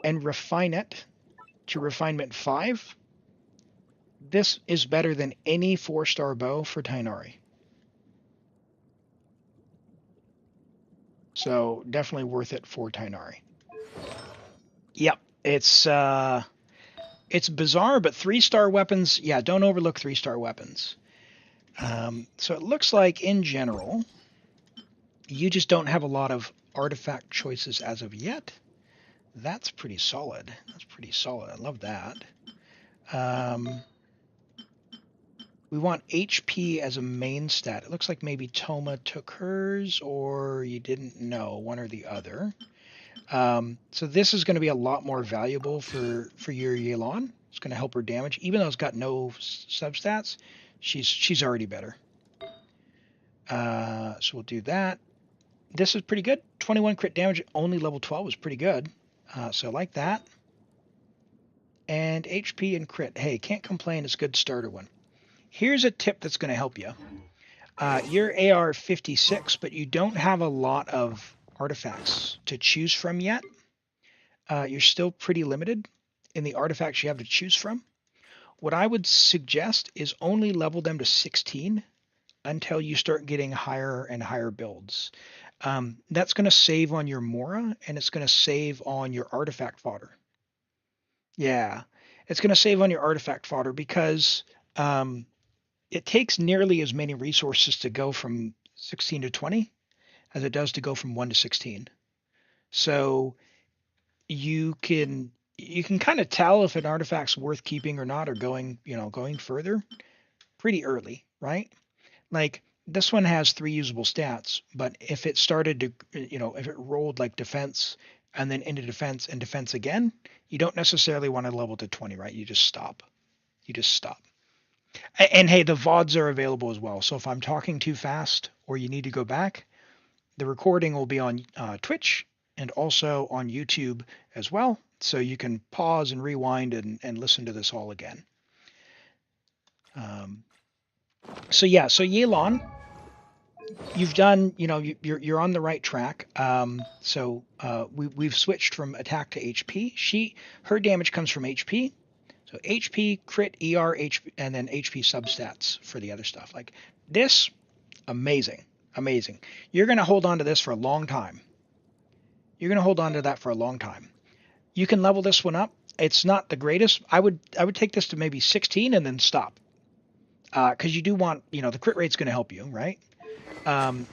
and refine it to refinement 5. This is better than any 4-star bow for Tighnari. So definitely worth it for Tighnari. Yep, it's bizarre, but 3-star weapons, yeah, don't overlook 3-star weapons. So it looks like in general, you just don't have a lot of artifact choices as of yet. That's pretty solid. That's pretty solid. I love that. We want HP as a main stat. It looks like maybe Toma took hers, or you didn't know, one or the other. So this is going to be a lot more valuable for your Yelan. It's going to help her damage, even though it's got no substats. She's already better. So we'll do that. this is pretty good. 21 crit damage, only level 12 is pretty good. So like that. And HP and crit. Hey, can't complain. It's a good starter one. Here's a tip that's going to help you. You're AR 56, but you don't have a lot of artifacts to choose from yet. You're still pretty limited in the artifacts you have to choose from. What I would suggest is only level them to 16 until you start getting higher and higher builds. That's going to save on your Mora, and it's going to save on your artifact fodder. Yeah, it's going to save on your artifact fodder because it takes nearly as many resources to go from 16 to 20 as it does to go from 1 to 16. So you can kind of tell if an artifact's worth keeping or not, or going further pretty early, right? Like this one has 3 usable stats, but if it started to, if it rolled like defense and then into defense and defense again, you don't necessarily want to level to 20, right? You just stop. And hey, the VODs are available as well. So if I'm talking too fast or you need to go back, the recording will be on Twitch and also on YouTube as well. So you can pause and rewind and listen to this all again. So Yelan, you've done, you're on the right track. We've switched from attack to HP. Her damage comes from HP. So HP, crit, ER, HP, and then HP substats for the other stuff. Like this, amazing. You're going to hold on to this for a long time. You can level this one up. It's not the greatest. I would take this to maybe 16 and then stop. Because you do want, the crit rate's going to help you, right?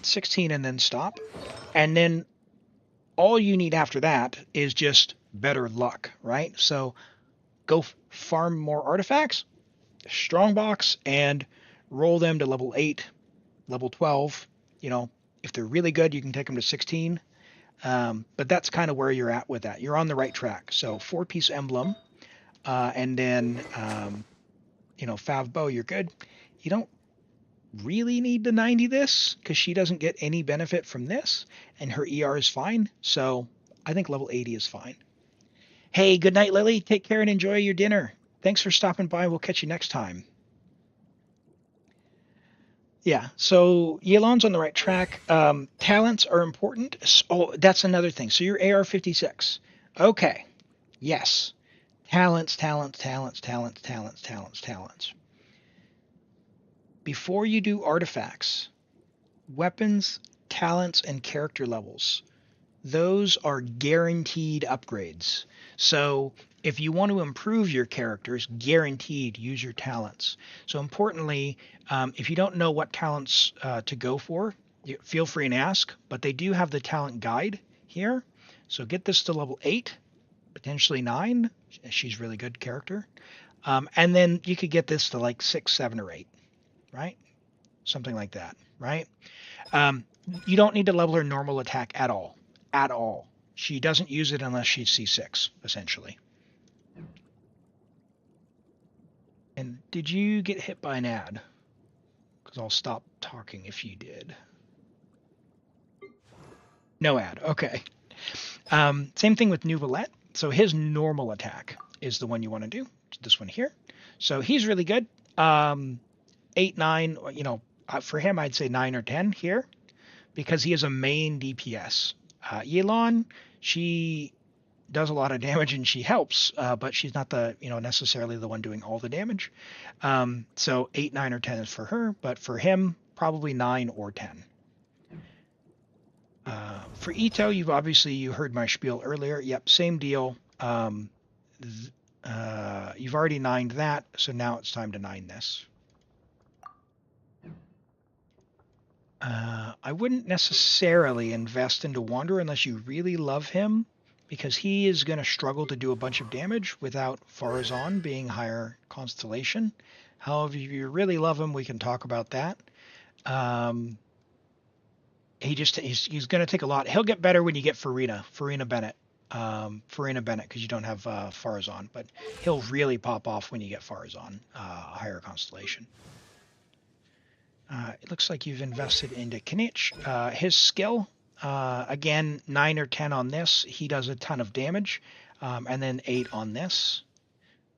16 and then stop. And then all you need after that is just better luck, right? So go farm more artifacts, strongbox, and roll them to level 8, level 12. If they're really good, you can take them to 16. But that's kind of where you're at with that. You're on the right track. So 4-piece emblem, and then, Fav Bow, you're good. You don't really need to 90 this because she doesn't get any benefit from this, and her ER is fine. So I think level 80 is fine. Hey, good night, Lily. Take care and enjoy your dinner. Thanks for stopping by. We'll catch you next time. Yeah, so Yelan's on the right track. Talents are important. Oh, that's another thing. So you're AR 56. Okay. Yes. Talents. Before you do artifacts, weapons, talents, and character levels, those are guaranteed upgrades. So if you want to improve your characters, guaranteed use your talents. So importantly, if you don't know what talents to go for, feel free and ask, but they do have the talent guide here. So get this to level 8, potentially 9. She's a really good character. And then you could get this to like 6, 7, or 8, right? Something like that, right? You don't need to level her normal attack at all. She doesn't use it unless she's C6, essentially. And did you get hit by an ad? Because I'll stop talking if you did. No ad. Okay. Same thing with Neuvillette. So his normal attack is the one you want to do. This one here. So he's really good. 8, 9. For him, I'd say 9 or 10 here because he is a main DPS. Yelan, she does a lot of damage and she helps, but she's not the necessarily the one doing all the damage. So 8, 9, or 10 is for her, but for him probably 9 or 10. For Itto, you heard my spiel earlier. Yep, same deal. You've already 9'd that, so now it's time to 9 this. I wouldn't necessarily invest into Wander unless you really love him, because he is going to struggle to do a bunch of damage without Farazan being higher constellation. However, if you really love him, we can talk about that. He's going to take a lot. He'll get better when you get Farina Bennett, because you don't have Farazan, but he'll really pop off when you get Farazan, higher constellation. It looks like you've invested into Kinich. His skill, Again, 9 or 10 on this, he does a ton of damage. And then 8 on this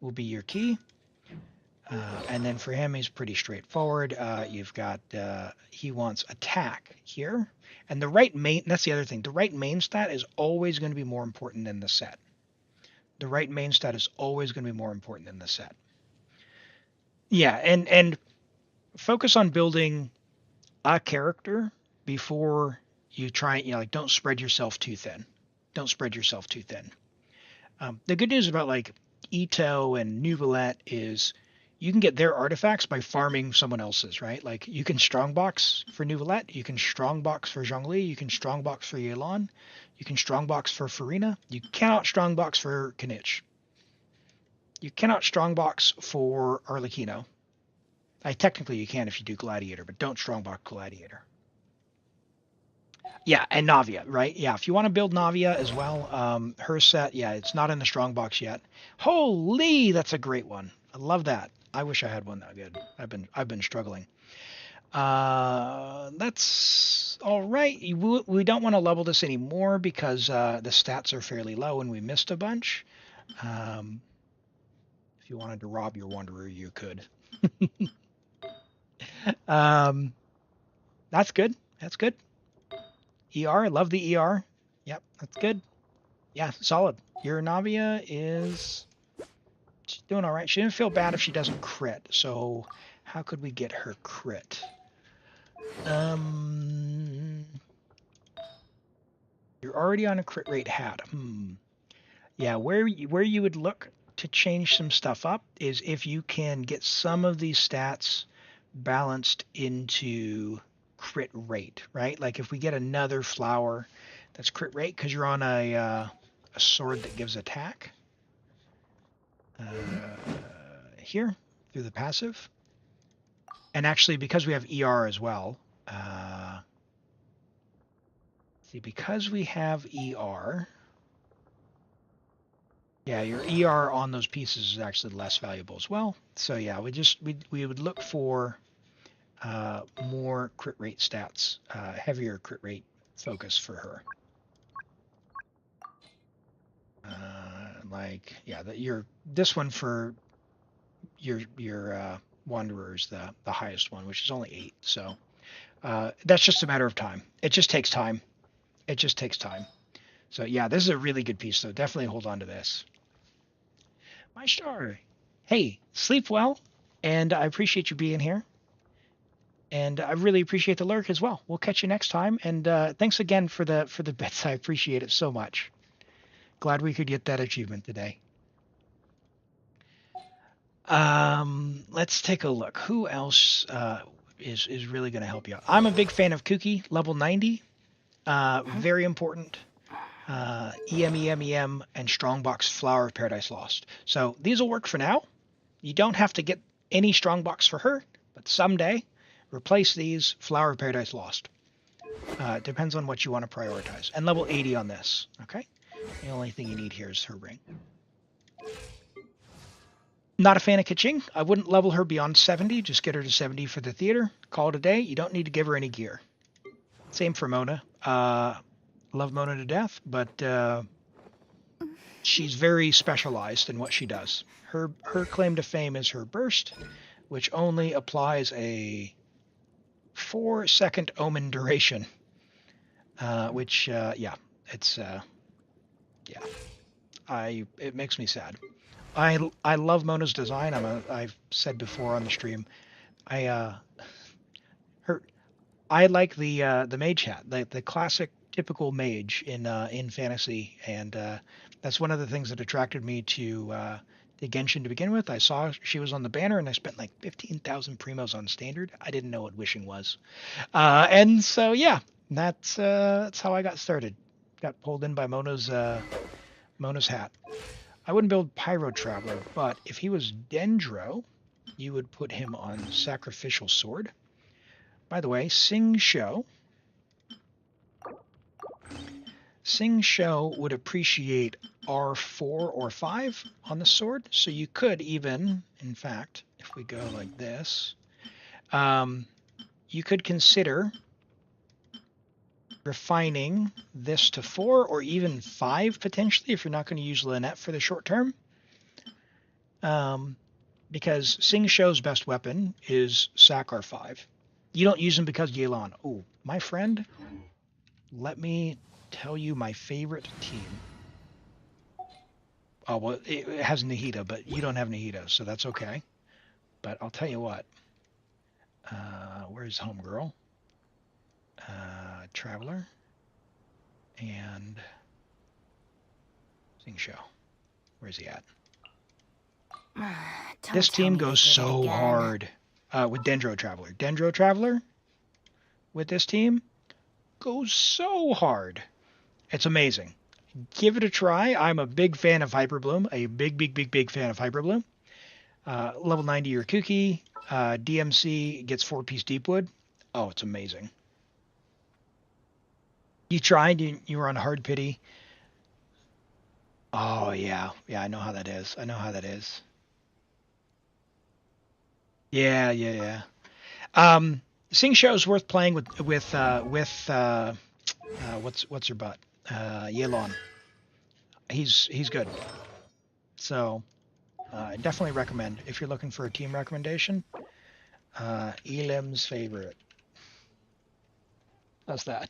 will be your key. And then for him, he's pretty straightforward. You've got, he wants attack here. And the right main, that's the other thing. The right main stat is always going to be more important than the set. The right main stat is always going to be more important than the set. Yeah, and focus on building a character before you try, like, don't spread yourself too thin. Don't spread yourself too thin. The good news about, like, Itto and Neuvillette is you can get their artifacts by farming someone else's, right? Like, you can strongbox for Neuvillette, you can strongbox for Xiangling, you can strongbox for Elim, you can strongbox for Farina. You cannot strongbox for Kinich. You cannot strongbox for Arlecchino. Technically you can if you do Gladiator, but don't strongbox Gladiator. Yeah, and Navia, right? Yeah, if you want to build Navia as well, her set, yeah, it's not in the strongbox yet. Holy, that's a great one. I love that. I wish I had one that good. I've been struggling. That's all right. We don't want to level this anymore because the stats are fairly low and we missed a bunch. If you wanted to rob your Wanderer, you could. That's good. That's good. ER, love the ER. Yep, that's good. Yeah, solid. Your Navia is... she's doing all right. She didn't feel bad if she doesn't crit. So how could we get her crit? You're already on a crit rate hat. Yeah, where you would look to change some stuff up is if you can get some of these stats balanced into crit rate, right? Like if we get another flower that's crit rate because you're on a sword that gives attack here through the passive, and actually because we have ER as well. See, because we have ER, yeah, your ER on those pieces is actually less valuable as well. So yeah, we would look for more crit rate stats, heavier crit rate focus for her. Like, yeah, this one for your Wanderers, the highest one, which is only 8. So that's just a matter of time. It just takes time. It just takes time. So yeah, this is a really good piece, though. Definitely hold on to this. My star. Hey, sleep well, and I appreciate you being here. And I really appreciate the lurk as well. We'll catch you next time. And thanks again for the bits. I appreciate it so much. Glad we could get that achievement today. Let's take a look. Who else is really going to help you out? I'm a big fan of Kuki, level 90. Very important. EM, and Strongbox Flower of Paradise Lost. So these will work for now. You don't have to get any Strongbox for her, but someday replace these Flower of Paradise Lost. Depends on what you want to prioritize. And level 80 on this, okay? The only thing you need here is her ring. Not a fan of Kaching. I wouldn't level her beyond 70. Just get her to 70 for the theater. Call it a day. You don't need to give her any gear. Same for Mona. Love Mona to death, but she's very specialized in what she does. Her claim to fame is her burst, which only applies a 4-second omen duration. Which yeah, it's yeah. It makes me sad. I love Mona's design. I've said before on the stream. I like the mage hat, the classic typical mage in fantasy, and that's one of the things that attracted me to Genshin to begin with. I saw she was on the banner, and I spent like 15,000 primos on standard. I didn't know what wishing was, and so yeah, that's how I got started. Got pulled in by Mona's hat. I wouldn't build Pyro Traveler, but if he was Dendro, you would put him on Sacrificial Sword. By the way, Sing Shou would appreciate R4 or 5 on the sword, so you could even, in fact, if we go like this, you could consider refining this to 4 or even 5 potentially if you're not going to use Lynette for the short term. Because Sing Shou's best weapon is Sac R5. You don't use him because Yelan. Oh, my friend, let me tell you my favorite team. Oh, well, it has Nahida, but you don't have Nahida, so that's okay. But I'll tell you what. Where's Homegirl? Traveler. And Sing Shou. Where's he at? This team goes so hard with Dendro Traveler. Dendro Traveler with this team goes so hard. It's amazing. Give it a try. I'm a big fan of Hyperbloom. A big fan of Hyperbloom. Level 90 your Kuki. DMC gets 4-piece Deepwood. Oh, it's amazing. You tried. You were on Hard Pity. Oh, yeah. Yeah, I know how that is. Yeah. Sing Shou is worth playing with what's her butt? Yelan. He's good. So I definitely recommend if you're looking for a team recommendation. Elim's favorite. How's that?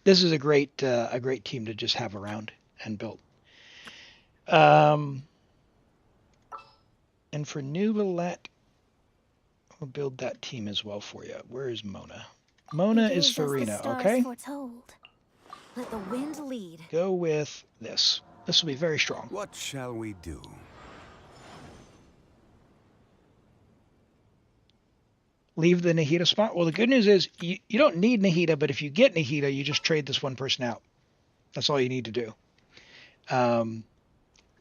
This is a great team to just have around and build. And for Neuvillette, we'll build that team as well for you. Where is Mona? Mona is Farina, okay? Let the wind lead. Go with this. This will be very strong. What shall we do? Leave the Nahida spot. Well, the good news is you don't need Nahida, but if you get Nahida, you just trade this one person out. That's all you need to do.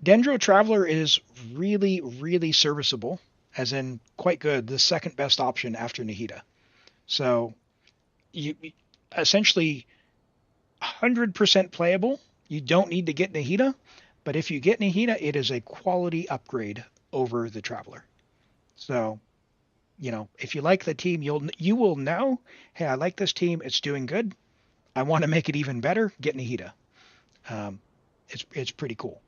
Dendro Traveler is really serviceable, as in quite good. The second best option after Nahida. So you essentially 100% playable. You don't need to get Nahida, but if you get Nahida, it is a quality upgrade over the Traveler. So, if you like the team, you will know, hey, I like this team. It's doing good. I want to make it even better. Get Nahida. It's pretty cool.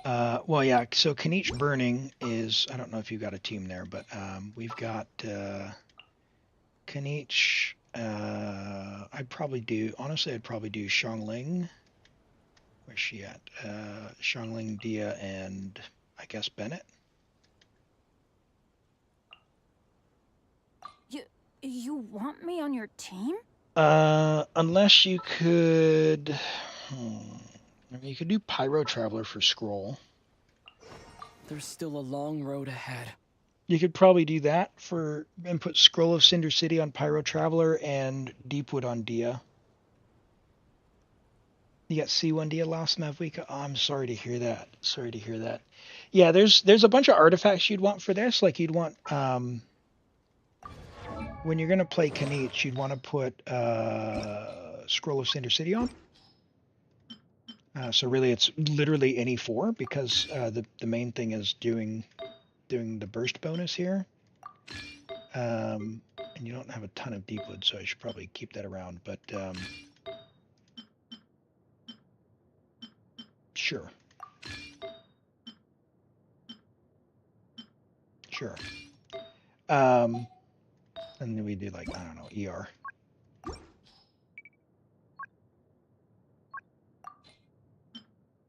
Well, yeah. So Kinich Burning is, I don't know if you got a team there, but we've got Kinich. I'd probably do Xiangling. Where's she at? Xiangling, Dia, and I guess Bennett. You want me on your team? Unless you could. You could do Pyro Traveler for Scroll. There's still a long road ahead. You could probably do that and put Scroll of Cinder City on Pyro Traveler and Deepwood on Dia. You got C1 Dia Lost Mavwika. Oh, I'm sorry to hear that. Yeah, there's a bunch of artifacts you'd want for this. Like you'd want when you're gonna play Kinich, you'd want to put Scroll of Cinder City on. So really, it's literally any 4 because the main thing is doing the burst bonus here. And you don't have a ton of Deepwood, so I should probably keep that around. But sure. And then we do like, I don't know, ER.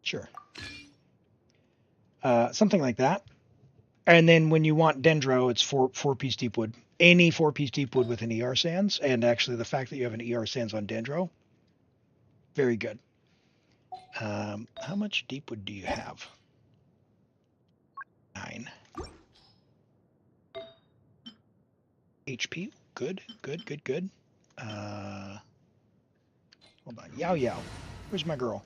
Sure. Something like that. And then when you want Dendro, it's 4-piece Deepwood. Any 4-piece Deepwood with an ER Sands. And actually the fact that you have an ER Sands on Dendro, very good. How much Deepwood do you have? 9. HP. Good. Hold on. Yao. Where's my girl?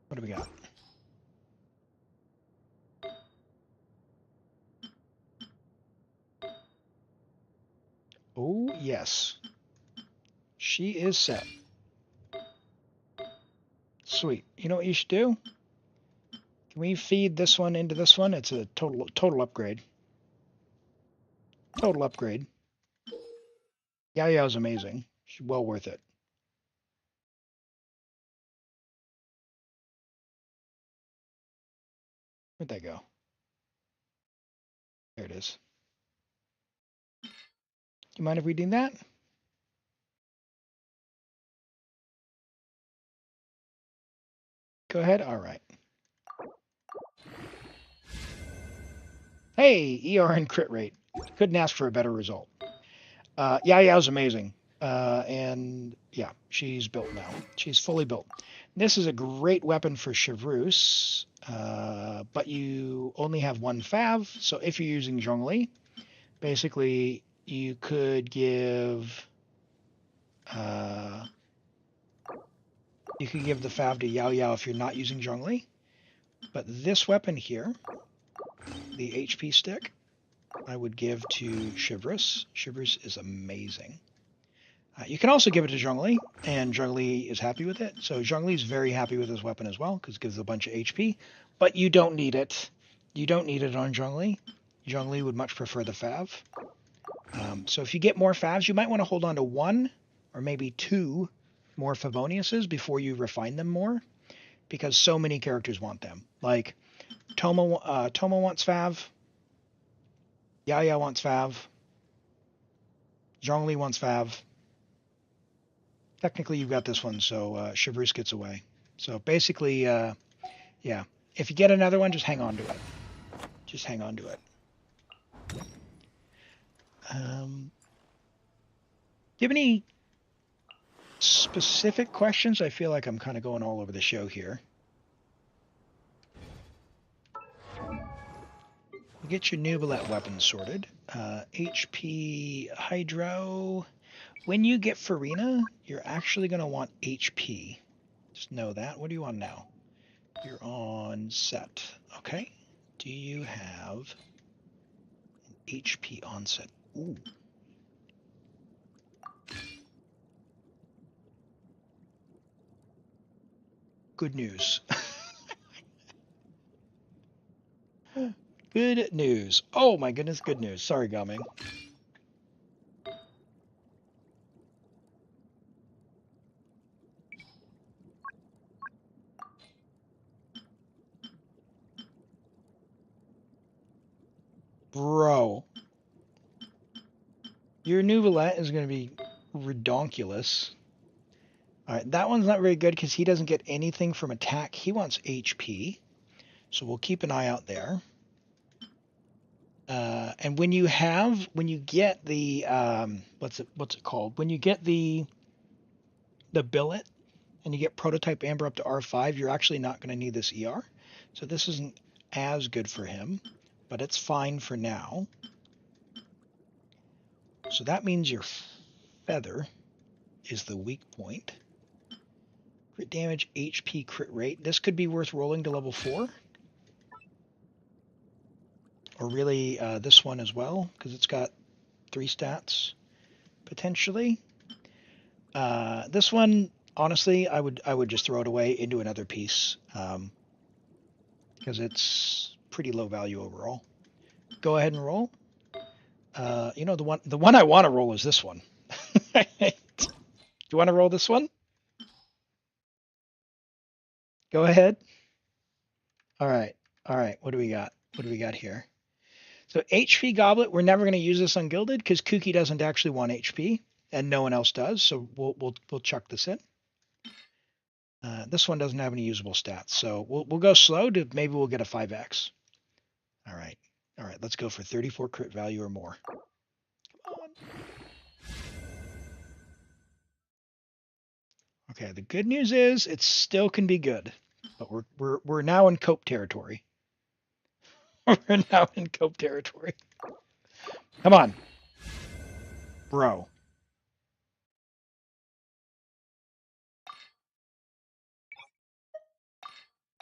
What do we got? Oh, yes. She is set. Sweet. You know what you should do? Can we feed this one into this one? It's a total upgrade. Total upgrade. Yaoyao's amazing. She's well worth it. Where'd that go? There it is. Do you mind if we do that? Go ahead. All right. Hey, ER and crit rate. Couldn't ask for a better result. Yaoyao's amazing. And yeah, she's built now. She's fully built. This is a great weapon for Chevreuse, but you only have one fav. So if you're using Zhongli, basically you could give the fav to Yaoyao if you're not using Zhongli. But this weapon here, the HP stick, I would give to Chevreuse. Chevreuse is amazing. You can also give it to Zhongli, and Zhongli is happy with it. So Zhongli is very happy with this weapon as well, because it gives a bunch of HP. But you don't need it. You don't need it on Zhongli. Zhongli would much prefer the fav. So if you get more favs, you might want to hold on to one or maybe two more Favoniuses before you refine them more, because so many characters want them. Like Toma wants fav. Yaya wants fav. Zhongli wants fav. Technically, you've got this one, so Chevreuse gets away. So basically, yeah. If you get another one, just hang on to it. Just hang on to it. Do you have any specific questions? I feel like I'm kind of going all over the show here. Get your Neuvillette weapons sorted. HP Hydro. When you get Farina, you're actually going to want HP. Just know that. What do you want now? You're on set. Okay. Do you have an HP onset? Ooh. Good news. Good news. Oh my goodness, good news. Sorry, Gaming. Bro. Your Neuvillette is going to be redonkulous. Alright, that one's not very good because he doesn't get anything from attack. He wants HP. So we'll keep an eye out there. And when you get the what's it called? When you get the billet and you get prototype amber up to R5, you're actually not going to need this ER. So this isn't as good for him, but it's fine for now. So that means your feather is the weak point. Crit damage, HP, crit rate. This could be worth rolling to level 4. Or really this one as well, because it's got 3 stats, potentially. This one, honestly, I would just throw it away into another piece, because it's pretty low value overall. Go ahead and roll. You know, the one I want to roll is this one. Do you want to roll this one? Go ahead. All right. What do we got? What do we got here? So HP Goblet, we're never going to use this on Gilded because Kuki doesn't actually want HP, and no one else does. So we'll chuck this in. This one doesn't have any usable stats, so we'll go slow to maybe we'll get a 5x. All right. Let's go for 34 crit value or more. Come on. Okay. The good news is it still can be good, but we're now in cope territory. We're now in cope territory. Come on. Bro.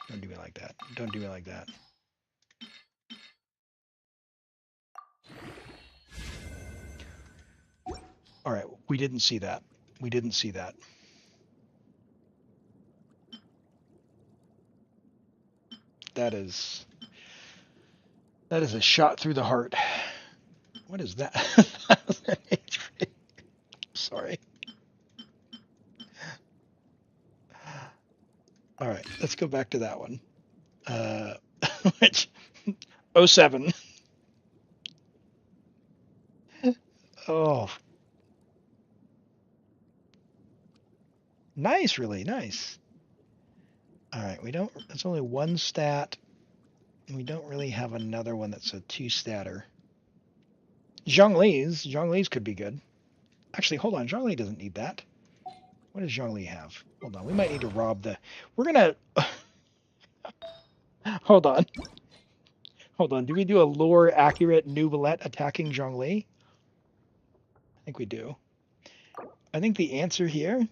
Don't do me like that. Don't do me like that. All right. We didn't see that. we didn't see that. That is a shot through the heart. What is that? Sorry. All right, let's go back to that one. Which 07. Oh. Nice, really nice. All right, that's only one stat. We don't really have another one that's a 2-statter. Xiangling's could be good. Actually, hold on, Xiangling doesn't need that. What does Xiangling have? Hold on, we might need to rob the... We're gonna... Hold on. Do we do a lore accurate Neuvillette attacking Xiangling? I think we do. I think the answer here...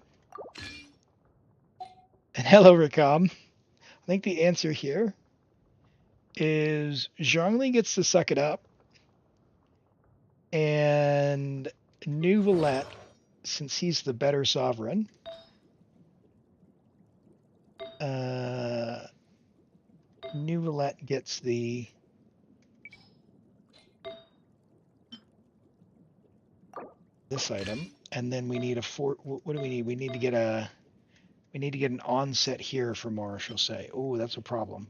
And hello, Rakam. I think the answer here is Xiangling gets to suck it up, and Neuvillette, since he's the better sovereign, Neuvillette gets this item, and then we need what do we need? We need to get an onset here for Marshall. Say, oh, that's a problem,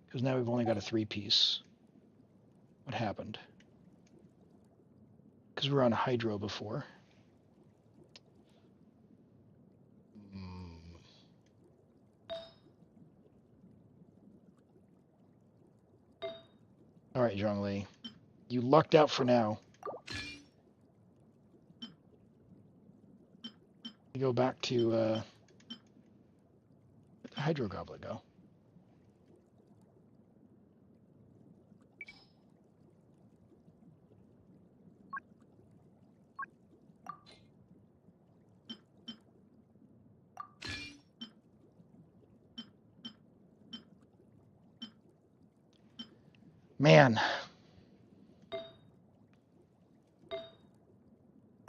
because now we've only got a 3-piece. What happened? Because we were on Hydro before. All right, Zhongli, you lucked out for now. You go back to where'd the Hydro Goblet go? Man.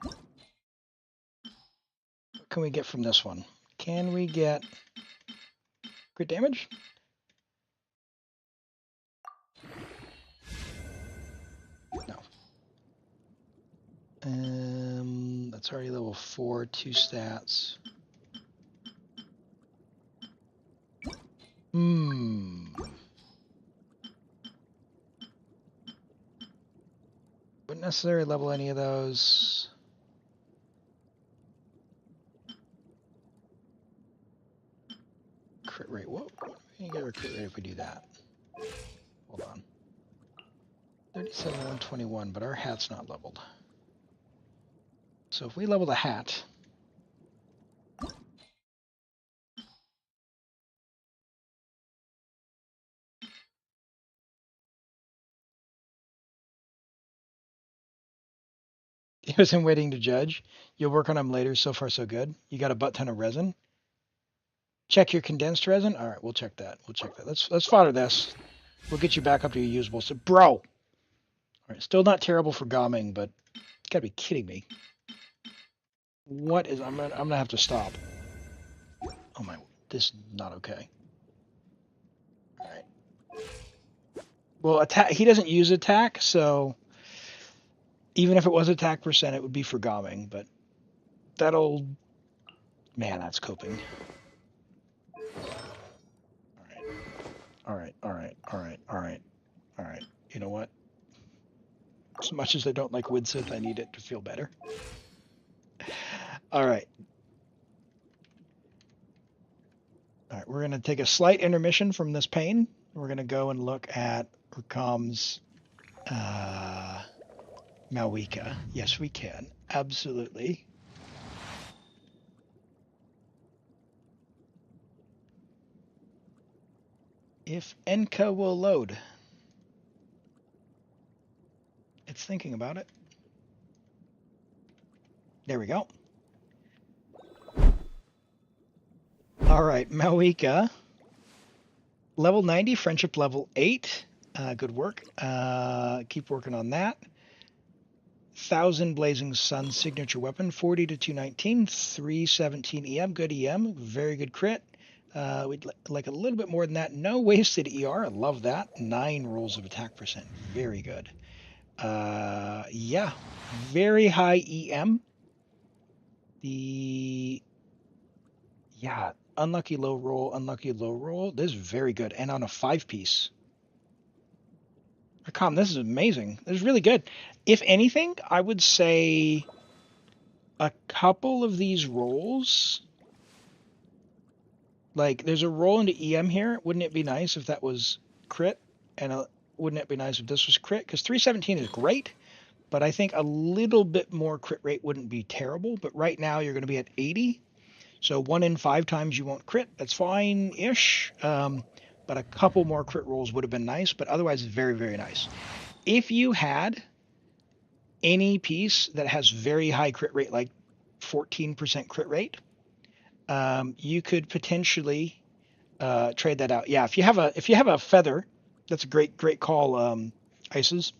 What can we get from this one? Can we get crit damage? No. That's already level 4, 2 stats. Wouldn't necessarily level any of those. Crit rate. What? You get our crit rate if we do that. Hold on. 37 and 21, but our hat's not leveled. So if we level the hat, he was in waiting to judge. You'll work on them later. So far, so good. You got a butt ton of resin. Check your condensed resin. All right, we'll check that. Let's fodder this. We'll get you back up to your usable. So, bro. All right, still not terrible for gomming, but you gotta be kidding me. What is? I'm gonna have to stop. Oh my, this is not okay. All right. Well, attack. He doesn't use attack, so even if it was attack percent, it would be for gomming. But that'll, man, that's coping. All right. You know what? As much as I don't like Widsith, I need it to feel better. All right. We're going to take a slight intermission from this pain. We're going to go and look at Rakam's Malwika. Yes, we can. Absolutely. If Enka will load. It's thinking about it. There we go. All right, Malwika. Level 90, friendship level 8. Good work. Keep working on that. 1000 Blazing Sun signature weapon, 40 to 219, 317 EM, good EM, very good crit. We'd like a little bit more than that. No wasted ER, I love that. 9 rolls of attack percent, very good. Yeah, very high EM. Yeah, unlucky low roll, unlucky low roll. This is very good, and on a 5-piece. This is amazing. This is really good. If anything, I would say a couple of these rolls, like there's a roll into EM here. Wouldn't it be nice if that was crit? And wouldn't it be nice if this was crit? Because 317 is great, but I think a little bit more crit rate wouldn't be terrible. But right now you're going to be at 80. So 1 in 5 times you won't crit. That's fine-ish. But a couple more crit rolls would have been nice, but otherwise it's very, very nice. If you had any piece that has very high crit rate, like 14% crit rate, you could potentially trade that out. Yeah, if you have a feather, that's a great call, Ices.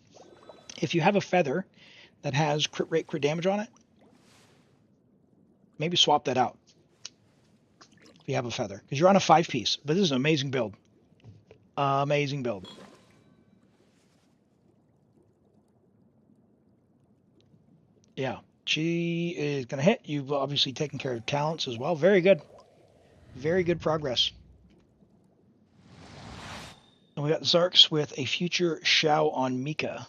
If you have a feather that has crit rate, crit damage on it, maybe swap that out. If you have a feather, because you're on a 5-piece, but this is an amazing build. Amazing build. Yeah, she is going to hit. You've obviously taken care of talents as well. Very good. Very good progress. And we got Zarks with a future Xiao on Mika.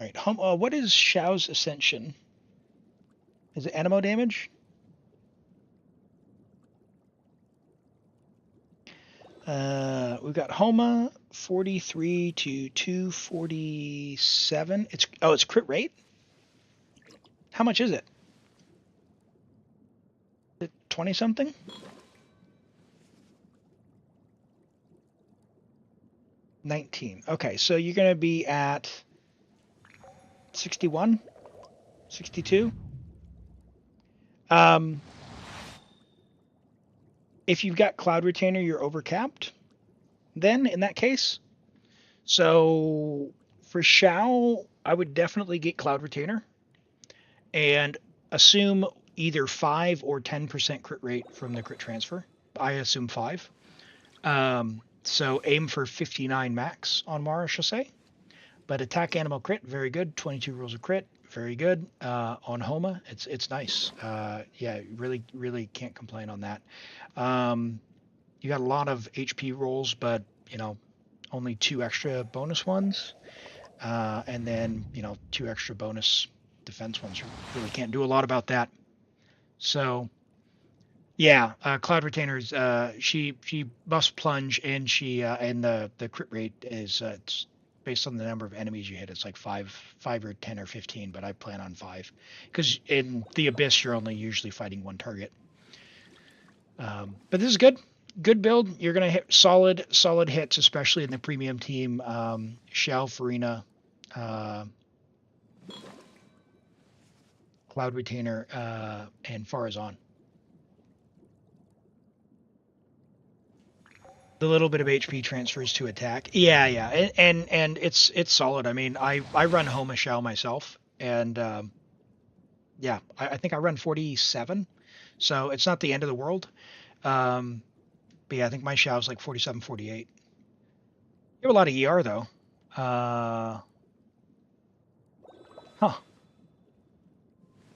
All right, what is Xiao's Ascension? Is it animo damage? We've got Homa 43 to 247. It's crit rate. How much is it? Is it 20 something? $19. Okay, so you're going to be at 61, 62. If you've got Cloud Retainer, you're overcapped, then in that case. So for Xiao, I would definitely get Cloud Retainer and assume either 5 or 10% crit rate from the crit transfer. I assume 5. So aim for 59 max on Mara Chassé. But attack animal crit, very good. 22 rolls of crit, very good. On Homa, it's nice. Yeah, really can't complain on that. You got a lot of HP rolls, but only 2 extra bonus ones, and then 2 extra bonus defense ones. You really can't do a lot about that. So yeah, Cloud Retainers, she must plunge, and and the crit rate is it's based on the number of enemies you hit. It's like 5 or 10 or 15, but I plan on 5 because in the Abyss you're only usually fighting 1 target. But this is good build. You're gonna hit solid hits, especially in the premium team. Xiao, Farina, Cloud Retainer, and Farazan. The little bit of HP transfers to attack. Yeah, and it's solid. I mean, I run Homa Xiao myself, and yeah, I think I run 47, so it's not the end of the world. But yeah, I think my Xiao's like 47, 48. You have a lot of ER though.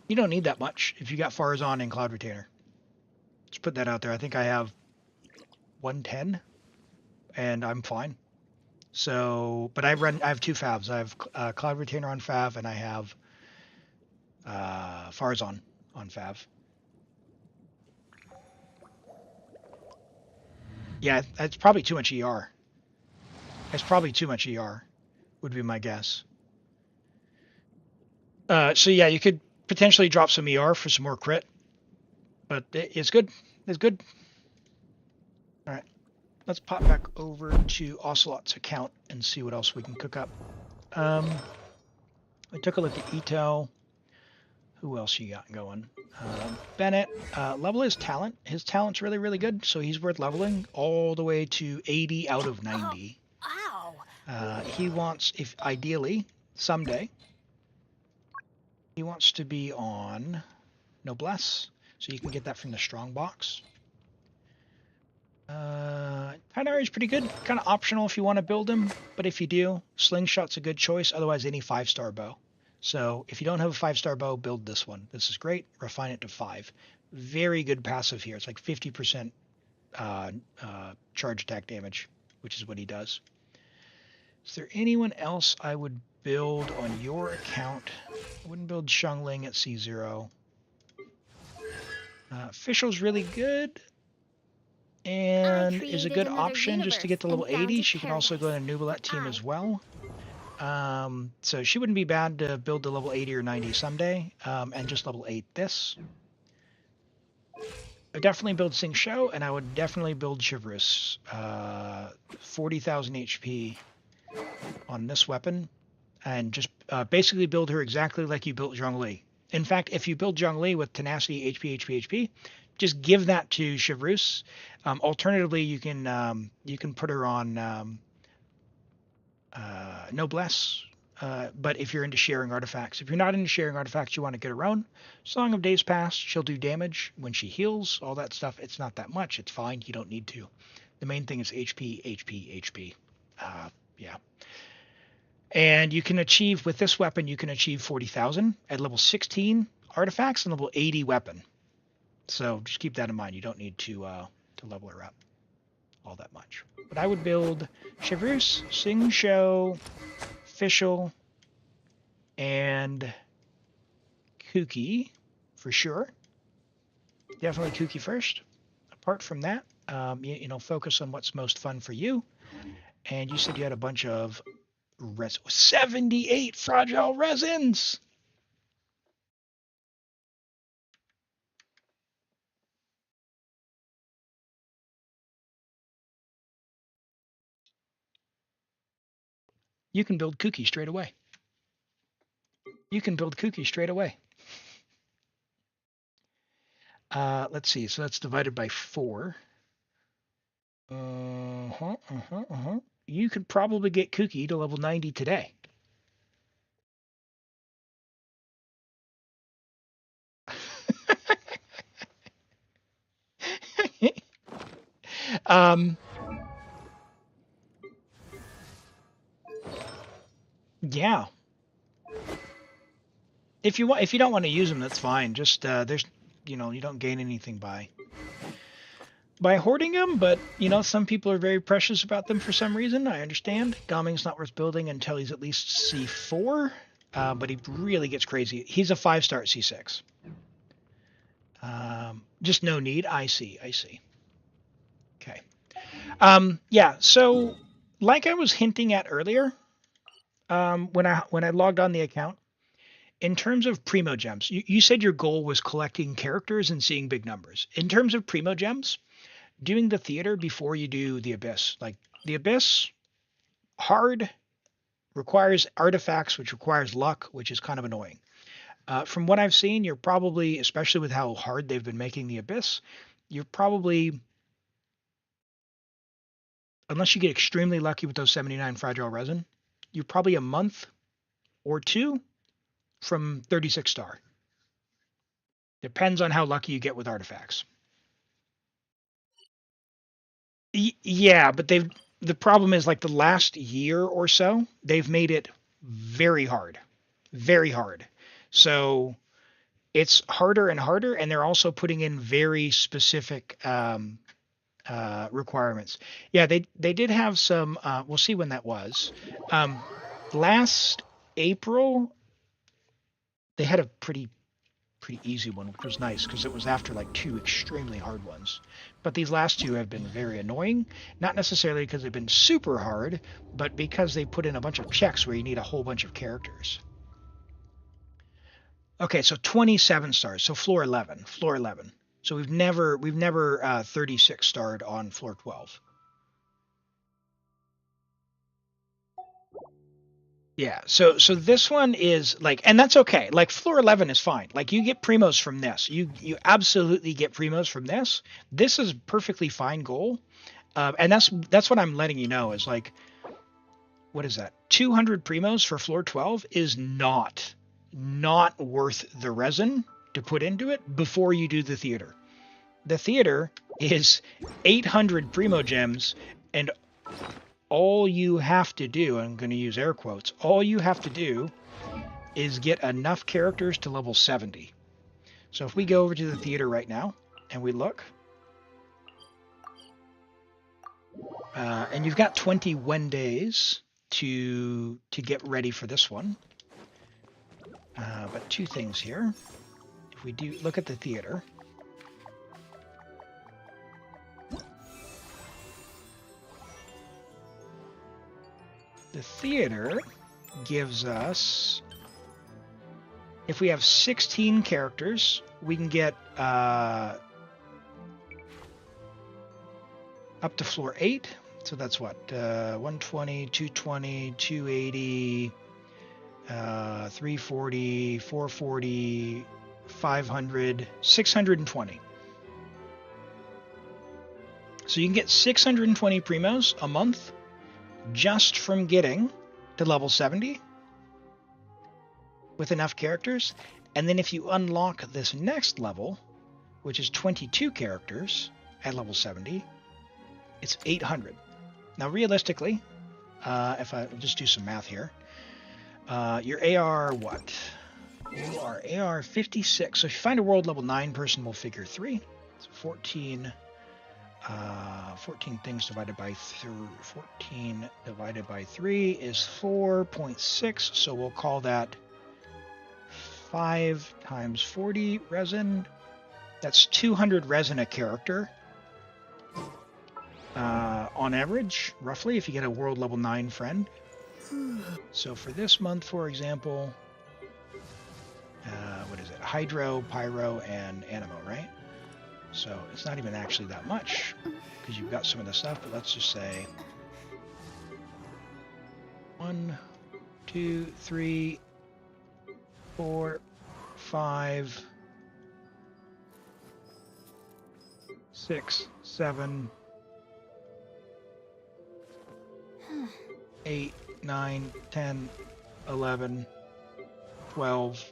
You don't need that much if you got Farazan and Cloud Retainer. Let's put that out there. I think I have 110, and I'm fine. So, but I have 2 Favs. I have Cloud Retainer on Fav, and I have Farazan on Fav. Yeah, that's probably too much ER. It's probably too much ER, would be my guess. So yeah, you could potentially drop some ER for some more crit, but it's good. It's good. All right, let's pop back over to Ocelot's account and see what else we can cook up. We took a look at Itto. Who else you got going? Bennett. Level his talent. His talent's really good, so he's worth leveling all the way to 80 out of 90. Ow! He wants, if ideally, someday. He wants to be on Noblesse, so you can get that from the strong box. Pinari is pretty good, kind of optional if you want to build him, but if you do, Slingshot's a good choice. Otherwise, any 5-star bow. So if you don't have a 5-star bow, build this one. This is great. Refine it to 5. Very good passive here. It's like 50% charge attack damage, which is what he does. Is there anyone else I would build on your account? I wouldn't build Xiangling at C0. Official's really good and is a good option just to get to level 80. She can also go to Neuvillette team as well. So she wouldn't be bad to build to level 80 or 90 someday, and just level 8 this. I would definitely build Sing Shou, and I would definitely build Chivalrous. 40,000 HP on this weapon, and just basically build her exactly like you built Zhongli. In fact, if you build Zhongli with Tenacity, HP, just give that to Chivalrous. Alternatively, you can put her on Noblesse, but if you're into sharing artifacts. If you're not into sharing artifacts, you want to get her own. Song of Days Past, she'll do damage when she heals, all that stuff. It's not that much. It's fine. You don't need to. The main thing is HP. Yeah. And you can achieve, with this weapon, you can achieve 40,000 at level 16 artifacts and level 80 weapon. So just keep that in mind. You don't need to level her up all that much. But I would build Chivalrous, Sing Shou, Official, and Kuki for sure. Definitely Kuki first. Apart from that, focus on what's most fun for you. And you said you had a bunch of 78 fragile resins. You can build Kuki straight away. Let's see. So that's divided by 4. You could probably get Kuki to level 90 today. Yeah. If you don't want to use them, that's fine. Just there's, you don't gain anything by hoarding them, but some people are very precious about them for some reason. I understand. Gaming's not worth building until he's at least C4, but he really gets crazy. He's a 5-star at C6. Just no need. I see. Okay. Yeah. So, like I was hinting at earlier, when I logged on the account, in terms of Primo gems, you said your goal was collecting characters and seeing big numbers. In terms of Primo gems, doing the theater before you do the Abyss. Like the Abyss, hard, requires artifacts, which requires luck, which is kind of annoying. From what I've seen, you're probably, especially with how hard they've been making the Abyss, you're probably, unless you get extremely lucky with those 79 fragile resin, you're probably a month or 2 from 36 star. Depends on how lucky you get with artifacts. Yeah, but the problem is, like, the last year or so, they've made it very hard. So it's harder and harder, and they're also putting in very specific requirements. Yeah, they did have some, we'll see when that was. Last April, they had a pretty easy one, which was nice because it was after like 2 extremely hard ones. But these last 2 have been very annoying, not necessarily because they've been super hard, but because they put in a bunch of checks where you need a whole bunch of characters. Okay, so 27 stars, so floor 11. So we've never 36 starred on floor 12. Yeah, so this one is like, and that's okay. Like floor 11 is fine. Like you get primos from this. You absolutely get primos from this. This is perfectly fine goal, and that's what I'm letting you know is like, what is that? 200 primos for floor 12 is not worth the resin to put into it before you do the theater. The theater is 800 primo gems, and all you have to do, I'm going to use air quotes, all you have to do is get enough characters to level 70. So if we go over to the theater right now and we look, and you've got 21 days to get ready for this one. But two things here. If we do look at the theater, the theater gives us, if we have 16 characters, we can get up to floor 8. So that's what, 120, 220, 280, 340, 440, 500, 620. So you can get 620 primos a month just from getting to level 70 with enough characters. And then if you unlock this next level, which is 22 characters at level 70, it's 800. Now, realistically, if I just do some math here, your AR what? You are AR 56. So if you find a world level 9 person, we'll figure 3. So 14 things divided by 14 divided by 3 is 4.6. So we'll call that 5 times 40 resin. That's 200 resin a character. On average, roughly, if you get a world level 9 friend. So for this month, for example, what is it? Hydro, Pyro, and Animo, right? So it's not even actually that much because you've got some of the stuff, but let's just say 1, 2, 3, 4, 5, 6, 7, 8, 9, 10, 11, 12,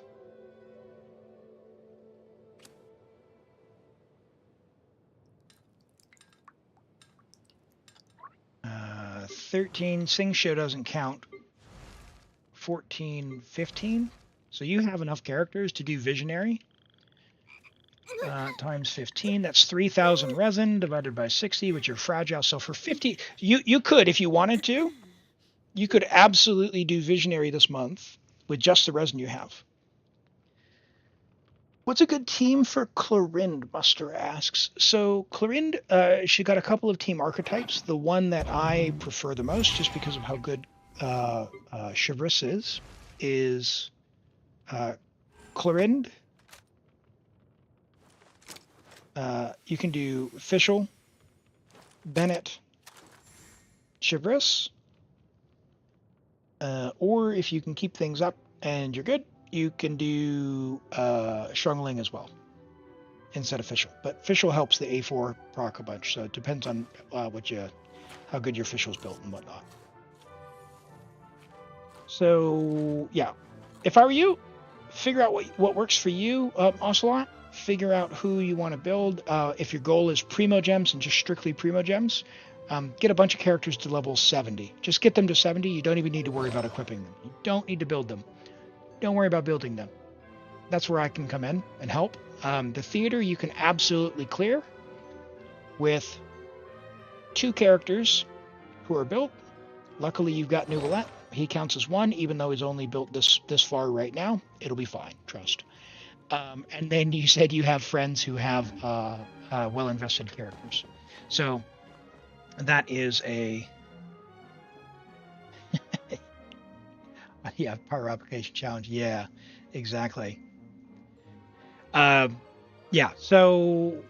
13. Sing Show doesn't count. 14, 15. So you have enough characters to do Visionary. Times 15, that's 3,000 resin divided by 60, which are fragile. So for 50, you could, if you wanted to, you could absolutely do Visionary this month with just the resin you have. What's a good team for Clorinde, Buster asks. So Clorinde, she got a couple of team archetypes. The one that I prefer the most, just because of how good Chivrus is Clorinde. You can do Fischl, Bennett, Chivrus, or if you can keep things up and you're good, you can do Xiangling as well instead of Fischl. But Fischl helps the A4 proc a bunch, so it depends on how good your Fischl's built and whatnot. So yeah, if I were you, figure out what works for you, Ocelot. Figure out who you want to build. If your goal is Primo gems and just strictly Primo gems, get a bunch of characters to level 70. Just get them to 70. You don't even need to worry about equipping them. You don't need to build them. Don't worry about building them. That's where I can come in and help. The theater you can absolutely clear with 2 characters who are built. Luckily, you've got Neuvillette. He counts as 1, even though he's only built this far right now. It'll be fine. Trust. And then you said you have friends who have well-invested characters. So that is a yeah, power application challenge. Yeah, exactly. Yeah, so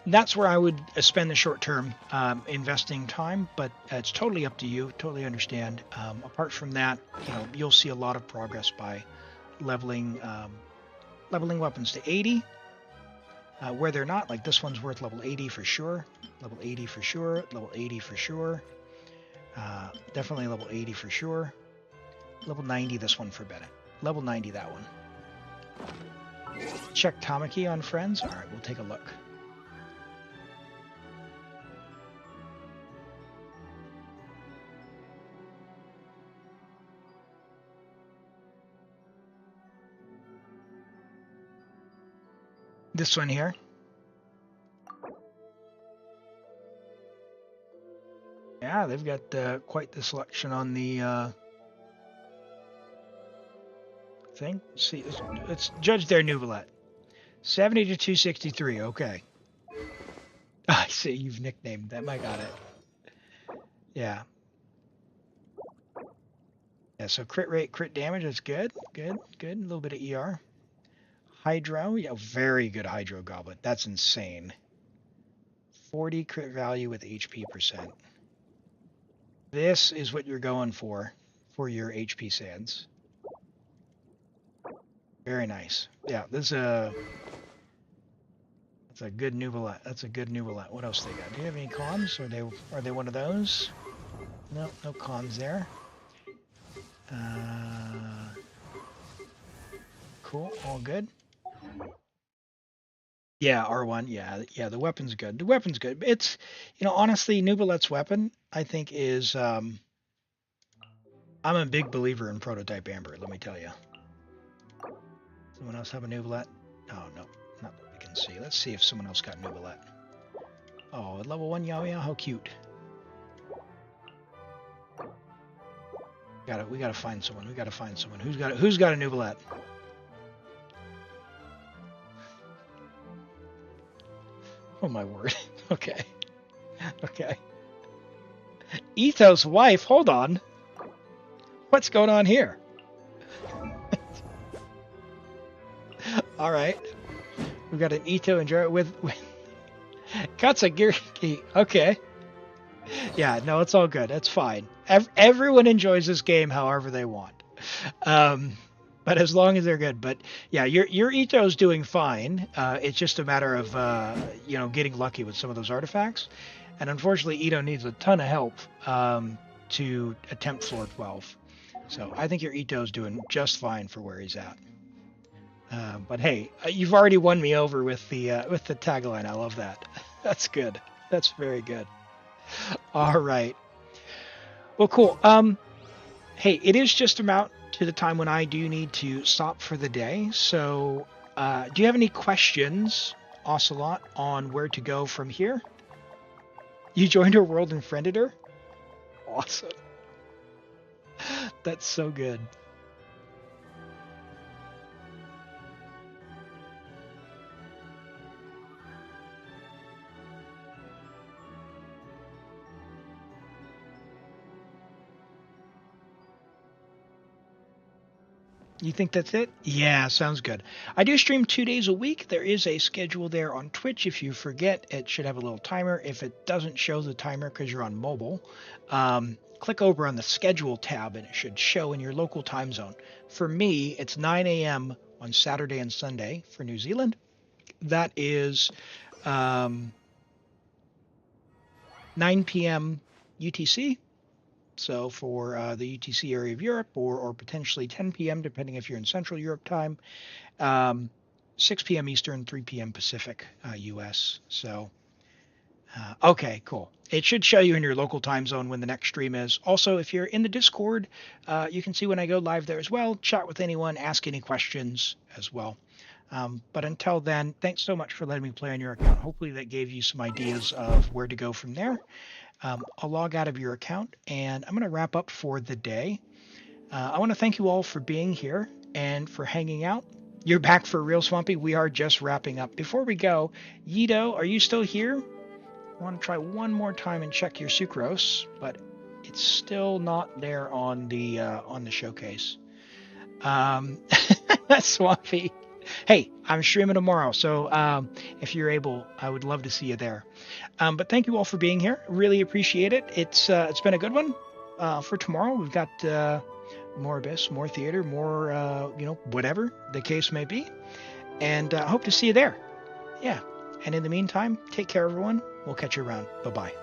that's where I would spend the short term investing time, but it's totally up to you. Totally understand. Apart from that, you'll see a lot of progress by leveling weapons to 80, where they're not. Like this one's worth level 80 for sure, level 80 for sure, level 80 for sure. Definitely level 80 for sure. Level 90 this one for Bennett. Level 90 that one. Check Tamaki on friends. All right, we'll take a look. This one here. Yeah, they've got quite the selection on the thing. Let's see, let's judge their Neuvillette. 70 to 263. Okay. I see you've nicknamed them. I got it. Yeah. Yeah. So crit rate, crit damage. That's good. Good. Good. A little bit of ER. Hydro. Yeah. Very good Hydro Goblet. That's insane. 40 crit value with HP %. This is what you're going for your HP sands. Very nice. Yeah, this that's a good Neuvillette. That's a good Neuvillette. What else they got? Do you have any cons? Are they one of those? No, no cons there. Cool, all good. Yeah, R1. Yeah, the weapon's good. The weapon's good. It's, honestly, Neuvillette's weapon, I think, is. I'm a big believer in Prototype Amber. Let me tell you. Someone else have a Neuvillette? Oh no, not that we can see. Let's see if someone else got Neuvillette. Oh, at level 1 Yao Yao, how cute. We gotta find someone. We gotta find someone. Who's got a Neuvillette? Oh my word. Okay. Okay. Itto's wife, hold on. What's going on here? All right. We've got an Itto and Jared with Katsugiri. Okay. Yeah, no, it's all good. That's fine. Everyone enjoys this game however they want. But as long as they're good. But yeah, your Itto's doing fine. It's just a matter of getting lucky with some of those artifacts. And unfortunately, Itto needs a ton of help to attempt floor 12. So I think your Itto's doing just fine for where he's at. But hey, you've already won me over with the tagline. I love that. That's good. That's very good. All right. Well, cool. Hey, it is just about to the time when I do need to stop for the day. So, do you have any questions, Ocelot, on where to go from here? You joined her world and friended her? Awesome. That's so good. You think that's it? Yeah, sounds good. I do stream 2 days a week. There is a schedule there on Twitch. If you forget, it should have a little timer. If it doesn't show the timer because you're on mobile, click over on the schedule tab and it should show in your local time zone. For me, it's 9 a.m. on Saturday and Sunday for New Zealand. That is 9 p.m. UTC. So for the UTC area of Europe, or potentially 10 p.m., depending if you're in Central Europe time, 6 p.m. Eastern, 3 p.m. Pacific, U.S. So, okay, cool. It should show you in your local time zone when the next stream is. Also, if you're in the Discord, you can see when I go live there as well. Chat with anyone, ask any questions as well. But until then, thanks so much for letting me play on your account. Hopefully that gave you some ideas of where to go from there. I'll log out of your account, and I'm going to wrap up for the day. I want to thank you all for being here and for hanging out. You're back for real, Swampy. We are just wrapping up. Before we go, Yido, are you still here? I want to try one more time and check your sucrose, but it's still not there on the showcase. Swampy. Hey, I'm streaming tomorrow, so if you're able, I would love to see you there. But thank you all for being here. Really appreciate it. It's been a good one. For tomorrow, we've got more Abyss, more theater, more whatever the case may be, and I hope to see you there. Yeah. And in the meantime, take care, everyone. We'll catch you around. Bye-bye.